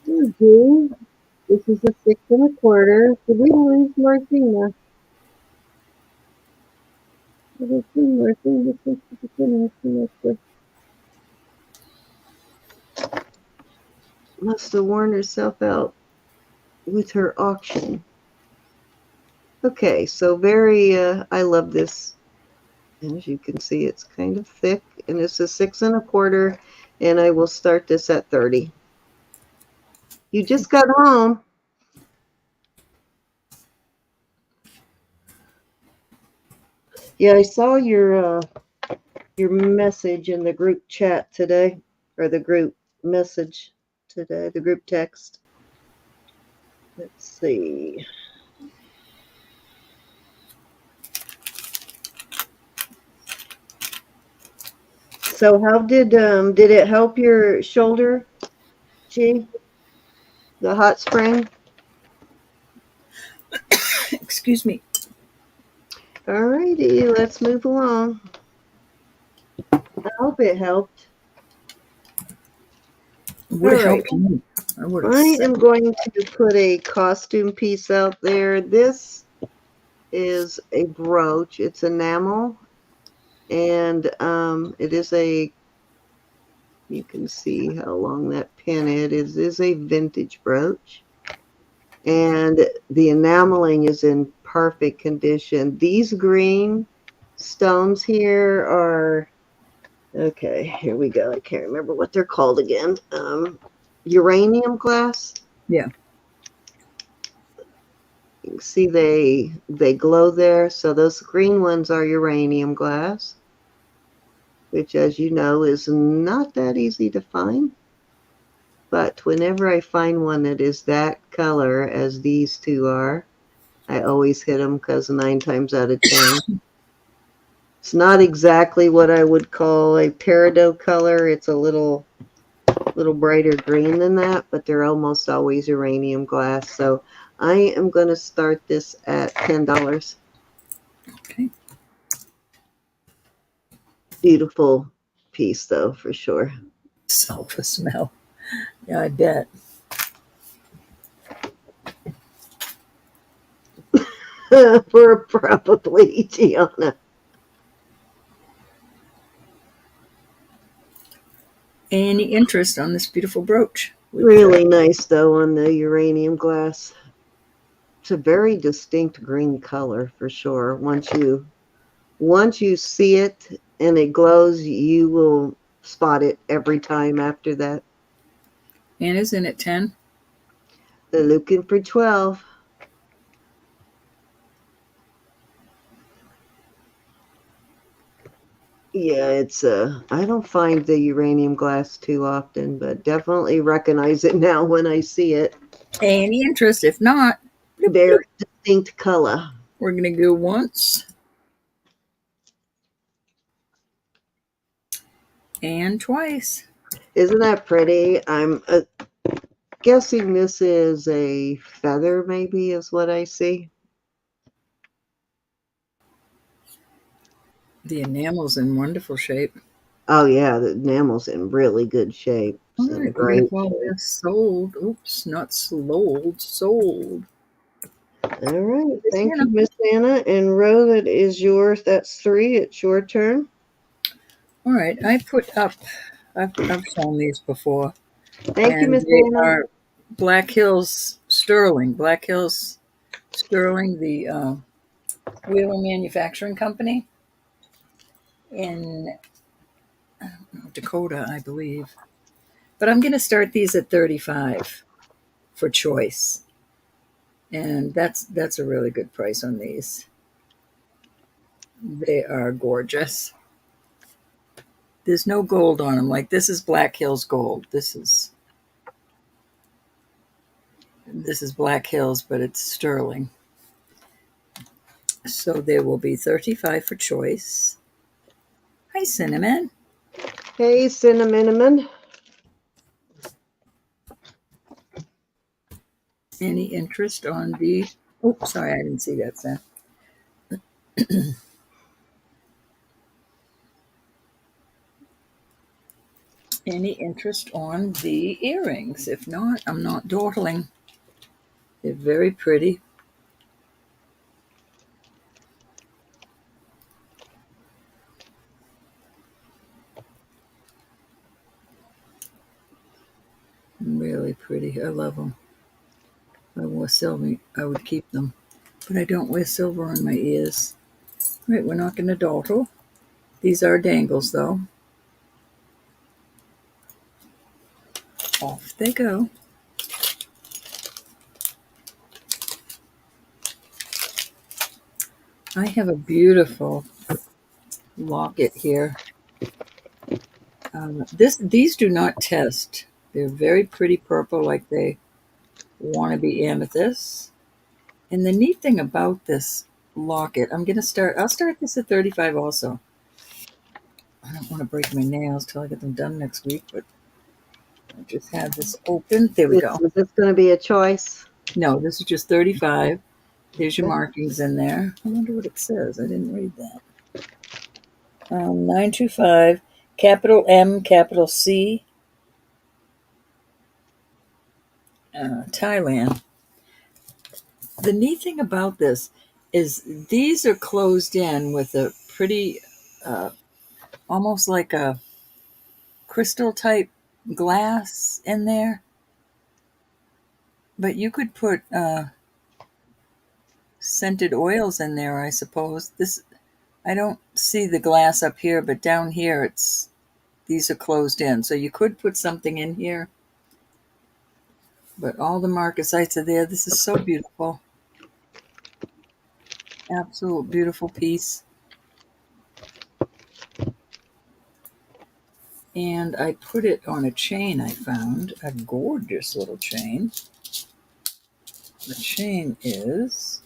Speaker 1: Okay. This is a 6 1/4. Did we lose Martina? Did we see Martina? Must have worn herself out with her auction. Okay, so very, I love this. As you can see, it's kind of thick, and it's a 6 1/4, and I will start this at 30. You just got home. Yeah, I saw your message in the group chat today, or the group message today, the group text. Let's see. So how did it help your shoulder, G? The hot spring?
Speaker 2: Excuse me.
Speaker 1: All righty, let's move along. I hope it helped.
Speaker 2: It would have
Speaker 1: All right.
Speaker 2: helped me.
Speaker 1: I am going to put a costume piece out there. This is a brooch. It's enamel, and it is a, you can see how long that pin is. It is a vintage brooch, and the enameling is in perfect condition. These green stones here are, okay, here we go. I can't remember what they're called again. Uranium glass.
Speaker 2: Yeah.
Speaker 1: You can see they glow there. So those green ones are uranium glass, which, as you know, is not that easy to find. But whenever I find one that is that color as these two are, I always hit them because 9 times out of 10. It's not exactly what I would call a peridot color. It's a little brighter green than that, but they're almost always uranium glass. So I am going to start this at $10.
Speaker 2: Okay.
Speaker 1: Beautiful piece, though, for sure.
Speaker 2: Sulfur smell. Yeah, I bet.
Speaker 1: For probably Gianna.
Speaker 2: Any interest on this beautiful brooch?
Speaker 1: Really nice, though, on the uranium glass. It's a very distinct green color for sure. Once you see it and it glows, you will spot it every time after that.
Speaker 2: And isn't it 10?
Speaker 1: They're looking for 12. Yeah, it's I don't find the uranium glass too often, but definitely recognize it now when I see it.
Speaker 2: Any interest? If not,
Speaker 1: Very distinct color.
Speaker 2: we're going to go once and twice.
Speaker 1: Isn't that pretty? I'm guessing this is a feather, maybe, is what I see.
Speaker 2: The enamel's in wonderful shape.
Speaker 1: Oh, yeah, the enamel's in really good shape.
Speaker 2: All
Speaker 1: It's in
Speaker 2: right, we're going to
Speaker 1: great
Speaker 2: call
Speaker 1: shape.
Speaker 2: this sold. Oops, not sold, sold.
Speaker 1: All right.
Speaker 2: Miss
Speaker 1: Thank
Speaker 2: Hannah.
Speaker 1: you, Miss Anna. And Ro, that is yours. That's 3. It's your turn.
Speaker 2: All right, I put up, I've shown these before,
Speaker 1: Thank you,
Speaker 2: and
Speaker 1: Miss
Speaker 2: they
Speaker 1: Anna.
Speaker 2: are Black Hills Sterling. Black Hills Sterling, the wheeler manufacturing company in Dakota, I believe. But I'm going to start these at 35 for choice. And that's a really good price on these. They are gorgeous. There's no gold on them. Like this is Black Hills gold. This is Black Hills, but it's sterling. So there will be 35 for choice. Hi, Cinnamon.
Speaker 1: Hey, Cinnamon.
Speaker 2: Any interest on the... Oh, sorry, I didn't see that, Sam. Any interest on the earrings? If not, I'm not dawdling. They're very pretty. Really pretty. I love them. If I wore silver, I would keep them. But I don't wear silver on my ears. Right, we're not going to dawdle. These are dangles, though. Off they go. I have a beautiful locket here. These do not test. They're very pretty purple, like they want to be amethyst. And the neat thing about this locket, I'll start this at 35 also. I don't want to break my nails till I get them done next week, but I just had this open. There we go.
Speaker 1: Is this going to be a choice?
Speaker 2: No, this is just 35. There's your
Speaker 1: Okay.
Speaker 2: markings in there. I wonder what it says. I didn't read that. 925, capital M, capital C, Thailand. The neat thing about this is these are closed in with a pretty, almost like a crystal type glass in there. But you could put scented oils in there, I suppose. I don't see the glass up here, but down here these are closed in. So you could put something in here. But all the marcasites are there. This is so beautiful. Absolute beautiful piece. And I put it on a chain I found, a gorgeous little chain. The chain is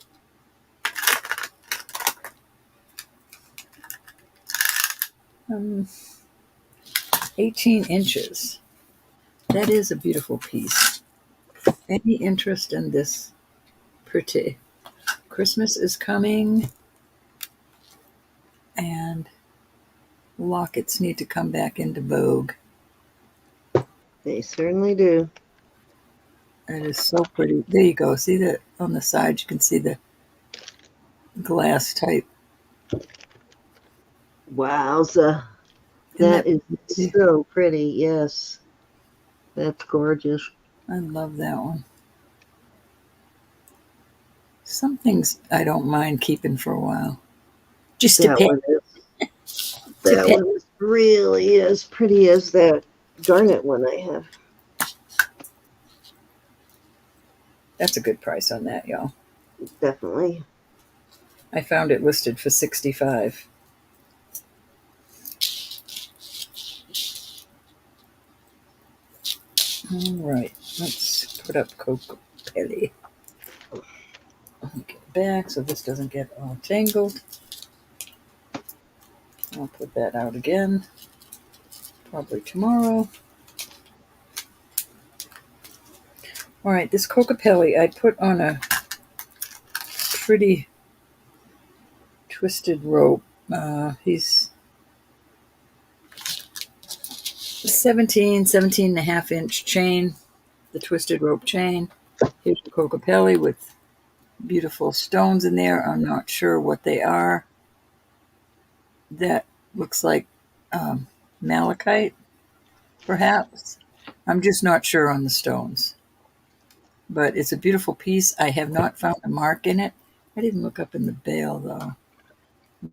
Speaker 2: 18 inches. That is a beautiful piece. Any interest in this pretty? Christmas is coming, and lockets need to come back into vogue.
Speaker 1: They certainly do.
Speaker 2: It is so pretty. There you go. See that on the side? You can see the glass type.
Speaker 1: Wowza.
Speaker 2: Isn't
Speaker 1: That
Speaker 2: that
Speaker 1: is
Speaker 2: pretty?
Speaker 1: so pretty. Yes. That's gorgeous.
Speaker 2: I love that one. Some things I don't mind keeping for a while. Just to
Speaker 1: That
Speaker 2: pet.
Speaker 1: one is.
Speaker 2: To
Speaker 1: That
Speaker 2: pet.
Speaker 1: one is really as pretty as that garnet one I have.
Speaker 2: That's a good price on that, y'all.
Speaker 1: Definitely.
Speaker 2: I found it listed for $65. All right, let's put up Coco Pelli. Get it back so this doesn't get all tangled. I'll put that out again, probably tomorrow. All right, this Cocapelli I put on a pretty twisted rope. He's 17 and a half inch chain, the twisted rope chain. Here's the Cocapelli with beautiful stones in there. I'm not sure what they are. That looks like malachite, perhaps. I'm just not sure on the stones. But it's a beautiful piece. I have not found a mark in it. I didn't look up in the bail, though.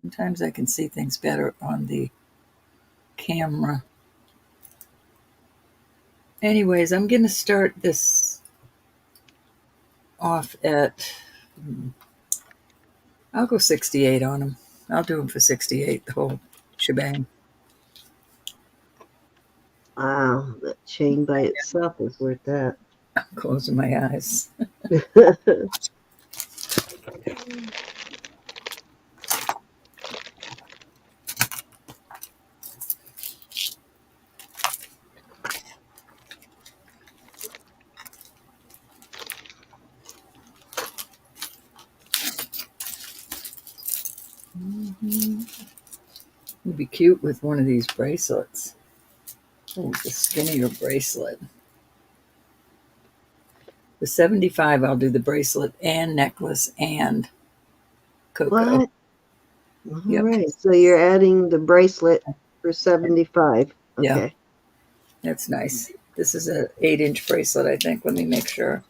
Speaker 2: Sometimes I can see things better on the camera. Anyways, I'm going to start this off at, I'll go 68 on them. I'll do them for 68, the whole shebang.
Speaker 1: Wow, that chain by itself is worth that.
Speaker 2: I'm closing my eyes. It'd be cute with one of these bracelets. Oh, the skinnier bracelet. The 75, I'll do the bracelet and necklace and cocoa.
Speaker 1: What? All
Speaker 2: Yep.
Speaker 1: right. So you're adding the bracelet for 75. Okay.
Speaker 2: Yeah. That's nice. This is an 8-inch bracelet, I think. Let me make sure.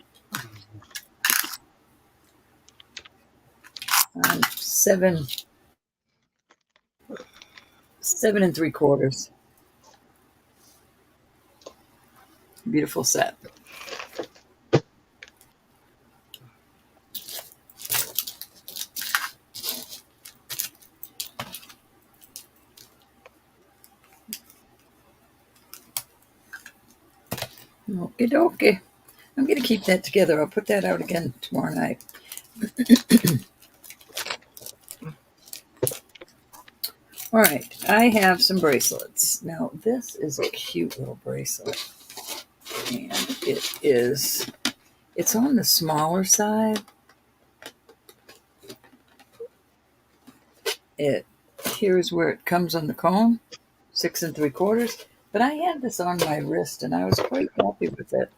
Speaker 2: 7 3/4. Beautiful set. Okie dokie. I'm going to keep that together. I'll put that out again tomorrow night. All right, I have some bracelets. Now, this is a cute little bracelet. And it's on the smaller side. Here's where it comes on the comb, 6 3/4. But I had this on my wrist and I was quite happy with it.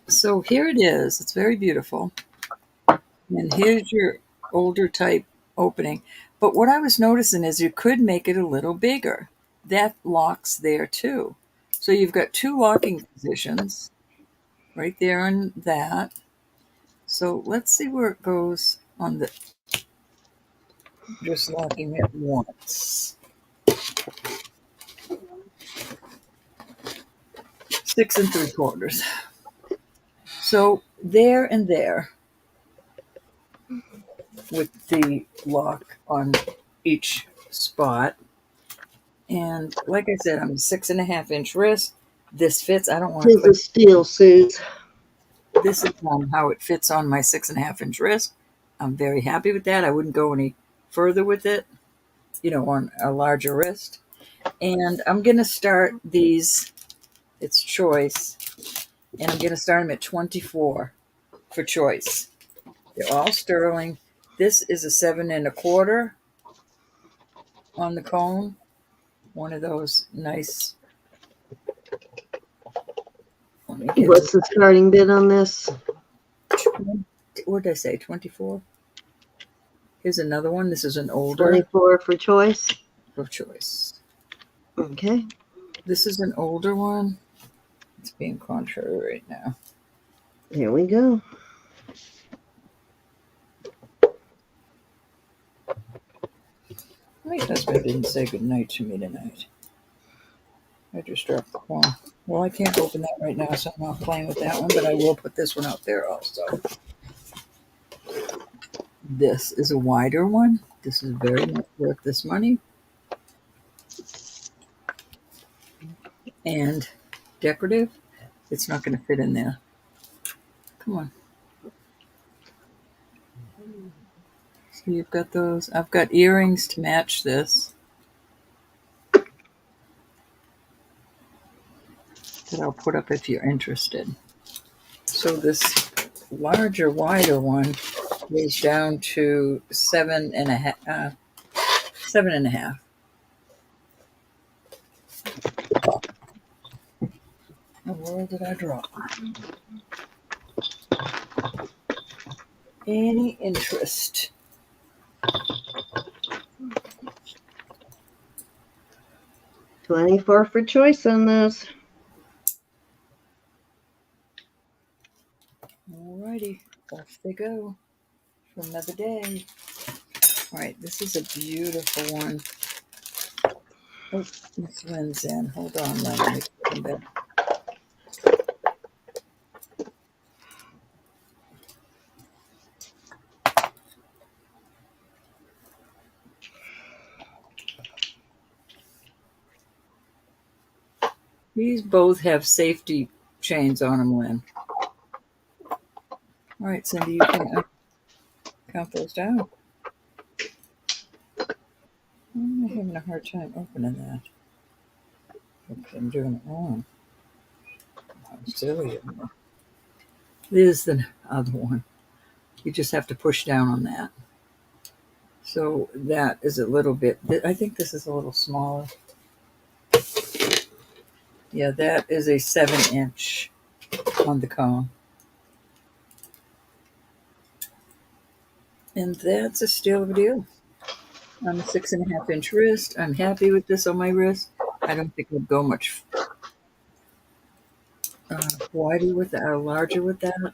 Speaker 2: So here it is. It's very beautiful. And here's your older type opening. But what I was noticing is you could make it a little bigger. That locks there too. So you've got 2 locking positions right there on that. So let's see where it goes on the, just locking it once. 6 3/4. So there and there with the lock on each spot. And like I said, I'm 6.5 inch wrist. This fits. I don't want to
Speaker 1: Tis a
Speaker 2: clip.
Speaker 1: steel, Suze.
Speaker 2: This is how it fits on my 6.5 inch wrist. I'm very happy with that. I wouldn't go any further with it, on a larger wrist. And I'm going to start these. It's choice. And I'm going to start them at 24 for choice. They're all sterling. This is a 7 1/4 on the cone. One of those nice.
Speaker 1: What's the starting bid on this?
Speaker 2: What did I say? 24? Here's another one. This is an older.
Speaker 1: 24 for choice.
Speaker 2: For choice.
Speaker 1: Okay.
Speaker 2: This is an older one. It's being contrary right now.
Speaker 1: Here we go.
Speaker 2: My husband didn't say goodnight to me tonight. I just dropped the phone. Well, I can't open that right now, so I'm not playing with that one, but I will put this one out there also. This is a wider one. This is very much worth this money. And decorative. It's not going to fit in there. Come on. So you've got those. I've got earrings to match this that I'll put up if you're interested. So this larger, wider one is down to 7.5. 7.5. Oh, where did I drop? Any interest?
Speaker 1: 24 for choice on those.
Speaker 2: Alrighty, off they go for another day. All right, this is a beautiful one. Oh, Miss Lynn's in. Hold on, Lynn. Let me put him back. These both have safety chains on them, Lynn. All right, Cindy, you can count those down. I'm having a hard time opening that. Okay, I'm doing it wrong. How silly of me. There's the other one. You just have to push down on that. So that is a little bit, I think this is a little smaller. Yeah, that is a 7-inch on the cone. And that's a steal of a deal. I'm a 6.5-inch wrist. I'm happy with this on my wrist. I don't think I'd go much wider with that or larger with that.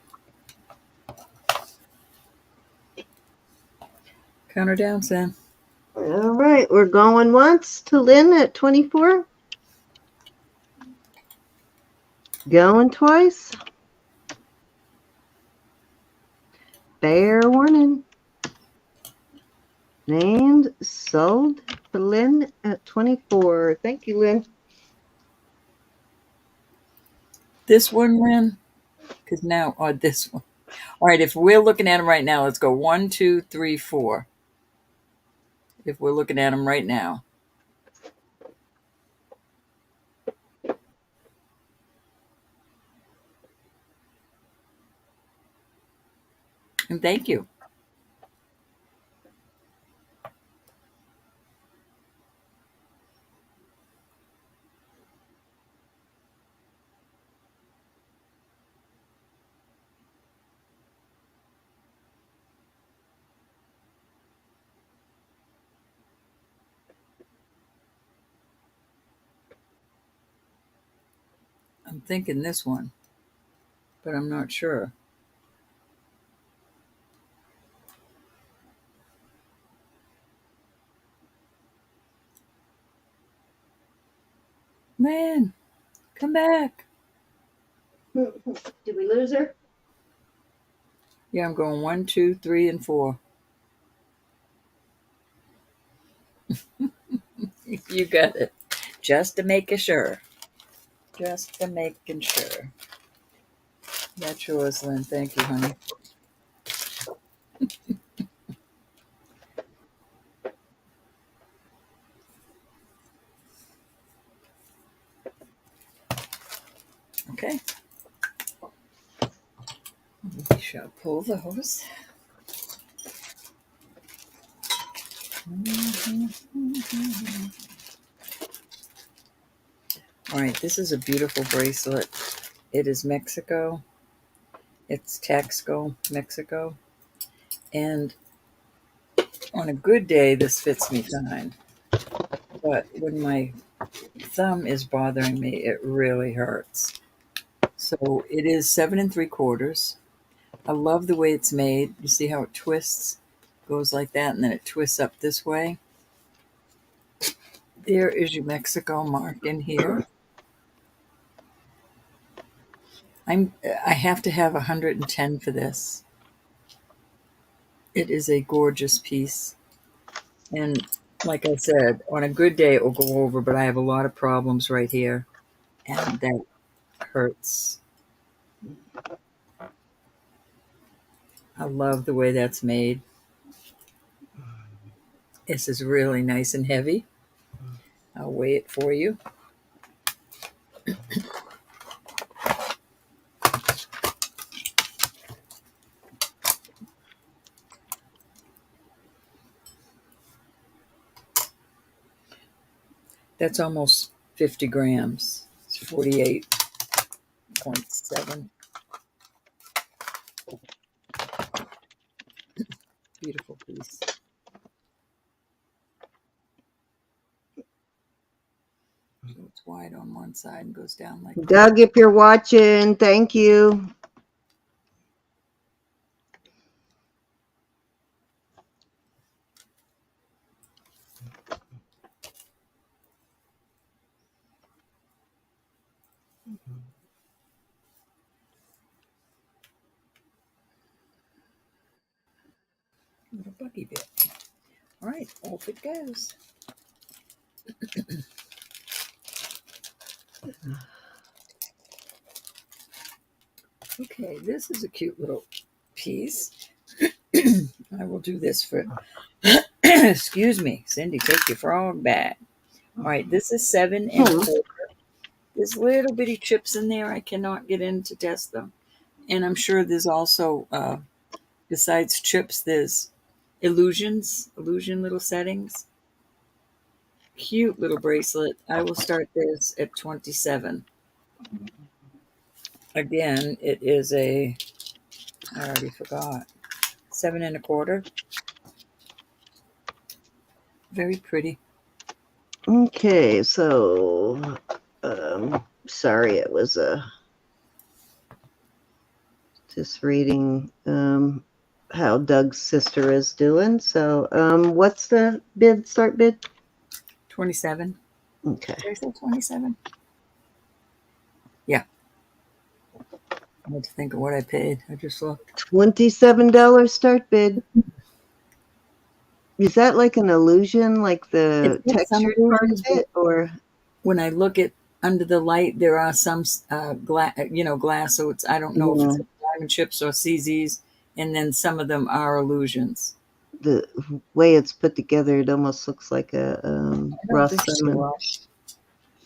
Speaker 2: Count her down, Sam.
Speaker 1: All right, we're going once to Lynn at 24. Going twice. Fair warning. And sold to Lynn at 24. Thank you, Lynn.
Speaker 2: This one, Lynn, because now, or this one. All right, if we're looking at them right now, let's go 1, 2, 3, 4. If we're looking at them right now. And thank you. I'm thinking this one, but I'm not sure. Man, come back.
Speaker 1: Did we lose her?
Speaker 2: Yeah, I'm going 1, 2, 3, and 4. You got it. Just to make sure. Just to making sure. That's yours, Lynn. Thank you, honey. Okay. We shall pull those. All right, this is a beautiful bracelet. It is Mexico. It's Taxco, Mexico. And on a good day, this fits me fine. But when my thumb is bothering me, it really hurts. So it is 7 3/4. I love the way it's made. You see how it twists? Goes like that, and then it twists up this way. There is your Mexico mark in here. I have to have 110 for this. It is a gorgeous piece. And like I said, on a good day it will go over, but I have a lot of problems right here. And that hurts. I love the way that's made. This is really nice and heavy. I'll weigh it for you. That's almost 50 grams. It's 48.7. Beautiful piece. So it's wide on one side and goes down like that.
Speaker 1: Doug, if you're watching, thank you.
Speaker 2: Little buggy bit. All right, off it goes. Okay, this is a cute little piece. I will do this for, excuse me, Cindy, take your frog back. All right, this is 7 1/4. There's little bitty chips in there. I cannot get in to test them. And I'm sure there's also, besides chips, there's illusion little settings. Cute little bracelet. I will start this at 27. Again, it is I already forgot, 7 1/4. Very pretty.
Speaker 1: Okay, so sorry, it was just reading how Doug's sister is doing. So what's the start bid?
Speaker 2: 27.
Speaker 1: Okay.
Speaker 2: Did I say 27? Yeah. I had to think of what I paid. I just looked.
Speaker 1: $27 start bid. Is that like an illusion, like the
Speaker 2: It's got some
Speaker 1: textured part of
Speaker 2: illusions, but
Speaker 1: it, or
Speaker 2: when I look at under the light, there are some glass. So it's, I don't know if it's diamond chips or CZs, and then some of them are illusions.
Speaker 1: the way it's put together? It almost looks like a
Speaker 2: I don't
Speaker 1: Ross
Speaker 2: think it's a
Speaker 1: Simmons.
Speaker 2: Ross,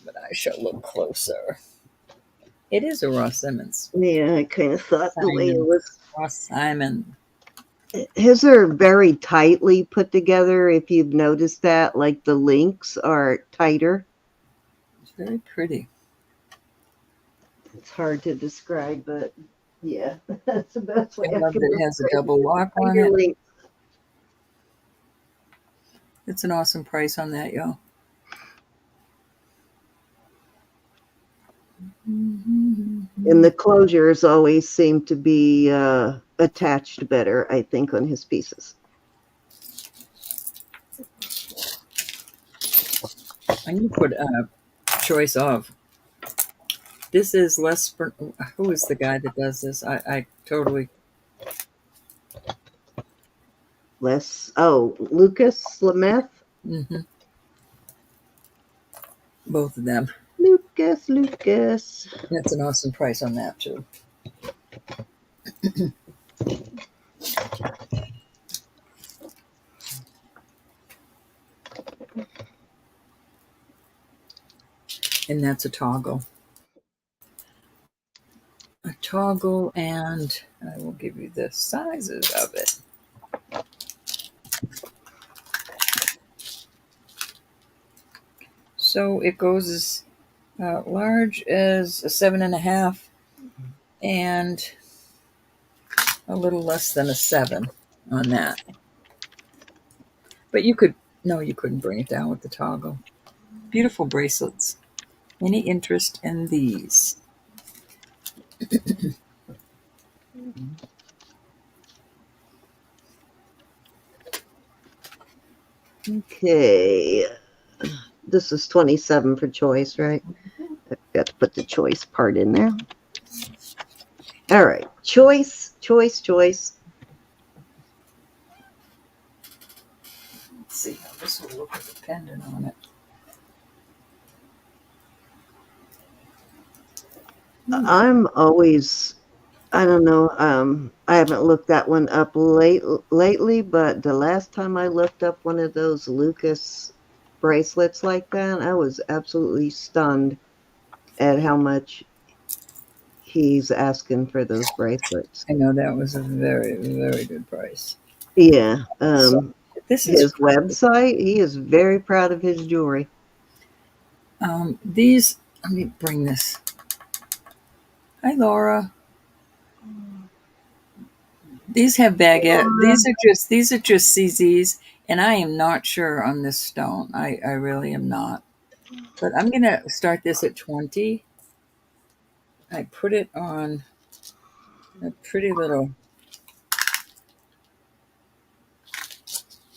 Speaker 2: but I shall look closer. It is a Ross Simmons.
Speaker 1: Yeah, I kind of thought the way it
Speaker 2: Simon.
Speaker 1: was.
Speaker 2: Ross Simon.
Speaker 1: His are very tightly put together. If you've noticed that, like the links are tighter.
Speaker 2: It's very pretty.
Speaker 1: It's hard to describe, but yeah, that's the best way
Speaker 2: I love
Speaker 1: can
Speaker 2: that it has a
Speaker 1: describe
Speaker 2: double lock on
Speaker 1: tighter
Speaker 2: it.
Speaker 1: links.
Speaker 2: It's an awesome price on that, y'all.
Speaker 1: And the closures always seem to be attached better, I think, on his pieces.
Speaker 2: And you put a choice of. This is less. Who is the guy that does this? I totally.
Speaker 1: Lucas Lameth.
Speaker 2: Mm-hmm. Both of them.
Speaker 1: Lucas.
Speaker 2: That's an awesome price on that too. And that's a toggle. A toggle, and I will give you the sizes of it. So it goes as large as a 7.5 and a little less than a 7 on that. But you couldn't bring it down with the toggle. Beautiful bracelets. Any interest in these?
Speaker 1: Okay. This is 27 for choice, right? I've got to put the choice part in there. All right. Choice.
Speaker 2: Let's see how this will look with a pendant on it.
Speaker 1: I'm always, I don't know, I haven't looked that one up lately, but the last time I looked up one of those Lucas bracelets like that, I was absolutely stunned at how much he's asking for those bracelets.
Speaker 2: I know that was a very, very good price.
Speaker 1: Yeah.
Speaker 2: So this is
Speaker 1: his website, he is very proud of his jewelry.
Speaker 2: These, let me bring this. Hi, Laura. These have baguette. These are just CZs, and I am not sure on this stone. I really am not. But I'm gonna start this at 20. I put it on a pretty little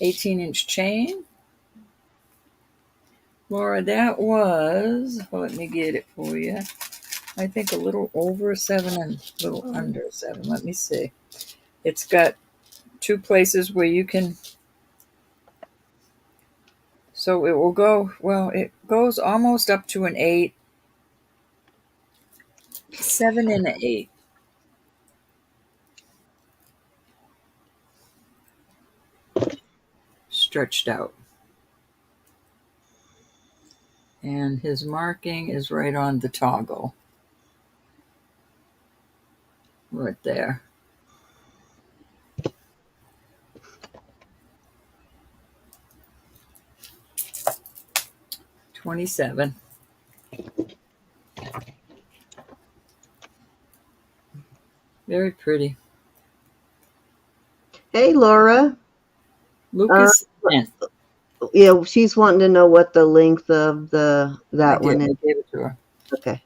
Speaker 2: 18-inch chain. Laura, that was, well, let me get it for you. I think a little over 7 and a little under 7. Let me see. It's got 2 places where you can, so it will go, well, it goes almost up to an 8, 7 and an 8. Stretched out. And his marking is right on the toggle. Right there. $27. Very pretty.
Speaker 1: Hey, Laura.
Speaker 2: Lucas Dent.
Speaker 1: Yeah, she's wanting to know what the length of that one
Speaker 2: I
Speaker 1: is.
Speaker 2: gave it to her.
Speaker 1: Okay.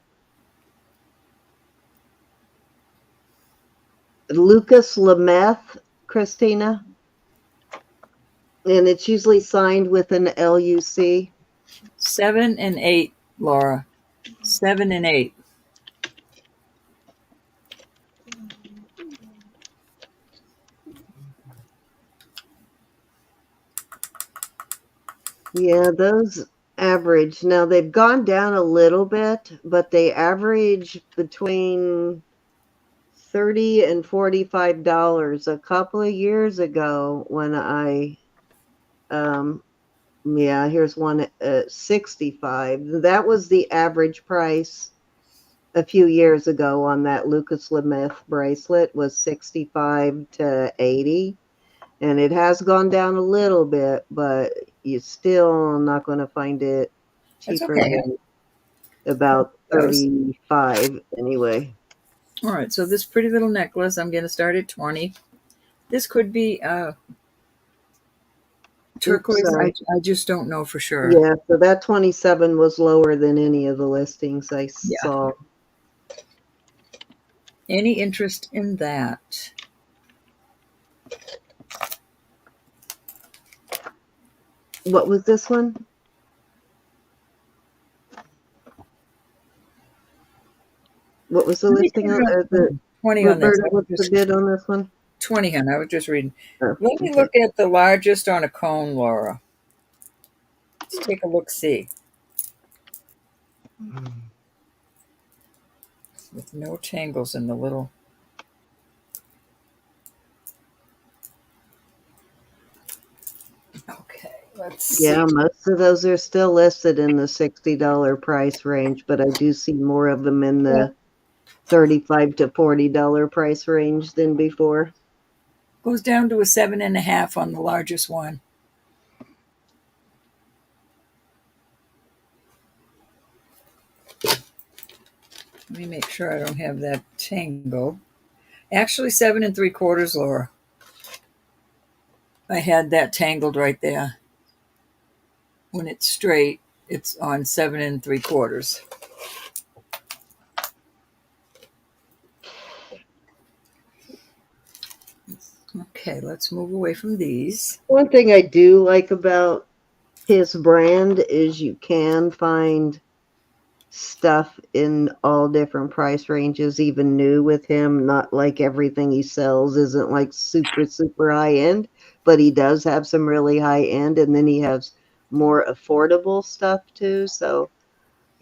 Speaker 1: Lucas Lemeth, Christina. And it's usually signed with an LUC.
Speaker 2: 7 and 8, Laura. 7 and 8.
Speaker 1: Yeah, those average. Now they've gone down a little bit, but they average between $30 and $45 a couple of years ago when yeah, here's one at 65. That was the average price a few years ago on that Lucas Lemeth bracelet was 65 to 80. And it has gone down a little bit, but you're still not going to find it
Speaker 2: That's
Speaker 1: cheaper
Speaker 2: okay.
Speaker 1: than about 35 anyway.
Speaker 2: All right, so this pretty little necklace, I'm going to start at 20. This could be turquoise.
Speaker 1: Oops,
Speaker 2: I just don't know for sure.
Speaker 1: yeah, so that 27 was lower than any of the listings I saw.
Speaker 2: Any interest in that?
Speaker 1: What was this one? What was the listing on the
Speaker 2: 20 on this.
Speaker 1: Roberta, what's the bid on this one?
Speaker 2: 20, hon. I was just reading.
Speaker 1: Oh,
Speaker 2: Let me
Speaker 1: okay.
Speaker 2: look at the largest on a cone, Laura. Let's take a look, see. With no tangles in the little. Okay, let's see.
Speaker 1: Yeah, most of those are still listed in the $60 price range, but I do see more of them in the $35 to $40 price range than before.
Speaker 2: Goes down to a 7.5 on the largest one. Let me make sure I don't have that tangled. Actually, 7 3/4, Laura. I had that tangled right there. When it's straight, it's on 7 3/4. Okay, let's move away from these.
Speaker 1: One thing I do like about his brand is you can find stuff in all different price ranges, even new with him. Not like everything he sells isn't like super high end, but he does have some really high end, and then he has more affordable stuff too. So,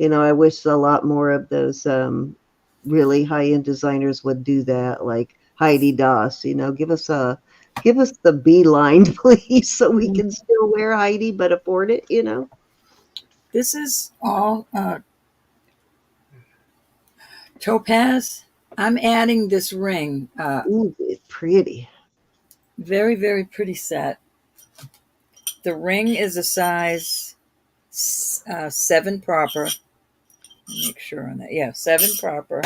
Speaker 1: I wish a lot more of those really high end designers would do that, like Heidi Doss. Give us the beeline, please, so we can still wear Heidi but afford it.
Speaker 2: This is all topaz. I'm adding this ring.
Speaker 1: Ooh, it's pretty.
Speaker 2: Very, very pretty set. The ring is a size 7 proper. Make sure on that. Yeah, 7 proper.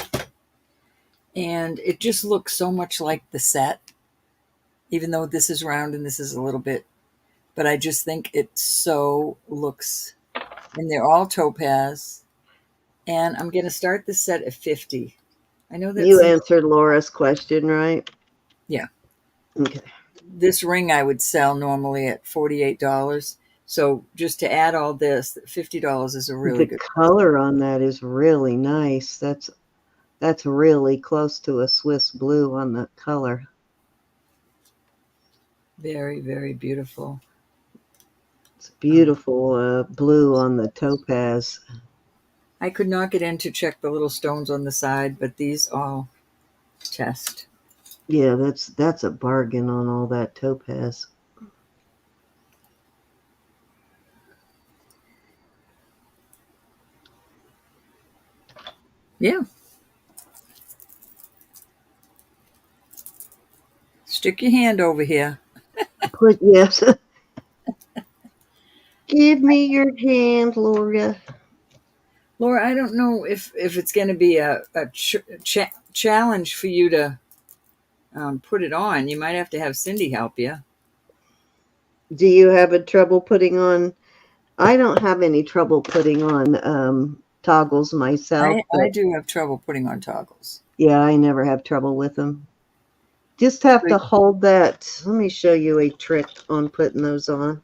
Speaker 2: And it just looks so much like the set, even though this is round and this is a little bit. But I just think it so looks, and they're all topaz. And I'm going to start this set at 50. I know that
Speaker 1: You answered Laura's question, right?
Speaker 2: Yeah.
Speaker 1: Okay.
Speaker 2: This ring I would sell normally at $48. So just to add all this, $50 is a really good.
Speaker 1: The color on that is really nice. That's really close to a Swiss blue on the color.
Speaker 2: Very, very beautiful.
Speaker 1: It's beautiful blue on the topaz.
Speaker 2: I could not get in to check the little stones on the side, but these all test.
Speaker 1: Yeah, that's a bargain on all that topaz.
Speaker 2: Yeah. Stick your hand over here.
Speaker 1: Yes. Give me your hand, Laura.
Speaker 2: Laura, I don't know if it's going to be a challenge for you to put it on. You might have to have Cindy help you.
Speaker 1: Do you have a trouble putting on? I don't have any trouble putting on toggles myself.
Speaker 2: I do have trouble putting on toggles.
Speaker 1: Yeah, I never have trouble with them. Just have to hold that. Let me show you a trick on putting those on.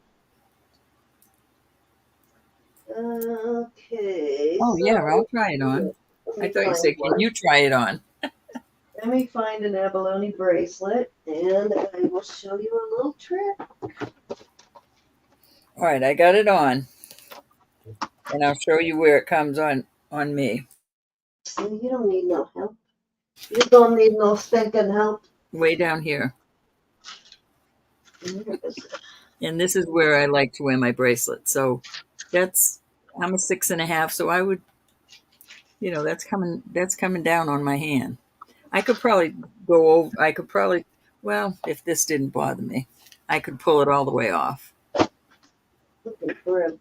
Speaker 1: Okay.
Speaker 2: Oh, yeah, I'll try it on. I thought you said, can you try it on?
Speaker 1: Let me find an abalone bracelet, and I will show you a little trick.
Speaker 2: All right, I got it on. And I'll show you where it comes on me.
Speaker 1: So you don't need no help. You don't need no stinking help.
Speaker 2: Way down here. And this is where I like to wear my bracelet. So I'm a 6.5, so I would, that's coming down on my hand. I could probably well, if this didn't bother me, I could pull it all the way off.
Speaker 1: Looking for a,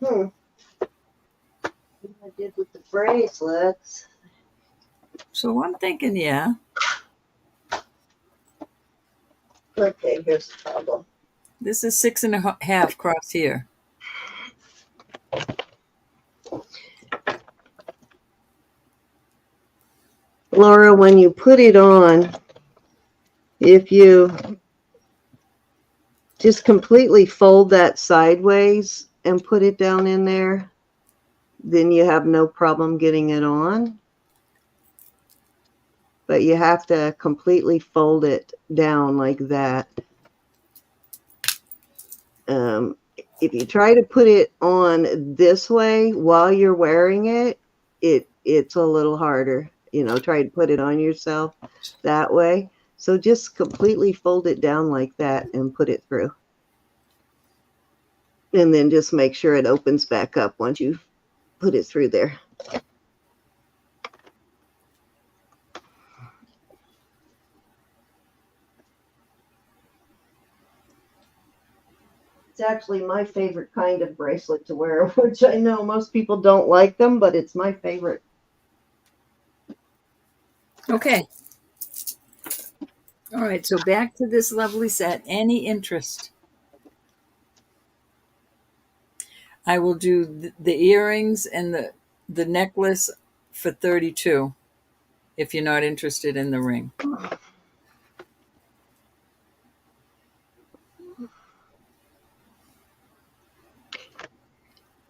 Speaker 1: what I did with the bracelets.
Speaker 2: So I'm thinking, yeah.
Speaker 1: Okay, here's the problem.
Speaker 2: This is 6.5 across here.
Speaker 1: Laura, when you put it on, if you just completely fold that sideways and put it down in there, then you have no problem getting it on. But you have to completely fold it down like that. If you try to put it on this way while you're wearing it, it's a little harder. Try to put it on yourself that way. So just completely fold it down like that and put it through. And then just make sure it opens back up once you put it through there. It's actually my favorite kind of bracelet to wear, which I know most people don't like them, but it's my favorite.
Speaker 2: Okay. All right, so back to this lovely set. Any interest? I will do the earrings and the necklace for $32 if you're not interested in the ring.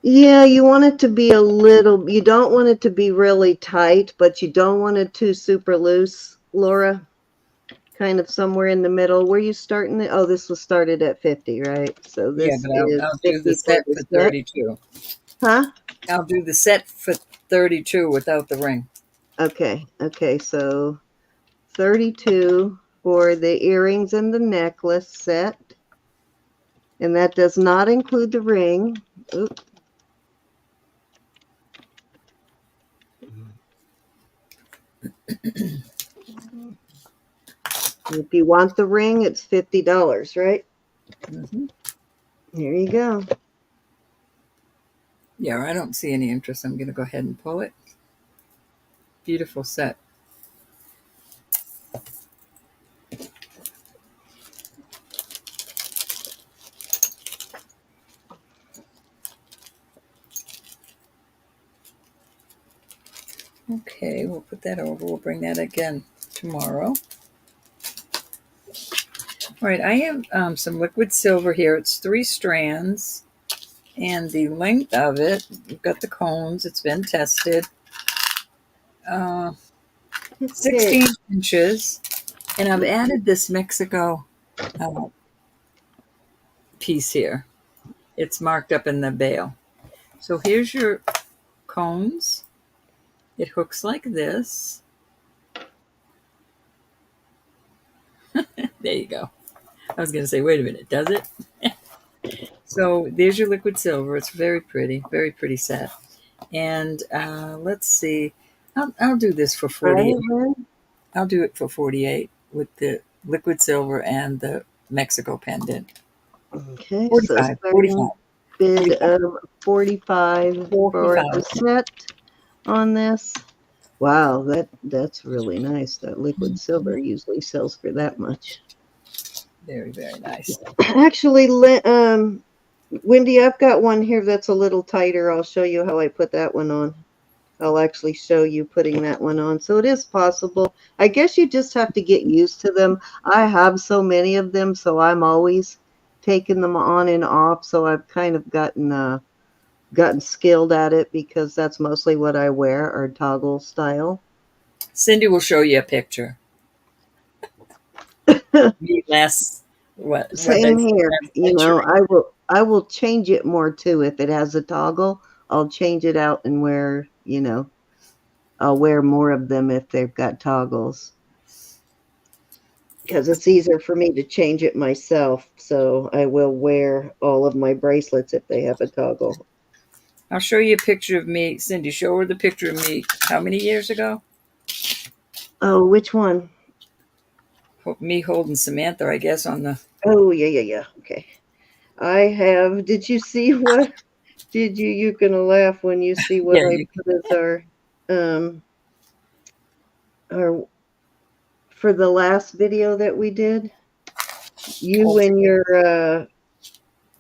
Speaker 1: Yeah, you want it to be you don't want it to be really tight, but you don't want it too super loose, Laura. Kind of somewhere in the middle. Where you starting it? Oh, this was started at 50, right? So this
Speaker 2: I'll do the set for 32.
Speaker 1: Huh?
Speaker 2: I'll do the set for 32 without the ring.
Speaker 1: Okay, so 32 for the earrings and the necklace set. And that does not include the ring. Oops. If you want the ring, it's $50, right?
Speaker 2: Mm-hmm.
Speaker 1: Here you go.
Speaker 2: Yeah, I don't see any interest. I'm going to go ahead and pull it. Beautiful set. Okay, we'll put that over. We'll bring that again tomorrow. All right, I have some liquid silver here. It's 3 strands, and the length of it, we've got the cones. It's been tested.
Speaker 1: Okay.
Speaker 2: 16 inches, and I've added this Mexico piece here. It's marked up in the bail. So here's your cones. It hooks like this. There you go. I was going to say, wait a minute, does it? So there's your liquid silver. It's very pretty set. And let's see. I'll do this for 48. I'll do it for 48 with the liquid silver and the Mexico pendant.
Speaker 1: Okay,
Speaker 2: 45.
Speaker 1: so
Speaker 2: 45.
Speaker 1: bid of 45 for the set on this. Wow, that's really nice. That liquid silver usually sells for that much.
Speaker 2: Very nice.
Speaker 1: Actually, Wendy, I've got one here that's a little tighter. I'll show you how I put that one on. I'll actually show you putting that one on. So it is possible. I guess you just have to get used to them. I have so many of them, so I'm always taking them on and off. So I've kind of gotten skilled at it because that's mostly what I wear, or toggle style.
Speaker 2: Cindy will show you a picture. Less what?
Speaker 1: Same here. You know, I will change it more too. If it has a toggle, I'll change it out and wear, you know, I'll wear more of them if they've got toggles. Because it's easier for me to change it myself. So I will wear all of my bracelets if they have a toggle.
Speaker 2: I'll show you a picture of me. Cindy, show her the picture of me. How many years ago?
Speaker 1: Oh, which one?
Speaker 2: Me holding Samantha, I guess, on the...
Speaker 1: Oh, yeah. Okay. I have, did you see what, you're going to laugh when you see what I put as our, for the last video that we did. You and your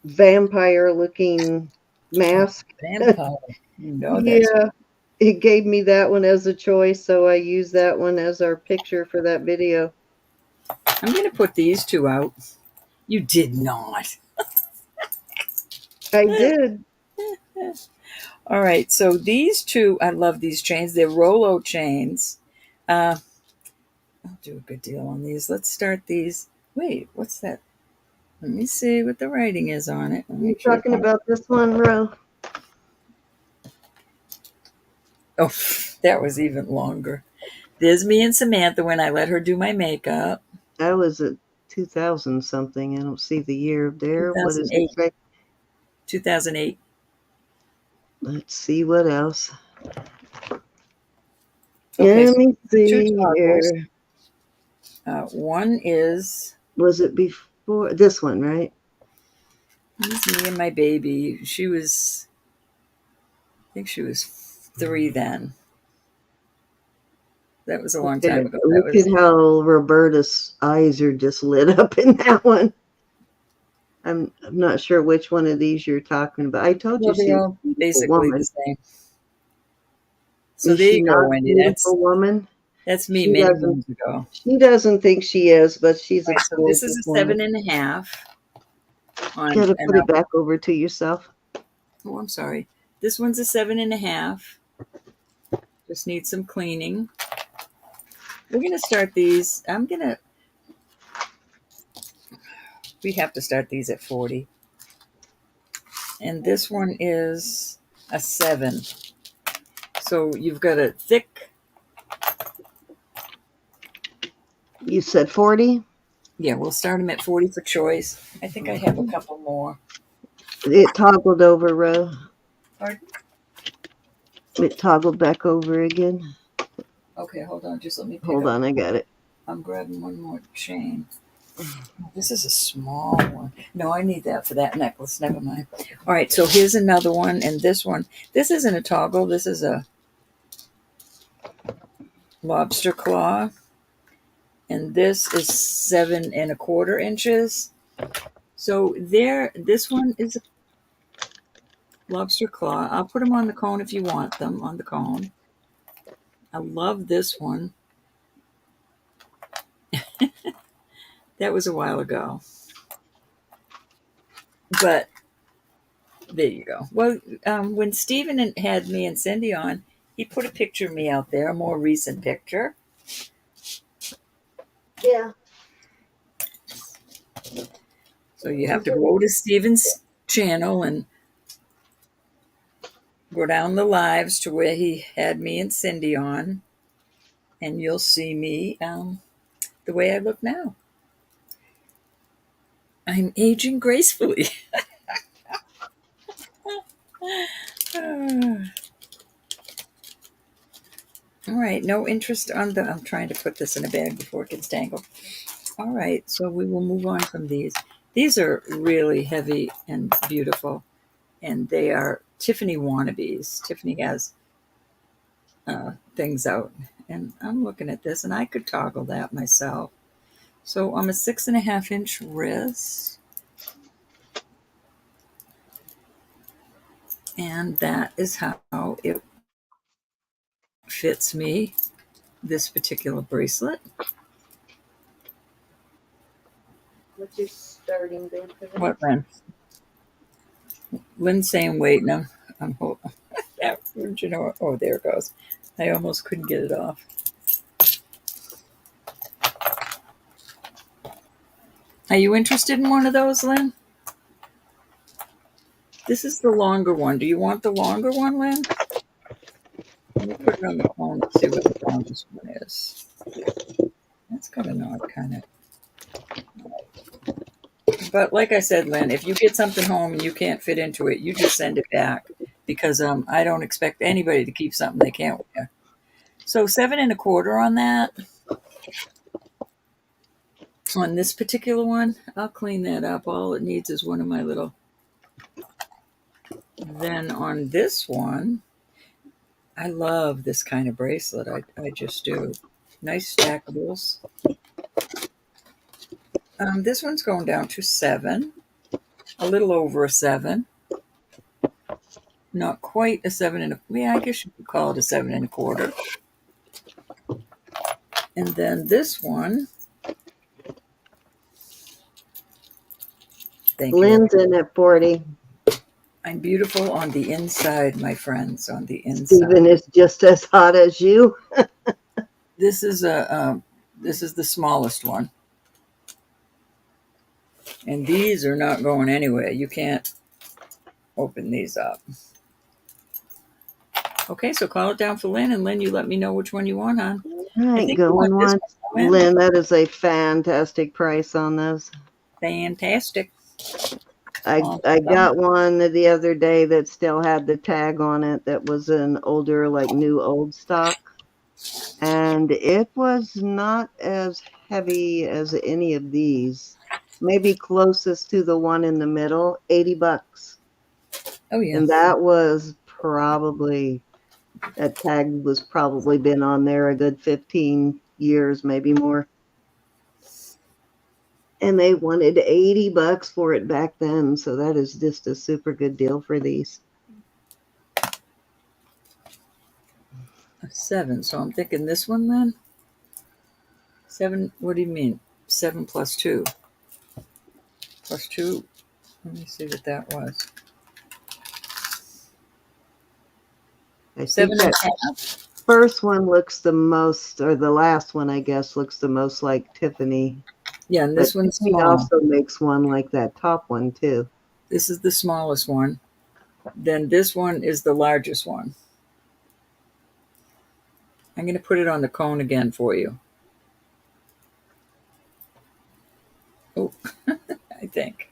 Speaker 1: vampire looking mask.
Speaker 2: Vampire. No,
Speaker 1: Yeah, it gave me that one as a choice, so I used that one as our picture for that video.
Speaker 2: I'm going to put these two out. You did not.
Speaker 1: I did.
Speaker 2: All right, so these two, I love these chains. They're Rolo chains. I'll do a good deal on these. Let's start these. Wait, what's that? Let me see what the writing is on it.
Speaker 1: You're talking about this one, Ro?
Speaker 2: Oh, that was even longer. There's me and Samantha when I let her do my makeup.
Speaker 1: That was a 2000 something. I don't see the year there. What is it?
Speaker 2: 2008.
Speaker 1: Let's see what else.
Speaker 2: Okay,
Speaker 1: Let me see
Speaker 2: here.
Speaker 1: here.
Speaker 2: One is...
Speaker 1: Was it before? This one, right?
Speaker 2: This is me and my baby. She was... I think she was 3 then. That was a long time ago.
Speaker 1: Look at how Roberta's eyes are just lit up in that one. I'm not sure which one of these you're talking about. I told you
Speaker 2: they're all basically the same. So there you go, Wendy. That's a
Speaker 1: woman.
Speaker 2: That's me many moons ago.
Speaker 1: She doesn't think she is, but she's a
Speaker 2: so this is a 7.5.
Speaker 1: You gotta put it back over to yourself.
Speaker 2: Oh, I'm sorry. This one's a 7.5. Just need some cleaning. We're gonna start these. We have to start these at 40. And this one is a 7. So you've got a thick.
Speaker 1: You said 40?
Speaker 2: Yeah, we'll start them at 40 for choice. I think I have a couple more.
Speaker 1: It toggled over, Ro.
Speaker 2: Pardon?
Speaker 1: It toggled back over again.
Speaker 2: Okay, hold on. Just let me
Speaker 1: Hold on, I got it.
Speaker 2: I'm grabbing one more chain. This is a small one. No, I need that for that necklace. Never mind. All right, so here's another one, and this one. This isn't a toggle. This is a lobster claw, and this is 7¼ inches. So there, this one is a lobster claw. I'll put them on the cone if you want them on the cone. I love this one. That was a while ago, but there you go. Well, when Stephen had me and Cindy on, he put a picture of me out there, a more recent picture.
Speaker 1: Yeah.
Speaker 2: So you have to go to Stephen's channel and go down the lives to where he had me and Cindy on, and you'll see me the way I look now. I'm aging gracefully. All right, no interest on the. I'm trying to put this in a bag before it gets tangled. All right, so we will move on from these. These are really heavy and beautiful, and they are Tiffany wannabes. Tiffany has things out, and I'm looking at this, and I could toggle that myself. So I'm a 6½ inch wrist, and that is how it fits me, this particular bracelet.
Speaker 1: What's your starting bid for this?
Speaker 2: What, Lynn? Lynn's saying wait, and I'm holding. Yeah, you know, oh, there it goes. I almost couldn't get it off. Are you interested in one of those, Lynn? This is the longer one. Do you want the longer one, Lynn? Let me put it on the phone and see what the longest one is. That's got an odd kind of. But like I said, Lynn, if you get something home and you can't fit into it, you just send it back because I don't expect anybody to keep something they can't wear. So 7¼ on that. On this particular one, I'll clean that up. All it needs is one of my little. Then on this one, I love this kind of bracelet. I just do. Nice stackables. This one's going down to 7, a little over a 7. Not quite a 7 yeah, I guess you could call it a 7¼ And then this one, thank you.
Speaker 1: Lynn's in at 40.
Speaker 2: I'm beautiful on the inside, my friends, on the inside.
Speaker 1: Stephen is just as hot as you.
Speaker 2: This is the smallest one. And these are not going anywhere. You can't open these up. Okay, so call it down for Lynn, and Lynn, you let me know which one you want, hon.
Speaker 1: I ain't going once. Lynn, that is a fantastic price on those.
Speaker 2: Fantastic.
Speaker 1: I got one the other day that still had the tag on it that was an older, like new old stock. And it was not as heavy as any of these. Maybe closest to the one in the middle, $80.
Speaker 2: Oh, yeah.
Speaker 1: And that was probably, that tag was probably been on there a good 15 years, maybe more. And they wanted $80 for it back then. So that is just a super good deal for these.
Speaker 2: 7. So I'm thinking this one then. 7. What do you mean? 7 plus 2. Plus 2. Let me see what that was.
Speaker 1: I
Speaker 2: 7½.
Speaker 1: First one looks the most, or the last one, I guess, looks the most like Tiffany.
Speaker 2: Yeah, and this one's
Speaker 1: Tiffany
Speaker 2: small.
Speaker 1: also makes one like that top one too.
Speaker 2: This is the smallest one. Then this one is the largest one. I'm going to put it on the cone again for you. Oh, I think.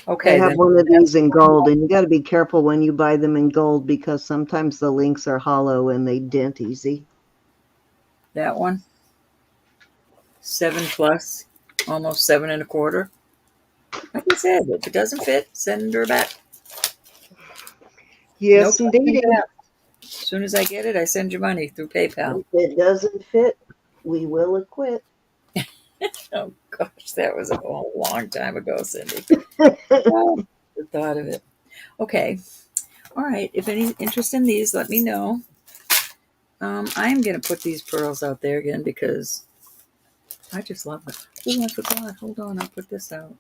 Speaker 1: I
Speaker 2: Okay,
Speaker 1: have
Speaker 2: then
Speaker 1: one of
Speaker 2: that's
Speaker 1: these in gold, and you got to be careful when you buy them in gold because sometimes the links are hollow and they dent easy.
Speaker 2: that one. 7 plus, almost 7 1/4. Like I said, if it doesn't fit, send her back. No
Speaker 1: Yes,
Speaker 2: questions
Speaker 1: indeedy.
Speaker 2: asked. As soon as I get it, I send you money through PayPal.
Speaker 1: If it doesn't fit, we will acquit.
Speaker 2: Oh gosh, that was a long time ago, Cindy. Oh, the thought of it. Okay, all right. If any interest in these, let me know. I am going to put these pearls out there again because I just love them. Oh, I forgot. Hold on, I'll put this out.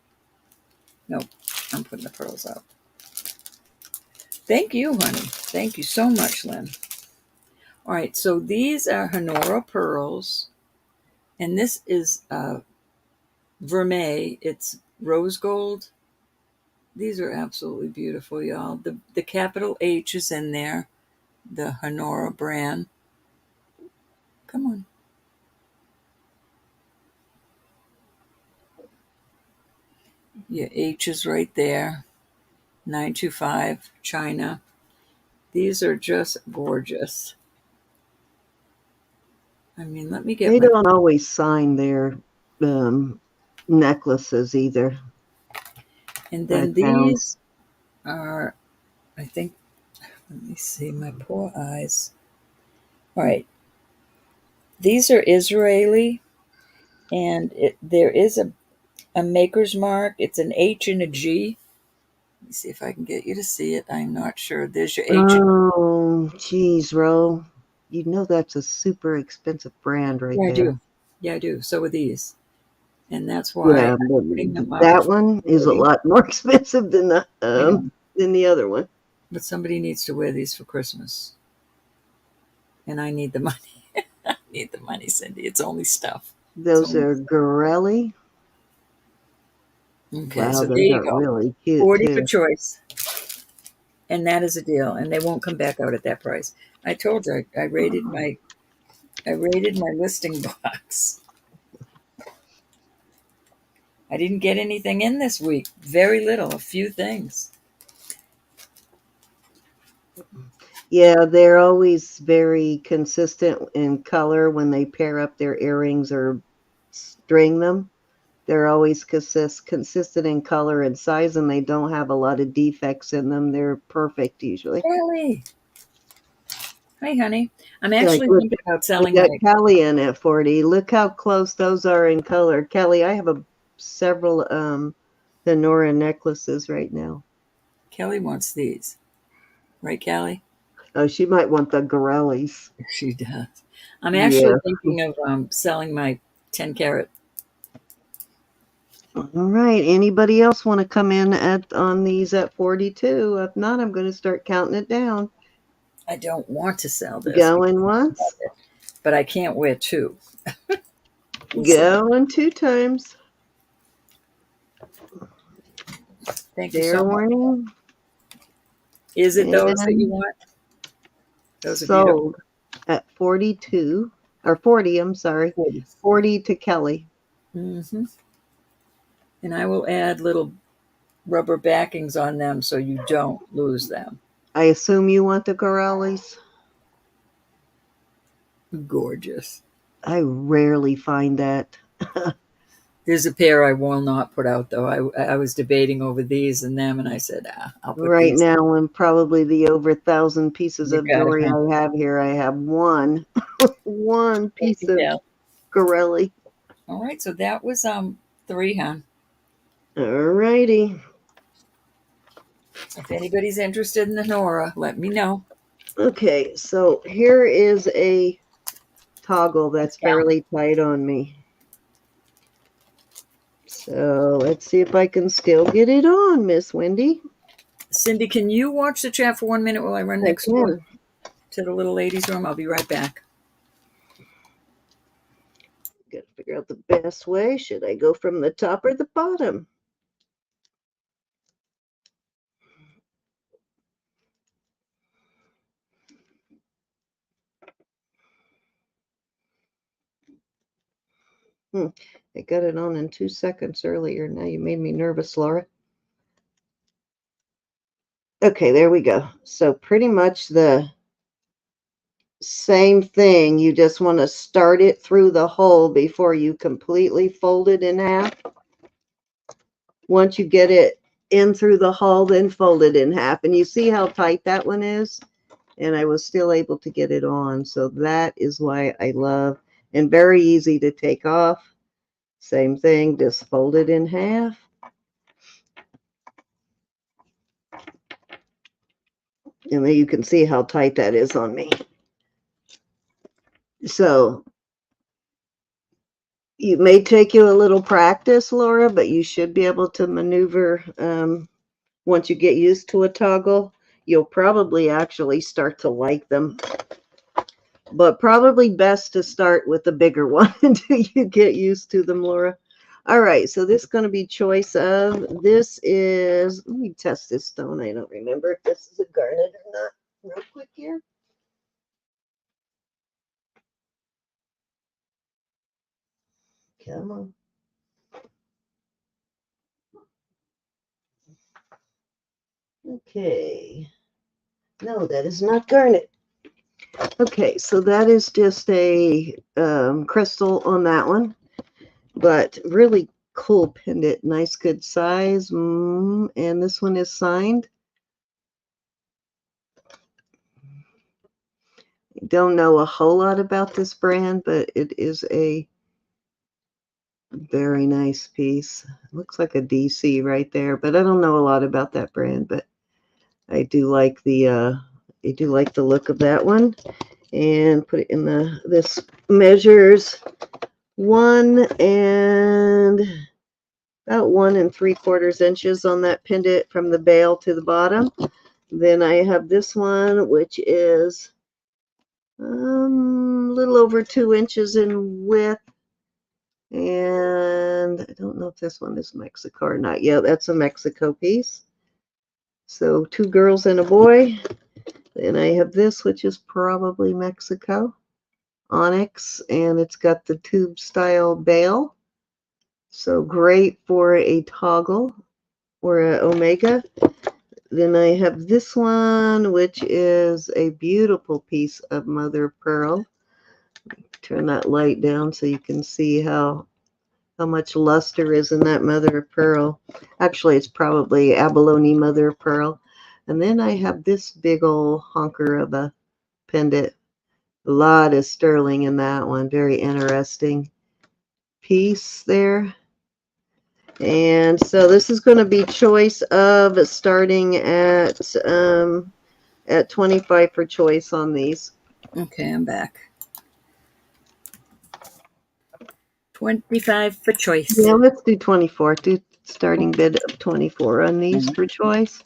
Speaker 2: Nope, I'm putting the pearls out. Thank you, honey. Thank you so much, Lynn. All right, so these are Honora pearls, and this is vermeil. It's rose gold. These are absolutely beautiful, y'all. The capital H is in there, the Honora brand. Come on. Yeah, H is right there. 925 China. These are just gorgeous. I mean, let me get
Speaker 1: They
Speaker 2: my.
Speaker 1: don't always sign their necklaces either.
Speaker 2: And
Speaker 1: I
Speaker 2: then
Speaker 1: found.
Speaker 2: these are, I think, let me see, my poor eyes. All right. These are Israeli, and there is a maker's mark. It's an H and a G. Let me see if I can get you to see it. I'm not sure. There's your H.
Speaker 1: Oh, geez, Ro. You know that's a super expensive brand right
Speaker 2: Yeah, I
Speaker 1: there.
Speaker 2: do. Yeah, I do. So are these. And that's why
Speaker 1: Yeah,
Speaker 2: I'm putting them up
Speaker 1: that
Speaker 2: for
Speaker 1: one is a
Speaker 2: 40.
Speaker 1: lot more expensive
Speaker 2: I know.
Speaker 1: than the other one.
Speaker 2: But somebody needs to wear these for Christmas. And I need the money. I need the money, Cindy. It's only stuff. It's
Speaker 1: Those
Speaker 2: only
Speaker 1: are Gorelli.
Speaker 2: okay,
Speaker 1: Wow,
Speaker 2: so there
Speaker 1: those
Speaker 2: you
Speaker 1: are
Speaker 2: go.
Speaker 1: really cute
Speaker 2: 40 for
Speaker 1: too.
Speaker 2: choice. And that is a deal. And they won't come back out at that price. I told you I rated my listing box. I didn't get anything in this week. Very little, a few things.
Speaker 1: Yeah, they're always very consistent in color when they pair up their earrings or string them. They're always consistent in color and size, and they don't have a lot of defects in them. They're perfect usually.
Speaker 2: Really? Hi, honey. I'm
Speaker 1: Like,
Speaker 2: actually
Speaker 1: look,
Speaker 2: thinking about
Speaker 1: we
Speaker 2: selling
Speaker 1: got
Speaker 2: my
Speaker 1: Kelly in at 40. Look how close those are in color. Kelly, I have several the Nora necklaces right now.
Speaker 2: Kelly wants these. Right, Kelly?
Speaker 1: Oh, she might want the Gorellis.
Speaker 2: She does. I'm actually
Speaker 1: Yeah.
Speaker 2: thinking of selling my 10 carat.
Speaker 1: All right. Anybody else want to come in on these at 42? If not, I'm going to start counting it down.
Speaker 2: I don't want to sell this,
Speaker 1: Going once,
Speaker 2: but I can't wear two. So
Speaker 1: going two times.
Speaker 2: thank you so
Speaker 1: Fair
Speaker 2: much.
Speaker 1: warning.
Speaker 2: Is it those that you
Speaker 1: And
Speaker 2: want? Those are beautiful.
Speaker 1: sold at 42 or 40. I'm sorry.
Speaker 2: 40.
Speaker 1: 40 to Kelly.
Speaker 2: Mm-hmm. And I will add little rubber backings on them so you don't lose them.
Speaker 1: I assume you want the Gorellis.
Speaker 2: Gorgeous.
Speaker 1: I rarely find that.
Speaker 2: There's a pair I will not put out though. I was debating over these and them, and I said, I'll put
Speaker 1: Right
Speaker 2: these.
Speaker 1: now, in probably the over 1,000 pieces
Speaker 2: You
Speaker 1: of
Speaker 2: got
Speaker 1: jewelry
Speaker 2: it.
Speaker 1: I have here, I have one
Speaker 2: Thank
Speaker 1: piece
Speaker 2: you,
Speaker 1: of
Speaker 2: Cal.
Speaker 1: Gorelli.
Speaker 2: All right, so that was 3, huh?
Speaker 1: All righty.
Speaker 2: If anybody's interested in the Nora, let me know.
Speaker 1: Okay, so here is a toggle
Speaker 2: It's
Speaker 1: that's
Speaker 2: Cal.
Speaker 1: fairly tight on me. So let's see if I can still get it on, Miss Wendy.
Speaker 2: Cindy, can you watch the chat for 1 minute while I run
Speaker 1: I
Speaker 2: next door
Speaker 1: can.
Speaker 2: to the little ladies' room? I'll be right back.
Speaker 1: Got to figure out the best way. Should I go from the top or the bottom? I got it on in 2 seconds earlier. Now you made me nervous, Laura. Okay, there we go. So pretty much the same thing. You just want to start it through the hole before you completely fold it in half. Once you get it in through the hole, then fold it in half. And you see how tight that one is? And I was still able to get it on. So that is why I love, and very easy to take off. Same thing, just fold it in half. And then you can see how tight that is on me. So it may take you a little practice, Laura, but you should be able to maneuver. Once you get used to a toggle, you'll probably actually start to like them. But probably best to start with the bigger one until you get used to them, Laura. All right, so this is going to be choice of. This is, let me test this stone. I don't remember if this is a garnet or not. Real quick here. Come on. Okay. No, that is not garnet. Okay, so that is just a crystal on that one, but really cool pendant, nice good size. And this one is signed. I don't know a whole lot about this brand, but it is a very nice piece. It looks like a DC right there, but I don't know a lot about that brand, but I do like the look of that one. And put it in this measures 1 and about 1 3/4 inches on that pendant from the bail to the bottom. Then I have this one, which is a little over 2 inches in width. And I don't know if this one is Mexico or not. Yeah, that's a Mexico piece. So 2 girls and a boy. Then I have this, which is probably Mexico. Onyx, and it's got the tube style bail. So great for a toggle or an omega. Then I have this one, which is a beautiful piece of mother of pearl. Turn that light down so you can see how much luster is in that mother of pearl. Actually, it's probably abalone mother of pearl. And then I have this big old honker of a pendant. A lot of sterling in that one. Very interesting piece there. And so this is going to be choice of, starting at 25 for choice on these.
Speaker 2: Okay, I'm back. 25 for choice.
Speaker 1: Yeah, let's do 24. Do starting bid of 24 on these for choice.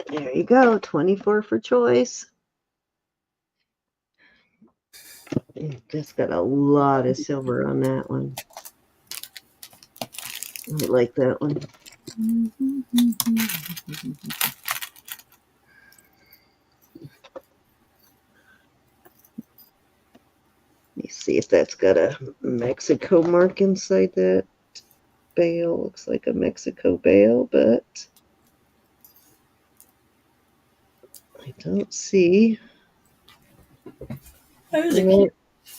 Speaker 1: There you go, 24 for choice. Just got a lot of silver on that one. I like that one. Let me see if that's got a Mexico mark inside that bail. Looks like a Mexico bail, but I don't see.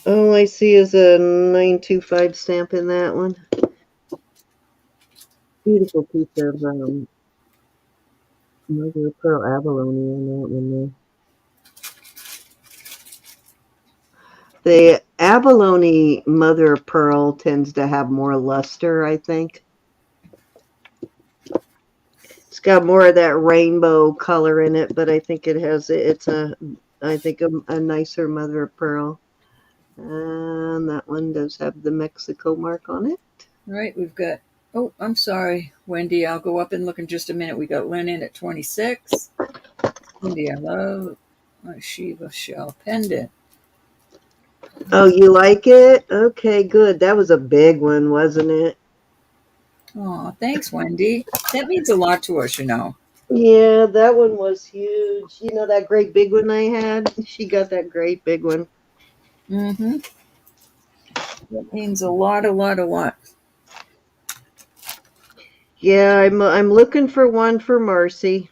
Speaker 1: All I see is a 925 stamp in that one. Beautiful piece of mother of pearl abalone on that one there. The abalone mother of pearl tends to have more luster, I think. It's got more of that rainbow color in it, but I think it's a nicer mother of pearl. And that one does have the Mexico mark on it.
Speaker 2: All right, we've got, oh, I'm sorry, Wendy. I'll go up and look in just a minute. We got linen at 26. Wendy, I love my Shiva shell pendant.
Speaker 1: Oh, you like it? Okay, good. That was a big one, wasn't it?
Speaker 2: Oh, thanks, Wendy. That means a lot to us, you know.
Speaker 1: Yeah, that one was huge. You know that great big one I had? She got that great big one.
Speaker 2: Mm-hmm. That means a lot, a lot, a lot.
Speaker 1: Yeah, I'm looking for one for Marcy.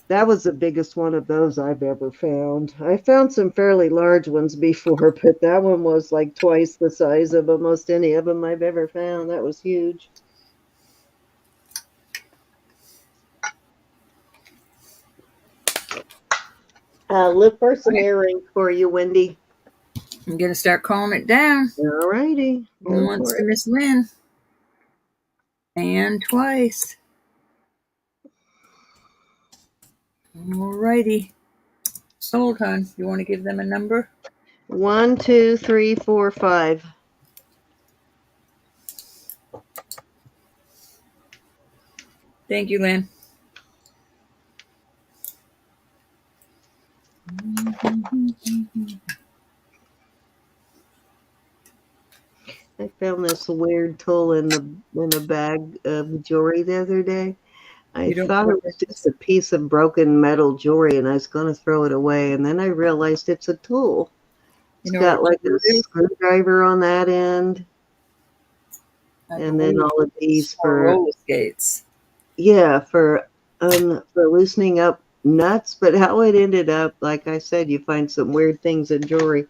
Speaker 1: That was the biggest one of those I've ever found. I found some fairly large ones before, but that one was like twice the size of almost any of them I've ever found. That was huge. Look for some earrings for you, Wendy.
Speaker 2: I'm going to start calling it down.
Speaker 1: All righty.
Speaker 2: Once to Miss Lynn. And twice. All righty. Sold, hon. You want to give them a number?
Speaker 1: 1, 2, 3, 4, 5.
Speaker 2: Thank you, Lynn.
Speaker 1: I found this weird tool in a bag of jewelry the other day. I thought it was just a piece of broken metal jewelry, and I was going to throw it away. And then I realized it's a tool. It's got like a screwdriver on that end, and then all of these for
Speaker 2: roller skates.
Speaker 1: Yeah, for loosening up nuts. But how it ended up, like I said, you find some weird things in jewelry.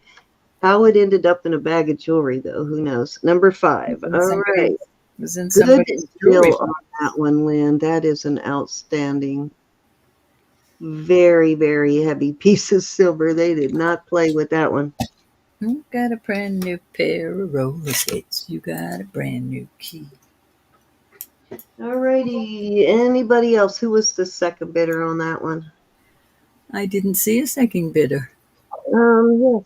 Speaker 1: How it ended up in a bag of jewelry, though, who knows? Number 5. All right.
Speaker 2: Was in
Speaker 1: Good deal on that one, Lynn. That is an outstanding, very, very heavy piece of silver. They did not play with that one.
Speaker 2: You got a brand new pair of roller skates. You got a brand new key.
Speaker 1: All righty. Anybody else? Who was the second bidder on that one?
Speaker 2: I didn't see a second bidder.
Speaker 1: Yes.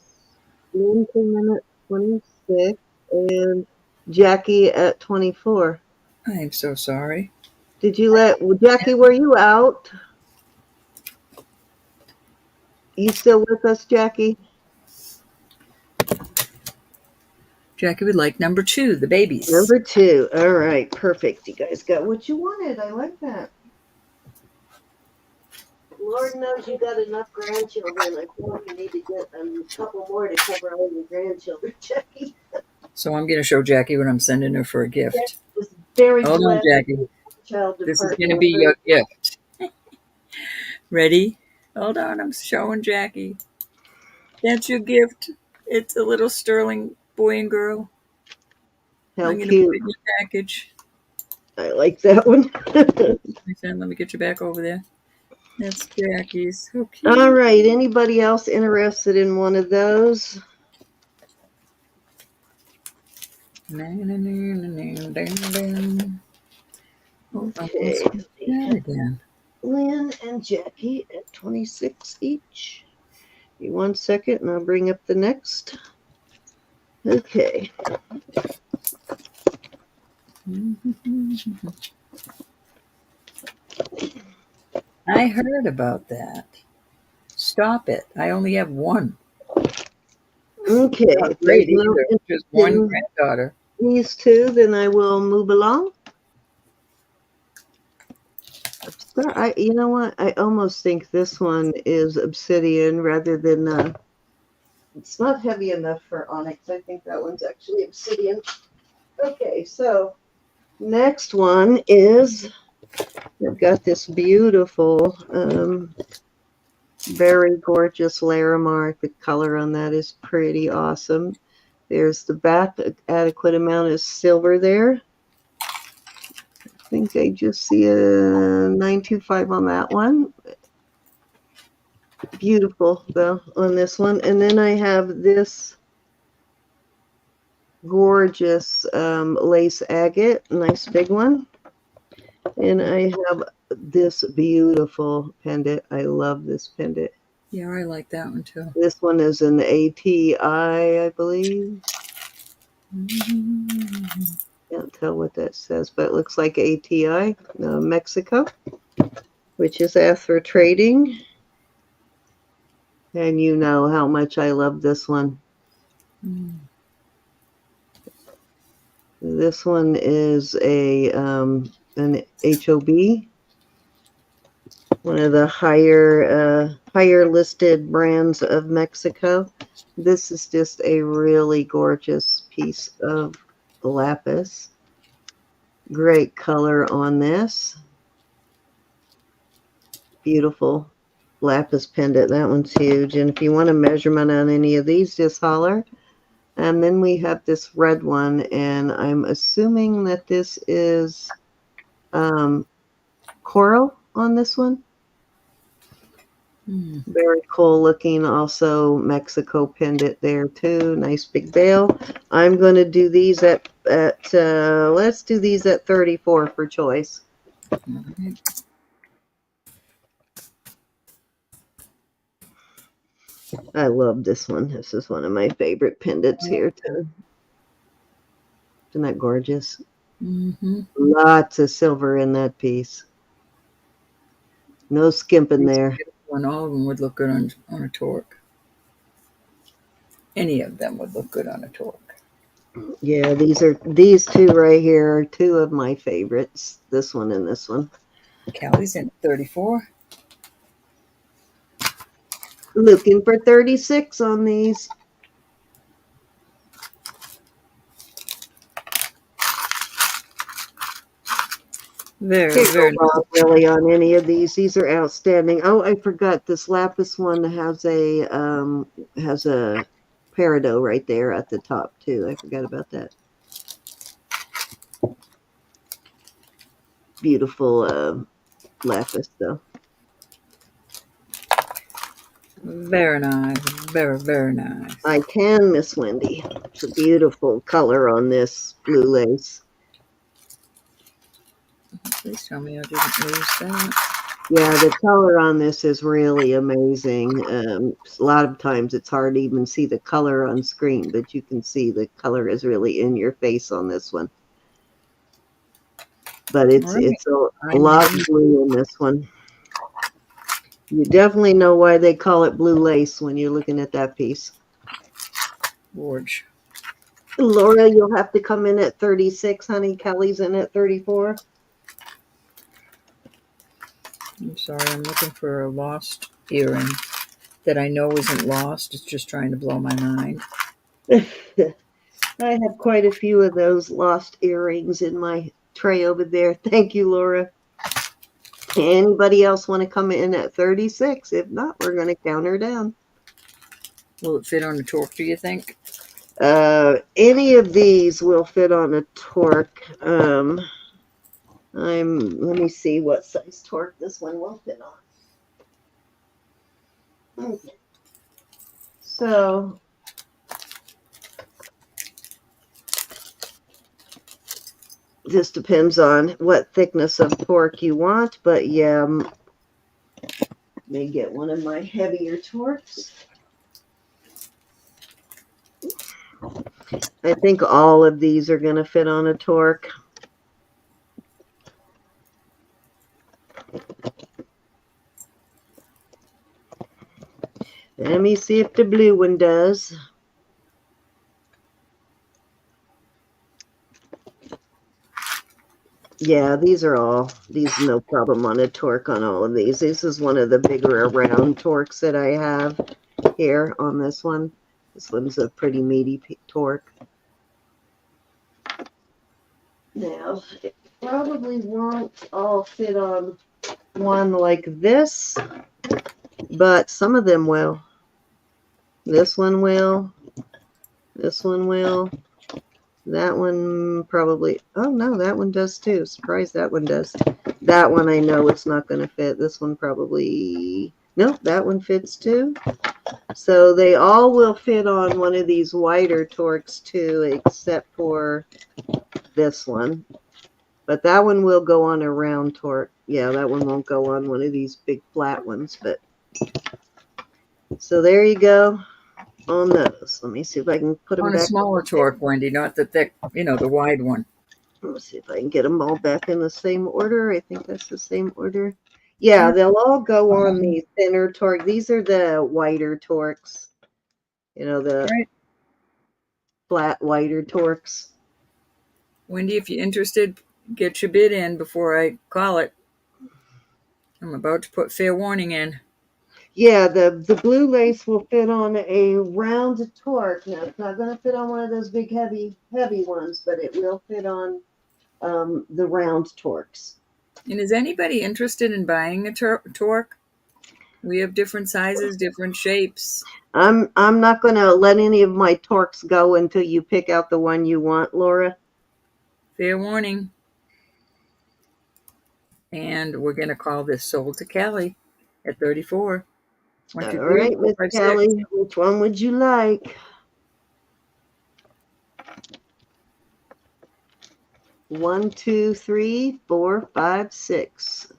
Speaker 1: Lynn came in at 26 and Jackie at 24.
Speaker 2: I'm so sorry.
Speaker 1: Did you Jackie, were you out? You still with us, Jackie?
Speaker 2: Jackie would like number 2, the babies.
Speaker 1: Number 2. All right, perfect. You guys got what you wanted. I like that. Lord knows you got enough grandchildren. I feel like you need to get a couple more to cover all your grandchildren, Jackie.
Speaker 2: So I'm going to show Jackie what I'm sending her for a gift.
Speaker 1: Hold
Speaker 2: on, Jackie. This is going to be your gift. Ready? Hold on, I'm showing Jackie. That's your gift. It's a little sterling boy and girl.
Speaker 1: How
Speaker 2: I'm going
Speaker 1: cute.
Speaker 2: to put it in your package.
Speaker 1: I like that one.
Speaker 2: Let me get you back over there. That's Jackie's. Okay.
Speaker 1: All right. Anybody else interested in one of those? Okay.
Speaker 2: Again.
Speaker 1: Lynn and Jackie at 26 each. Give me 1 second and I'll bring up the next. Okay.
Speaker 2: I heard about that. Stop it. I only have one.
Speaker 1: Okay.
Speaker 2: Not great either. Just one granddaughter.
Speaker 1: These two, then I will move along. You know what? I almost think this one is obsidian rather than it's not heavy enough for onyx. I think that one's actually obsidian. Okay, so next one is I've got this beautiful, very gorgeous Larimar. The color on that is pretty awesome. There's the back, adequate amount of silver there. I think I just see a 925 on that one. Beautiful, though, on this one. And then I have this gorgeous lace agate, nice big one. And I have this beautiful pendant. I love this pendant.
Speaker 2: Yeah, I like that one too.
Speaker 1: This one is an ATI, I believe. Can't tell what that says, but it looks like ATI, Mexico, which is asked for trading. And you know how much I love this one. This one is an HOB, one of the higher listed brands of Mexico. This is just a really gorgeous piece of lapis. Great color on this. Beautiful lapis pendant. That one's huge. And if you want a measurement on any of these, just holler. And then we have this red one, and I'm assuming that this is coral on this one. Very cool looking. Also Mexico pendant there too. Nice big bail. I'm going to do these at let's do these at 34 for choice. I love this one. This is one of my favorite pendants here too. Isn't that gorgeous? Lots of silver in that piece. No skimping there.
Speaker 2: And all of them would look good on a torque. Any of them would look good on a torque.
Speaker 1: Yeah, these two right here are two of my favorites. This one and this one.
Speaker 2: Callie's in 34.
Speaker 1: Looking for 36 on these.
Speaker 2: Very
Speaker 1: not really on any of these. These are outstanding. Oh, I forgot this lapis one has a peridot right there at the top too. I forgot about that. Beautiful lapis though.
Speaker 2: Very nice. Very nice.
Speaker 1: I can, Miss Wendy. It's a beautiful color on this blue lace.
Speaker 2: Please tell me I didn't lose that.
Speaker 1: Yeah, the color on this is really amazing. A lot of times it's hard to even see the color on screen, but you can see the color is really in your face on this one. But it's a lot of blue in this one. You definitely know why they call it blue lace when you're looking at that piece.
Speaker 2: Gorge.
Speaker 1: Laura, you'll have to come in at 36, honey. Kelly's in at 34.
Speaker 2: I'm sorry, I'm looking for a lost earring that I know isn't lost. It's just trying to blow my mind.
Speaker 1: I have quite a few of those lost earrings in my tray over there. Thank you, Laura. Anybody else want to come in at 36? If not, we're going to count her down.
Speaker 2: Will it fit on the torque, do you think?
Speaker 1: Any of these will fit on a torque. Let me see what size torque this one will fit on. Okay. So this depends on what thickness of torque you want, but yeah, may get one of my heavier torques. I think all of these are going to fit on a torque. Let me see if the blue one does. Yeah, these no problem on a torque on all of these. This is one of the bigger round torques that I have here on this one. This one's a pretty meaty torque. Now, it probably won't all fit on one like this, but some of them will. This one will. This one will. That one probably. Oh, no, that one does too. Surprised that one does. That one I know it's not going to fit. This one probably. Nope, that one fits too. So they all will fit on one of these wider torques too, except for this one. But that one will go on a round torque. Yeah, that one won't go on one of these big flat ones. But so there you go on those. Let me see if I can put them
Speaker 2: on
Speaker 1: back.
Speaker 2: A smaller torque, Wendy, not the thick, the wide one.
Speaker 1: Let's see if I can get them all back in the same order. I think that's the same order. Yeah, they'll all go on the thinner torque. These are the wider torques. The flat, wider torques.
Speaker 2: Wendy, if you're interested, get your bid in before I call it. I'm about to put fair warning in.
Speaker 1: Yeah, the blue lace will fit on a round torque. Now it's not going to fit on one of those big heavy ones, but it will fit on the round torques.
Speaker 2: And is anybody interested in buying a torque? We have different sizes, different shapes.
Speaker 1: I'm not going to let any of my torques go until you pick out the one you want, Laura.
Speaker 2: Fair warning. And we're going to call this sold to Kelly at 34. 1, 2,
Speaker 1: All
Speaker 2: 3,
Speaker 1: right,
Speaker 2: 4,
Speaker 1: Miss
Speaker 2: 5, 6.
Speaker 1: Kelly, which one would you like? 1, 2, 3, 4, 5, 6. I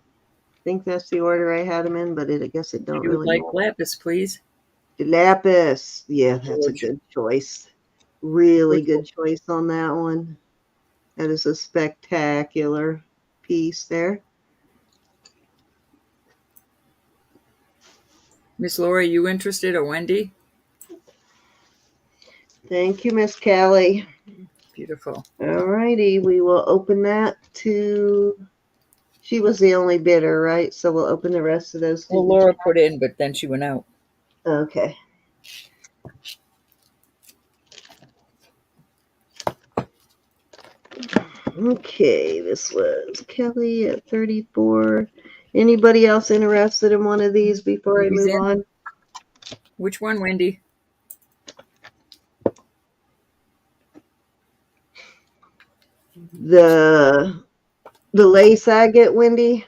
Speaker 1: think that's the order I had them in, but I guess it don't
Speaker 2: You would
Speaker 1: really
Speaker 2: like
Speaker 1: matter.
Speaker 2: lapis, please.
Speaker 1: Lapis. Yeah, that's a
Speaker 2: George.
Speaker 1: good choice. Really
Speaker 2: Which
Speaker 1: good choice on that one. That is a spectacular piece there.
Speaker 2: Miss Laura, you interested, or Wendy?
Speaker 1: Thank you, Miss Kelly.
Speaker 2: Beautiful.
Speaker 1: All righty, we will open that to. She was the only bidder, right? So we'll open the rest of those to
Speaker 2: Well,
Speaker 1: the
Speaker 2: Laura
Speaker 1: chat.
Speaker 2: put in, but then she went out.
Speaker 1: Okay. Okay, this was Kelly at 34. Anybody else interested in one of these before I
Speaker 2: Wendy's
Speaker 1: move
Speaker 2: in.
Speaker 1: on?
Speaker 2: Which one, Wendy?
Speaker 1: The lace agate, Wendy.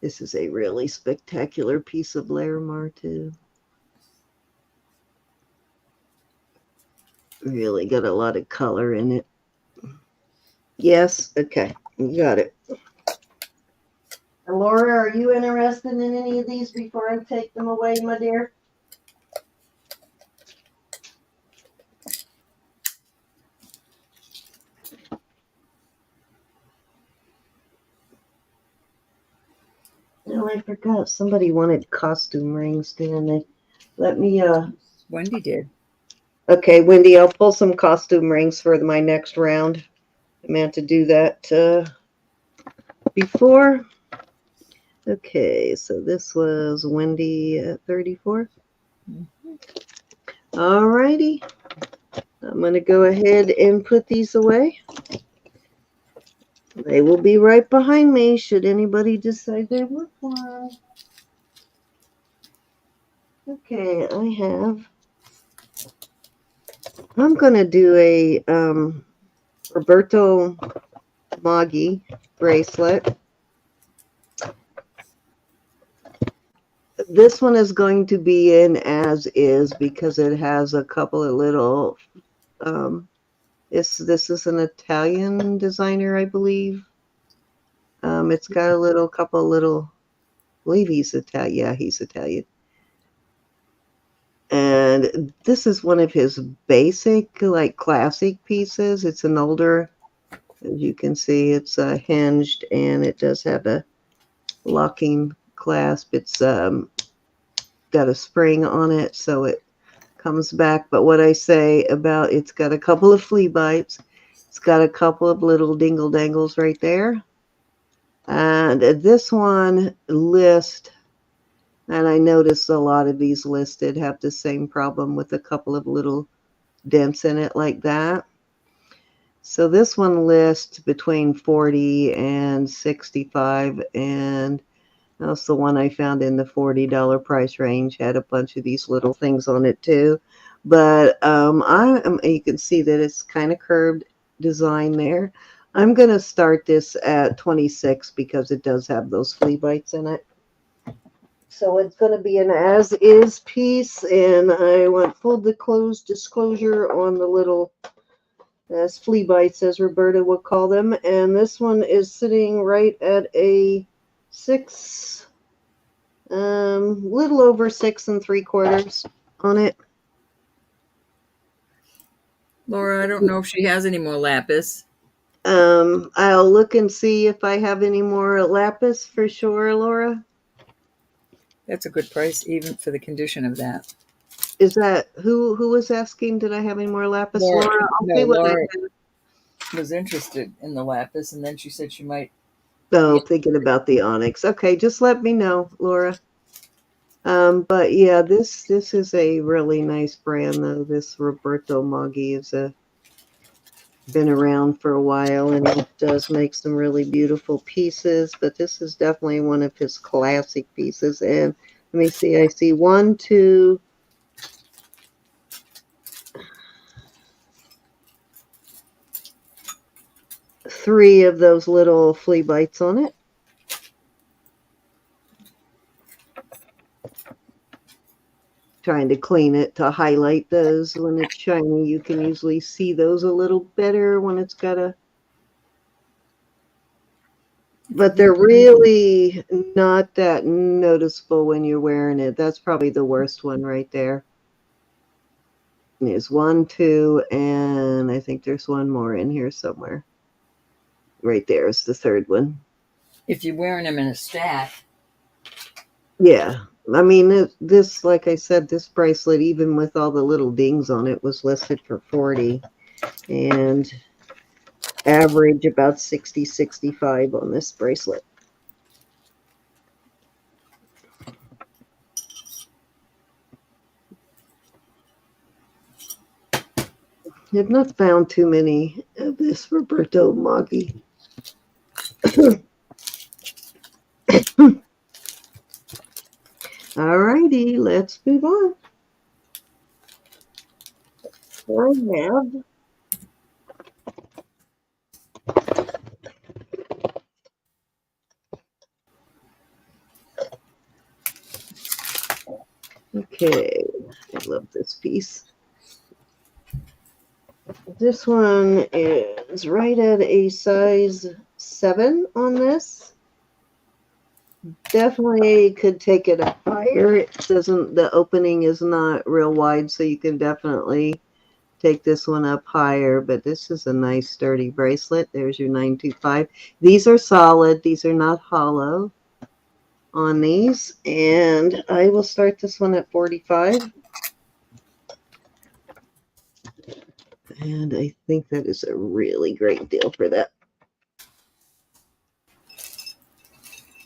Speaker 1: This is a really spectacular piece of Larimar too. Really got a lot of color in it. Yes, okay, you got it. And Laura, are you interested in any of these before I take them away, my dear? No, I forgot. Somebody wanted costume rings, didn't they? Let me,
Speaker 2: Wendy did.
Speaker 1: okay, Wendy, I'll pull some costume rings for my next round. I meant to do that before. Okay, so this was Wendy at 34. All righty. I'm going to go ahead and put these away. They will be right behind me should anybody decide they want one. Okay, I'm going to do a Roberto Maggi bracelet. This one is going to be in as is because it has a couple of little this is an Italian designer, I believe. It's got a couple little, I believe he's Italian. Yeah, he's Italian. And this is one of his basic, like classic pieces. It's an older, as you can see, it's hinged and it does have a locking clasp. It's got a spring on it, so it comes back. But what I say about it's got a couple of flea bites. It's got a couple of little dingle dangles right there. And this one list, and I noticed a lot of these listed have the same problem with a couple of little dents in it like that. So this one lists between 40 and 65, and that's the one I found in the $40 price range. Had a bunch of these little things on it too. But you can see that it's kind of curved design there. I'm going to start this at 26 because it does have those flea bites in it. So it's going to be an as-is piece, and I want full disclosure on the little as flea bites, as Roberta would call them. And this one is sitting right at a 6, little over 6 3/4 on it.
Speaker 2: Laura, I don't know if she has any more lapis.
Speaker 1: I'll look and see if I have any more lapis for sure, Laura.
Speaker 2: That's a good price, even for the condition of that.
Speaker 1: Is that who was asking? Did I have any more lapis, Laura? I'll see what I
Speaker 2: Laura.
Speaker 1: have.
Speaker 2: was interested in the lapis, and then she said she might.
Speaker 1: Oh, thinking about the Onyx. Okay, just let me know, Laura. But yeah, this is a really nice brand though. This Roberto Moggi is been around for a while, and it does make some really beautiful pieces, but this is definitely one of his classic pieces. And let me see, I see 1, 2, 3 of those little flea bites on it. Trying to clean it to highlight those. When it's shiny, you can usually see those a little better when it's got a... But they're really not that noticeable when you're wearing it. That's probably the worst one right there. There's 1, 2, and I think there's one more in here somewhere. Right there is the third one.
Speaker 2: If you're wearing them in a stack.
Speaker 1: Yeah. I mean, this, like I said, this bracelet, even with all the little dings on it, was listed for $40. And average about $60, $65 on this bracelet. I've not found too many of this Roberto Moggi. Alrighty, let's move on. I have okay, I love this piece. This one is right at a size 7 on this. Definitely could take it up higher. It doesn't, the opening is not real wide, so you can definitely take this one up higher, but this is a nice sturdy bracelet. There's your 925. These are solid. These are not hollow on these, and I will start this one at 45. And I think that is a really great deal for that.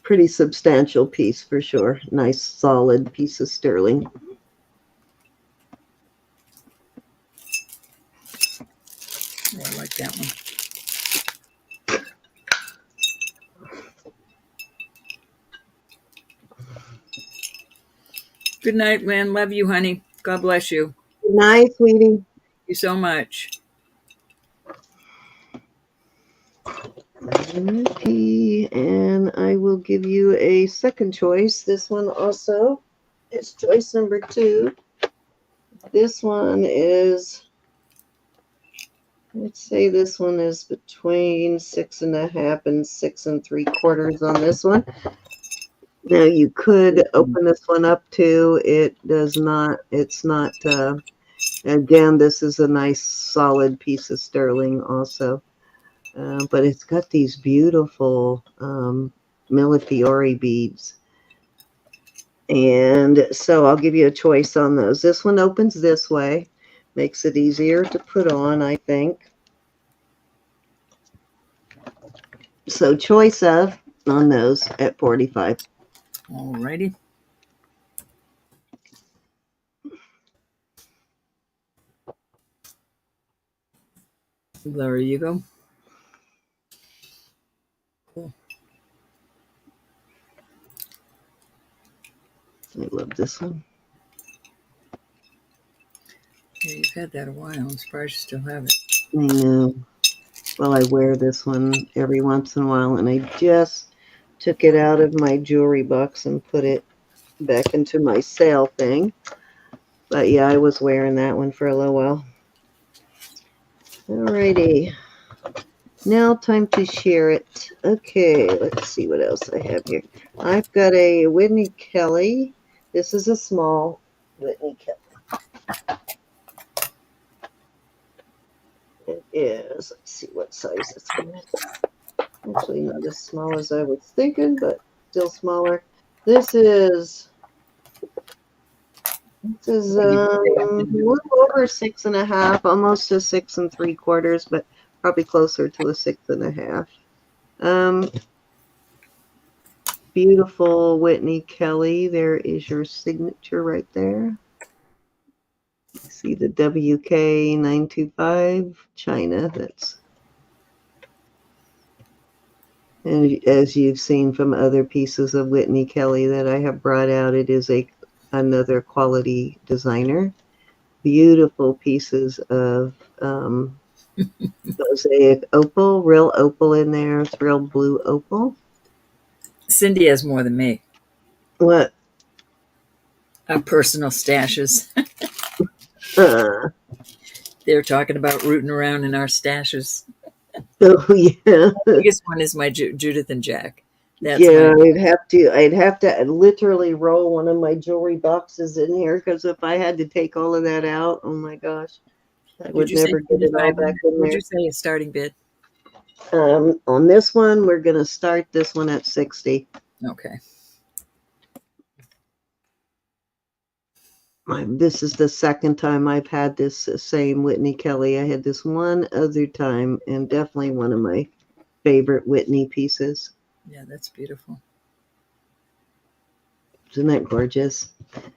Speaker 1: Pretty substantial piece for sure. Nice solid piece of sterling.
Speaker 2: I like that one. Good night, man. Love you, honey. God bless you.
Speaker 1: Good night, sweetie.
Speaker 2: Thank you so much.
Speaker 1: Okay, and I will give you a second choice. This one also is choice number 2. This one is, let's say this one is between 6.5 and 6 3/4 on this one. Now you could open this one up too. It does not, it's not, again, this is a nice solid piece of sterling also. But it's got these beautiful Millefiori beads. And so I'll give you a choice on those. This one opens this way. Makes it easier to put on, I think. So choice of on those at 45.
Speaker 2: Alrighty. There you go. Cool.
Speaker 1: I love this one.
Speaker 2: Yeah, you've had that a while. I'm surprised you still have it.
Speaker 1: I know. Well, I wear this one every once in a while, and I just took it out of my jewelry box and put it back into my sale thing. But yeah, I was wearing that one for a little while. Alrighty. Now time to share it. Okay, let's see what else I have here. I've got a Whitney Kelly. This is a small Whitney Kelly. It is, let's see what size this one is. Actually not as small as I was thinking, but still smaller. This is a little over 6.5, almost to 6 3/4, but probably closer to a 6.5. Beautiful Whitney Kelly. There is your signature right there. See the WK925 China. And as you've seen from other pieces of Whitney Kelly that I have brought out, it is another quality designer. Beautiful pieces of mosaic opal, real opal in there. It's real blue opal.
Speaker 2: Cindy has more than me.
Speaker 1: What?
Speaker 2: Our personal stashes.
Speaker 1: Uh,
Speaker 2: They're talking about rooting around in our stashes.
Speaker 1: oh yeah.
Speaker 2: The biggest one is my Judith and Jack. That's
Speaker 1: Yeah,
Speaker 2: my
Speaker 1: I'd have to literally roll one of my jewelry boxes in here, because if I had to take all of that out, oh my gosh, I would
Speaker 2: Did you say
Speaker 1: never get it all
Speaker 2: 25?
Speaker 1: back in
Speaker 2: Would
Speaker 1: there.
Speaker 2: you say a starting bid?
Speaker 1: On this one, we're gonna start this one at 60.
Speaker 2: Okay.
Speaker 1: This is the second time I've had this same Whitney Kelly. I had this one other time, and definitely one of my favorite Whitney pieces.
Speaker 2: Yeah, that's beautiful.
Speaker 1: Isn't that gorgeous?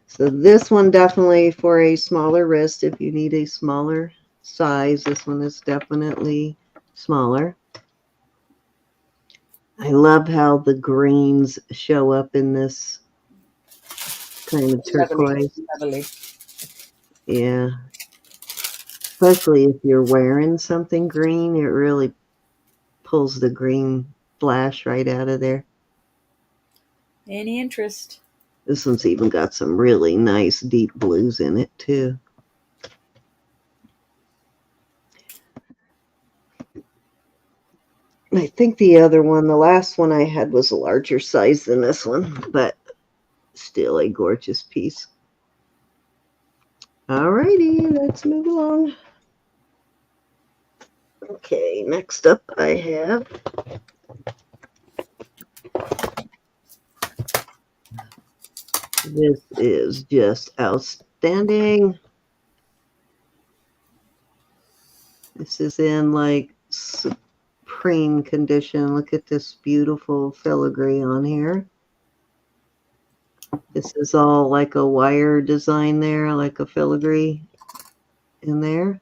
Speaker 1: So this one definitely for a smaller wrist. If you need a smaller size, this one is definitely smaller. I love how the greens show up in this kind of turquoise.
Speaker 2: Lovely.
Speaker 1: Yeah. Especially if you're wearing something green, it really pulls the green flash right out of there.
Speaker 2: Any interest?
Speaker 1: This one's even got some really nice deep blues in it too. I think the other one, the last one I had, was a larger size than this one, but still a gorgeous piece. Alrighty, let's move along. Okay, next up I have this is just outstanding. This is in like supreme condition. Look at this beautiful filigree on here. This is all like a wire design there, like a filigree in there.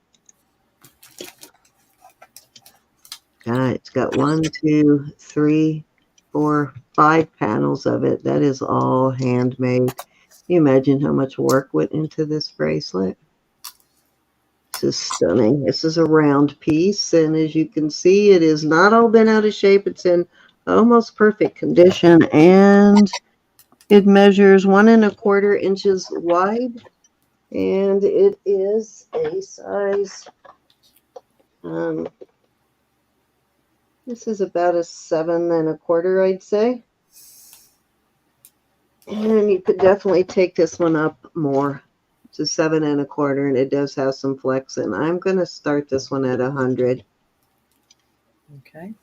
Speaker 1: It's got 1, 2, 3, 4, 5 panels of it. That is all handmade. Can you imagine how much work went into this bracelet? This is stunning. This is a round piece, and as you can see, it is not all bent out of shape. It's in almost perfect condition, and it measures 1¼ inches wide, and it is a size. This is about a 7¼ I'd say. And you could definitely take this one up more. It's a 7¼ and it does have some flex, and I'm going to start this one at 100.
Speaker 2: Okay.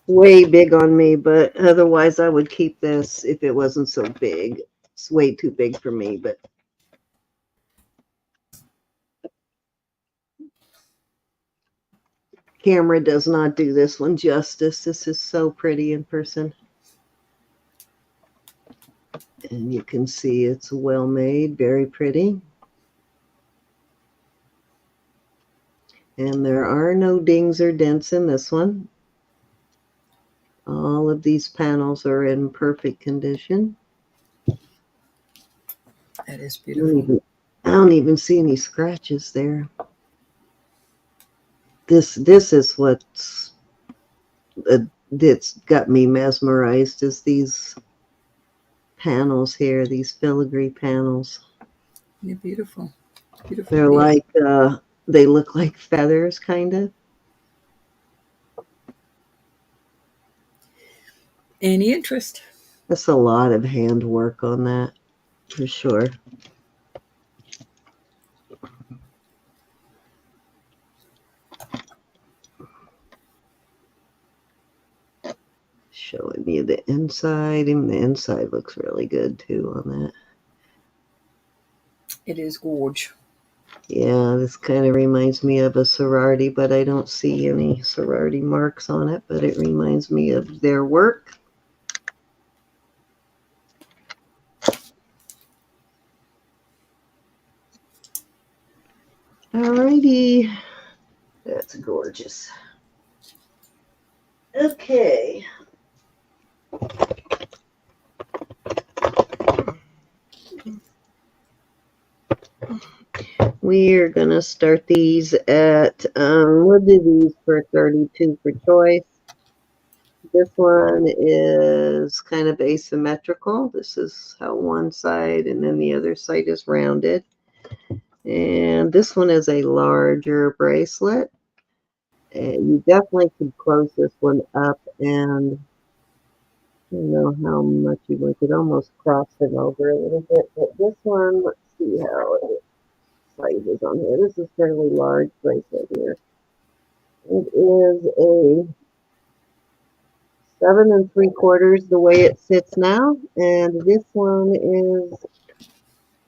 Speaker 1: Way big on me, but otherwise I would keep this if it wasn't so big. It's way too big for me, but camera does not do this one justice. This is so pretty in person. And you can see it's well made, very pretty. And there are no dings or dents in this one. All of these panels are in perfect condition.
Speaker 2: That is beautiful.
Speaker 1: I don't even see any scratches there. This is what's it's got me mesmerized, is these panels here, these filigree panels.
Speaker 2: Yeah, beautiful. Beautiful.
Speaker 1: They're like they look like feathers, kind of.
Speaker 2: Any interest?
Speaker 1: That's a lot of handwork on that, for sure. Showing you the inside. Even the inside looks really good too on that.
Speaker 2: It is gorge.
Speaker 1: Yeah, this kind of reminds me of a sorority, but I don't see any sorority marks on it, but it reminds me of their work. Alrighty. That's gorgeous. Okay. We're going to start these at, we'll do these for 32 for choice. This one is kind of asymmetrical. This is how one side and then the other side is rounded. And this one is a larger bracelet. And you definitely could close this one up, and I don't know how much you could almost cross it over a little bit. But this one, let's see how it sizes on here. This is fairly large bracelet here. It is a 7 3/4 the way it sits now, and this one is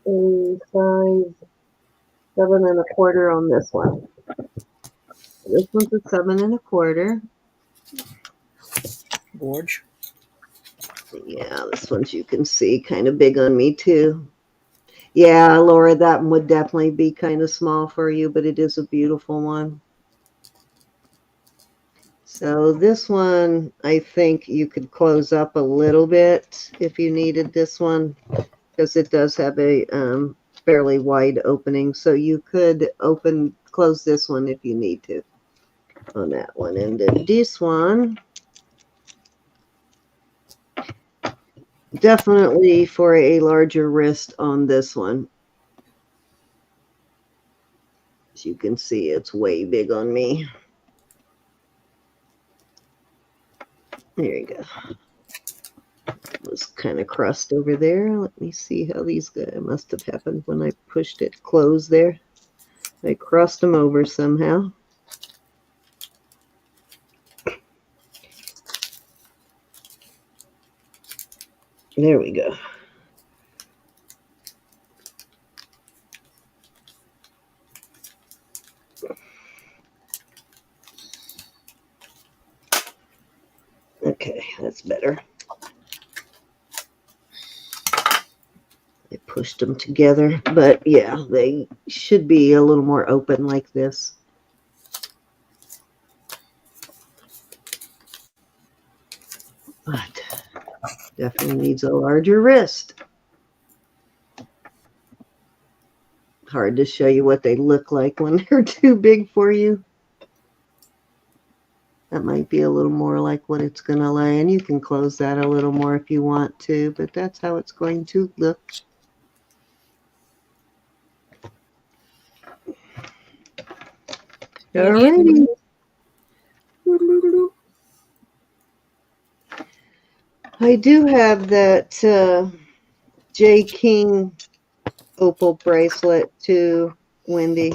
Speaker 1: a size 7 1/4 on this one. This one's a 7 1/4.
Speaker 2: Gorge.
Speaker 1: Yeah, this one's, you can see, kind of big on me too. Yeah, Laura, that one would definitely be kind of small for you, but it is a beautiful one. So this one, I think you could close up a little bit if you needed this one, because it does have a fairly wide opening. So you could close this one if you need to on that one. And then this one, definitely for a larger wrist on this one. As you can see, it's way big on me. There you go. It was kind of crust over there. Let me see how these go. It must have happened when I pushed it closed there. I crossed them over somehow. There we go. Okay, that's better. I pushed them together, but yeah, they should be a little more open like this. But definitely needs a larger wrist. Hard to show you what they look like when they're too big for you. That might be a little more like what it's going to lay, and you can close that a little more if you want to, but that's how it's going to look. Alrighty. I do have that J. King opal bracelet too, Wendy.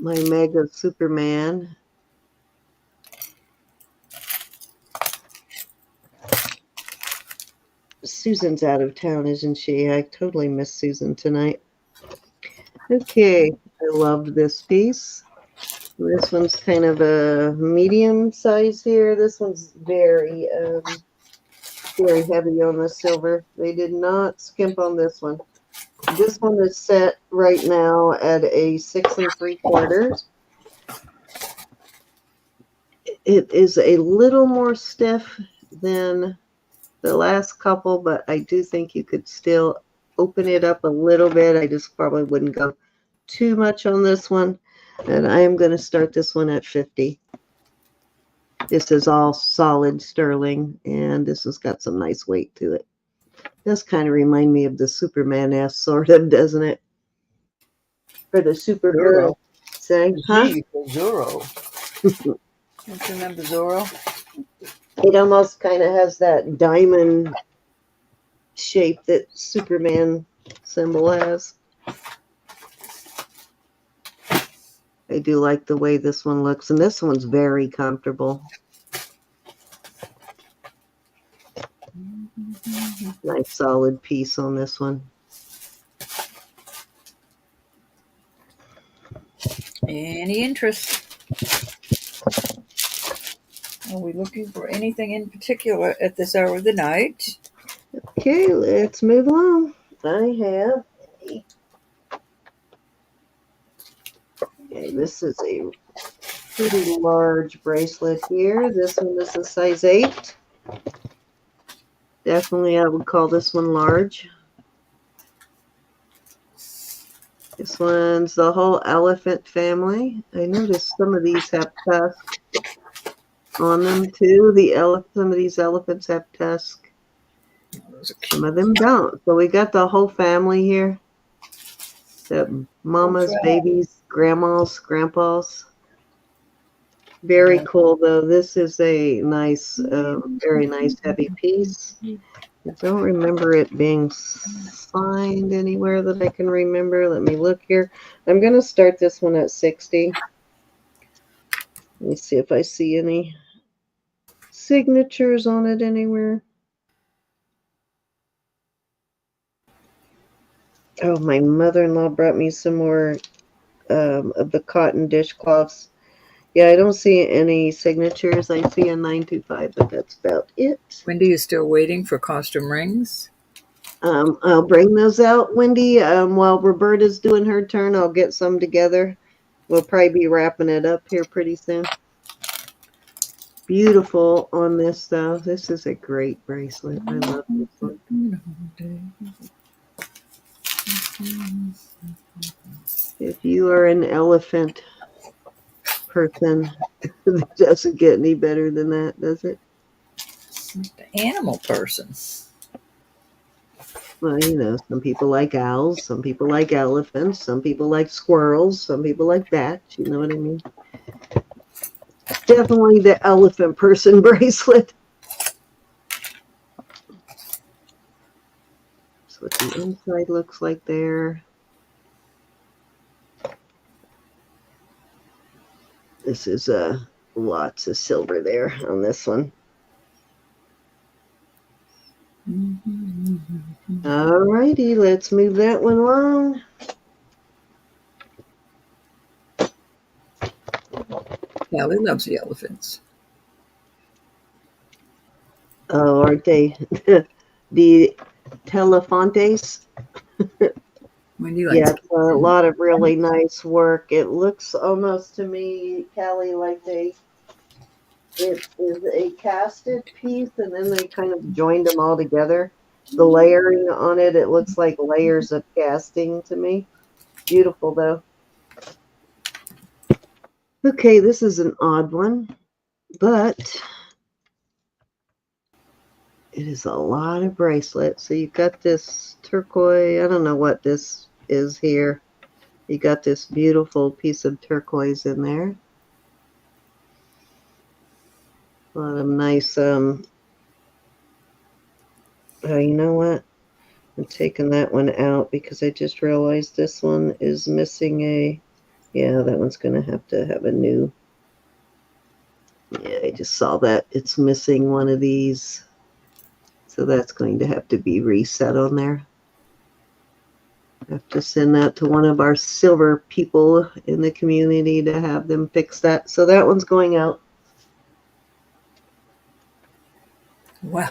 Speaker 1: My Mega Superman. Susan's out of town, isn't she? I totally missed Susan tonight. Okay, I love this piece. This one's kind of a medium size here. This one's very heavy on the silver. They did not skimp on this one. This one is set right now at a 6 3/4. It is a little more stiff than the last couple, but I do think you could still open it up a little bit. I just probably wouldn't go too much on this one. And I am going to start this one at 50. This is all solid sterling, and this has got some nice weight to it. Does kind of remind me of the Superman-esque sort of, doesn't it? For the Supergirl. Say, huh?
Speaker 2: Zorro. Don't you remember Zorro?
Speaker 1: It almost kind of has that diamond shape that Superman symbol has. I do like the way this one looks, and this one's very comfortable. Nice solid piece on this one.
Speaker 2: Any interest? Are we looking for anything in particular at this hour of the night?
Speaker 1: Okay, let's move along. I have this is a pretty large bracelet here. This one is a size 8. Definitely, I would call this one large. This one's the whole elephant family. I noticed some of these have tusks on them too. Some of these elephants have tusks. Some of them don't. So we got the whole family here. The mamas, babies, grandmas, grandpas. Very cool though. This is a nice, very nice heavy piece. I don't remember it being signed anywhere that I can remember. Let me look here. I'm going to start this one at 60. Let me see if I see any signatures on it anywhere. Oh, my mother-in-law brought me some more of the cotton dishcloths. Yeah, I don't see any signatures. I see a 925, but that's about it.
Speaker 2: Wendy is still waiting for costume rings.
Speaker 1: I'll bring those out, Wendy. While Roberta's doing her turn, I'll get some together. We'll probably be wrapping it up here pretty soon. Beautiful on this, though. This is a great bracelet. I love this one. If you are an elephant person, it doesn't get any better than that, does it?
Speaker 2: The animal person.
Speaker 1: Well, you know, some people like owls, some people like elephants, some people like squirrels, some people like bats. You know what I mean? Definitely the elephant person bracelet. That's what the inside looks like there. This is lots of silver there on this one. All righty, let's move that one along.
Speaker 2: Callie loves the elephants.
Speaker 1: Oh, aren't they? The Telefontes.
Speaker 2: Wendy likes
Speaker 1: Yeah, it's a lot of really nice work. It looks almost to me, Callie, like it is a casted piece, and then they kind of joined them all together. The layering on it, it looks like layers of casting to me. Beautiful, though. Okay, this is an odd one, but it is a lot of bracelets. So you've got this turquoise. I don't know what this is here. You got this beautiful piece of turquoise in there. A lot of nice, you know what? I'm taking that one out because I just realized this one is missing yeah, that one's going to have a new, yeah, I just saw that. It's missing one of these. So that's going to have to be reset on there. I have to send that to one of our silver people in the community to have them fix that. So that one's going out.
Speaker 2: Wow.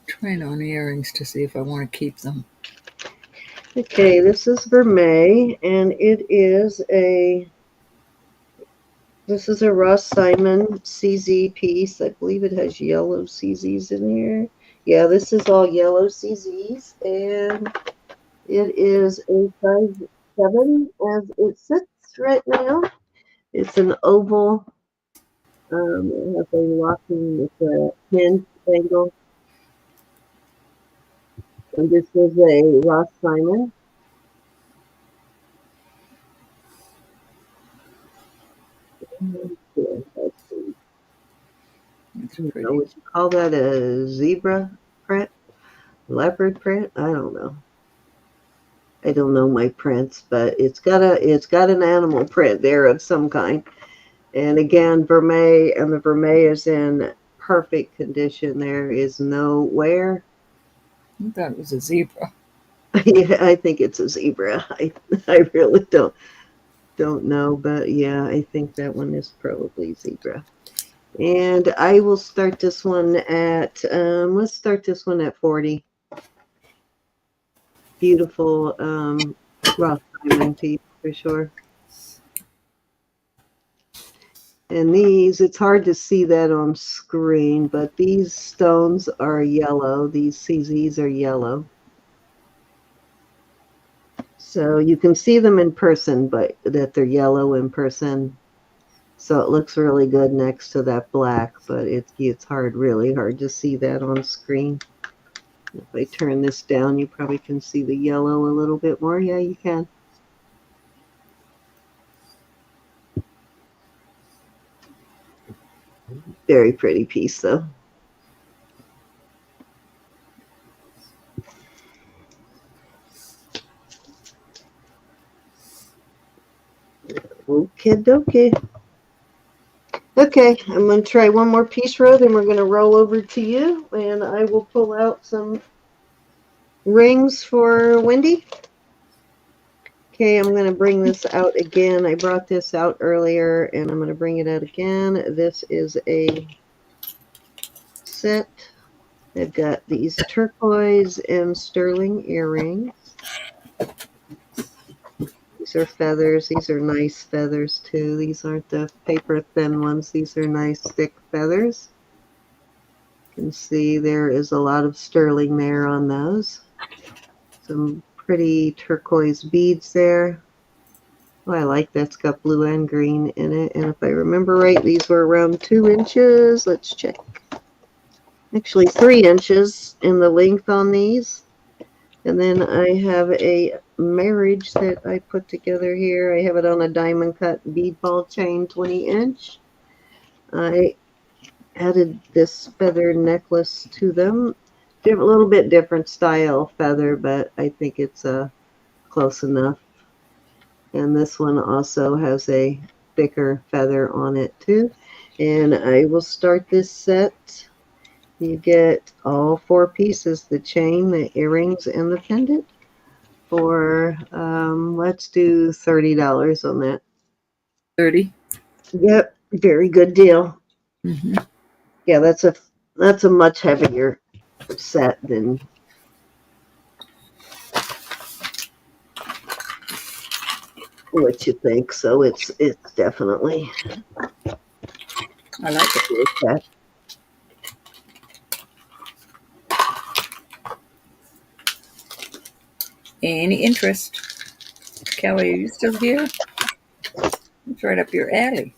Speaker 2: Trying on earrings to see if I want to keep them.
Speaker 1: Okay, this is Vermeil, and it is this is a Ross Simon CZ piece. I believe it has yellow CZs in here. Yeah, this is all yellow CZs, and it is a size 7 as it sits right now. It's an oval. It has a locking with a pin angle. And this is a Ross Simon. Would you call that a zebra print? Leopard print? I don't know. I don't know my prints, but it's got an animal print there of some kind. And again, Vermeil, and the Vermeil is in perfect condition. There is no wear.
Speaker 2: I thought it was a zebra.
Speaker 1: Yeah, I think it's a zebra. I really don't know, but yeah, I think that one is probably zebra. And I will start this one at let's start this one at 40. Beautiful rough diamond piece for sure. And these, it's hard to see that on screen, but these stones are yellow. These CZs are yellow. So you can see them in person, but that they're yellow in person. So it looks really good next to that black, but it's hard, really hard to see that on screen. If I turn this down, you probably can see the yellow a little bit more. Yeah, you can. Very pretty piece, though. Okay, dokie. Okay, I'm going to try one more piece row, then we're going to roll over to you, and I will pull out some rings for Wendy. Okay, I'm going to bring this out again. I brought this out earlier, and I'm going to bring it out again. This is a set. I've got these turquoise and sterling earrings. These are feathers. These are nice feathers, too. These aren't the paper thin ones. These are nice thick feathers. You can see there is a lot of sterling there on those. Some pretty turquoise beads there. Oh, I like that's got blue and green in it. And if I remember right, these were around 2 inches. Let's check. Actually, 3 inches in the length on these. And then I have a marriage that I put together here. I have it on a diamond cut bead ball chain, 20 inch. I added this feather necklace to them. A little bit different style feather, but I think it's close enough. And this one also has a thicker feather on it too. And I will start this set. You get all 4 pieces, the chain, the earrings, and the pendant for, let's do $30 on that.
Speaker 2: 30.
Speaker 1: Yep, very good deal.
Speaker 2: Mm-hmm.
Speaker 1: Yeah, that's a much heavier set than what you think. So it's definitely
Speaker 2: I like it.
Speaker 1: worth that.
Speaker 2: Any interest? Kelly, are you still here? It's right up your alley.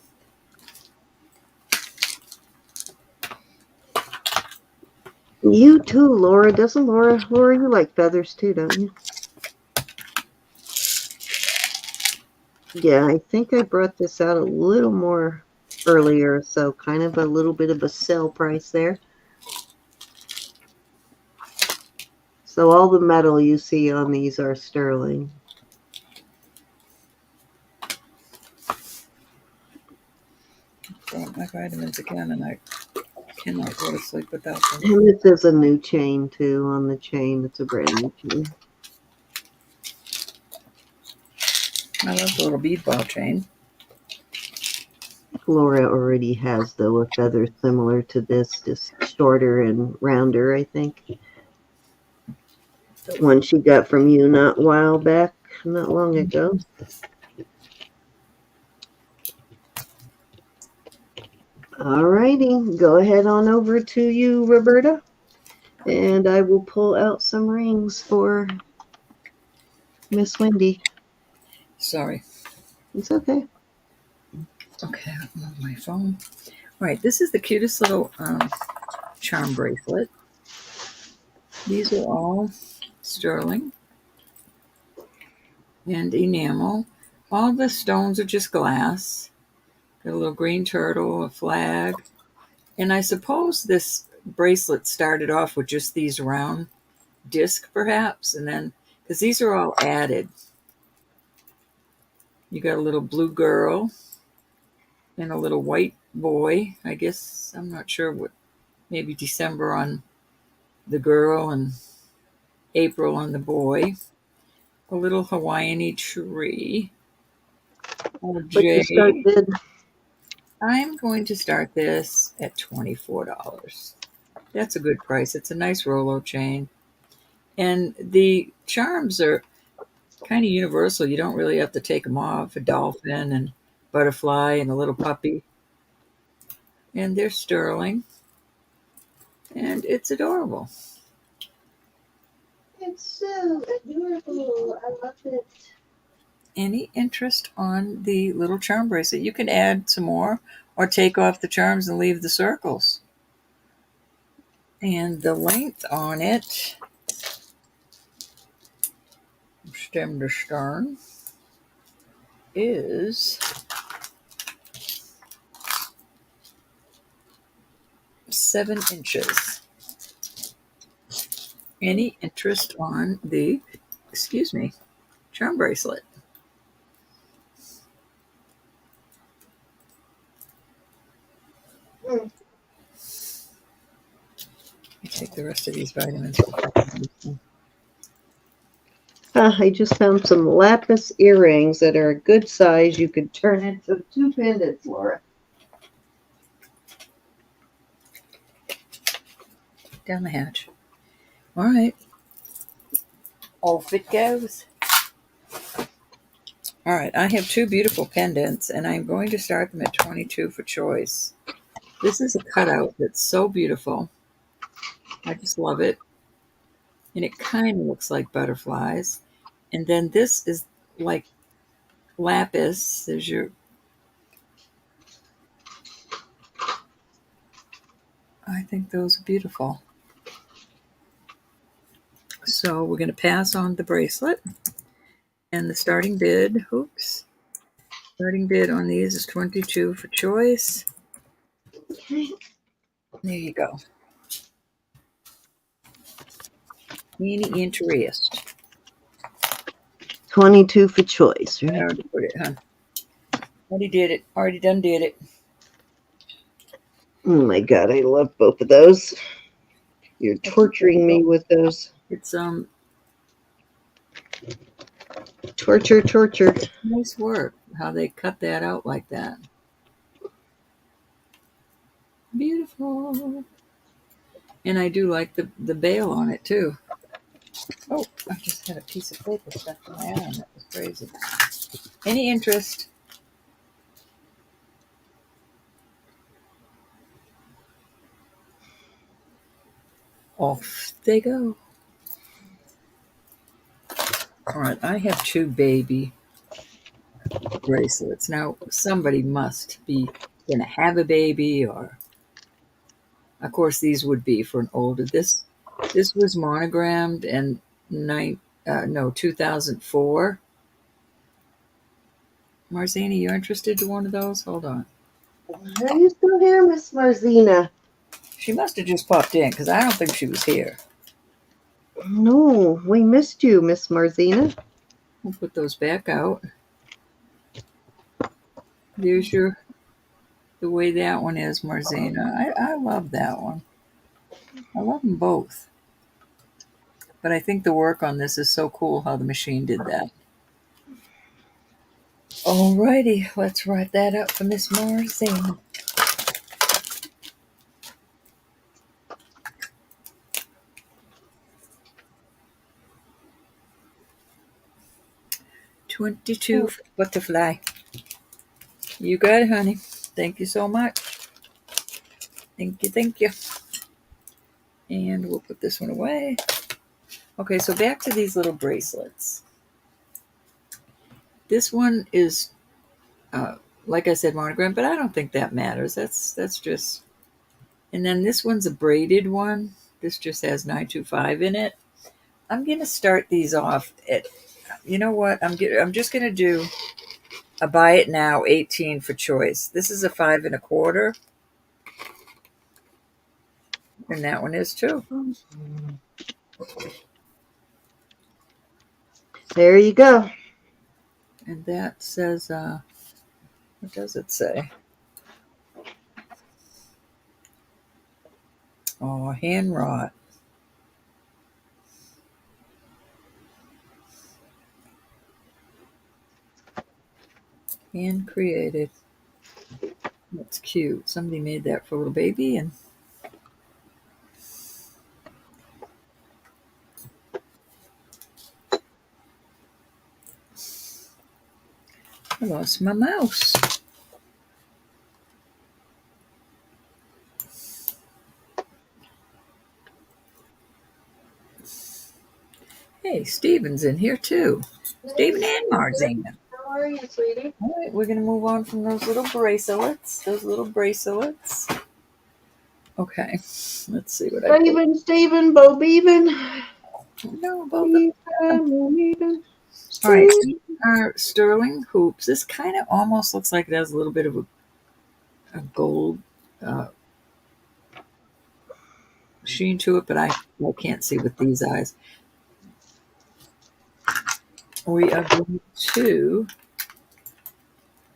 Speaker 1: You too, Laura. Doesn't Laura, you like feathers too, don't you? Yeah, I think I brought this out a little more earlier, so kind of a little bit of a sale price there. So all the metal you see on these are sterling.
Speaker 2: Got my vitamins again, and I cannot go to sleep without them.
Speaker 1: And this is a new chain too on the chain. It's a brand new chain.
Speaker 2: I love the little bead ball chain.
Speaker 1: Laura already has, though, a feather similar to this, just shorter and rounder, I think. The one she got from you not long ago. All righty, go ahead on over to you, Roberta, and I will pull out some rings for Miss Wendy.
Speaker 2: Sorry.
Speaker 1: It's okay.
Speaker 2: Okay, I'll move my phone. All right, this is the cutest little charm bracelet. These are all sterling and enamel. All the stones are just glass. Got a little green turtle, a flag. And I suppose this bracelet started off with just these round disc, perhaps, and then, because these are all added. You got a little blue girl and a little white boy. I guess, I'm not sure what, maybe December on the girl and April on the boy, a little Hawaiian tree, a
Speaker 1: What's your start
Speaker 2: J.
Speaker 1: bid?
Speaker 2: I'm going to start this at $24. That's a good price. It's a nice Rolo chain. And the charms are kind of universal. You don't really have to take them off. A dolphin and butterfly and a little puppy. And they're sterling. And it's adorable.
Speaker 1: It's so adorable. I love it.
Speaker 2: Any interest on the little charm bracelet? You can add some more or take off the charms and leave the circles. And the length on it, stem to stern, is 7 inches. Any interest on the, charm bracelet?
Speaker 1: Mm.
Speaker 2: I take the rest of these vitamins.
Speaker 1: I just found some lapis earrings that are a good size. You could turn into 2 pendants, Laura.
Speaker 2: Down the hatch. All right. Off it goes. All right. I have 2 beautiful pendants, and I'm going to start them at 22 for choice. This is a cutout that's so beautiful. I just love it. And it kind of looks like butterflies. And then this is like lapis. There's your, I think those are beautiful. So we're going to pass on the bracelet. And the starting bid, starting bid on these is 22 for choice.
Speaker 1: Okay.
Speaker 2: There you go. Any interest?
Speaker 1: 22 for choice,
Speaker 2: I
Speaker 1: right?
Speaker 2: already put it, huh? Already did it. Already done did it.
Speaker 1: Oh my God, I love both of those. You're torturing me with those.
Speaker 2: It's
Speaker 1: Torture.
Speaker 2: nice work how they cut that out like that. Beautiful. And I do like the bail on it too. Oh, I just had a piece of paper stuck in my arm. That was crazy. Any interest? Off they go. All right, I have 2 baby bracelets. Now, somebody must be going to have a baby, or, of course, these would be for an older. This was monogrammed in 2004. Marzini, you interested in one of those? Hold on.
Speaker 1: Are you still here, Miss Marzina?
Speaker 2: She must have just popped in because I don't think she was here.
Speaker 1: No, we missed you, Miss Marzina.
Speaker 2: We'll put those back out. There's the way that one is, Marzina. I love that one. I love them both. But I think the work on this is so cool how the machine did that. Alrighty, let's write that up for Miss Marzina. $22 for butterfly. You got it, honey. Thank you so much. Thank you. And we'll put this one away. Okay, so back to these little bracelets. This one is, like I said, monogram, but I don't think that matters. That's just. And then this one's a braided one. This just has 925 in it. I'm gonna start these off at. You know what? I'm just gonna do a buy it now 18 for choice. This is a 5 1/4. And that one is too.
Speaker 1: There you go.
Speaker 2: And that says, what does it say? Oh, hand wrought. Hand created. That's cute. Somebody made that for a little baby, and I lost my mouse. Hey, Steven's in here too. Stephen and Marzina.
Speaker 1: How are you, sweetie?
Speaker 2: All right, we're going to move on from those little bracelets. Okay, let's see what I pulled.
Speaker 1: Stephen, Bo Beaven.
Speaker 2: No, both of them. All right, these are sterling hoops. This kind of almost looks like it has a little bit of a gold sheen to it, but I can't see with these eyes. We are going to.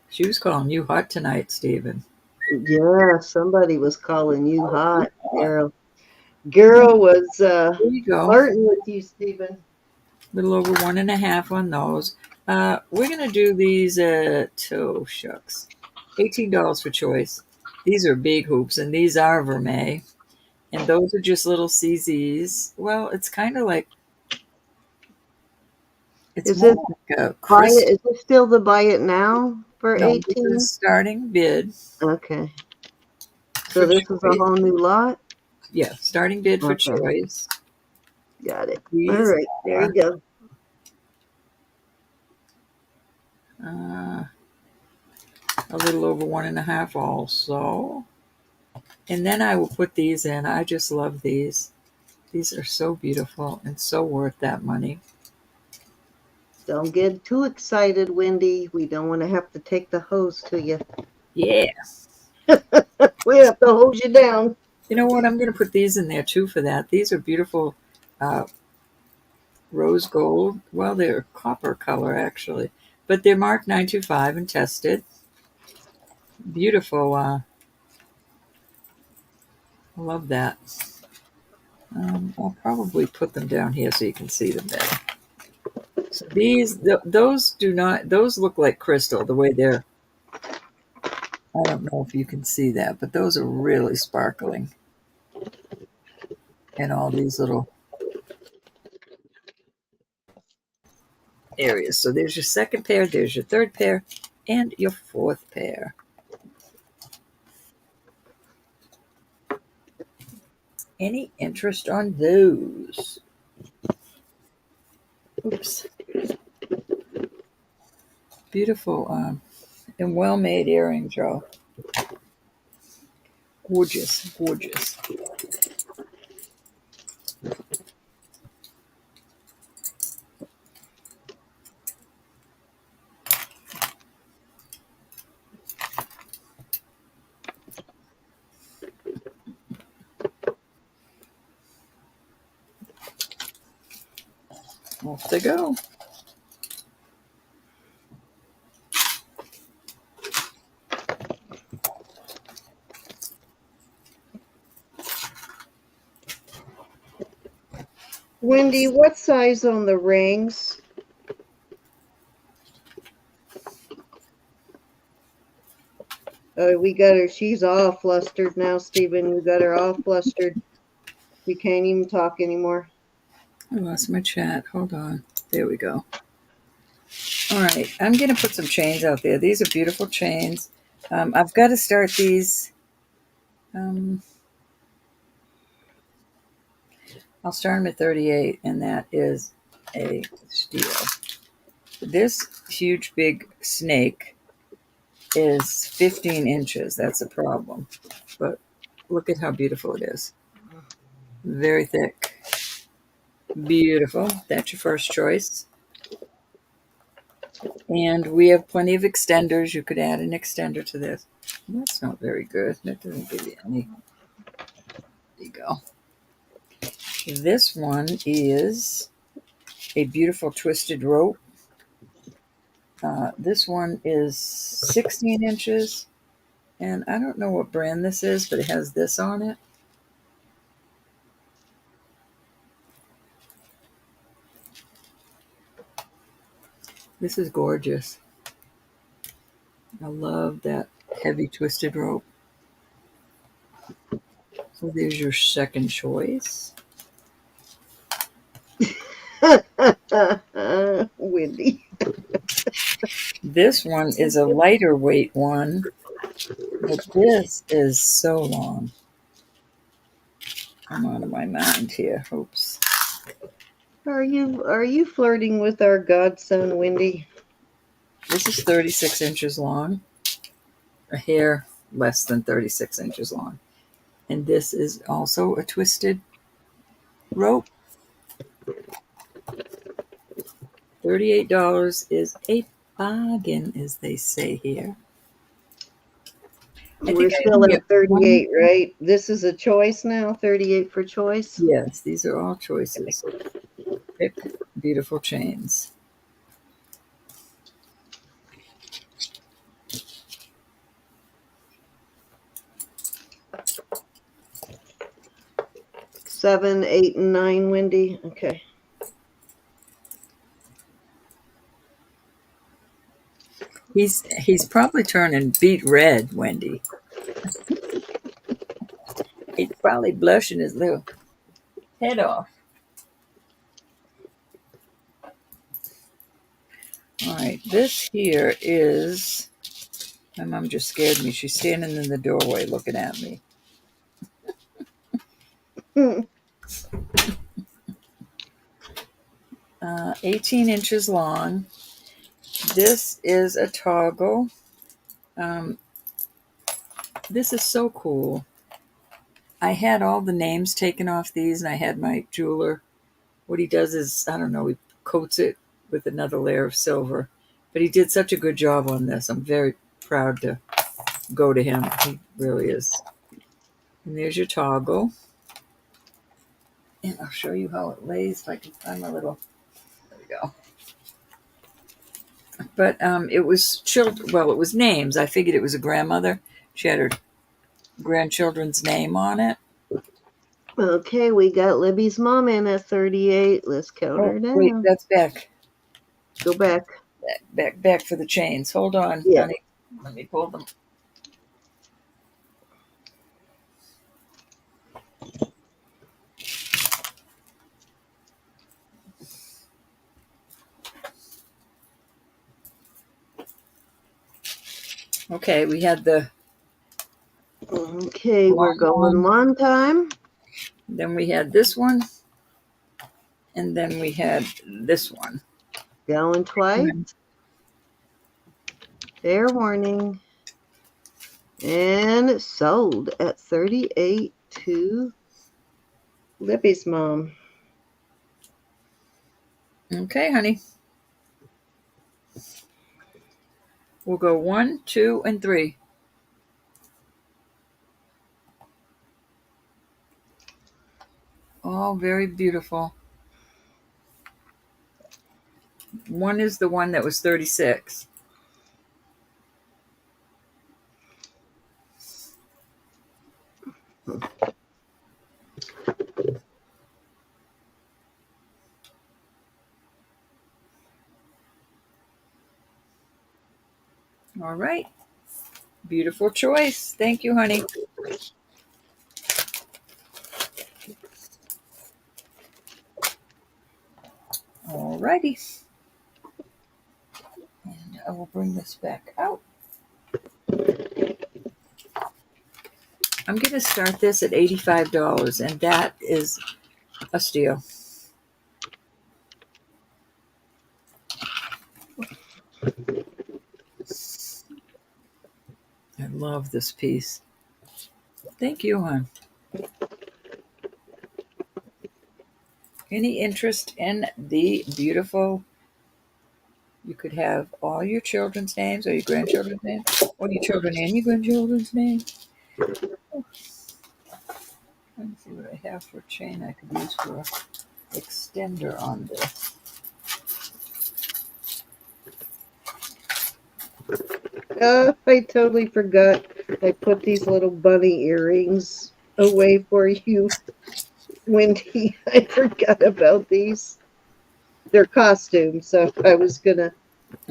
Speaker 2: She was calling you hot tonight, Stephen.
Speaker 1: Yeah, somebody was calling you hot, girl. Girl was
Speaker 2: There you go.
Speaker 1: flirting with you, Stephen.
Speaker 2: A little over 1.5 on those. We're going to do these at, oh, shucks, $18 for choice. These are big hoops, and these are vermeil. And those are just little CZs. Well, it's kind of like, it's
Speaker 1: Is
Speaker 2: more
Speaker 1: it
Speaker 2: like a
Speaker 1: buy it?
Speaker 2: crystal.
Speaker 1: Is it still the buy it now for
Speaker 2: No, this
Speaker 1: 18?
Speaker 2: is starting bid
Speaker 1: Okay.
Speaker 2: for
Speaker 1: So this is a
Speaker 2: choice.
Speaker 1: whole new lot?
Speaker 2: Yeah, starting bid for
Speaker 1: Okay.
Speaker 2: choice.
Speaker 1: Got it. All
Speaker 2: These
Speaker 1: right. There
Speaker 2: are
Speaker 1: you go.
Speaker 2: a little over 1.5 also. And then I will put these in. I just love these. These are so beautiful and so worth that money.
Speaker 1: Don't get too excited, Wendy. We don't want to have to take the hose to you.
Speaker 2: Yeah.
Speaker 1: We have to hose you down.
Speaker 2: You know what? I'm going to put these in there too for that. These are beautiful rose gold. Well, they're copper color actually, but they're marked 925 and tested. Beautiful. I love that. I'll probably put them down here so you can see them better. So those do not, those look like crystal the way they're, I don't know if you can see that, but those are really sparkling. And all these little areas. So there's your second pair, there's your third pair, and your fourth pair. Any interest on those? Oops. Beautiful and well-made earrings, y'all. Gorgeous, gorgeous. Off they go.
Speaker 1: Wendy, what size on the rings? We got her. She's all flustered now, Stephen. You got her all flustered. We can't even talk anymore.
Speaker 2: I lost my chat. Hold on. There we go. All right. I'm going to put some chains out there. These are beautiful chains. I've got to start these. I'll start them at 38, and that is a steal. This huge, big snake is 15 inches. That's a problem. But look at how beautiful it is. Very thick. Beautiful. That's your first choice. And we have plenty of extenders. You could add an extender to this. That's not very good. That doesn't give you any. There you go. This one is a beautiful twisted rope. This one is 16 inches. And I don't know what brand this is, but it has this on it. This is gorgeous. I love that heavy twisted rope. So there's your second choice.
Speaker 1: Wendy.
Speaker 2: This one is a lighter weight one, but this is so long. I'm out of my mind here. Oops.
Speaker 1: Are you flirting with our godson, Wendy?
Speaker 2: This is 36 inches long. A hair less than 36 inches long. And this is also a twisted rope. $38 is a bargain, as they say here.
Speaker 1: We're still at 38, right? This is a choice now, 38 for choice?
Speaker 2: Yes, these are all choices. Pick beautiful chains.
Speaker 1: Seven, 8, and 9, Wendy. Okay.
Speaker 2: He's probably turning beet red, Wendy. He's probably blushing his little head off. All right, this here is. My mom just scared me. She's standing in the doorway looking at me. 18 inches long. This is a toggle. This is so cool. I had all the names taken off these, and I had my jeweler. What he does is, I don't know, he coats it with another layer of silver. But he did such a good job on this. I'm very proud to go to him. He really is. And there's your toggle. And I'll show you how it lays if I can find my little. There we go. But it was well, it was names. I figured it was a grandmother. She had her grandchildren's name on it.
Speaker 1: Okay, we got Libby's mom in at 38. Let's count her down.
Speaker 2: Wait, that's back.
Speaker 1: Go back.
Speaker 2: Back for the chains. Hold on,
Speaker 1: Yeah.
Speaker 2: honey. Let me pull them. Okay, we had the.
Speaker 1: Okay, we're going one time.
Speaker 2: Then we had this one. And then we had this one.
Speaker 1: Going twice. Fair warning. And sold at 38 to Libby's mom.
Speaker 2: Okay, honey. We'll go 1, 2, and 3. All very beautiful. One is the one that was 36. All right. Beautiful choice. Thank you, honey. All righty. And I will bring this back out. I'm going to start this at $85, and that is a steal. I love this piece. Thank you, hon. Any interest in the beautiful? You could have all your children's names or your grandchildren's names, or your children and your grandchildren's names. Let me see what I have for a chain I could use for an extender on this.
Speaker 1: I totally forgot. I put these little bunny earrings away for you, Wendy. I forgot about these. They're costumes, so I was gonna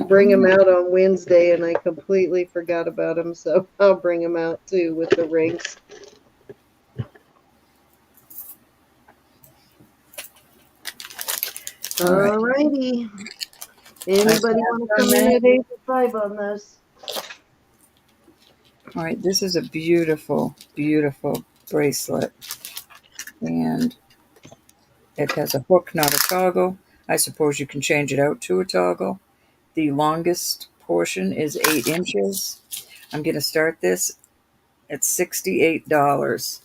Speaker 1: bring them out on Wednesday, and I completely forgot about them, so I'll bring them out too with the rings.
Speaker 2: All right.
Speaker 1: All righty. Anybody want to come in at 8 to 5 on this?
Speaker 2: All right, this is a beautiful, beautiful bracelet. And it has a hook, not a toggle. I suppose you can change it out to a toggle. The longest portion is 8 inches. I'm going to start this at $68.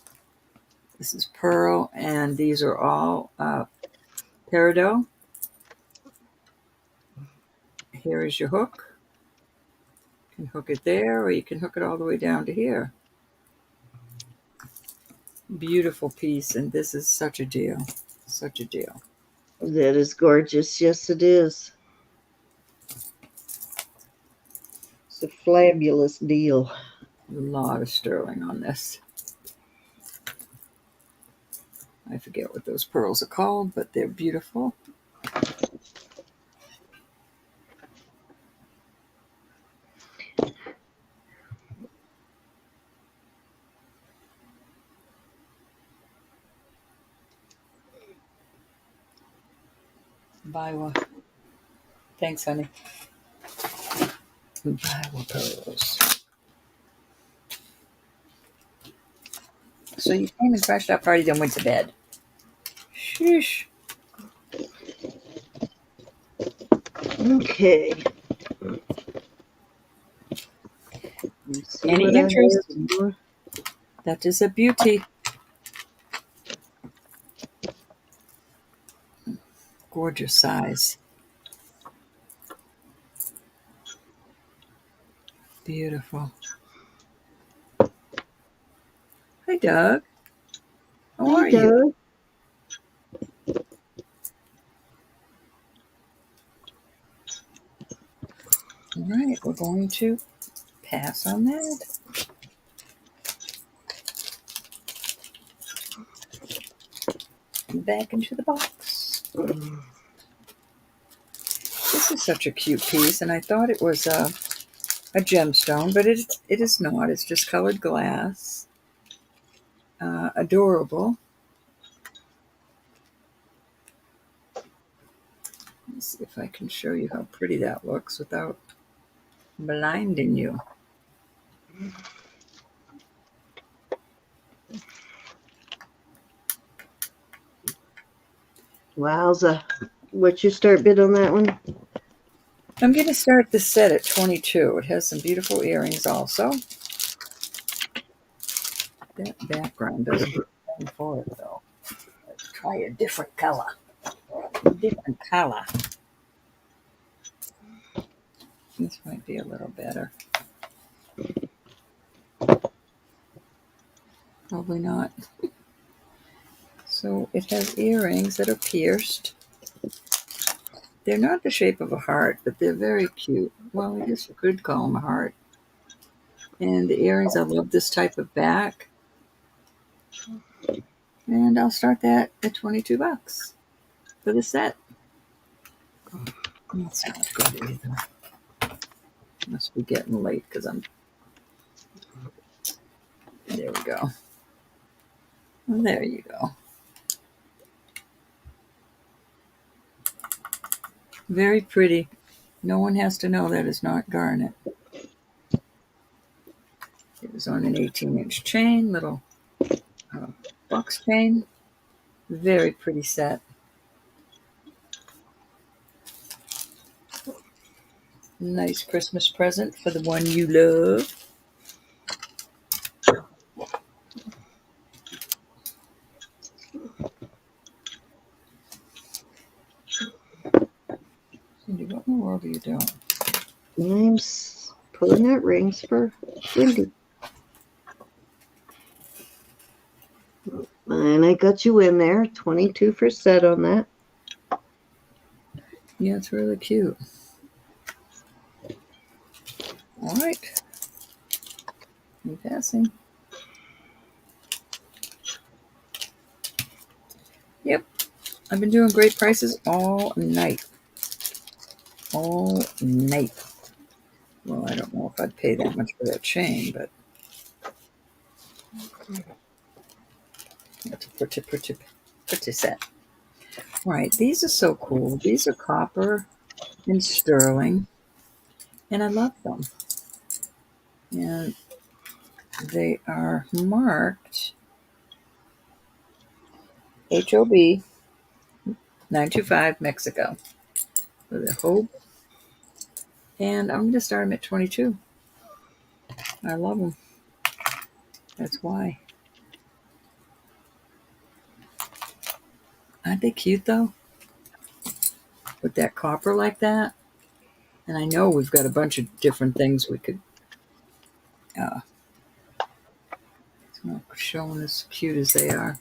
Speaker 2: This is pearl, and these are all peridot. Here is your hook. You can hook it there, or you can hook it all the way down to here. Beautiful piece, and this is such a deal. Such a deal.
Speaker 1: That is gorgeous. Yes, it is. It's a fabulous deal.
Speaker 2: A lot of sterling on this. I forget what those pearls are called, but they're beautiful. Biwa. Thanks, honey. Biwa pearls. So you came and crashed that party, then went to bed. Sheesh.
Speaker 1: Okay.
Speaker 2: Any interest? That is a beauty. Gorgeous size. Beautiful. Hi, Doug. How are you? All right, we're going to pass on that. And back into the box. This is such a cute piece, and I thought it was a gemstone, but it is not. It's just colored glass. Adorable. Let's see if I can show you how pretty that looks without blinding you.
Speaker 1: Wowza. What's your start bid on that one?
Speaker 2: I'm going to start this set at 22. It has some beautiful earrings also. That background doesn't stand for it, though. Let's try a different color. Different color. This might be a little better. Probably not. So it has earrings that are pierced. They're not the shape of a heart, but they're very cute. Well, I guess you could call them a heart. And the earrings, I love this type of back. And I'll start that at $22 for the set. That's not good either. Must be getting late because I'm... There we go. Well, there you go. Very pretty. No one has to know that is not garnet. It was on an 18-inch chain, little box chain. Very pretty set. Nice Christmas present for the one you love. Cindy, what in the world are you doing?
Speaker 1: I'm pulling out rings for Wendy. And I got you in there. 22 for set on that.
Speaker 2: Yeah, it's really cute. All right. I'm passing. Yep. I've been doing great prices all night. all night. Well, I don't know if I'd pay that much for that chain, but that's a pretty set. All right, these are so cool. These are copper and sterling, and I love them. And they are marked HOB 925 Mexico with a hope. And I'm going to start them at 22. I love them. That's why. Aren't they cute though? With that copper like that. And I know we've got a bunch of different things we could. It's not showing as cute as they are.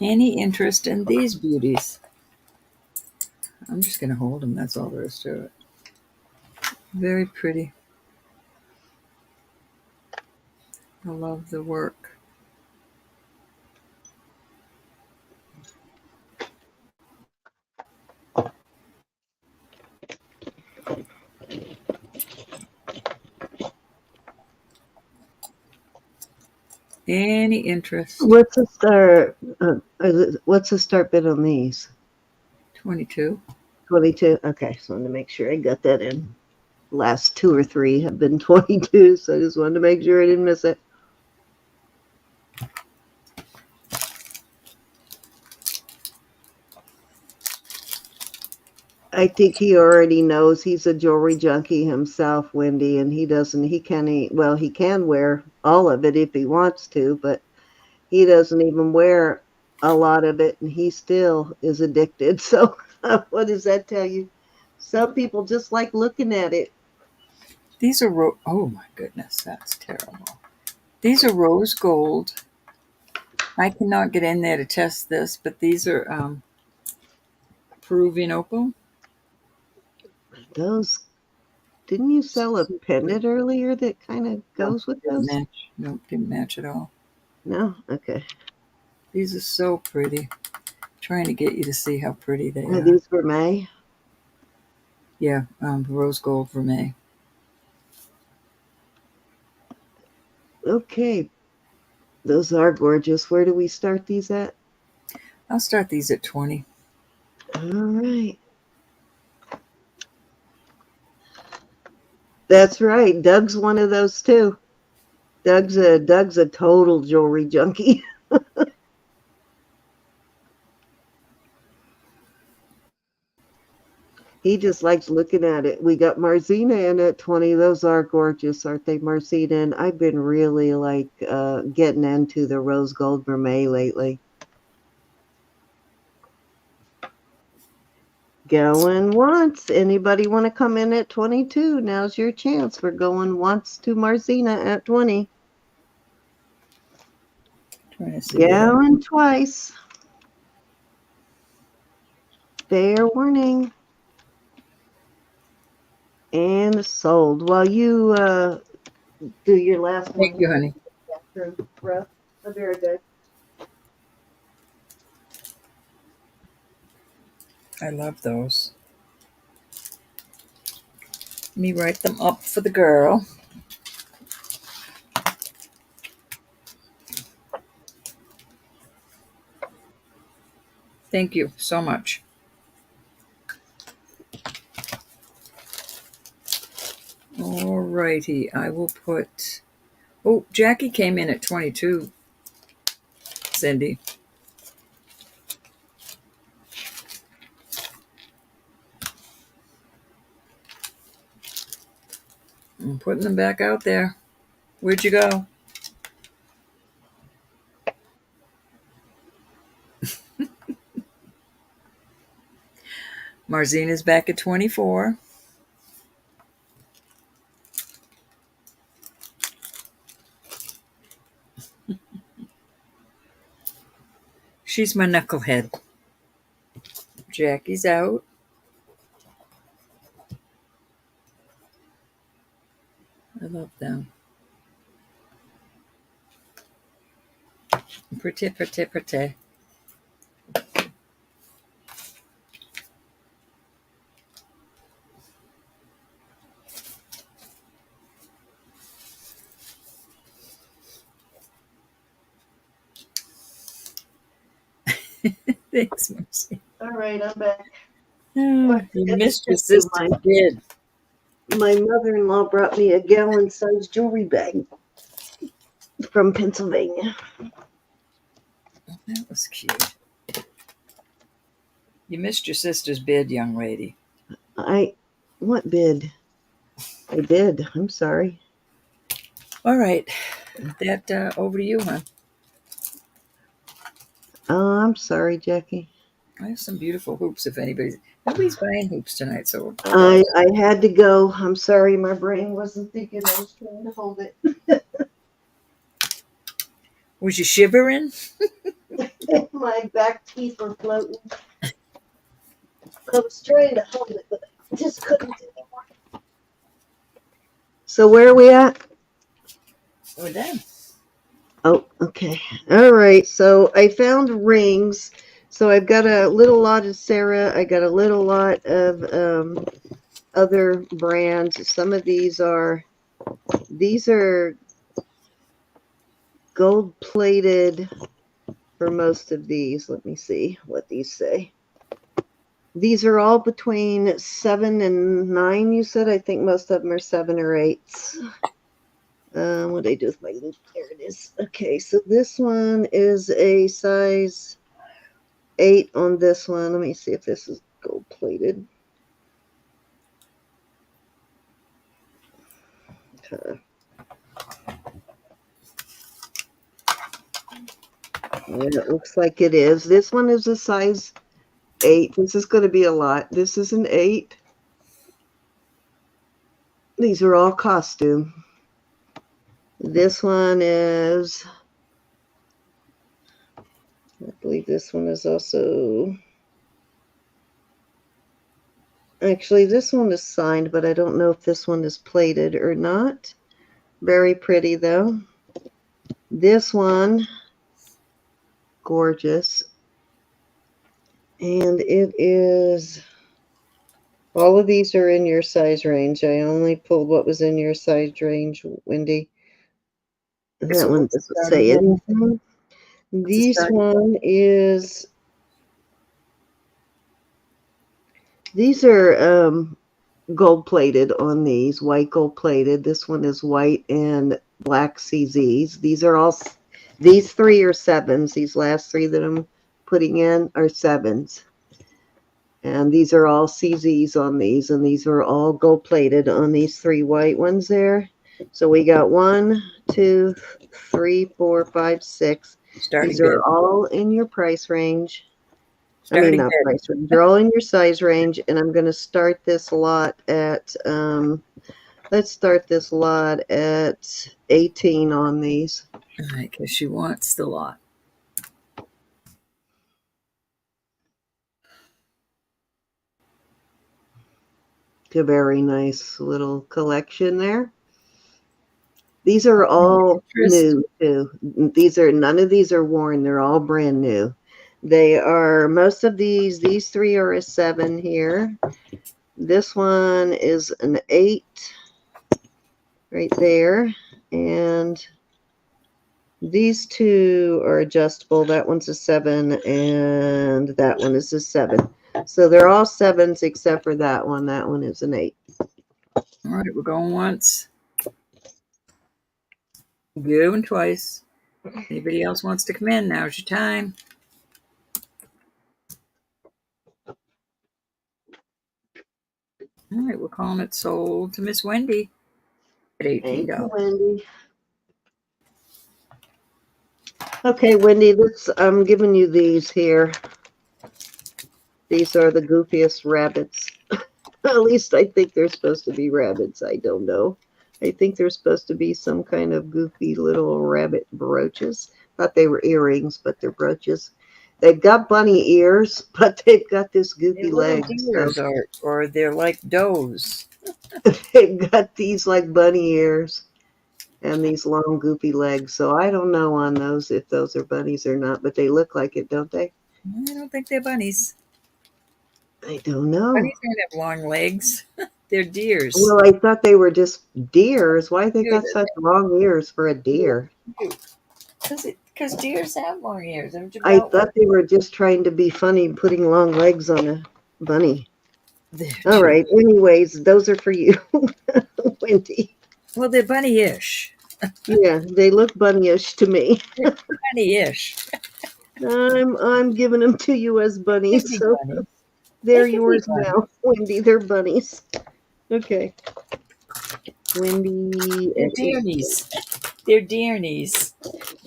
Speaker 2: Any interest in these beauties? I'm just going to hold them. That's all there is to it. Very pretty. I love the work. Any interest?
Speaker 1: What's the start? What's the start bid on these?
Speaker 2: 22.
Speaker 1: 22. Okay, so I wanted to make sure I got that in. Last 2 or 3 have been 22, so I just wanted to make sure I didn't miss it. I think he already knows he's a jewelry junkie himself, Wendy, and he can wear all of it if he wants to, but he doesn't even wear a lot of it, and he still is addicted. So what does that tell you? Some people just like looking at it.
Speaker 2: These are oh my goodness, that's terrible. These are rose gold. I cannot get in there to test this, but these are Peruvian opal.
Speaker 1: Those, didn't you sell a pendant earlier that kind of goes with
Speaker 2: Didn't
Speaker 1: those?
Speaker 2: match. Nope, didn't match at all.
Speaker 1: No? Okay.
Speaker 2: These are so pretty. Trying to get you to see how pretty they
Speaker 1: Are
Speaker 2: are.
Speaker 1: these for May?
Speaker 2: Yeah, rose gold vermeil.
Speaker 1: Okay. Those are gorgeous. Where do we start these at?
Speaker 2: I'll start these at 20.
Speaker 1: All right. That's right. Doug's one of those too. Doug's a total jewelry junkie. He just likes looking at it. We got Marzina in at 20. Those are gorgeous, aren't they, Marzina? And I've been really getting into the rose gold vermeil lately. Going once. Anybody want to come in at 22? Now's your chance. We're going once to Marzina at 20.
Speaker 2: Trying to see
Speaker 1: Going twice. Fair warning. And sold. While you do your last one.
Speaker 2: Thank you, honey.
Speaker 1: Rough. I'll be right back.
Speaker 2: I love those. Let me write them up for the girl. Thank you so much. All righty. I will put. Oh, Jackie came in at 22, Cindy. I'm putting them back out there. Where'd you go? Marzina's back at 24. She's my knucklehead. Jackie's out. I love them. Pretty, pretty, pretty. Thanks, Mercy.
Speaker 1: All right, I'm back.
Speaker 2: Oh, you missed your sister, Bead.
Speaker 1: My mother-in-law brought me a gallon-sized jewelry bag from Pennsylvania.
Speaker 2: That was cute. You missed your sister's bid, young lady.
Speaker 1: What bid? I did. I'm sorry.
Speaker 2: All right. That over to you, hon.
Speaker 1: Oh, I'm sorry, Jackie.
Speaker 2: I have some beautiful hoops if nobody's buying hoops tonight, so
Speaker 1: I had to go. I'm sorry, my brain wasn't thinking. I was trying to hold it.
Speaker 2: was you shivering?
Speaker 1: My back teeth were floating. I was trying to hold it, but I just couldn't anymore. So where are we at?
Speaker 2: We're done.
Speaker 1: Oh, okay. All right. So I found rings. So I've got a little lot of Sarah. I got a little lot of other brands. Some of these are gold plated for most of these. Let me see what these say. These are all between 7 and 9, you said? I think most of them are 7 or 8s. What did I do with my loop? There it is. Okay, so this one is a size 8 on this one. Let me see if this is gold plated. Okay. Yeah, it looks like it is. This one is a size 8. This is going to be a lot. This is an 8. These are all costume. This one is, I believe this one is also, actually this one is signed, but I don't know if this one is plated or not. Very pretty though. This one, gorgeous. And it is, all of these are in your size range. I only pulled what was in your size range, Wendy. That one doesn't say anything. This one is, these are gold plated on these, white gold plated. This one is white and black CZs. These are all, these 3 are 7s. These last 3 that I'm putting in are 7s. And these are all CZs on these, and these are all gold plated on these 3 white ones there. So we got 1, 2, 3, 4, 5, 6. These are all in your price range. I mean, not price range. They're all in your size range, and I'm going to start this lot at, let's start this lot at 18 on these.
Speaker 2: All right, because she wants the lot.
Speaker 1: A very nice little collection there. These are all new too. None of these are worn. They're all brand new. They are, most of these 3 are a 7 here. This one is an 8 right there. And these 2 are adjustable. That one's a 7 and that one is a 7. So they're all 7s except for that one. That one is an 8.
Speaker 2: All right, we're going once. Going twice. Anybody else wants to come in? Now's your time. All right, we're calling it sold to Miss Wendy at $18.
Speaker 1: Thank you, Wendy. Okay, Wendy, I'm giving you these here. These are the goofiest rabbits. At least I think they're supposed to be rabbits. I don't know. I think they're supposed to be some kind of goofy little rabbit brooches. Thought they were earrings, but they're brooches. They've got bunny ears, but they've got this goofy legs.
Speaker 2: Ears or they're like does.
Speaker 1: They've got these like bunny ears. and these long goopy legs. So I don't know on those if those are bunnies or not, but they look like it, don't they?
Speaker 2: I don't think they're bunnies.
Speaker 1: I don't know.
Speaker 2: Bunnies don't have long legs. They're deers.
Speaker 1: Well, I thought they were just deers. Why they
Speaker 2: Dude,
Speaker 1: got such long ears for a deer?
Speaker 2: because deers have long ears. They're
Speaker 1: I
Speaker 2: about
Speaker 1: thought they were just trying to be funny, putting long legs on a bunny.
Speaker 2: they're
Speaker 1: All
Speaker 2: too.
Speaker 1: right. Anyways, those are for you, Wendy.
Speaker 2: Well, they're bunny-ish.
Speaker 1: Yeah, they look bunnyish to me.
Speaker 2: Bunny-ish.
Speaker 1: I'm giving them to you as
Speaker 2: Could
Speaker 1: bunnies,
Speaker 2: be
Speaker 1: so
Speaker 2: bunny.
Speaker 1: they're
Speaker 2: They could be
Speaker 1: yours
Speaker 2: bunny.
Speaker 1: now, Wendy. They're bunnies. Okay, Wendy.
Speaker 2: They're deernies. They're deernies.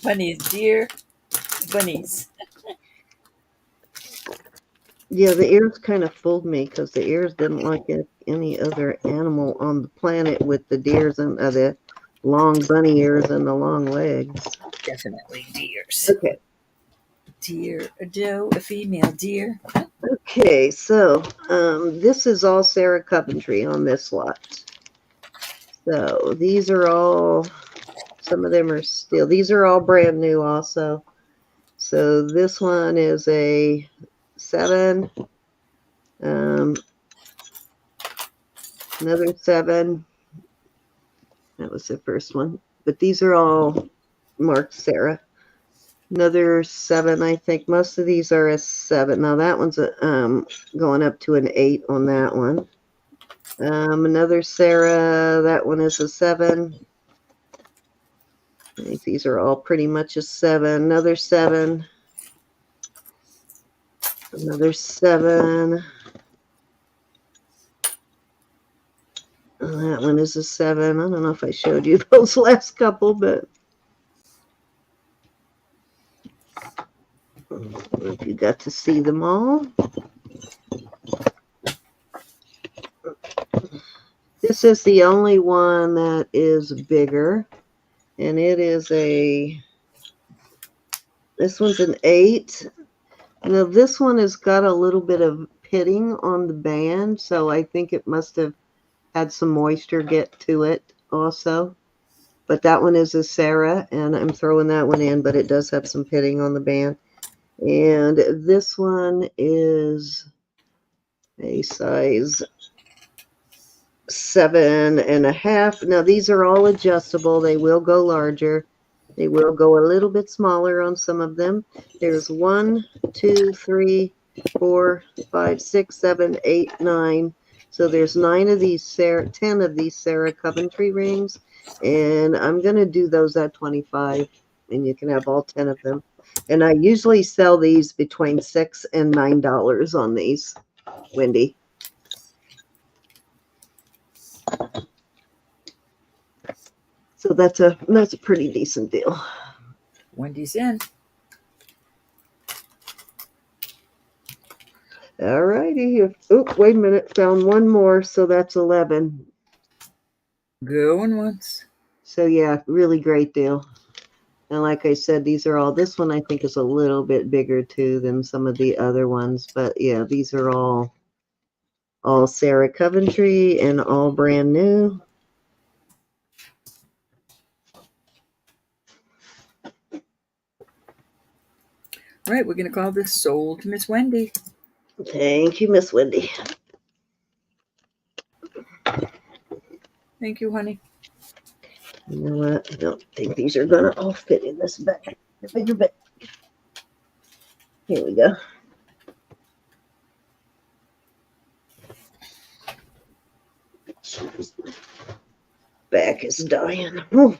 Speaker 2: Bunnies, deer, bunnies.
Speaker 1: Yeah, the ears kind of fooled me because the ears didn't like any other animal on the planet with the deers and the long bunny ears and the long legs.
Speaker 2: Definitely deers.
Speaker 1: Okay.
Speaker 2: Deer, a doe, a female deer.
Speaker 1: Okay, so this is all Sarah Coventry on this lot. So these are all, some of them are still, these are all brand new also. So this one is a 7, another 7. That was the first one. But these are all marked Sarah. Another 7, I think. Most of these are a 7. Now that one's going up to an 8 on that one. Another Sarah, that one is a 7. I think these are all pretty much a 7. Another 7. Another 7. That one is a 7. I don't know if I showed you those last couple, but I don't know if you got to see them all. This is the only one that is bigger, and it is this one's an 8. Now this one has got a little bit of pitting on the band, so I think it must have had some moisture get to it also. But that one is a Sarah, and I'm throwing that one in, but it does have some pitting on the band. And this one is a size 7.5. Now these are all adjustable. They will go larger. They will go a little bit smaller on some of them. There's 1, 2, 3, 4, 5, 6, 7, 8, 9. So there's 9 of these 10 of these Sarah Coventry rings, and I'm gonna do those at 25, and you can have all 10 of them. And I usually sell these between $6 and $9 on these, Wendy. So that's a pretty decent deal.
Speaker 2: Wendy's in.
Speaker 1: All righty. Oh, wait a minute. Found one more. So that's 11.
Speaker 2: Going once.
Speaker 1: So yeah, really great deal. And like I said, these are all, this one I think is a little bit bigger too than some of the other ones. But yeah, these are all Sarah Coventry and all brand new.
Speaker 2: All right, we're going to call this sold to Miss Wendy.
Speaker 1: Thank you, Miss Wendy.
Speaker 2: Thank you, honey.
Speaker 1: You know what? I don't think these are going to all fit in this bag. The bigger bag. Here we go. Back is dying. Ooh.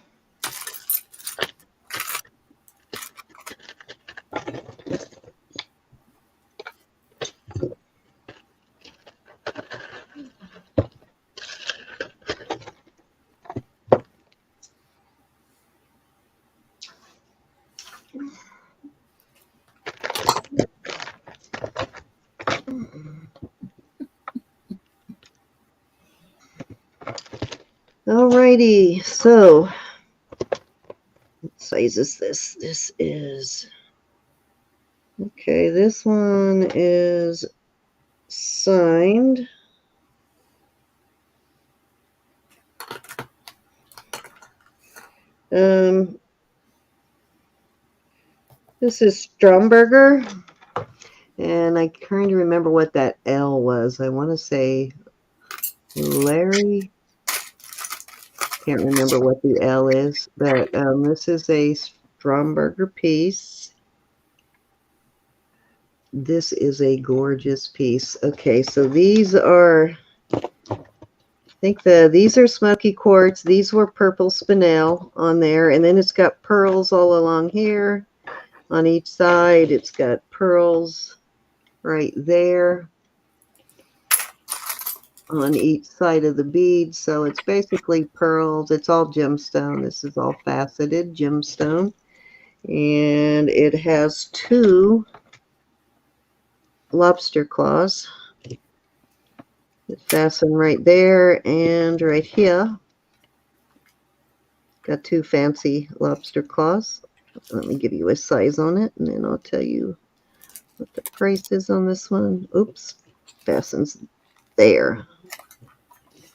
Speaker 1: Alrighty, so what size is this? This is, okay, this one is signed. Um, this is Stromberger, and I trying to remember what that L was. I want to say Larry. Can't remember what the L is, but this is a Stromberger piece. This is a gorgeous piece. Okay, so these are, I think these are smoky quartz. These were purple spinel on there, and then it's got pearls all along here. On each side, it's got pearls right there on each side of the bead. So it's basically pearls. It's all gemstone. This is all faceted gemstone. And it has two lobster claws that fasten right there and right here. Got two fancy lobster claws. Let me give you a size on it, and then I'll tell you what the price is on this one. Oops, fastens there.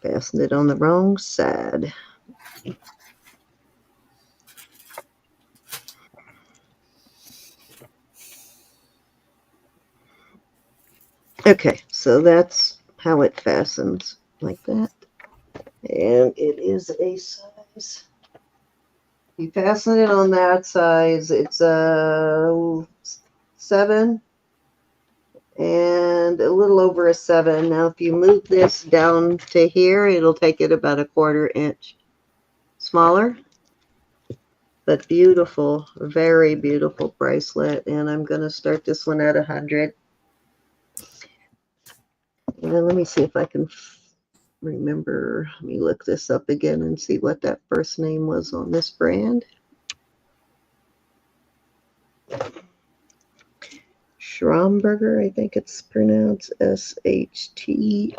Speaker 1: Fastened it on the wrong side. Okay, so that's how it fastens, like that. And it is a size. You fasten it on that size, it's a 7 and a little over a 7. Now, if you move this down to here, it'll take it about a 1/4 inch smaller. But beautiful, very beautiful bracelet. And I'm going to start this one at 100. And then let me see if I can remember. Let me look this up again and see what that first name was on this brand. Schromberger, I think it's pronounced SHTR.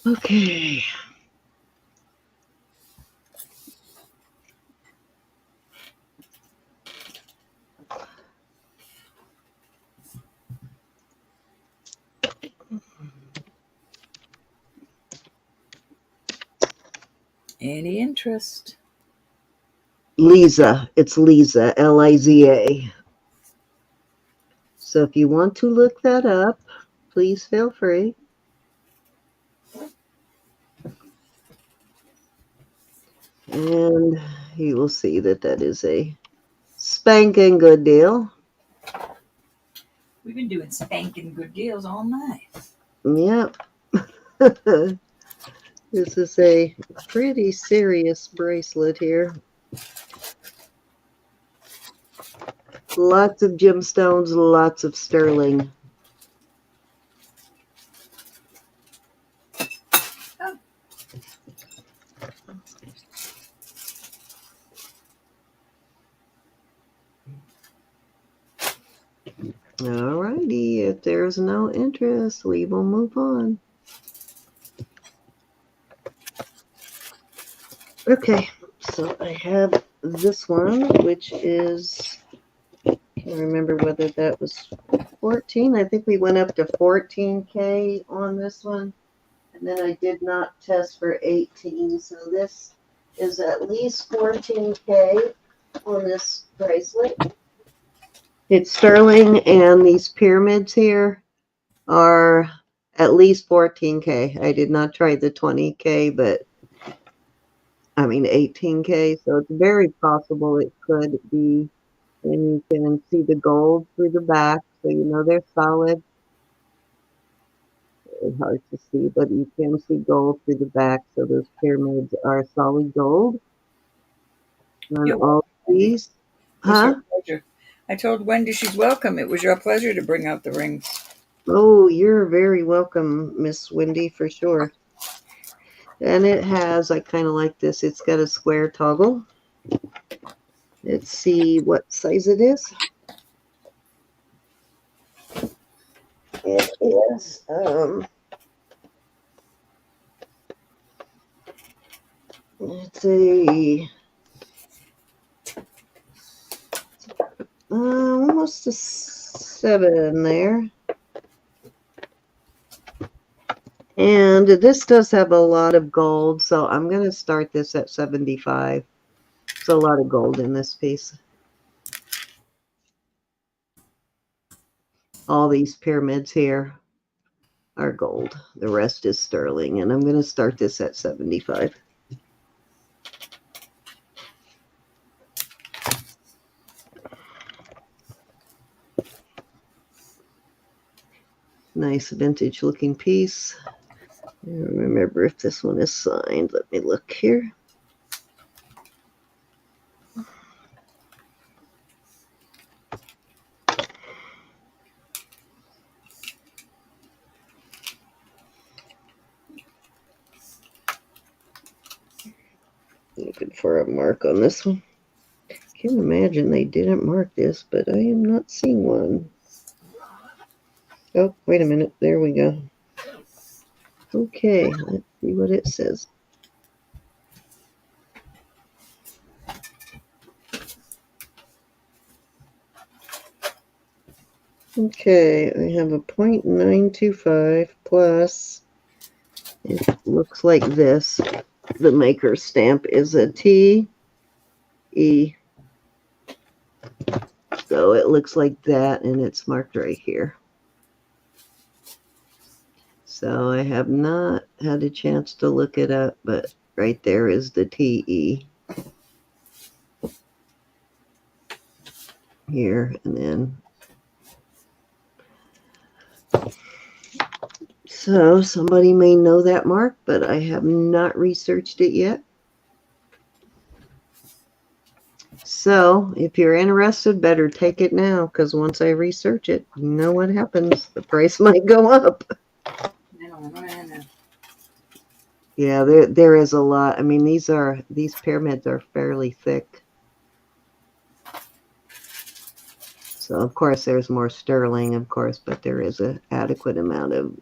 Speaker 1: Okay.
Speaker 2: Any interest?
Speaker 1: Liza. It's Liza, Liza. So if you want to look that up, please feel free. And you will see that that is a spanking good deal.
Speaker 2: We've been doing spanking good deals all night.
Speaker 1: Yep. This is a pretty serious bracelet here. Lots of gemstones, lots of sterling.
Speaker 2: Oh.
Speaker 1: All righty. If there's no interest, we will move on. Okay. So I have this one, which is, I can't remember whether that was 14. I think we went up to 14K on this one. And then I did not test for 18. So this is at least 14K on this bracelet. It's sterling, and these pyramids here are at least 14K. I did not try the 20K, but I mean 18K. So it's very possible it could be. And you can see the gold through the back, so you know they're solid. It's hard to see, but you can see gold through the back, so those pyramids are solid gold. On all these. Huh?
Speaker 2: Pleasure. I told Wendy she's welcome. It was your pleasure to bring out the rings.
Speaker 1: Oh, you're very welcome, Miss Wendy, for sure. And it has, I kind of like this, it's got a square toggle. Let's see what size it is. It is, it's a a 7 there. And this does have a lot of gold, so I'm going to start this at 75. There's a lot of gold in this piece. All these pyramids here are gold. The rest is sterling, and I'm going to start this at 75. Nice vintage looking piece. I don't remember if this one is signed. Let me look here. Looking for a mark on this one. Can't imagine they didn't mark this, but I am not seeing one. Oh, wait a minute. There we go. Okay, let's see what it says. Okay, I have a 0.925 plus. It looks like this. The maker's stamp is a T E. So it looks like that, and it's marked right here. So I have not had a chance to look it up, but right there is the TE. Here, and then. So somebody may know that mark, but I have not researched it yet. So if you're interested, better take it now, because once I research it, you know what happens. The price might go up. Yeah, there is a lot. I mean, these pyramids are fairly thick. So of course there's more sterling, of course, but there is an adequate amount of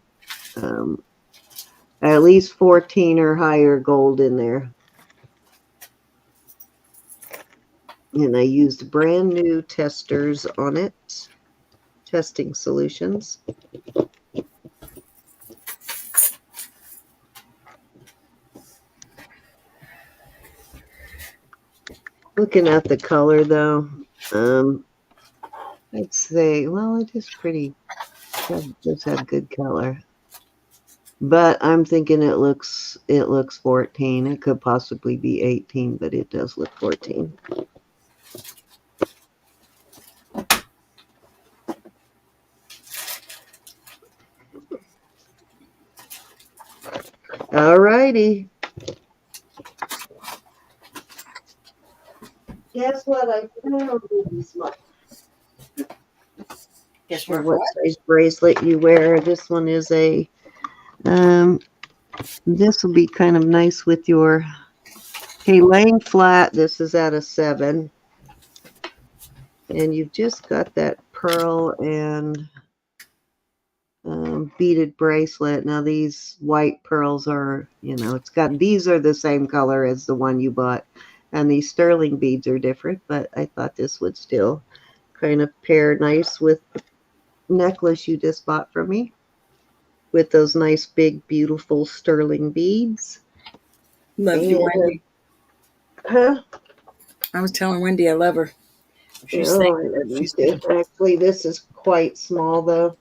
Speaker 1: at least 14 or higher gold in there. And I used brand new testers on it, testing solutions. Looking at the color though, I'd say, well, it is pretty, it does have good color. But I'm thinking it looks 14. It could possibly be 18, but it does look 14. All righty. Guess what I found this month?
Speaker 2: Guess
Speaker 1: what size bracelet you wear. This one is a this will be kind of nice with your, okay, laying flat, this is at a 7. And you've just got that pearl and beaded bracelet. Now these white pearls are, these are the same color as the one you bought. And these sterling beads are different, but I thought this would still kind of pair nice with the necklace you just bought from me, with those nice big beautiful sterling beads.
Speaker 2: Love you, Wendy.
Speaker 1: Huh?
Speaker 2: I was telling Wendy I love her.
Speaker 1: Actually, this is quite small though.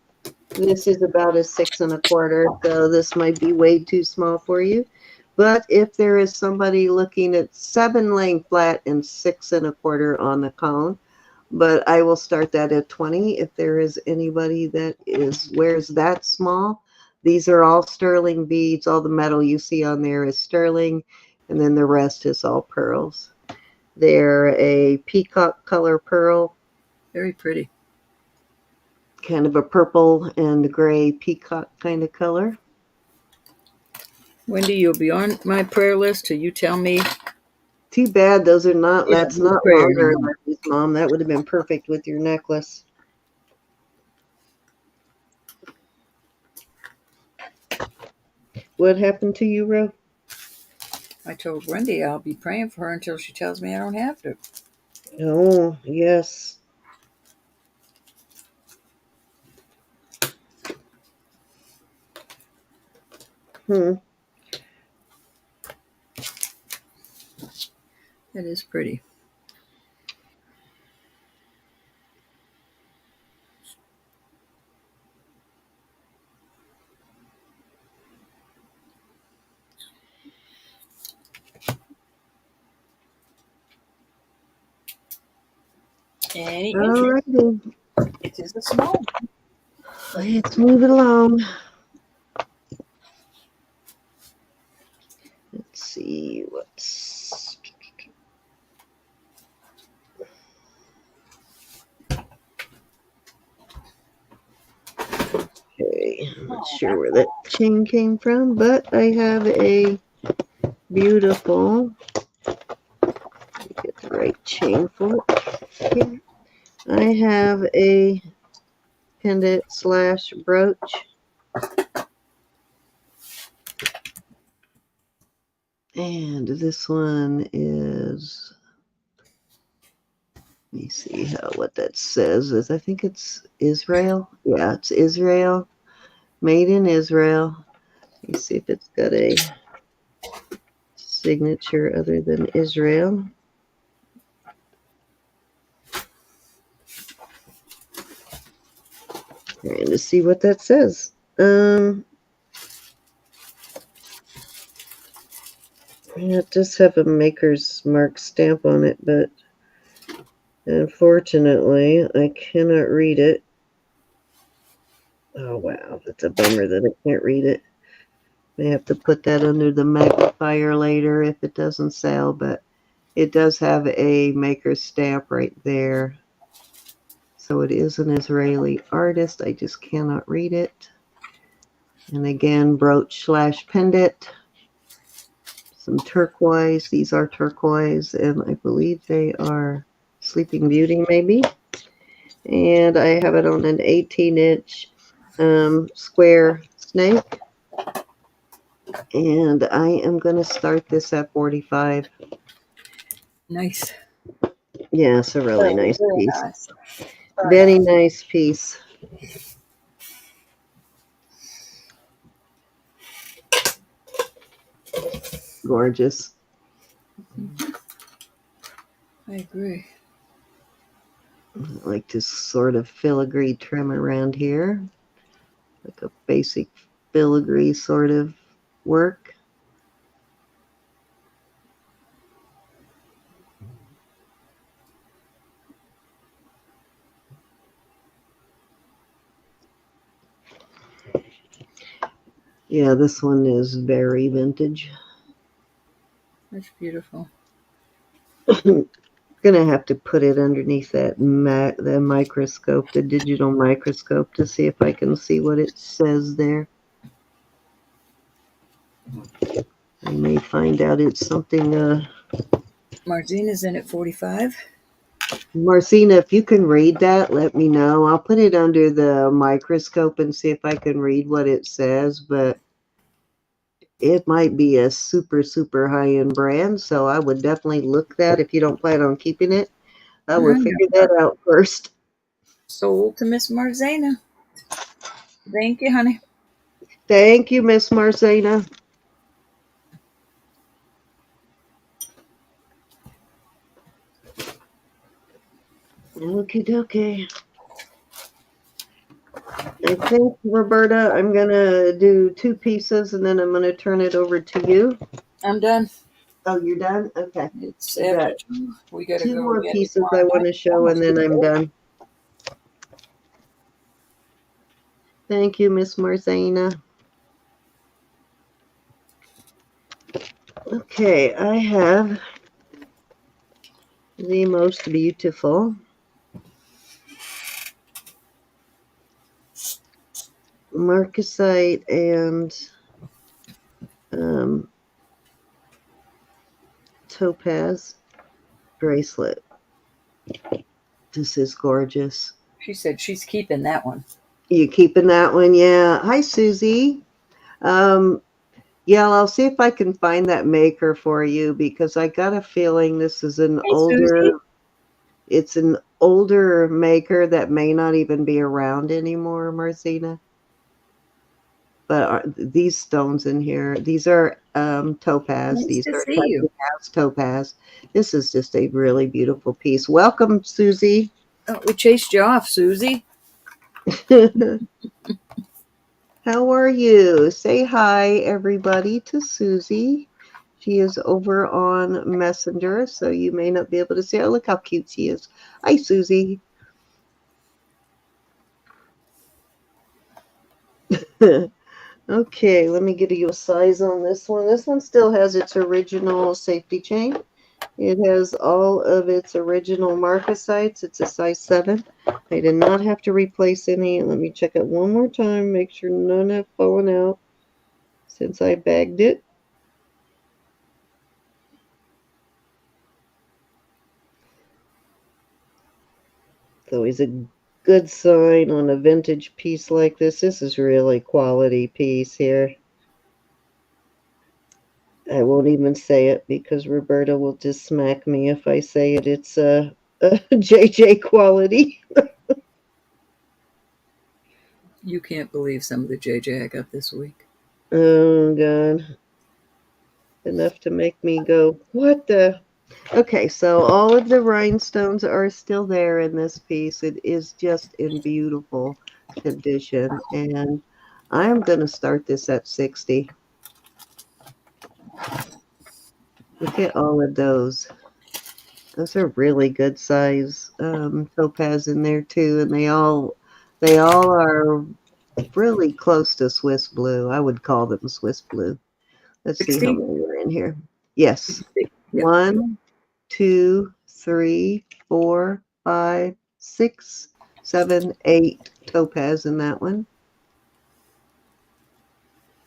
Speaker 1: This is about a 6 1/4, so this might be way too small for you. But if there is somebody looking at 7 laying flat and 6 1/4 on the cone, but I will start that at 20 if there is anybody that wears that small. These are all sterling beads. All the metal you see on there is sterling, and then the rest is all pearls. They're a peacock color pearl.
Speaker 2: Very pretty.
Speaker 1: Kind of a purple and gray peacock kind of color.
Speaker 2: Wendy, you'll be on my prayer list till you tell me.
Speaker 1: Too bad those are not,
Speaker 2: Yeah,
Speaker 1: that's not
Speaker 2: prayer,
Speaker 1: longer, Mom. That would have been perfect with your necklace. What happened to you, Ro?
Speaker 2: I told Wendy I'll be praying for her until she tells me I don't have to.
Speaker 1: Oh, yes.
Speaker 2: That is pretty. Any interest?
Speaker 1: Alrighty.
Speaker 2: It is a small one.
Speaker 1: Let's move it along. Let's see what's. Okay, I'm not sure where that chain came from, but I have a beautiful. Get the right chain for it. Here. I have a pendant / brooch. And this one is, let me see what that says. I think it's Israel. Yeah, it's Israel. Made in Israel. Let me see if it's got a signature other than Israel. Trying to see what that says. It does have a maker's mark stamp on it, but unfortunately, I cannot read it. Oh, wow. That's a bummer that I can't read it. May have to put that under the magnifier later if it doesn't sell, but it does have a maker's stamp right there. So it is an Israeli artist. I just cannot read it. And again, brooch / pendant. Some turquoise. These are turquoise, and I believe they are Sleeping Beauty, maybe. And I have it on an 18-inch square snake. And I am going to start this at 45.
Speaker 2: Nice.
Speaker 1: Yeah, it's a really nice piece.
Speaker 2: Nice.
Speaker 1: Very nice piece. Gorgeous.
Speaker 2: I agree.
Speaker 1: I like this sort of filigree trim around here. Like a basic filigree sort of work. Yeah, this one is very vintage.
Speaker 2: That's beautiful.
Speaker 1: Gonna have to put it underneath that the microscope, the digital microscope, to see if I can see what it says there. I may find out it's something.
Speaker 2: Martina's in at 45.
Speaker 1: Marcina, if you can read that, let me know. I'll put it under the microscope and see if I can read what it says, but it might be a super, super high-end brand, so I would definitely look that if you don't plan on keeping it. I would figure that out first.
Speaker 2: Sold to Miss Marzena. Thank you, honey.
Speaker 1: Thank you, Miss Marcina. Okie dokie. I think, Roberta, I'm going to do 2 pieces and then I'm going to turn it over to you.
Speaker 2: I'm done.
Speaker 1: Oh, you're done? Okay.
Speaker 2: It's after 2. We got to
Speaker 1: 2
Speaker 2: go
Speaker 1: more
Speaker 2: get
Speaker 1: pieces I want to show and then I'm done. Thank you, Miss Marcina. Okay, I have the most beautiful marcasite and topaz bracelet. This is gorgeous.
Speaker 2: She said she's keeping that one.
Speaker 1: You keeping that one? Yeah. Hi, Susie. Yeah, I'll see if I can find that maker for you because I got a feeling this is an older. It's an older maker that may not even be around anymore, Marcina. But these stones in here, these are topaz.
Speaker 2: Nice
Speaker 1: These
Speaker 2: to
Speaker 1: are
Speaker 2: see you.
Speaker 1: turquoise topaz. This is just a really beautiful piece. Welcome, Susie.
Speaker 2: Oh, we chased you off, Susie.
Speaker 1: How are you? Say hi, everybody, to Susie. She is over on Messenger, so you may not be able to see her. Look how cute she is. Hi, Susie. Okay, let me get you a size on this one. This one still has its original safety chain. It has all of its original marcasites. It's a size 7. I did not have to replace any. Let me check it one more time, make sure none have fallen out since I bagged it. It's always a good sign on a vintage piece like this. This is really quality piece here. I won't even say it because Roberta will just smack me if I say it. It's a JJ quality.
Speaker 2: You can't believe some of the JJ I got this week.
Speaker 1: Oh, God. Enough to make me go, what the? Okay, so all of the rhinestones are still there in this piece. It is just in beautiful condition. And I'm going to start this at 60. Look at all of those. Those are really good size topaz in there too, and they all are really close to Swiss blue. I would call them Swiss blue. Let's see how
Speaker 2: 60?
Speaker 1: many are in here. Yes,
Speaker 2: Yep.
Speaker 1: 1, 2, 3, 4, 5, 6, 7, 8 topaz in that one.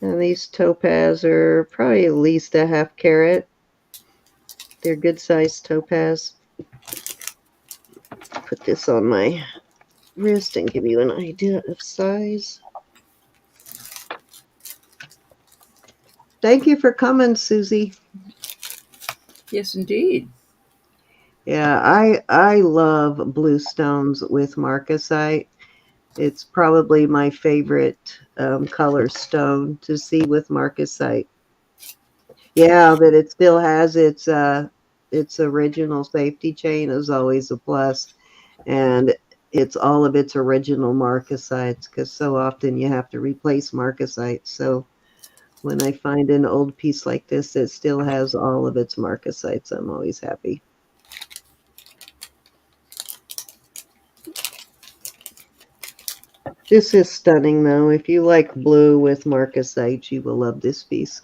Speaker 1: And these topaz are probably at least a half carat. They're good sized topaz. Put this on my wrist and give you an idea of size. Thank you for coming, Susie.
Speaker 2: Yes, indeed.
Speaker 1: Yeah, I love blue stones with marcasite. It's probably my favorite color stone to see with marcasite. Yeah, that it still has its original safety chain is always a plus, and it's all of its original marcasites because so often you have to replace marcasites. So when I find an old piece like this that still has all of its marcasites, I'm always happy. This is stunning, though. If you like blue with marcasite, you will love this piece.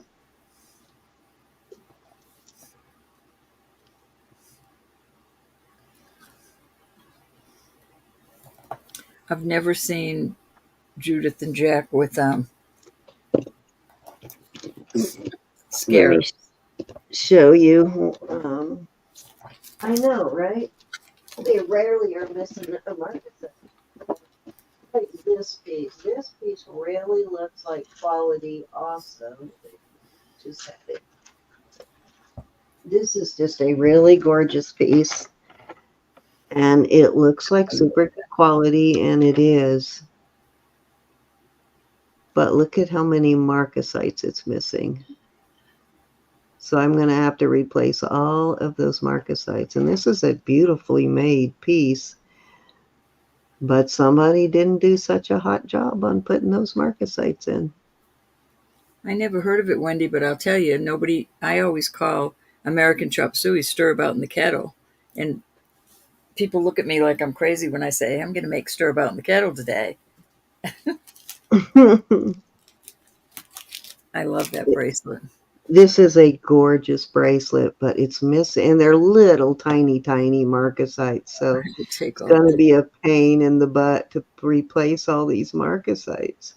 Speaker 2: I've never seen Judith and Jack with
Speaker 1: Let me
Speaker 2: scarabs.
Speaker 1: show you. I know, right? They rarely are missing a marcasite. Like this piece. This piece really looks like quality also. Just have it. This is just a really gorgeous piece. And it looks like super good quality, and it is. But look at how many marcasites it's missing. So I'm going to have to replace all of those marcasites. And this is a beautifully made piece. But somebody didn't do such a hot job on putting those marcasites in.
Speaker 2: I never heard of it, Wendy, but I'll tell you, I always call American chop suey stir about in the kettle. And people look at me like I'm crazy when I say, I'm going to make stir about in the kettle today. I love that bracelet.
Speaker 1: This is a gorgeous bracelet, but it's missing, and they're little tiny, tiny marcasites.
Speaker 2: I
Speaker 1: So
Speaker 2: had to take
Speaker 1: it's
Speaker 2: all
Speaker 1: going to
Speaker 2: the.
Speaker 1: be a pain in the butt to replace all these marcasites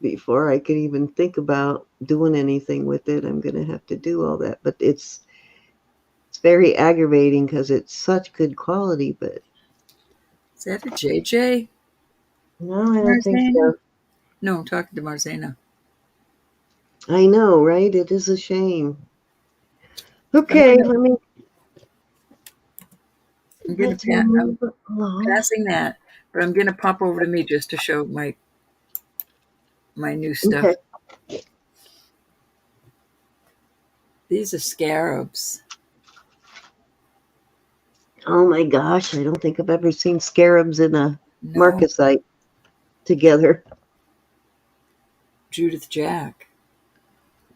Speaker 1: before I can even think about doing anything with it. I'm going to have to do all that, but it's very aggravating because it's such good quality. But
Speaker 2: Is that a JJ?
Speaker 1: no, I don't think
Speaker 2: Marzana?
Speaker 1: so.
Speaker 2: No, I'm talking to Marzana.
Speaker 1: I know, right? It is a shame.
Speaker 2: I'm
Speaker 1: Okay,
Speaker 2: gonna I'm gonna
Speaker 1: let's move
Speaker 2: I'm
Speaker 1: along.
Speaker 2: passing that, but I'm gonna pop over to me just to show my my new stuff.
Speaker 1: Okay.
Speaker 2: These are scarabs.
Speaker 1: Oh my gosh, I don't think I've ever seen scarabs in a
Speaker 2: No,
Speaker 1: marcasite together.
Speaker 2: Judith Jack.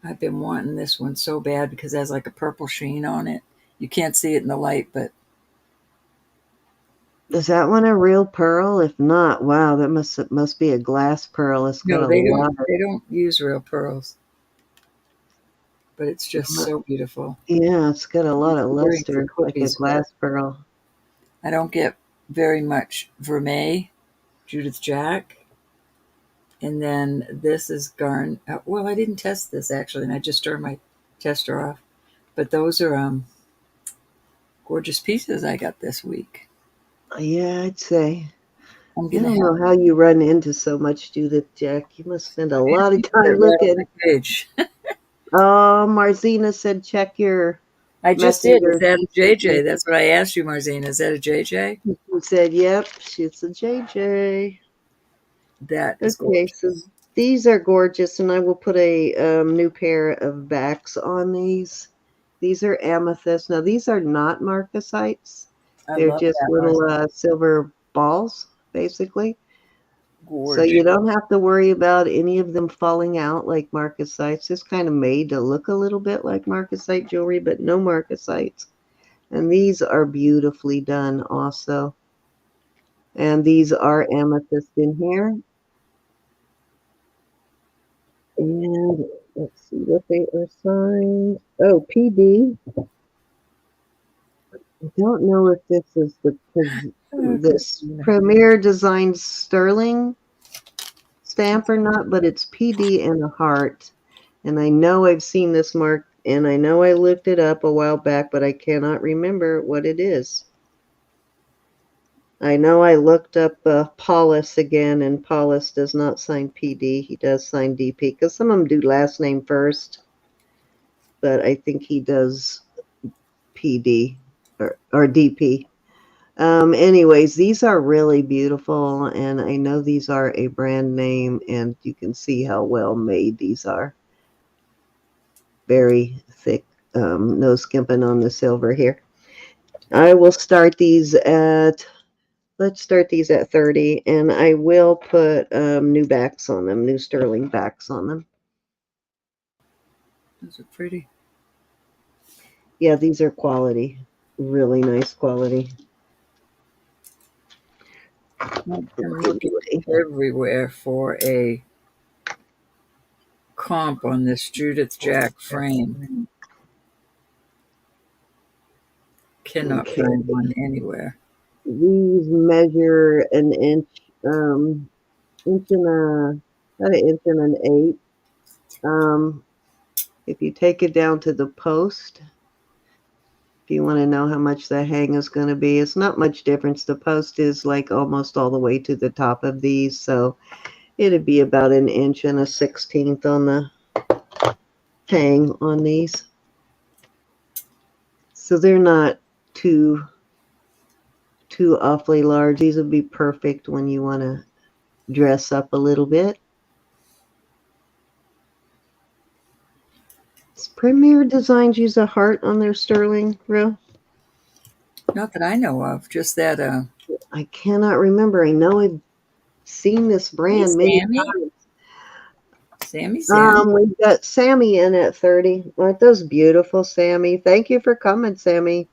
Speaker 2: I've been wanting this one so bad because it has like a purple sheen on it. You can't see it in the light, but
Speaker 1: Is that one a real pearl? If not, wow, that must be a glass pearl. It's got
Speaker 2: no,
Speaker 1: a lot of,
Speaker 2: they don't use real pearls. But it's just so beautiful.
Speaker 1: yeah, it's got a lot of
Speaker 2: Wearing for
Speaker 1: luster, like a
Speaker 2: cookies.
Speaker 1: glass pearl.
Speaker 2: I don't get very much vermeil, Judith Jack. And then this is Garn. Well, I didn't test this actually, and I just turned my tester off. But those are gorgeous pieces I got this week.
Speaker 1: Yeah, I'd say.
Speaker 2: I'm
Speaker 1: I
Speaker 2: gonna
Speaker 1: don't
Speaker 2: have
Speaker 1: know how you run into so much, Judith Jack. You must spend a lot of
Speaker 2: it
Speaker 1: time
Speaker 2: right on
Speaker 1: looking.
Speaker 2: my page.
Speaker 1: Oh, Marzina said check your
Speaker 2: I just did. Is
Speaker 1: messenger.
Speaker 2: that a JJ? That's what I asked you, Marzina. Is that a JJ?
Speaker 1: She said, yep, it's a JJ.
Speaker 2: That is
Speaker 1: Okay,
Speaker 2: gorgeous.
Speaker 1: so these are gorgeous, and I will put a new pair of backs on these. These are amethyst. Now, these are not marcasites.
Speaker 2: I
Speaker 1: They're
Speaker 2: love
Speaker 1: just
Speaker 2: that,
Speaker 1: little
Speaker 2: Marzina.
Speaker 1: silver balls, basically. So
Speaker 2: Gorgeous.
Speaker 1: you don't have to worry about any of them falling out like marcasites. It's kind of made to look a little bit like marcasite jewelry, but no marcasites. And these are beautifully done also. And these are amethyst in here. And let's see what they are signed. Oh, PD. I don't know if this is
Speaker 2: Oh,
Speaker 1: this
Speaker 2: Christina.
Speaker 1: Premier Design Sterling stamp or not, but it's PD and a heart. And I know I've seen this mark, and I know I looked it up a while back, but I cannot remember what it is. I know I looked up Paulus again, and Paulus does not sign PD. He does sign DP, because some of them do last name first, but I think he does PD or DP. Anyways, these are really beautiful, and I know these are a brand name, and you can see how well made these are. Very thick, no skimping on the silver here. I will start these at, let's start these at 30, and I will put new backs on them, new sterling backs on them.
Speaker 2: Those are pretty.
Speaker 1: Yeah, these are quality, really nice quality.
Speaker 2: I'm looking everywhere for a comp on this Judith Jack frame. Cannot
Speaker 1: Okay.
Speaker 2: find one anywhere.
Speaker 1: These measure an inch, inch and about an inch and an eighth. If you take it down to the post, if you want to know how much the hang is going to be, it's not much difference. The post is like almost all the way to the top of these, so it'd be about an inch and a 16th on the hang on these. So they're not too awfully large. These would be perfect when you want to dress up a little bit. Does Premier Designs use a heart on their sterling, Ro?
Speaker 2: Not that I know of. Just that.
Speaker 1: I cannot remember. I know I've seen this brand
Speaker 2: Hey,
Speaker 1: many
Speaker 2: Sammy.
Speaker 1: times.
Speaker 2: Sammy.
Speaker 1: We've got Sammy in at 30. Aren't those beautiful, Sammy? Thank you for coming, Sammy.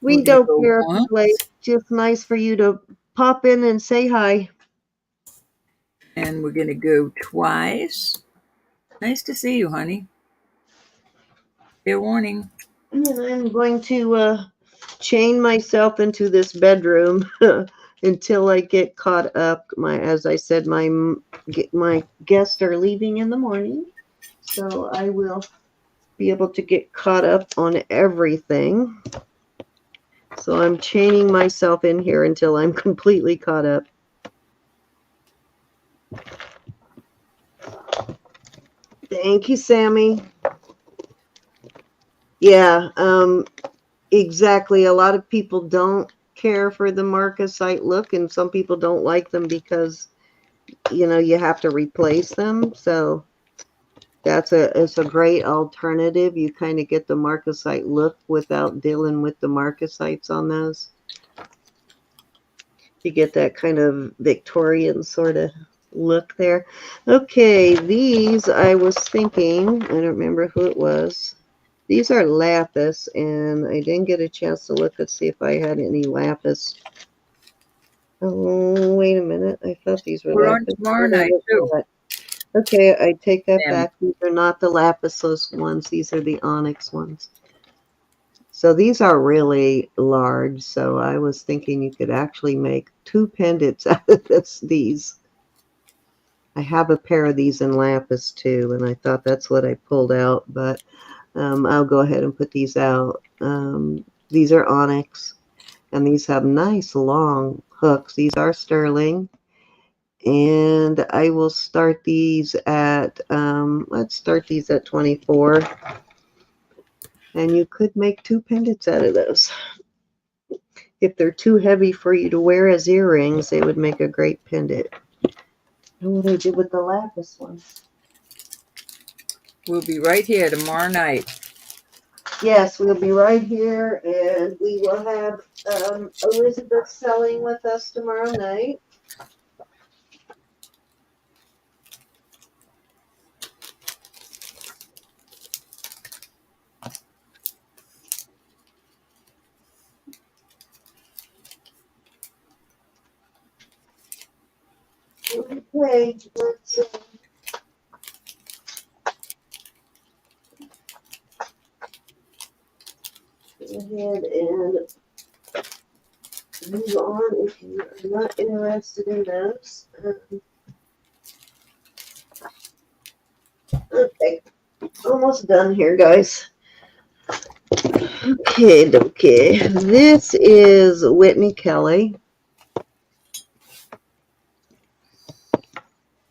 Speaker 1: We don't
Speaker 2: Go
Speaker 1: care if you're late.
Speaker 2: once,
Speaker 1: Just nice for you to pop in and say hi.
Speaker 2: and we're gonna go twice. Nice to see you, honey. Fair warning.
Speaker 1: And I'm going to chain myself into this bedroom until I get caught up. As I said, my guests are leaving in the morning, so I will be able to get caught up on everything. So I'm chaining myself in here until I'm completely caught up. Thank you, Sammy. Yeah, exactly. A lot of people don't care for the marcasite look, and some people don't like them because you have to replace them. So it's a great alternative. You kind of get the marcasite look without dealing with the marcasites on those. You get that kind of Victorian sort of look there. Okay, these I was thinking, I don't remember who it was. These are lapis, and I didn't get a chance to look and see if I had any lapis. Oh, wait a minute. I thought these were
Speaker 2: We're on
Speaker 1: lapis.
Speaker 2: tomorrow night, too.
Speaker 1: Okay, I take that
Speaker 2: And
Speaker 1: back. These are not the lapisless ones. These are the onyx ones. So these are really large. So I was thinking you could actually make 2 pendants out of these. I have a pair of these in lapis too, and I thought that's what I pulled out, but I'll go ahead and put these out. These are onyx, and these have nice long hooks. These are sterling, and I will start these at, let's start these at 24, and you could make 2 pendants out of those. If they're too heavy for you to wear as earrings, they would make a great pendant. And what I did with the lapis ones.
Speaker 2: we'll be right here tomorrow night.
Speaker 1: Yes, we'll be right here, and we will have Elizabeth selling with us tomorrow night. Okay, let's go ahead and move on if you are not interested in those. Okay, almost done here, guys. Okay. This is Whitney Kelly.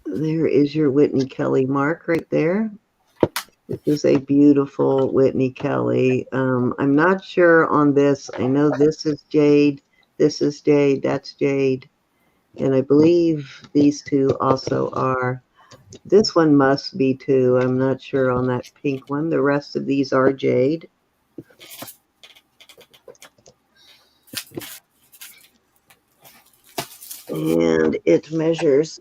Speaker 1: There is your Whitney Kelly mark right there. This is a beautiful Whitney Kelly. I'm not sure on this. I know this is jade. This is jade. That's jade. And I believe these two also are. This one must be too. I'm not sure on that pink one. The rest of these are jade. And it measures.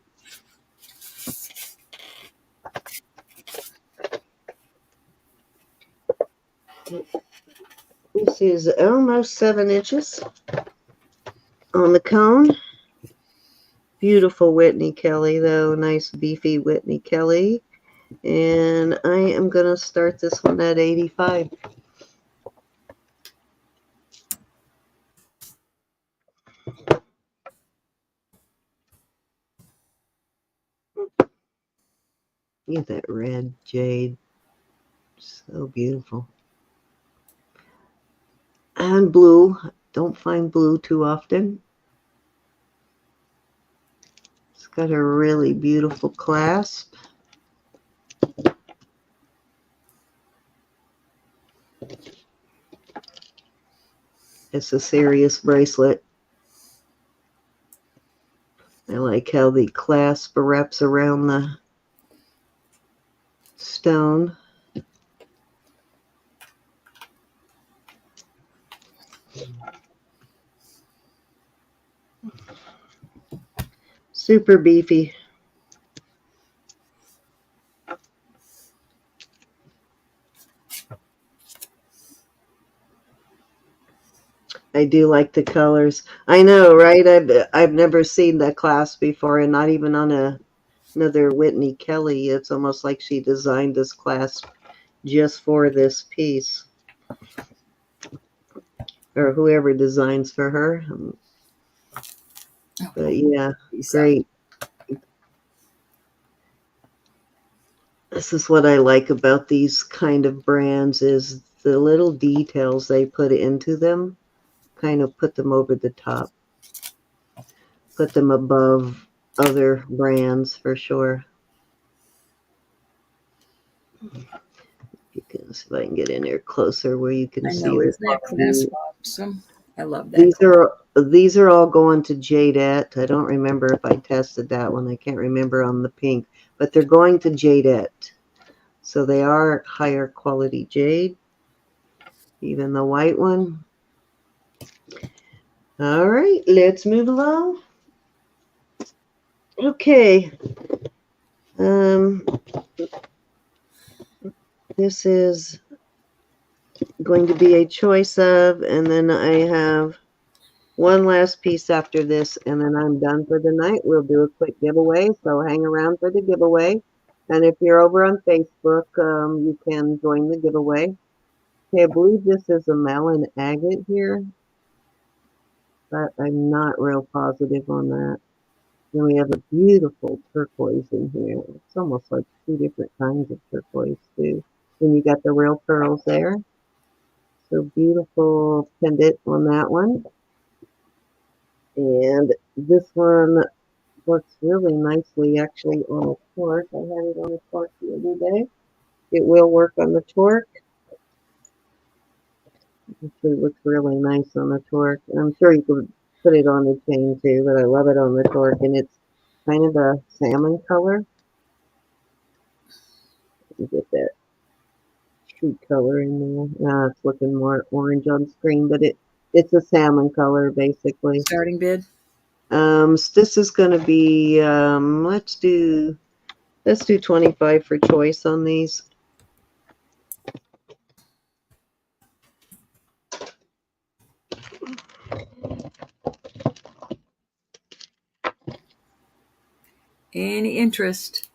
Speaker 1: This is almost 7 inches on the cone. Beautiful Whitney Kelly, though. Nice beefy Whitney Kelly. And I am going to start this one at 85. Look at that red jade. So beautiful. And blue. Don't find blue too often. It's got a really beautiful clasp. It's a serious bracelet. I like how the clasp wraps around the stone. Super beefy. I do like the colors. I know, right? I've never seen that clasp before, and not even on another Whitney Kelly. It's almost like she designed this clasp just for this piece, or whoever designs for her. But yeah, great. This is what I like about these kind of brands, is the little details they put into them, kind of put them over the top, put them above other brands for sure. You can see if I can get in there closer where you can see.
Speaker 2: Isn't that clasp awesome? I love that.
Speaker 1: these are all going to Jadette. I don't remember if I tested that one. I can't remember on the pink, but they're going to Jadette. So they are higher quality jade, even the white one. All right, let's move along. Okay. This is going to be a choice of, and then I have one last piece after this, and then I'm done for the night. We'll do a quick giveaway, so hang around for the giveaway. And if you're over on Facebook, you can join the giveaway. Okay, I believe this is a melon agate here, but I'm not real positive on that. Then we have a beautiful turquoise in here. It's almost like two different kinds of turquoise, too. Then you got the real pearls there. So beautiful pendant on that one. And this one works really nicely actually on a torque. I had it on a torque the other day. It will work on the torque. Actually looks really nice on the torque. And I'm sure you could put it on the chain too, but I love it on the torque. And it's kind of a salmon color. Let me get that true color in there. It's looking more orange on screen, but it's a salmon color basically.
Speaker 2: Starting bid?
Speaker 1: This is going to be, let's do 25 for choice on these.
Speaker 2: Any interest?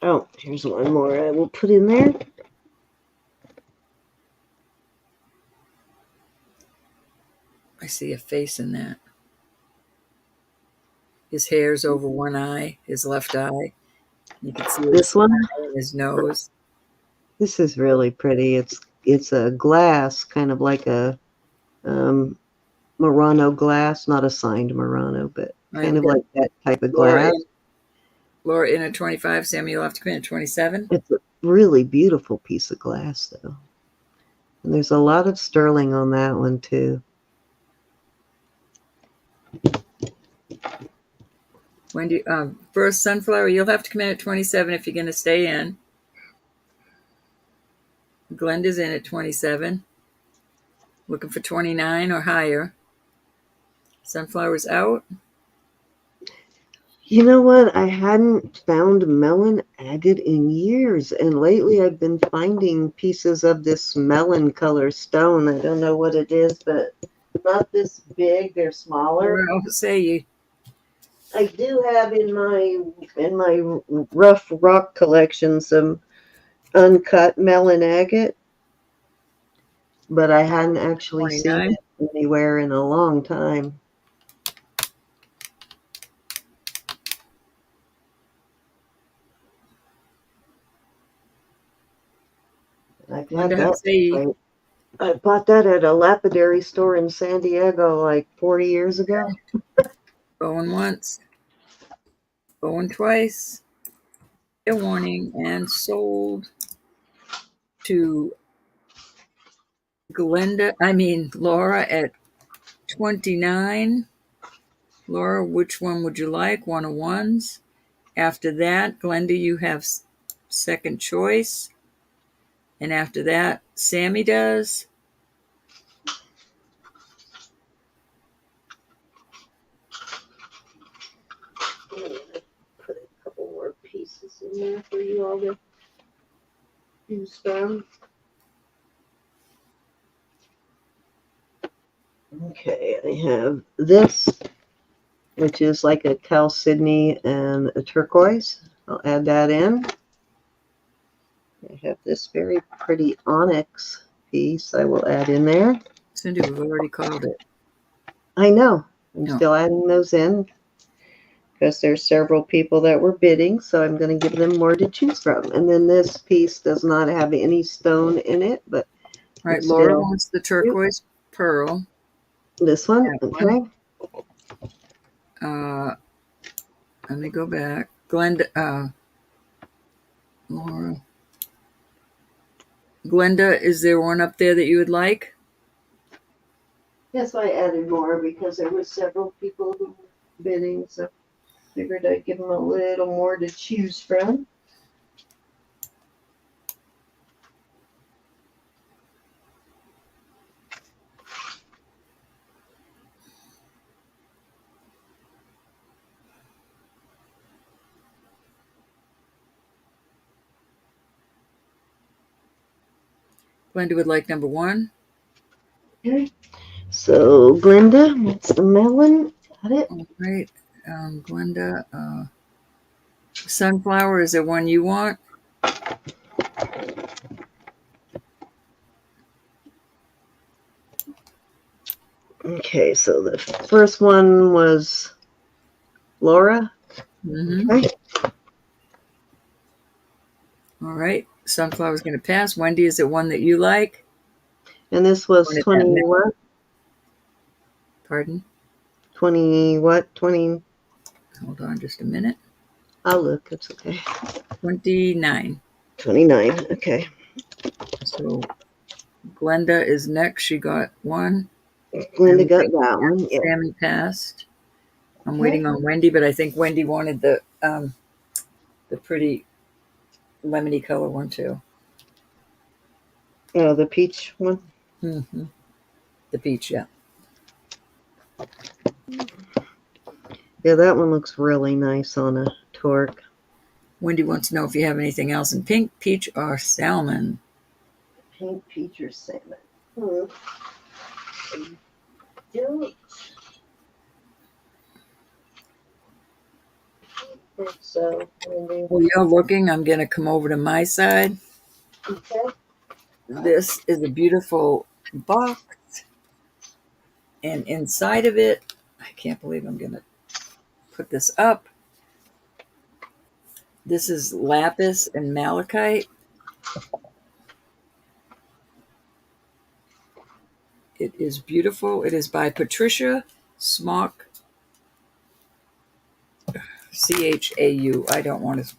Speaker 1: Oh, here's one more I will put in there.
Speaker 2: I see a face in that. His hair's over one eye, his left eye. You can see
Speaker 1: This one.
Speaker 2: his nose.
Speaker 1: This is really pretty. It's a glass, kind of like a Murano glass, not a signed Murano, but kind of like that type of glass.
Speaker 2: Laura in at 25, Sammy, you'll have to come in at 27.
Speaker 1: It's a really beautiful piece of glass, though. And there's a lot of sterling on that one, too.
Speaker 2: Wendy, first Sunflower, you'll have to come in at 27 if you're going to stay in. Glenda's in at 27. Looking for 29 or higher. Sunflower's out.
Speaker 1: You know what? I hadn't found melon agate in years, and lately I've been finding pieces of this melon color stone. I don't know what it is, but not this big. They're smaller.
Speaker 2: I'll say you.
Speaker 1: I do have in my rough rock collection some uncut melon agate, but I hadn't actually
Speaker 2: 29.
Speaker 1: seen it anywhere in a long time. I've had that. I bought that at a lapidary store in San Diego like 40 years ago.
Speaker 2: Going once. Going twice. A warning and sold to Laura at 29. Laura, which one would you like? One of ones. After that, Glenda, you have second choice. And after that, Sammy does.
Speaker 1: Put a couple more pieces in there for you all to use them. Okay, I have this, which is like a chalcedony and a turquoise. I'll add that in. I have this very pretty onyx piece I will add in there.
Speaker 2: Cindy, we've already called it.
Speaker 1: I know. I'm still adding those in because there's several people that were bidding, so I'm going to give them more to choose from. And then this piece does not have any stone in it, but
Speaker 2: all right, Laura wants the turquoise pearl.
Speaker 1: This one, okay.
Speaker 2: Let me go back. Glenda, Laura. Glenda, is there one up there that you would like?
Speaker 1: Yes, I added more because there were several people who were bidding, so figured I'd give them a little more to choose from.
Speaker 2: Glenda would like number 1.
Speaker 1: Okay. So, Glenda, what's the melon? Got it?
Speaker 2: All right. Glenda, sunflower is the one you want.
Speaker 1: Okay, so the first one was Laura.
Speaker 2: Mm-hmm.
Speaker 1: Okay.
Speaker 2: All right. Sunflower is going to pass. Wendy, is it one that you like?
Speaker 1: And this was
Speaker 2: Wanted
Speaker 1: 20
Speaker 2: that
Speaker 1: what?
Speaker 2: Pardon?
Speaker 1: 20 what? 20.
Speaker 2: Hold on just a minute.
Speaker 1: I'll look. It's okay.
Speaker 2: 29.
Speaker 1: 29. Okay.
Speaker 2: So Glenda is next. She got 1.
Speaker 1: Glenda
Speaker 2: And
Speaker 1: got that one. Yeah.
Speaker 2: Sammy passed. I'm
Speaker 1: Okay.
Speaker 2: waiting on Wendy, but I think Wendy wanted the pretty lemony color one too.
Speaker 1: Oh, the peach one.
Speaker 2: Mm-hmm. The peach, yeah.
Speaker 1: Yeah, that one looks really nice on a torque.
Speaker 2: Wendy wants to know if you have anything else in pink, peach, or salmon.
Speaker 1: Pink, peach, or salmon. Hmm. Don't think so, Wendy.
Speaker 2: While you're looking, I'm going to come over to my side.
Speaker 1: Okay.
Speaker 2: This is a beautiful box, and inside of it, I can't believe I'm going to put this up. This is lapis and malachite. It is beautiful. It is by Patricia Smock, Chau. I don't want to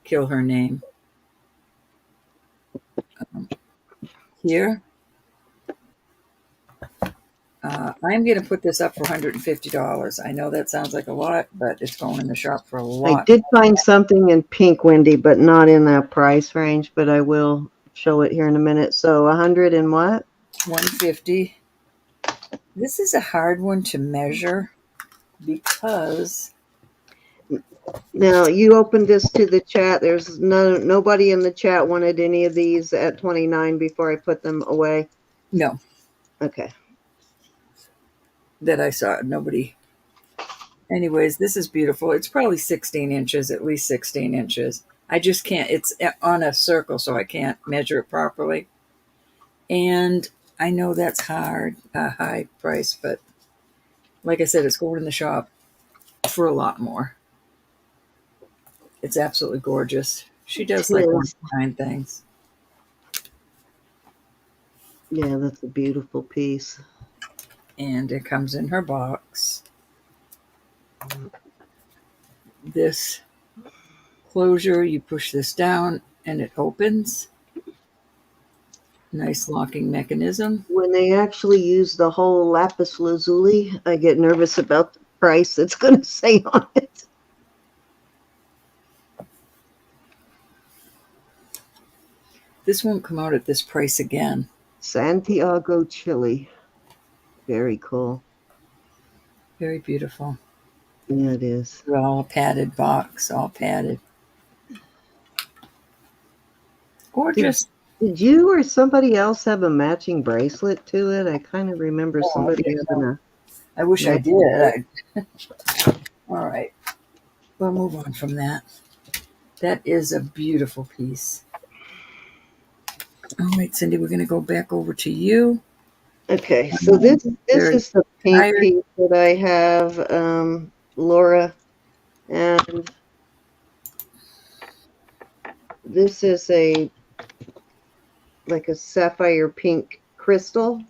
Speaker 2: kill her name. Here, I'm going to put this up for $150. I know that sounds like a lot, but it's going in the shop for a
Speaker 1: I
Speaker 2: lot.
Speaker 1: did find something in pink, Wendy, but not in that price range, but I will show it here in a minute. So 100 and what?
Speaker 2: 150. This is a hard one to measure because
Speaker 1: Now, you opened this to the chat. There's nobody in the chat wanted any of these at 29 before I put them away.
Speaker 2: no,
Speaker 1: Okay.
Speaker 2: that I saw nobody. Anyways, this is beautiful. It's probably 16 inches, at least 16 inches. I just can't. It's on a circle, so I can't measure it properly. And I know that's hard, a high price, but like I said, it's going in the shop for a lot more. It's absolutely gorgeous. She does like
Speaker 1: Yes.
Speaker 2: one-of-a-kind things.
Speaker 1: Yeah, that's a beautiful piece.
Speaker 2: And it comes in her box. This closure, you push this down and it opens. Nice locking mechanism.
Speaker 1: When they actually use the whole lapis lazuli, I get nervous about the price it's going to say on it.
Speaker 2: This won't come out at this price again.
Speaker 1: Santiago, Chile. Very cool.
Speaker 2: Very beautiful.
Speaker 1: Yeah, it is.
Speaker 2: All padded box, all padded. Gorgeous.
Speaker 1: Did you or somebody else have a matching bracelet to it? I kind of remember
Speaker 2: Oh,
Speaker 1: somebody
Speaker 2: yeah.
Speaker 1: having a.
Speaker 2: I wish I
Speaker 1: matching
Speaker 2: did. All right. We'll move on from that. That is a beautiful piece. All right, Cindy, we're going to go back over to you.
Speaker 1: Okay, so this
Speaker 2: Very
Speaker 1: is the pink
Speaker 2: tired.
Speaker 1: piece that I have, Laura, and this is like a sapphire pink crystal.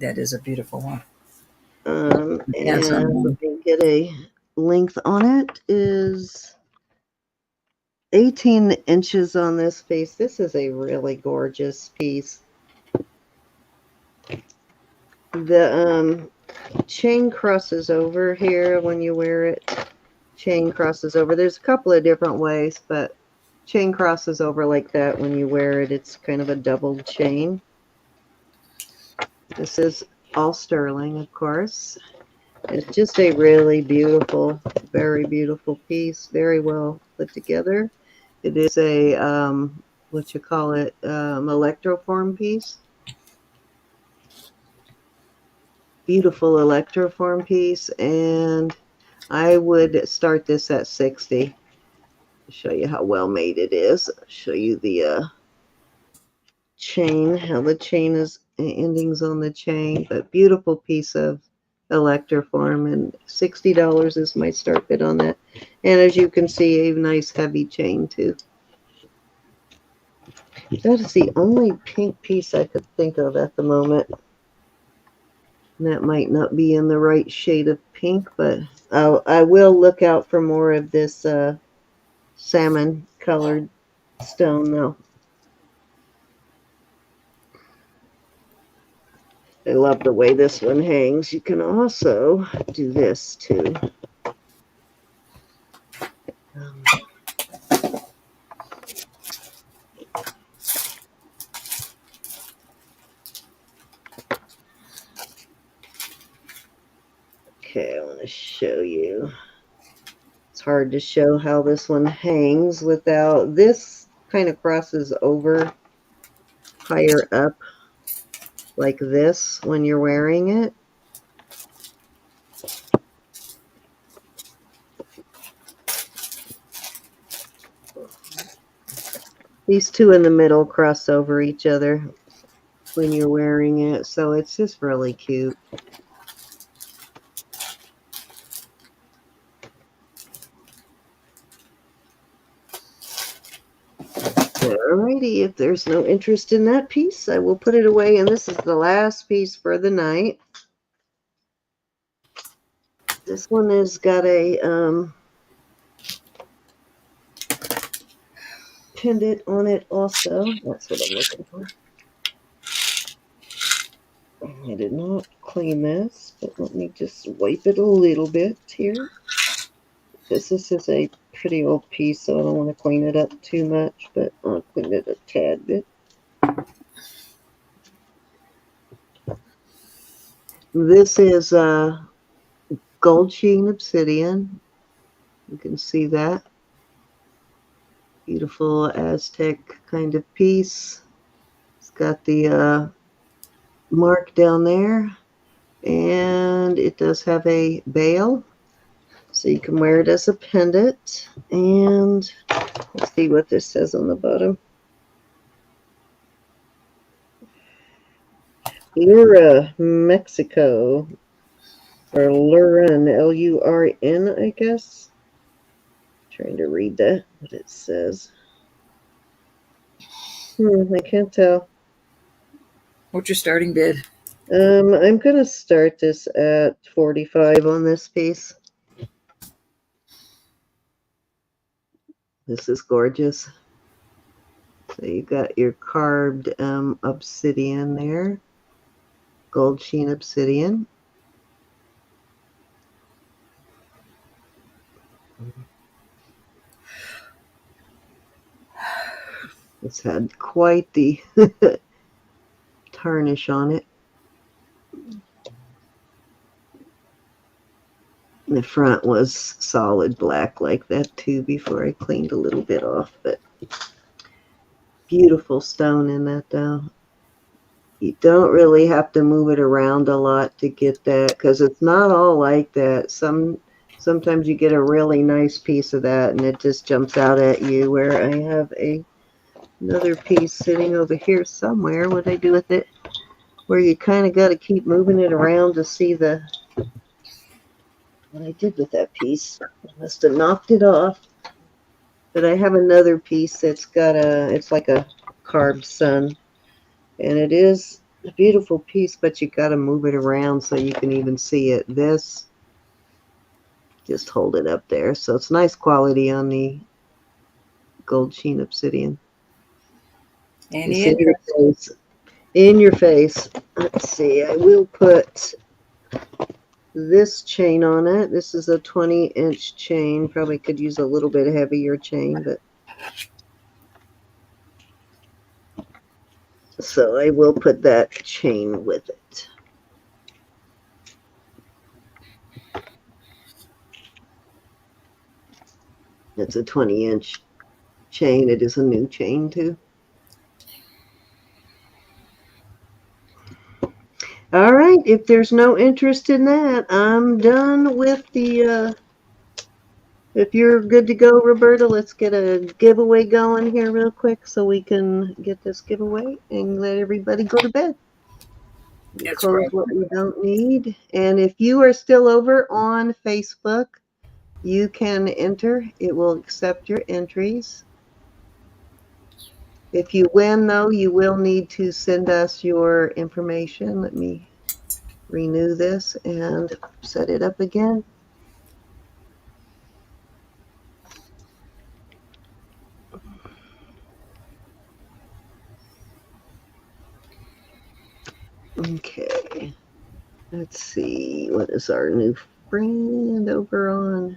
Speaker 2: That is a beautiful one.
Speaker 1: And let me get a length on it. Is 18 inches on this piece. This is a really gorgeous piece. The chain crosses over here when you wear it. Chain crosses over. There's a couple of different ways, but chain crosses over like that when you wear it. It's kind of a double chain. This is all sterling, of course. It's just a really beautiful, very beautiful piece. Very well put together. It is a, what you call it, electroform piece. Beautiful electroform piece. And I would start this at 60. Show you how well made it is. Show you the chain, how the chain is, endings on the chain, but beautiful piece of electroform, and $60 is my start bid on that. And as you can see, a nice heavy chain too. That is the only pink piece I could think of at the moment. And that might not be in the right shade of pink, but I will look out for more of this salmon colored stone though. I love the way this one hangs. You can also do this too. Okay, I want to show you. It's hard to show how this one hangs without, this kind of crosses over higher up like this when you're wearing it. These two in the middle cross over each other when you're wearing it, so it's just really cute. Alrighty, if there's no interest in that piece, I will put it away, and this is the last piece for the night. This one has got a pendant on it also. That's what I'm looking for. I did not clean this, but let me just wipe it a little bit here. This is a pretty old piece, so I don't want to clean it up too much, but I'll clean it a tad bit. This is gold sheen obsidian. You can see that. Beautiful Aztec kind of piece. It's got the mark down there, and it does have a bail, so you can wear it as a pendant. And let's see what this says on the bottom. Lura, Mexico, or Lurin, L-U-R-N, I guess. Trying to read that, what it says. I can't tell.
Speaker 2: What's your starting bid?
Speaker 1: I'm gonna start this at 45 on this piece. This is gorgeous. So you got your carved obsidian there, gold sheen obsidian. It's had quite the tarnish on it. The front was solid black like that too before I cleaned a little bit off, but beautiful stone in that though. You don't really have to move it around a lot to get that, because it's not all like that. Sometimes you get a really nice piece of that and it just jumps out at you, where I have another piece sitting over here somewhere. What I do with it, where you kind of got to keep moving it around to see what I did with that piece. I must have knocked it off. But I have another piece that's got it's like a carved sun. And it is a beautiful piece, but you got to move it around so you can even see it. This, just hold it up there. So it's nice quality on the gold sheen obsidian.
Speaker 2: Any interest?
Speaker 1: In your face. Let's see. I will put this chain on it. This is a 20-inch chain. Probably could use a little bit heavier chain, but so I will put that chain with it. It's a 20-inch chain. It is a new chain too. All right. If there's no interest in that, I'm done with the. If you're good to go, Roberta, let's get a giveaway going here real quick so we can get this giveaway and let everybody go to bed.
Speaker 2: That's
Speaker 1: Close
Speaker 2: right.
Speaker 1: what we don't need. And if you are still over on Facebook, you can enter. It will accept your entries. If you win, though, you will need to send us your information. Let me renew this and set it up again. Okay. Let's see. What is our new friend over on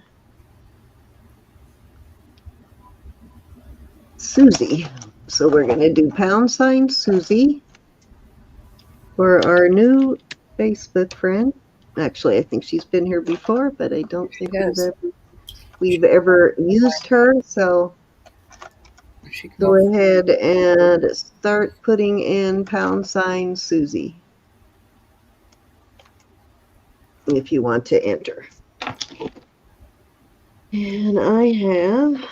Speaker 1: Susie? So we're going to do # Susie for our new Facebook friend. Actually, I think she's been here before, but I don't think we've ever used her. So go ahead and start putting in # Susie if you want to enter. And I have,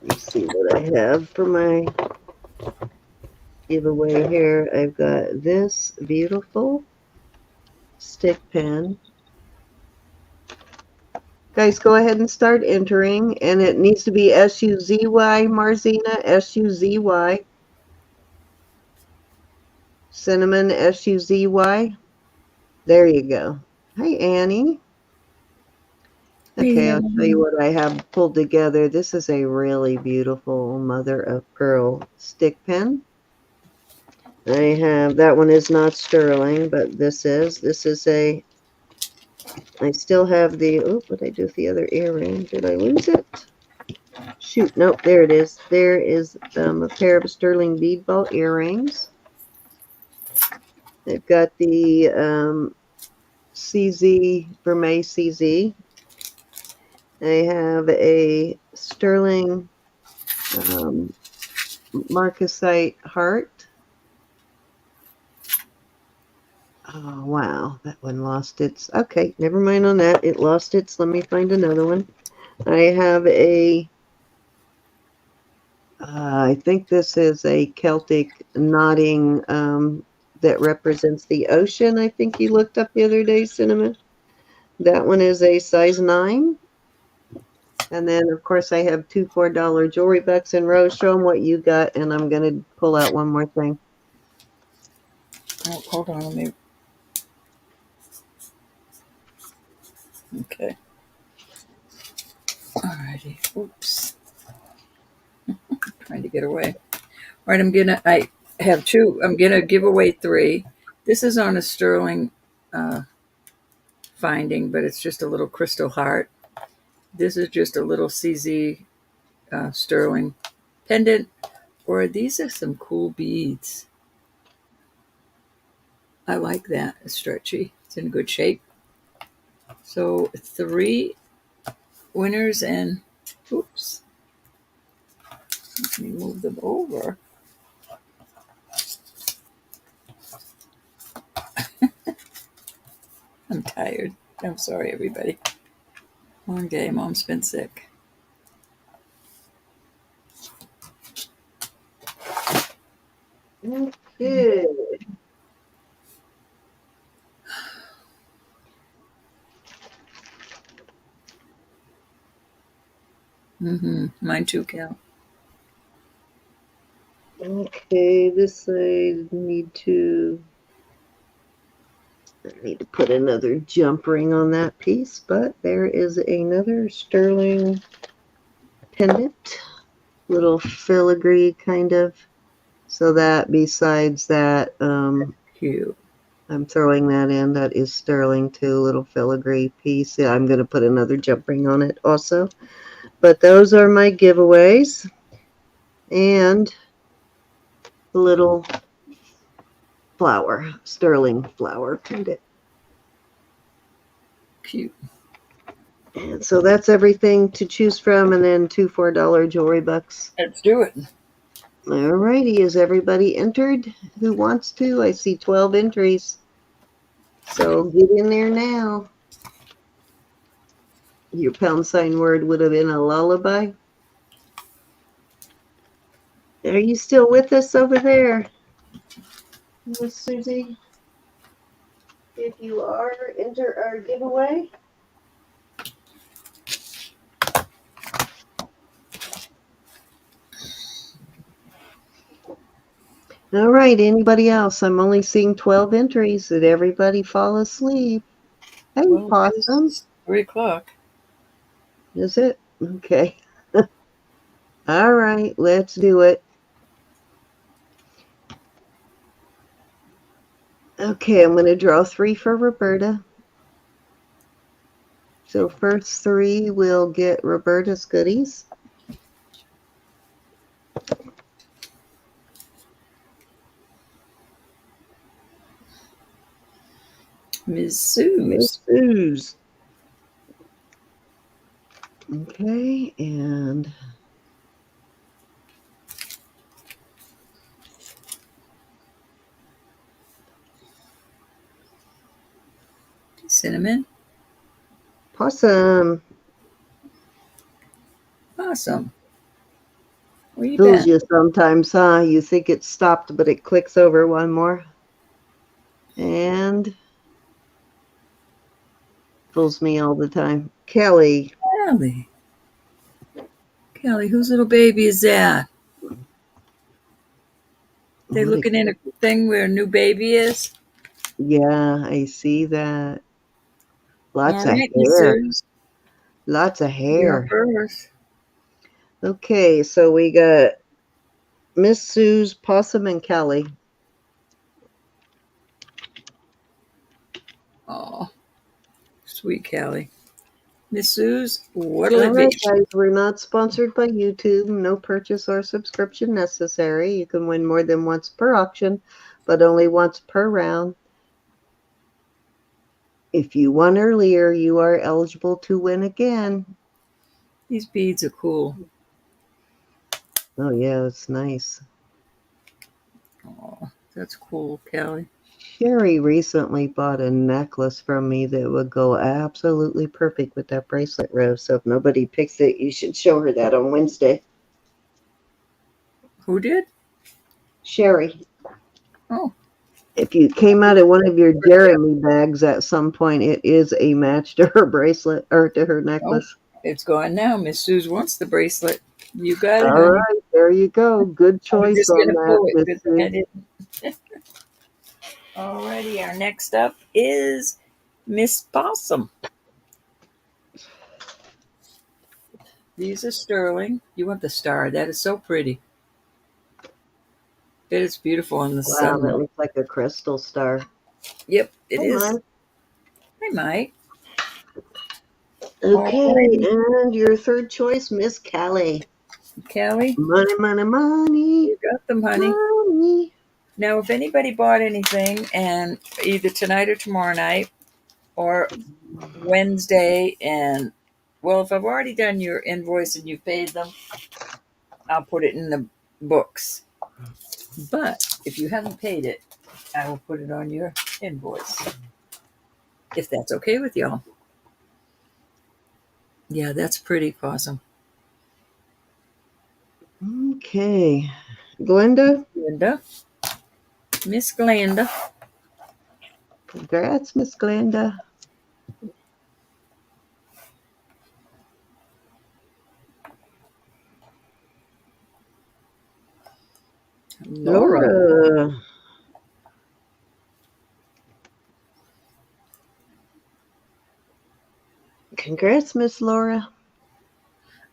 Speaker 1: let's see what I have for my giveaway here. I've got this beautiful stick pen. Guys, go ahead and start entering, and it needs to be SUZY, Marzina, SUZY. Cinnamon, SUZY. There you go. Hi, Annie. Okay, I'll show you what I have pulled together. This is a really beautiful mother of pearl stick pen. I have, that one is not sterling, but this is a, I still have the, oh, what did I do with the other earring? Did I lose it? Shoot, nope, there it is. There is a pair of sterling bead ball earrings. I've got the CZ, Vermeil CZ. I have a sterling marcasite heart. Oh, wow, that one lost its, okay, never mind on that. It lost its, let me find another one. I have a, I think this is a Celtic knotting that represents the ocean. I think you looked up the other day, Cinnamon. That one is a size 9. And then, of course, I have 2 $4 jewelry bucks in row. Show them what you got, and I'm going to pull out one more thing.
Speaker 2: Oh, hold on, let me. Okay. Alrighty. Oops. Trying to get away. All right, I have 2. I'm gonna give away 3. This is on a sterling finding, but it's just a little crystal heart. This is just a little CZ sterling pendant. Or these are some cool beads. I like that. It's stretchy. It's in good shape. So 3 winners, and oops. Let me move them over. I'm tired. I'm sorry, everybody. Long day. Mom's been sick.
Speaker 1: Okay.
Speaker 2: Mine too, Cal.
Speaker 1: Okay, this I need to put another jump ring on that piece, but there is another sterling pendant. little filigree kind of. So that besides that,
Speaker 2: Cute.
Speaker 1: I'm throwing that in. That is sterling too, little filigree piece. Yeah, I'm going to put another jump ring on it also. But those are my giveaways. And the little flower, sterling flower pendant.
Speaker 2: Cute.
Speaker 1: And so that's everything to choose from, and then two $4 jewelry bucks.
Speaker 2: Let's do it.
Speaker 1: All righty, is everybody entered who wants to? I see 12 entries. So get in there now. Your pound sign word would have been a lullaby. Are you still with us over there, Miss Susie? If you are, enter our giveaway. All right, anybody else? I'm only seeing 12 entries. Did everybody fall asleep? Hey,
Speaker 2: Well, it
Speaker 1: Possum.
Speaker 2: is 3:00.
Speaker 1: Is it? Okay. All right, let's do it. Okay, I'm going to draw 3 for Roberta. So first 3 will get Roberta's goodies.
Speaker 2: Miss Suze.
Speaker 1: Miss Suze. Okay, and
Speaker 2: Cinnamon.
Speaker 1: Possum.
Speaker 2: Awesome. Where you
Speaker 1: Fools
Speaker 2: been?
Speaker 1: you sometimes, huh? You think it stopped, but it clicks over one more. And fools me all the time. Kelly.
Speaker 2: Kelly. Kelly, whose little baby is that? They
Speaker 1: What a,
Speaker 2: looking in a thing where a new baby is?
Speaker 1: yeah, I see that. Lots
Speaker 2: All
Speaker 1: of
Speaker 2: right, Miss
Speaker 1: hair.
Speaker 2: Suze.
Speaker 1: Lots of
Speaker 2: You're
Speaker 1: hair.
Speaker 2: first.
Speaker 1: Okay, so we got Miss Suze, Possum, and Kelly.
Speaker 2: Oh, sweet Kelly. Miss Suze, what'll
Speaker 1: All
Speaker 2: it be?
Speaker 1: right, guys, we're not sponsored by YouTube. No purchase or subscription necessary. You can win more than once per auction, but only once per round. If you won earlier, you are eligible to win again.
Speaker 2: These beads are cool.
Speaker 1: Oh, yeah, it's nice.
Speaker 2: Oh, that's cool, Kelly.
Speaker 1: Sherry recently bought a necklace from me that would go absolutely perfect with that bracelet rose. So if nobody picks it, you should show her that on Wednesday.
Speaker 2: Who did?
Speaker 1: Sherry,
Speaker 2: Oh,
Speaker 1: if you came out of one of your Jeremy bags at some point, it is a match to her bracelet or to her
Speaker 2: oh,
Speaker 1: necklace.
Speaker 2: it's gone now. Miss Suze wants the bracelet. You got it,
Speaker 1: All
Speaker 2: honey.
Speaker 1: right, there you go. Good
Speaker 2: I was
Speaker 1: choice
Speaker 2: just
Speaker 1: on
Speaker 2: gonna
Speaker 1: that,
Speaker 2: pull it.
Speaker 1: Miss
Speaker 2: Good thing I
Speaker 1: Sue.
Speaker 2: didn't. Alrighty, our next up is Miss Possum. These are sterling. You want the star. That is so pretty. It is beautiful in the
Speaker 1: Wow, that
Speaker 2: sunlight.
Speaker 1: looks like a crystal star.
Speaker 2: Yep, it
Speaker 1: Hey,
Speaker 2: is.
Speaker 1: Mike.
Speaker 2: Hi, Mike.
Speaker 1: Okay,
Speaker 2: Alrighty,
Speaker 1: and your third choice, Miss Callie.
Speaker 2: Kelly.
Speaker 1: Money, money, money,
Speaker 2: You got them, honey.
Speaker 1: money.
Speaker 2: Now, if anybody bought anything, and either tonight or tomorrow night, or Wednesday, and well, if I've already done your invoice and you paid them, I'll put it in the books. But if you haven't paid it, I will put it on your invoice. If that's okay with y'all. Yeah, that's pretty, Possum.
Speaker 1: Okay. Glenda,
Speaker 2: Glenda. Miss Glenda.
Speaker 1: congrats, Miss Glenda.
Speaker 2: Laura.
Speaker 1: Laura. Congrats, Miss Laura.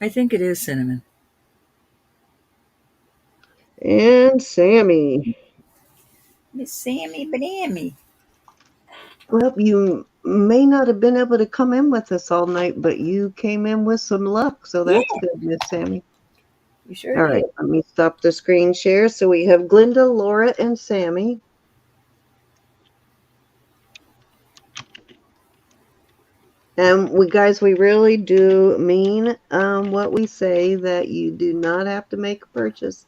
Speaker 2: I think it is cinnamon.
Speaker 1: And Sammy.
Speaker 2: Miss Sammy Banammy.
Speaker 1: Well, you may not have been able to come in with us all night, but you came in with some luck, so
Speaker 2: Yeah,
Speaker 1: that's good, Miss Sammy.
Speaker 2: you sure
Speaker 1: All
Speaker 2: did.
Speaker 1: right, let me stop the screen share. So we have Glinda, Laura, and Sammy. And we really do mean what we say, that you do not have to make a purchase.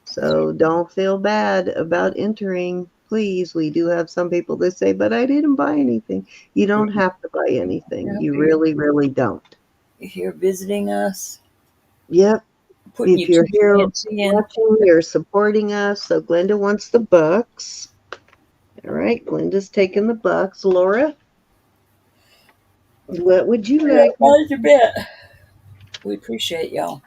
Speaker 1: So don't feel bad about entering. Please, we do have some people that say, but I didn't buy anything. You don't have to buy anything. You really, really don't.
Speaker 2: You're here visiting us,
Speaker 1: Yep.
Speaker 2: putting
Speaker 1: If
Speaker 2: your
Speaker 1: you're
Speaker 2: two
Speaker 1: here
Speaker 2: cents in.
Speaker 1: watching, you're supporting us. So Glenda wants the bucks. All right, Glenda's taking the bucks. Laura, what would you like?
Speaker 2: How's your bet? We appreciate y'all.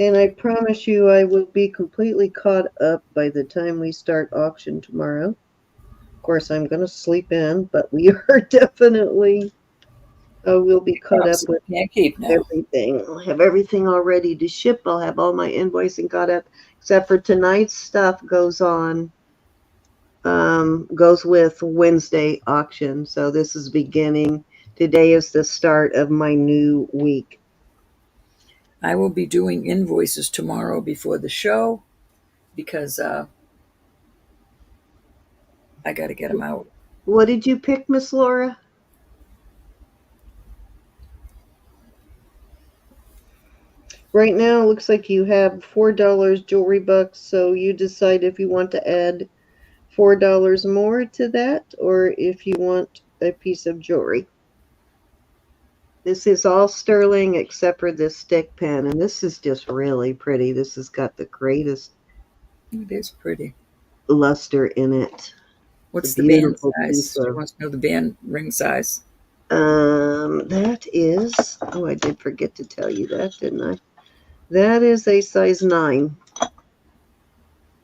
Speaker 1: And I promise you I will be completely caught up by the time we start auction tomorrow. Of course, I'm going to sleep in, but we are definitely, we'll be caught up with
Speaker 2: Can't keep now.
Speaker 1: everything. I'll have everything all ready to ship. I'll have all my invoicing caught up, except for tonight's stuff goes with Wednesday auction. So this is beginning. Today is the start of my new week.
Speaker 2: I will be doing invoices tomorrow before the show because I got to get them out.
Speaker 1: What did you pick, Miss Laura? Right now, it looks like you have $4 jewelry bucks, so you decide if you want to add $4 more to that, or if you want a piece of jewelry. This is all sterling except for this stick pin, and this is just really pretty. This has got the greatest
Speaker 2: It is pretty.
Speaker 1: luster in it.
Speaker 2: What's
Speaker 1: It's a
Speaker 2: the band
Speaker 1: beautiful piece
Speaker 2: size? She
Speaker 1: of.
Speaker 2: wants to know the band ring size.
Speaker 1: That is. Oh, I did forget to tell you that, didn't I? That is a size 9.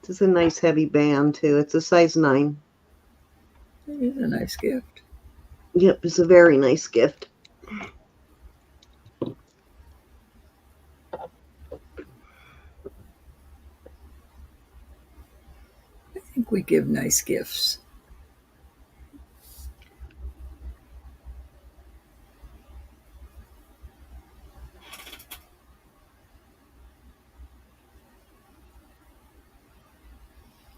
Speaker 1: This is a nice heavy band too. It's a size 9.
Speaker 2: It is a nice gift.
Speaker 1: Yep, it's a very nice gift.
Speaker 2: I think we give nice gifts.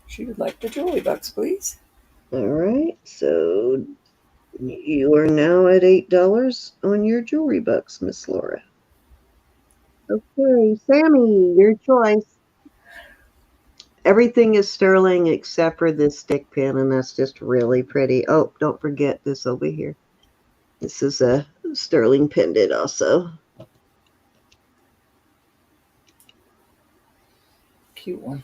Speaker 2: She would like the jewelry bucks, please.
Speaker 1: All right, so you are now at $8 on your jewelry bucks, Miss Laura. Okay, Sammy, your choice. Everything is sterling except for this stick pin, and that's just really pretty. Oh, don't forget this over here. This is a sterling pendant also.
Speaker 2: Cute one.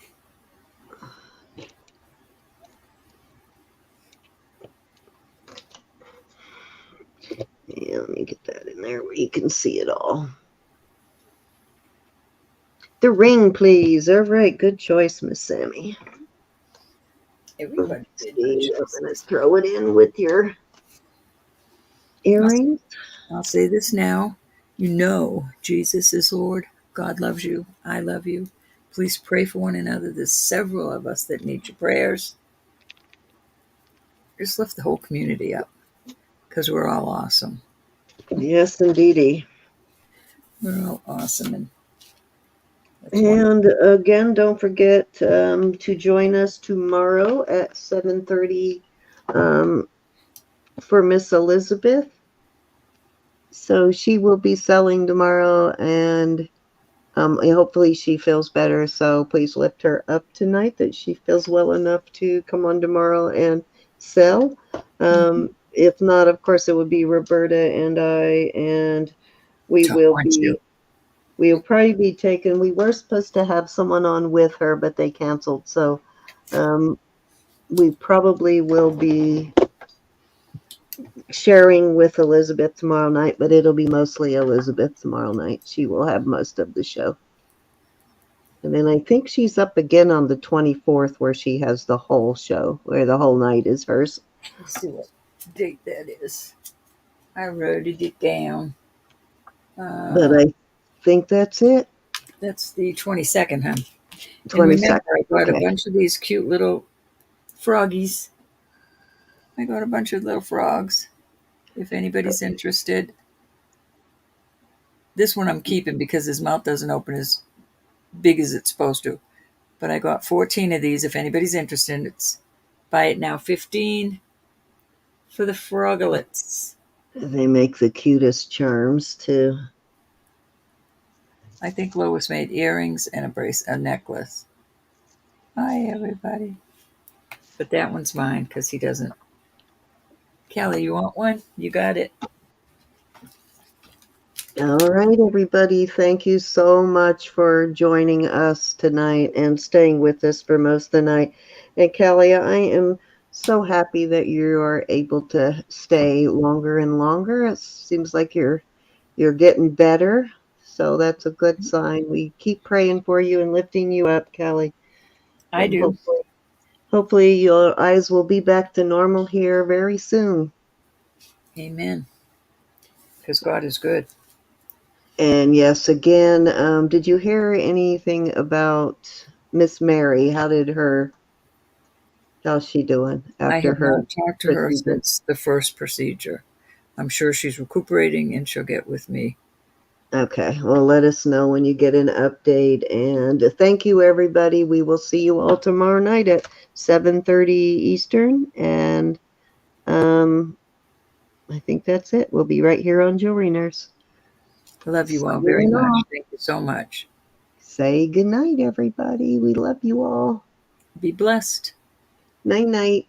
Speaker 1: Yeah, let me get that in there where you can see it all. The ring, please. All right, good choice, Miss Sammy.
Speaker 2: Everybody did good
Speaker 1: I'm
Speaker 2: choices.
Speaker 1: going to throw it in with your earrings.
Speaker 2: I'll say this now. You know Jesus is Lord. God loves you. I love you. Please pray for one another. There's several of us that need your prayers. Just lift the whole community up because we're all awesome.
Speaker 1: Yes, indeedy.
Speaker 2: We're all awesome.
Speaker 1: And again, don't forget to join us tomorrow at 7:30 for Miss Elizabeth. So she will be selling tomorrow, and hopefully she feels better. So please lift her up tonight that she feels well enough to come on tomorrow and sell. If not, of course, it would be Roberta and I, and we will probably be taking. We were supposed to have someone on with her, but they canceled. So we probably will be sharing with Elizabeth tomorrow night, but it'll be mostly Elizabeth tomorrow night. She will have most of the show. And then I think she's up again on the 24th where she has the whole show, where the whole night is hers.
Speaker 2: Let's see what date that is. I wrote it down.
Speaker 1: But I think that's it.
Speaker 2: That's the 22nd, huh? And
Speaker 1: 22nd.
Speaker 2: remember, I got a
Speaker 1: Okay.
Speaker 2: bunch of these cute little froggies. I got a bunch of little frogs. If anybody's interested. This one I'm keeping because his mouth doesn't open as big as it's supposed to. But I got 14 of these. If anybody's interested, it's buy it now 15 for the froglets.
Speaker 1: They make the cutest charms too.
Speaker 2: I think Lois made earrings and a necklace. Hi, everybody. But that one's mine because he doesn't. Kelly, you want one? You got it.
Speaker 1: All right, everybody. Thank you so much for joining us tonight and staying with us for most of the night. And Kelly, I am so happy that you are able to stay longer and longer. It seems like you're getting better. So that's a good sign. We keep praying for you and lifting you up, Kelly.
Speaker 2: I
Speaker 1: And
Speaker 2: do.
Speaker 1: hopefully your eyes will be back to normal here very soon.
Speaker 2: Amen. Because God is good.
Speaker 1: And yes, again, did you hear anything about Miss Mary? How's she doing
Speaker 2: I
Speaker 1: after
Speaker 2: have
Speaker 1: her
Speaker 2: not talked to her
Speaker 1: procedure?
Speaker 2: since the first procedure. I'm sure she's recuperating and she'll get with me.
Speaker 1: Okay, well, let us know when you get an update. And thank you, everybody. We will see you all tomorrow night at 7:30 Eastern. And I think that's it. We'll be right here on Jewelry Nurse.
Speaker 2: I love you all very
Speaker 1: Signing
Speaker 2: much.
Speaker 1: off.
Speaker 2: Thank you so much.
Speaker 1: Say good night, everybody. We love you all.
Speaker 2: Be blessed.
Speaker 1: Night, night.